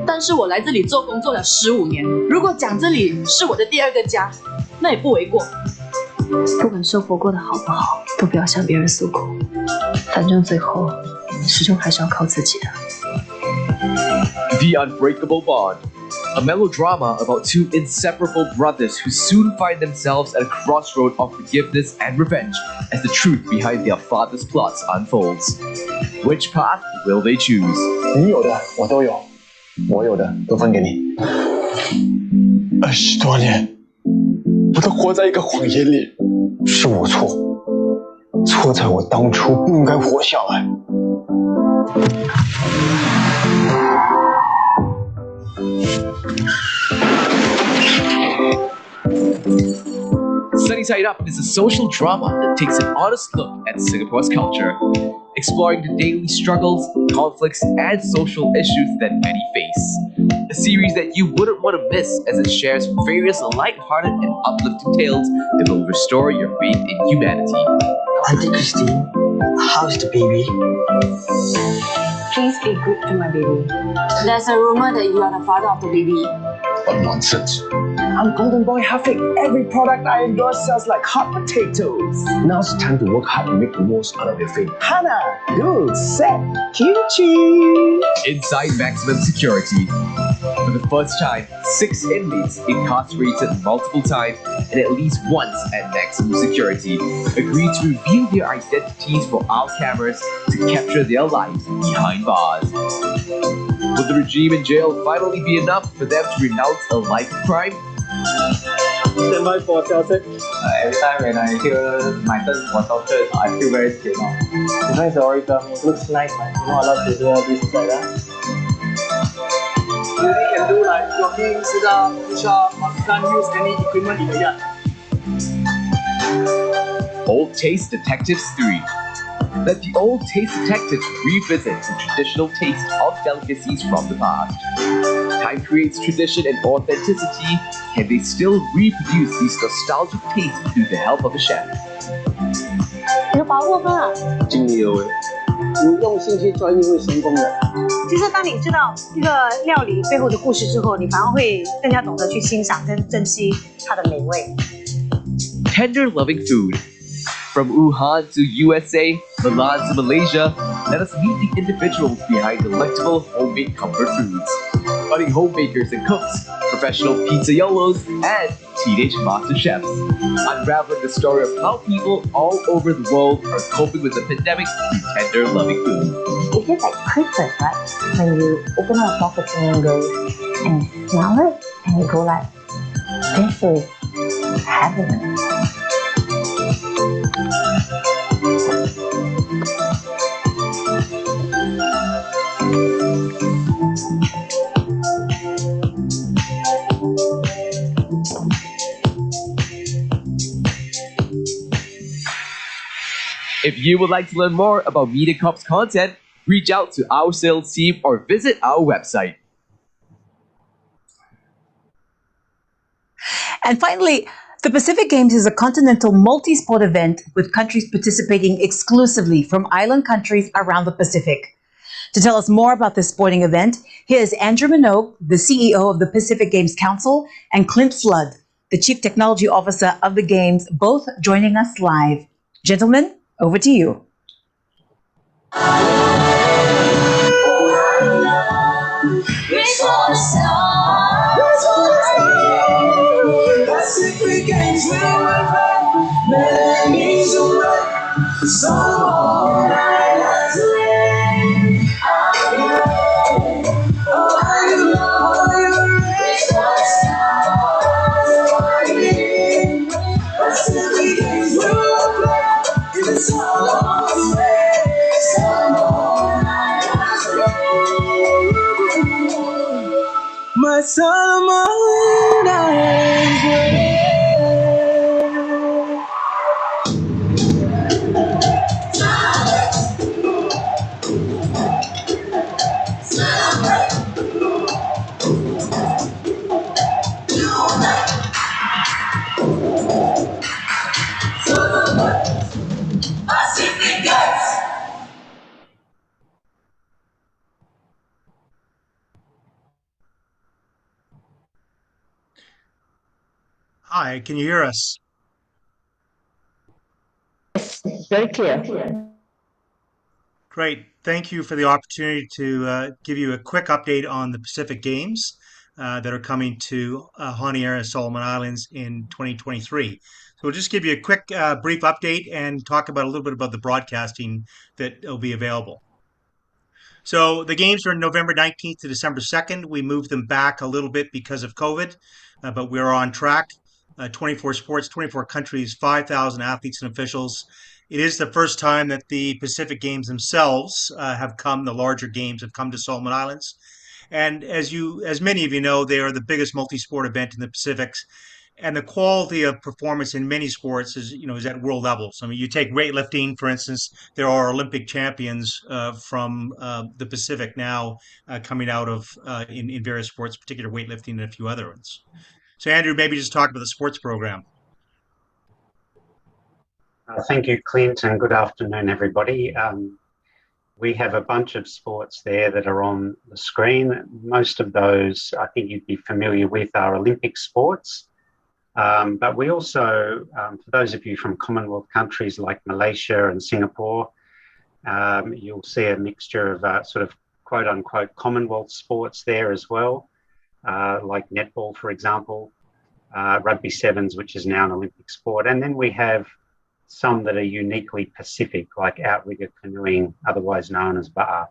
但是我来这里做工作了15年。如果讲这里是我的第二个家，那也不为过。不管生活过得好不好，都不要向别人诉苦，反正最后始终还是要靠自己的。The Unbreakable Bond, a melodrama about two inseparable brothers who soon find themselves at a crossroad of forgiveness and revenge as the truth behind their father's plots unfolds. Which path will they choose? 你有的我都有，我有的都分给你。20多年，我都活在一个谎言里，是我错，错在我当初不应该活下来。Sunny Side Up is a social drama that takes an honest look at Singapore's culture, exploring the daily struggles, conflicts, and social issues that many face. A series that you wouldn't want to miss as it shares various light-hearted and uplifting tales that will restore your faith in humanity. Auntie Christine, how's the baby? Please be good to my baby. There's a rumor that you are the father of the baby. What nonsense. I'm Golden Boy Hafik. Every product I endorse sells like hot potatoes. Now's the time to work hard and make the most out of your fame. Hana, good, set, kimchi. Inside Maximum Security. For the first time, 6 inmates incarcerated multiple times and at least once at maximum security agreed to reveal their identities for our cameras to capture their lives behind bars. Will the regime in jail finally be enough for them to renounce a life of crime? Stand by for Celtic. Every time when I hear my turn for torture, I feel very scared now. This one is the origami. It looks nice, man. You know I love to do all this inside, You only can do like jogging, sit-up, push-up, but you can't use any equipment in the yard. Old Taste Detectives 3. Let the old taste detectives revisit the traditional taste of delicacies from the past. Time creates tradition and authenticity. Can they still reproduce these nostalgic tastes through the help of a chef? 有把握吗？尽力而为，你用心去专业会成功的。其实当你知道一个料理背后的故事之后，你反而会更加懂得去欣赏跟珍惜它的美味。Tender loving food. From Wuhan to USA, Milan to Malaysia, let us meet the individuals behind delectable homemade comfort foods. Budding homemakers and cooks, professional pizzaiolos, and teenage master chefs. Unraveling the story of how people all over the world are coping with the pandemic through tender loving food. It feels like Christmas, right? When you open up a box of fingers and smell it, and you go like, this is heaven. If you would like to learn more about MediaCorp's content, reach out to our sales team or visit our website. And finally, the Pacific Games is a continental multi-sport event with countries participating exclusively from island countries around the Pacific. To tell us more about this sporting event, here is Andrew Minogue, the CEO of the Pacific Games Council, and Clint Flood, the Chief Technology Officer of the Games, both joining us live. Gentlemen, over to you. Pacific Games will have many away. So all I land. Are you Pacific Games will play. It's all on the way. So all my summer nights away. Hi, can you hear us? Very clear. Great. Thank you for the opportunity to give you a quick update on the Pacific Games that are coming to Honiara, Solomon Islands in 2023. So we'll just give you a quick brief update and talk about a little bit about the broadcasting that will be available. So the games are November 19th to December 2nd. We moved them back a little bit because of COVID, but we're on track. 24 sports, 24 countries, 5,000 athletes and officials. It is the first time that the Pacific Games themselves the larger games have come to Solomon Islands. And as many of you know, they are the biggest multi-sport event in the Pacific. And the quality of performance in many sports is at world levels. I mean, you take weightlifting, for instance, there are Olympic champions from the Pacific now coming out of in various sports, particularly weightlifting and a few other ones. So Andrew, maybe just talk about the sports program. Thank you, Clint, and good afternoon, everybody. We have a bunch of sports there that are on the screen. Most of those, I think you'd be familiar with, are Olympic sports. But we also, for those of you from Commonwealth countries like Malaysia and Singapore, you'll see a mixture of sort of quote-unquote Commonwealth sports there as well. like netball, for example, rugby sevens, which is now an Olympic sport. And then we have some that are uniquely Pacific, like outrigger canoeing, otherwise known as ba'a.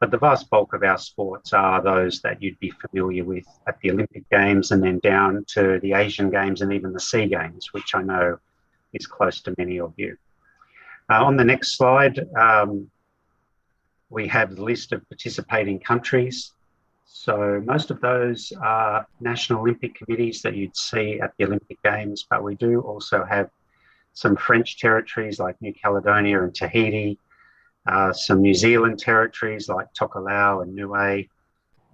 But the vast bulk of our sports are those that you'd be familiar with at the Olympic Games, and then down to the Asian Games and even the SEA Games, which I know is close to many of you. On the next slide, we have the list of participating countries. So most of those are national Olympic committees that you'd see at the Olympic Games, but we do also have some French territories like New Caledonia and Tahiti, some New Zealand territories like Tokelau and Niue,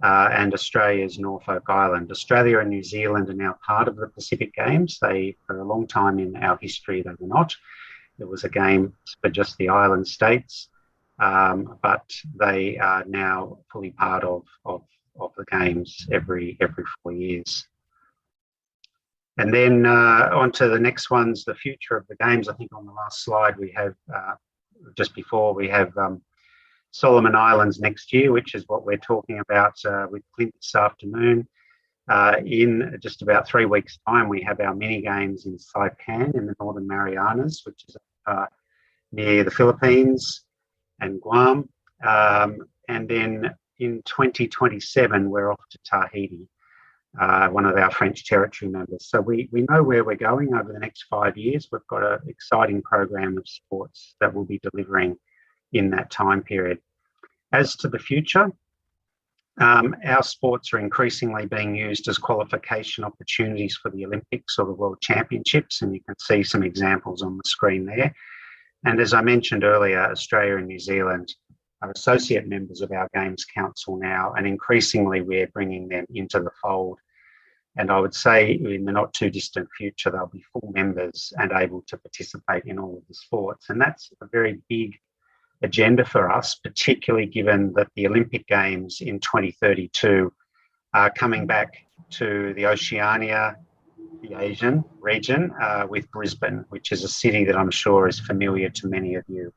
and Australia's Norfolk Island. Australia and New Zealand are now part of the Pacific Games. They, for a long time in our history, they were not. It was a game for just the island states, but they are now fully part of the Games every 4 years. And then on to the next ones, the future of the Games. I think on the last slide we have, just before, we have Solomon Islands next year, which is what we're talking about with Clint this afternoon. In just about 3 weeks' time, we have our mini games in Saipan in the Northern Marianas, which is near the Philippines and Guam. And then in 2027, we're off to Tahiti, one of our French territory members. So we know where we're going over the next 5 years. We've got an exciting program of sports that we'll be delivering in that time period. As to the future, our sports are increasingly being used as qualification opportunities for the Olympics or the World Championships, and you can see some examples on the screen there. And as I mentioned earlier, Australia and New Zealand are associate members of our Games Council now, and increasingly we're bringing them into the fold. And I would say in the not too distant future, they'll be full members and able to participate in all of the sports. And that's a very big agenda for us, particularly given that the Olympic Games in 2032 are coming back to the Oceania, the Asian region, with Brisbane, which is a city that I'm sure is familiar to many of you.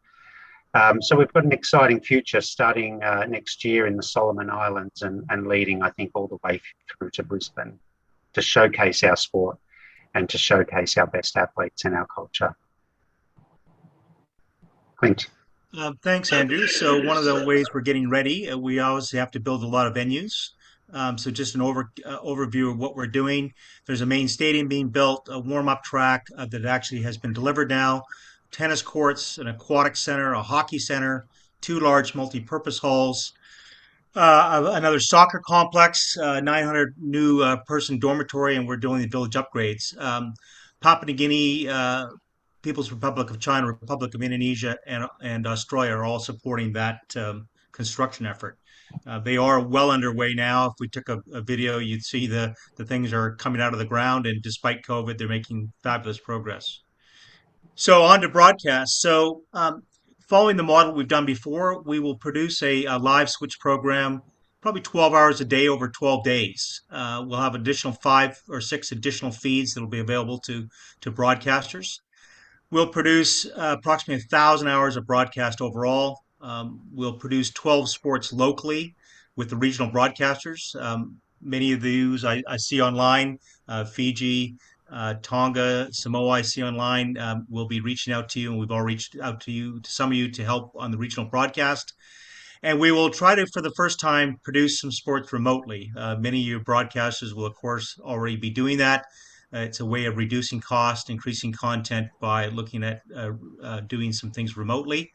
So we've got an exciting future starting next year in the Solomon Islands and leading, I think, all the way through to Brisbane to showcase our sport and to showcase our best athletes and our culture. Clint. Thanks, Andrew. So one of the ways we're getting ready, we obviously have to build a lot of venues. So just an overview of what we're doing. There's a main stadium being built, a warm-up track that actually has been delivered now, tennis courts, an aquatic center, a hockey center, 2 large multi-purpose halls, another soccer complex, 900 new person dormitory, and we're doing the village upgrades. Papua New Guinea, People's Republic of China, Republic of Indonesia, and Australia are all supporting that construction effort. They are well underway now. If we took a video, you'd see the things are coming out of the ground, and despite COVID, they're making fabulous progress. So on to broadcast. So following the model we've done before, we will produce a live switch program, probably 12 hours a day over 12 days. We'll have additional 5 or 6 additional feeds that will be available to broadcasters. We'll produce approximately 1,000 hours of broadcast overall. We'll produce 12 sports locally with the regional broadcasters. Many of these I see online, Fiji, Tonga, Samoa, I see online. We'll be reaching out to you, and we've all reached out to some of you to help on the regional broadcast. And we will try to, for the first time, produce some sports remotely. Many of you broadcasters will, of course, already be doing that. It's a way of reducing cost, increasing content by looking at doing some things remotely.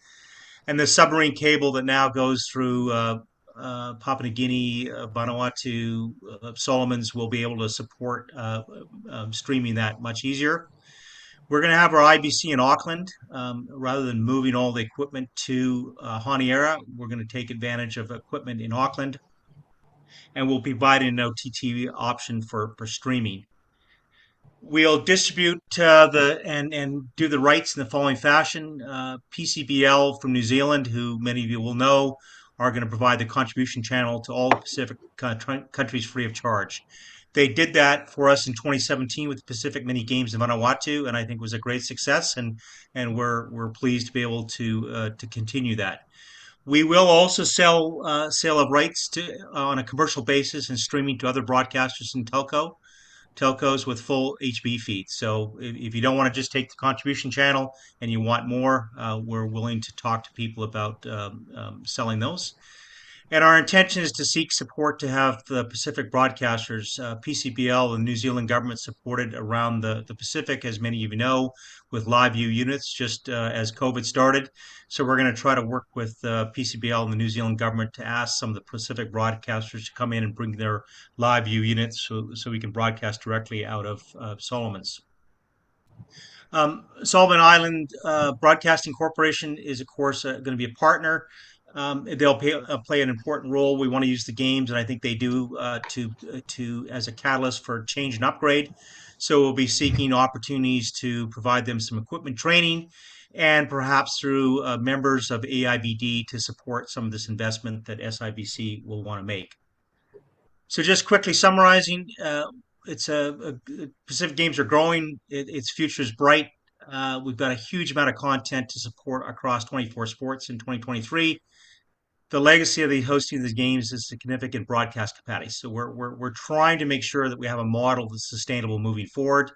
And the submarine cable that now goes through Papua New Guinea, Vanuatu, Solomons will be able to support streaming that much easier. We're going to have our IBC in Auckland. Rather than moving all the equipment to Honiara, we're going to take advantage of equipment in Auckland, and we'll be providing an OTT option for streaming. We'll distribute and do the rights in the following fashion. PCBL from New Zealand, who many of you will know, are going to provide the contribution channel to all the Pacific countries free of charge. They did that for us in 2017 with the Pacific Mini Games in Vanuatu, and I think it was a great success, and we're pleased to be able to continue that. We will also sell sale of rights to on a commercial basis and streaming to other broadcasters and telcos with full HB feeds. So if you don't want to just take the contribution channel and you want more, we're willing to talk to people about selling those. And our intention is to seek support to have the Pacific broadcasters, PCBL, the New Zealand government supported around the Pacific, as many of you know, with live view units just as COVID started. So we're going to try to work with PCBL and the New Zealand government to ask some of the Pacific broadcasters to come in and bring their live view units so we can broadcast directly out of Solomons. Solomon Island Broadcasting Corporation is, of course, going to be a partner. They'll play an important role. We want to use the games, and I think they do, to as a catalyst for change and upgrade. So we'll be seeking opportunities to provide them some equipment training, and perhaps through members of AIBD to support some of this investment that SIBC will want to make. So just quickly summarizing, Pacific Games are growing. Its future is bright. We've got a huge amount of content to support across 24 sports in 2023. The legacy of the hosting of the games is significant broadcast capacity. So we're trying to make sure that we have a model that's sustainable moving forward,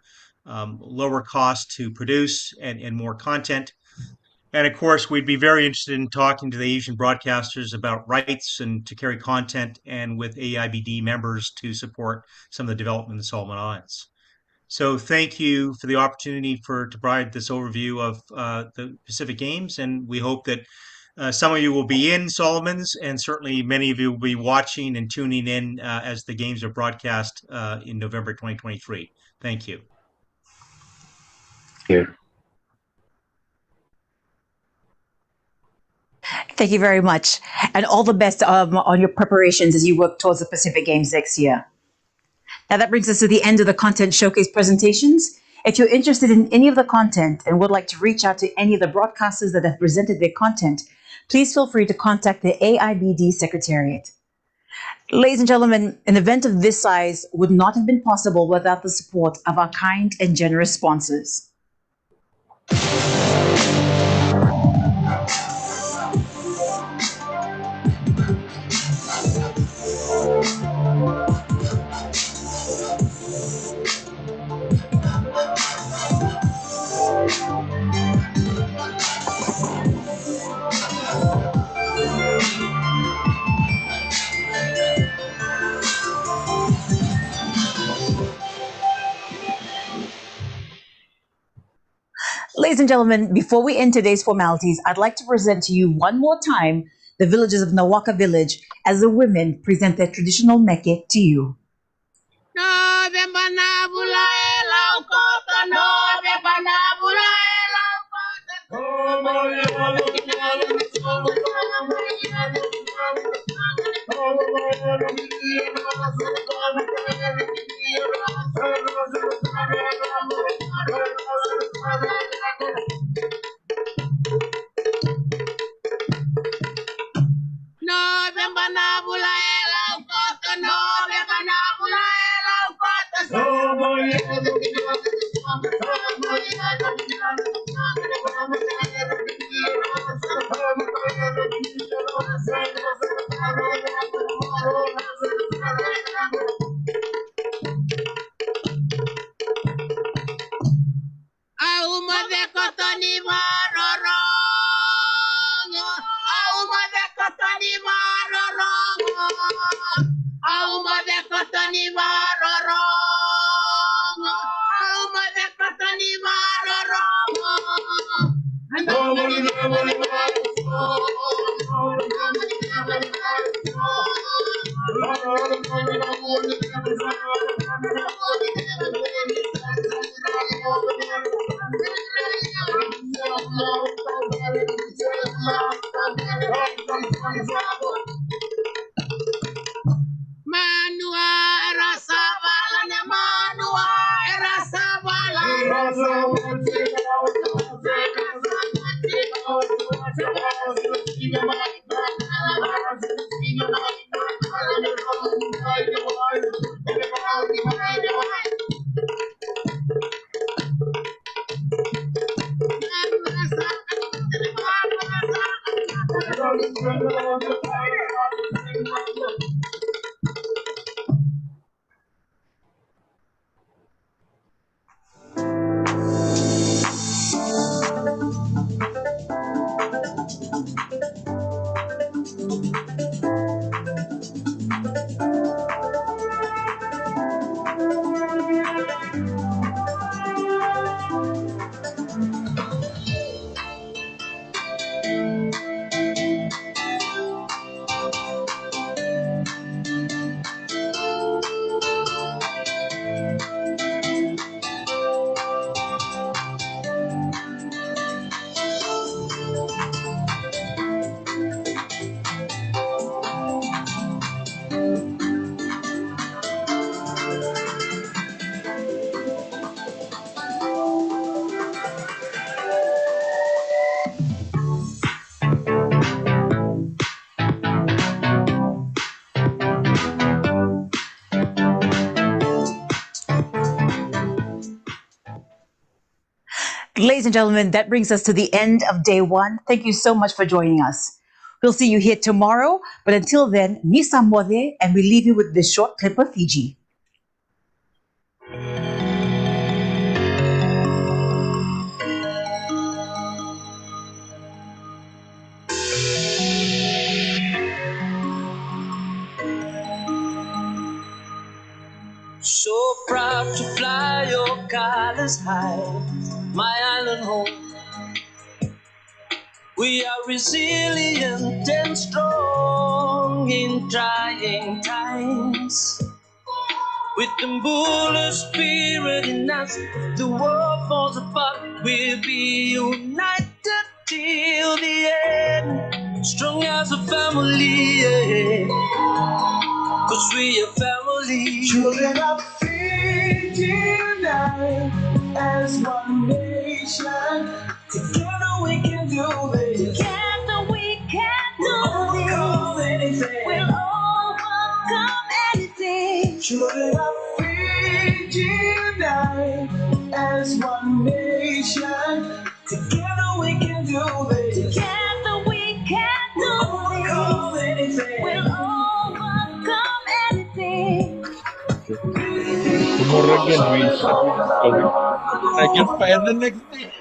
lower cost to produce and more content. And of course, we'd be very interested in talking to the Asian broadcasters about rights and to carry content, and with AIBD members to support some of the development in the Solomon Islands. So thank you for the opportunity to provide this overview of the Pacific Games, and we hope that some of you will be in Solomons, and certainly many of you will be watching and tuning in as the games are broadcast in November 2023. Thank you. Thank you. Thank you very much, and all the best on your preparations as you work towards the Pacific Games next year. Now that brings us to the end of the Content Showcase presentations. If you're interested in any of the content and would like to reach out to any of the broadcasters that have presented their content, please feel free to contact the AIBD Secretariat. Ladies and gentlemen, an event of this size would not have been possible without the support of our kind and generous sponsors. Ladies and gentlemen, before we end today's formalities, I'd like to present to you one more time the villagers of Nawaka Village as the women present their traditional meke to you. Ladies and gentlemen, that brings us to the end of day one. Thank you so much for joining us. We'll see you here tomorrow, but until then, Misa Mode, and we leave you with this short clip of Fiji. So proud to fly your colors high, my island home. We are resilient and strong in trying times. With the Mbula spirit in us, if the world falls apart, we'll be united till the end. Strong as a family, yeah. 'Cause we are family. Children of Fiji unite as one nation. Together we can do this. Together we can do Overcome anything. We'll overcome anything. Children of Fiji unite as one nation. Together we can do this. Together we can do Overcome anything. We'll overcome anything. Tomorrow again, I get fired the next day.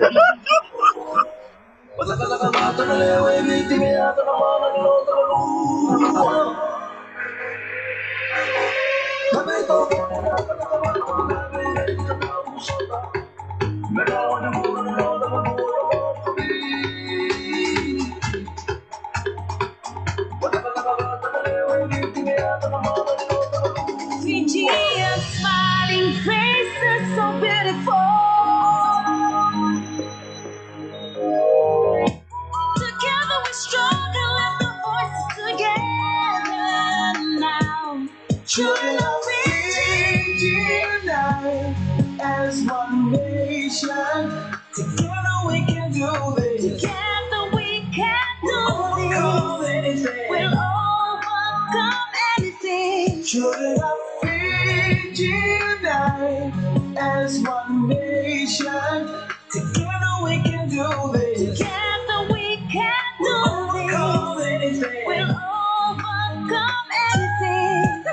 Fijian smiling faces so beautiful. Together we strong and lift our voices together now. Children of Fiji unite as one nation. Together we can do this. Together we can do Overcome this. anything. We'll overcome anything. Children of Fiji unite as one nation. Together we can do this. Together we can do Overcome this. anything. We'll overcome anything.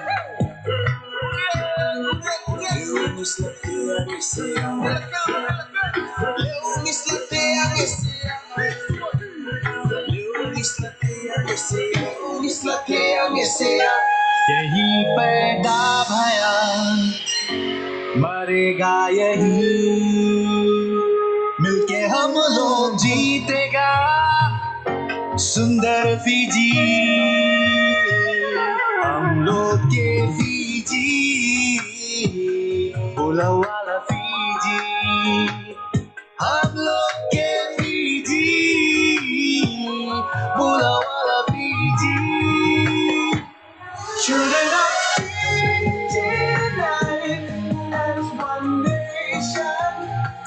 यही पैदा भया मरेगा यही मिलके हम लोग जीतेगा सुंदर फीजी हम लोग के फीजी बोला वाला फीजी हम लोग के फीजी बोला वाला Fiji Children of Fiji unite as one nation.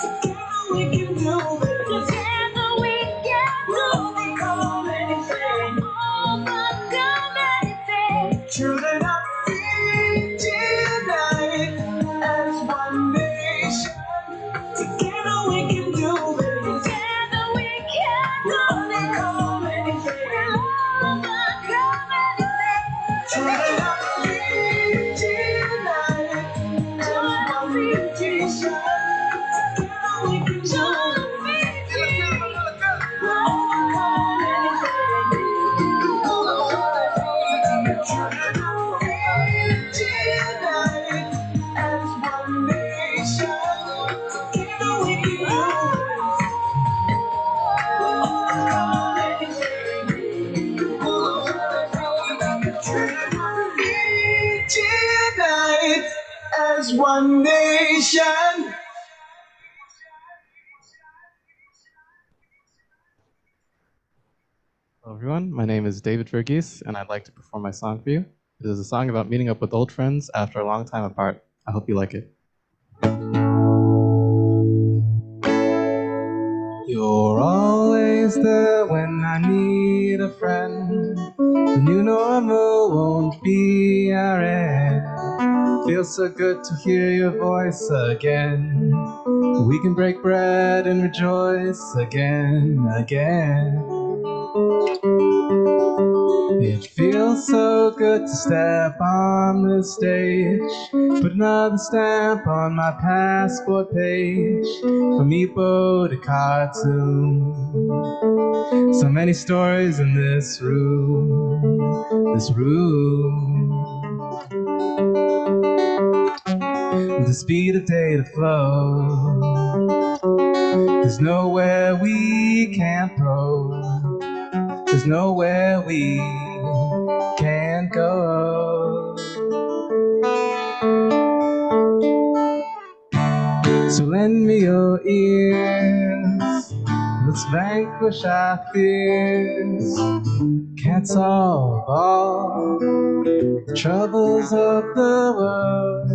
Together we can do this. Together we can do Overcome anything. overcome anything. Children of Fiji unite as one nation. Together we can do this. as one nation. Hello everyone, my name is David Verghese and I'd like to perform my song for you. It is a song about meeting up with old friends after a long time apart. I hope you like it. You're always there when I need a friend. The new normal won't be our end. Feels so good to hear your voice again. We can break bread and rejoice again. It feels so good to step on the stage, put another stamp on my passport page, from Ipoh to Khartoum. So many stories in this room, the speed of data flow. There's nowhere we can't go. There's nowhere we can't go. So lend me your ears. Let's vanquish our fears. Can't solve all the troubles of the world,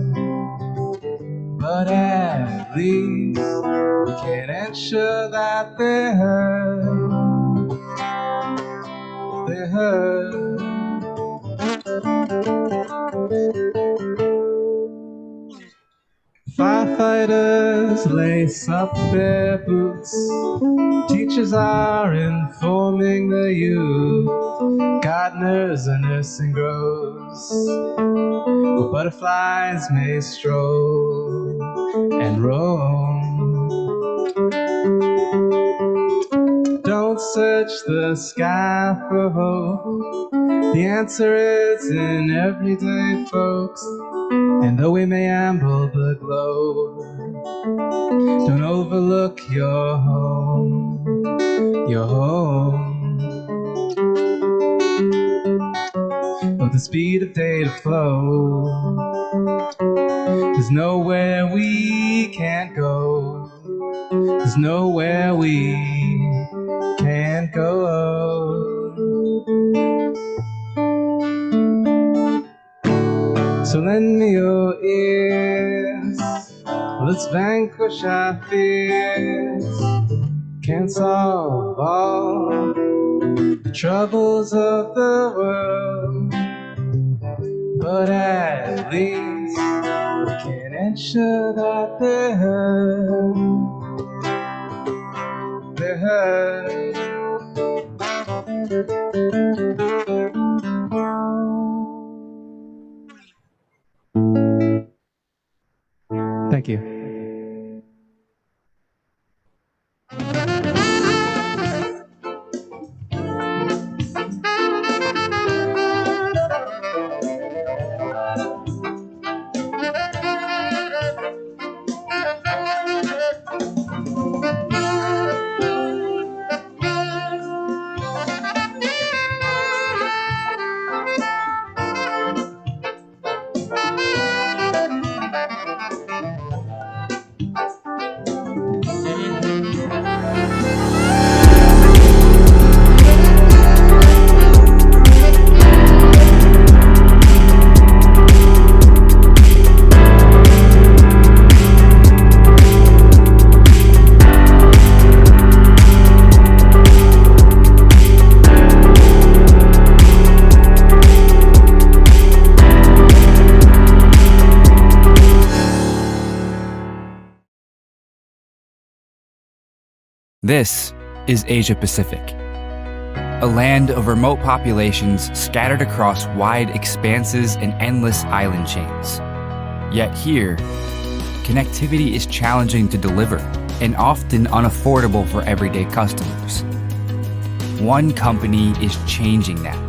but at least we can ensure that they're heard. They're heard. Firefighters lace up their boots. Teachers are informing the youth. Gardeners are nursing growths, where butterflies may stroll and roam. Don't search the sky for hope. The answer is in everyday folks. And though we may amble the globe, don't overlook your home, your home. Of the speed of data flow, there's nowhere we can't go. There's nowhere we can't go. So lend me your ears. Let's vanquish our fears. Can't solve all the troubles of the world, but at least we can ensure that they're heard. They're heard. Thank you. This is Asia Pacific, a land of remote populations scattered across wide expanses and endless island chains. Yet here, connectivity is challenging to deliver and often unaffordable for everyday customers. One company is changing that.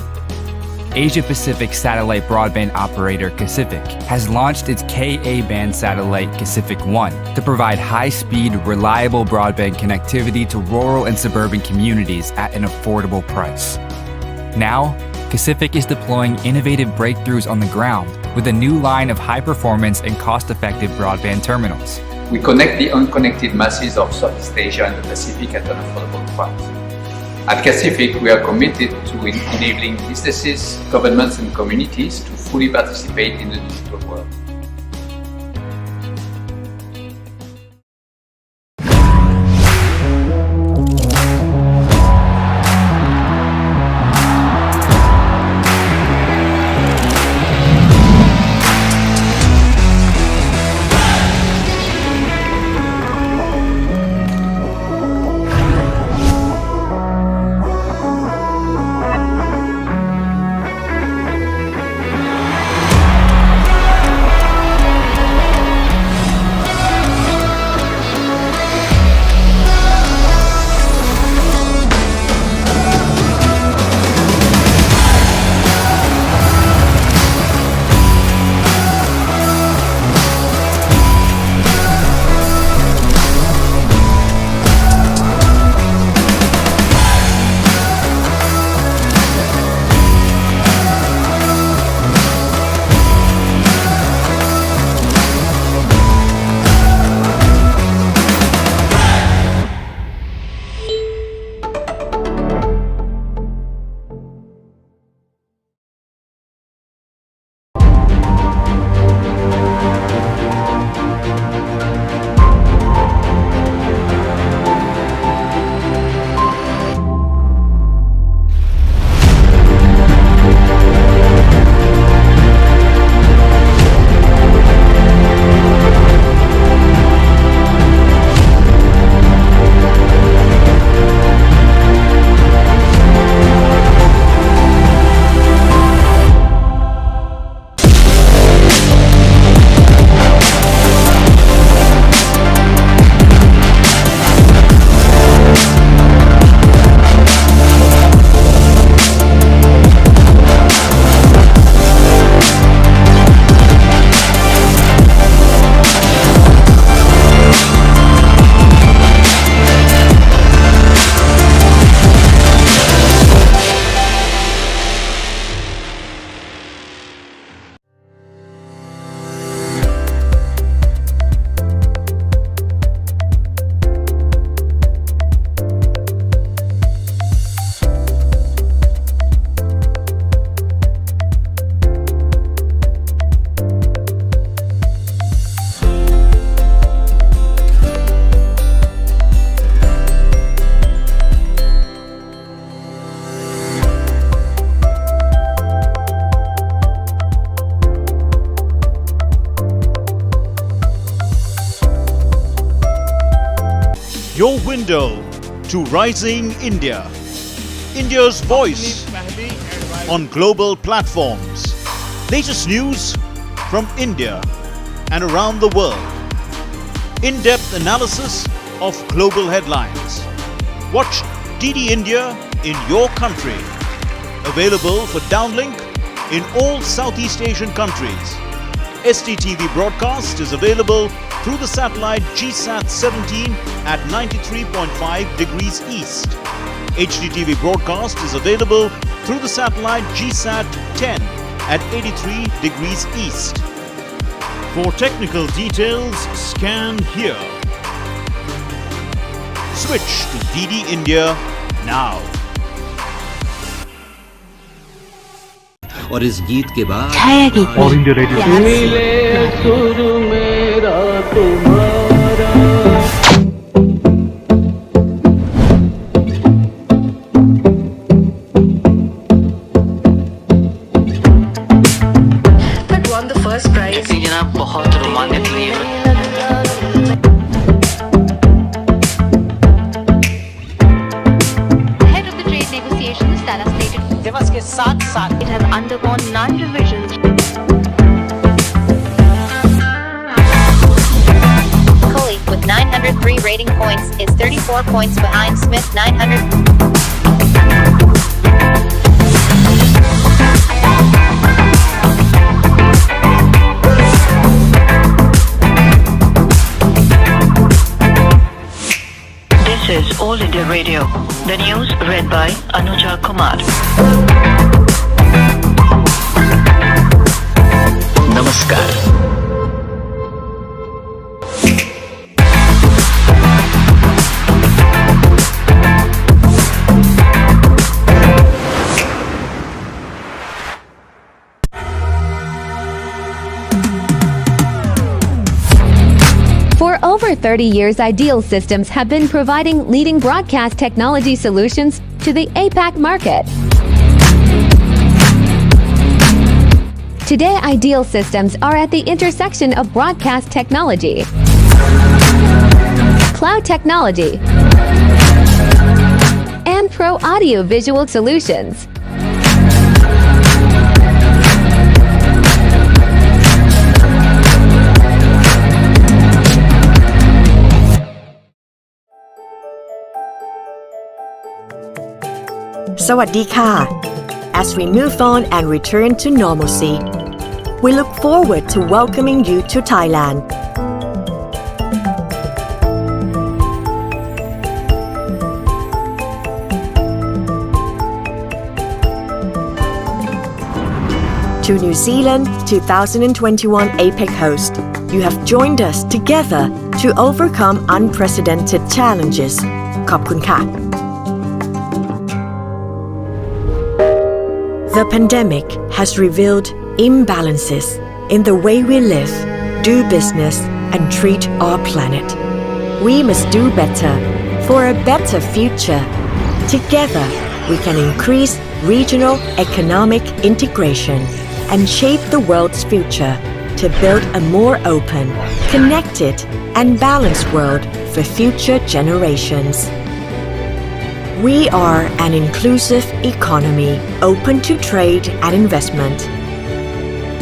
Asia Pacific satellite broadband operator Kacific has launched its Ka-band satellite Kacific One to provide high-speed, reliable broadband connectivity to rural and suburban communities at an affordable price. Now, Pacific is deploying innovative breakthroughs on the ground with a new line of high-performance and cost-effective broadband terminals. We connect the unconnected masses of Southeast Asia and the Pacific at an affordable price. At Pacific, we are committed to enabling businesses, governments, and communities to fully participate in the digital world. Your window to rising India. India's voice on global platforms. Latest news from India and around the world. In-depth analysis of global headlines. Watch DD India in your country. Available for downlink in all Southeast Asian countries. STTV broadcast is available through the satellite GSAT 17 at 93.5 degrees east. HDTV broadcast is available through the satellite GSAT 10 at 83 degrees east. For technical details, scan here. Switch to DD India now. और इस गीत के बाद छाया गीत और India radio मिले सुर मेरा तुम्हारा That won the first prize. ये ना बहुत रोमांटिक रही है. Ahead of the trade negotiations that are slated दिवस के साथ-साथ it has undergone 9 revisions. Kohli, with 903 rating points, is 34 points behind Smith 900. This is All India Radio. The news read by Anuja Kumar. Namaskar. For over 30 years, Ideal Systems have been providing leading broadcast technology solutions to the APAC market. Today, Ideal Systems are at the intersection of broadcast technology, cloud technology, and pro audio-visual solutions. Sawadika. As we move on and return to normalcy, we look forward to welcoming you to Thailand. To New Zealand 2021 APEC host, you have joined us together to overcome unprecedented challenges. ขอบคุณค่ะ. The pandemic has revealed imbalances in the way we live, do business, and treat our planet. We must do better for a better future. Together, we can increase regional economic integration and shape the world's future to build a more open, connected, and balanced world for future generations. We are an inclusive economy, open to trade and investment,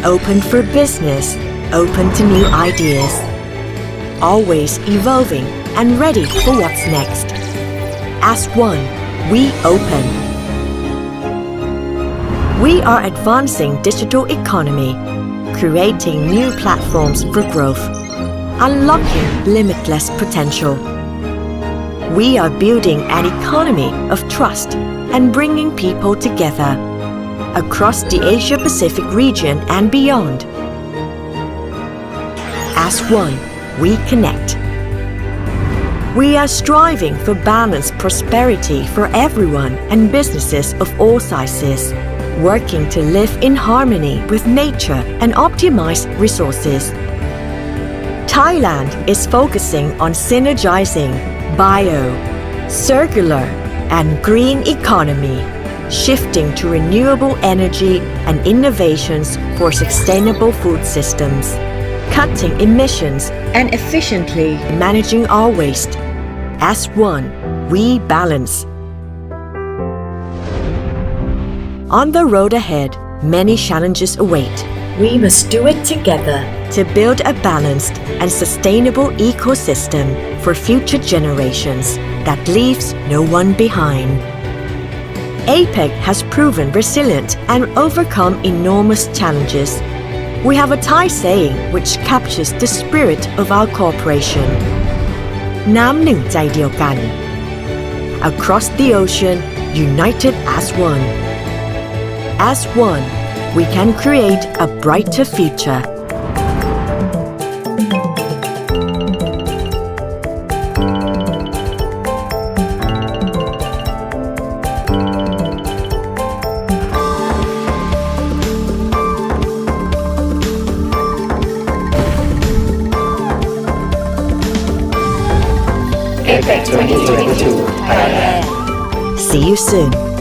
open for business, open to new ideas, always evolving and ready for what's next. As one, we open. We are advancing digital economy, creating new platforms for growth, unlocking limitless potential. We are building an economy of trust and bringing people together across the Asia-Pacific region and beyond. As one, we connect. We are striving for balanced prosperity for everyone and businesses of all sizes, working to live in harmony with nature and optimize resources. Thailand is focusing on synergizing bio, circular, and green economy, shifting to renewable energy and innovations for sustainable food systems, cutting emissions and efficiently managing our waste. As one, we balance. On the road ahead, many challenges await. We must do it together to build a balanced and sustainable ecosystem for future generations that leaves no one behind. APEC has proven resilient and overcome enormous challenges. We have a Thai saying which captures the spirit of our cooperation. น้ำหนึ่งใจเดียวกัน Across the ocean, united as one. As one, we can create a brighter future. APEC 2022 Thailand. See you soon.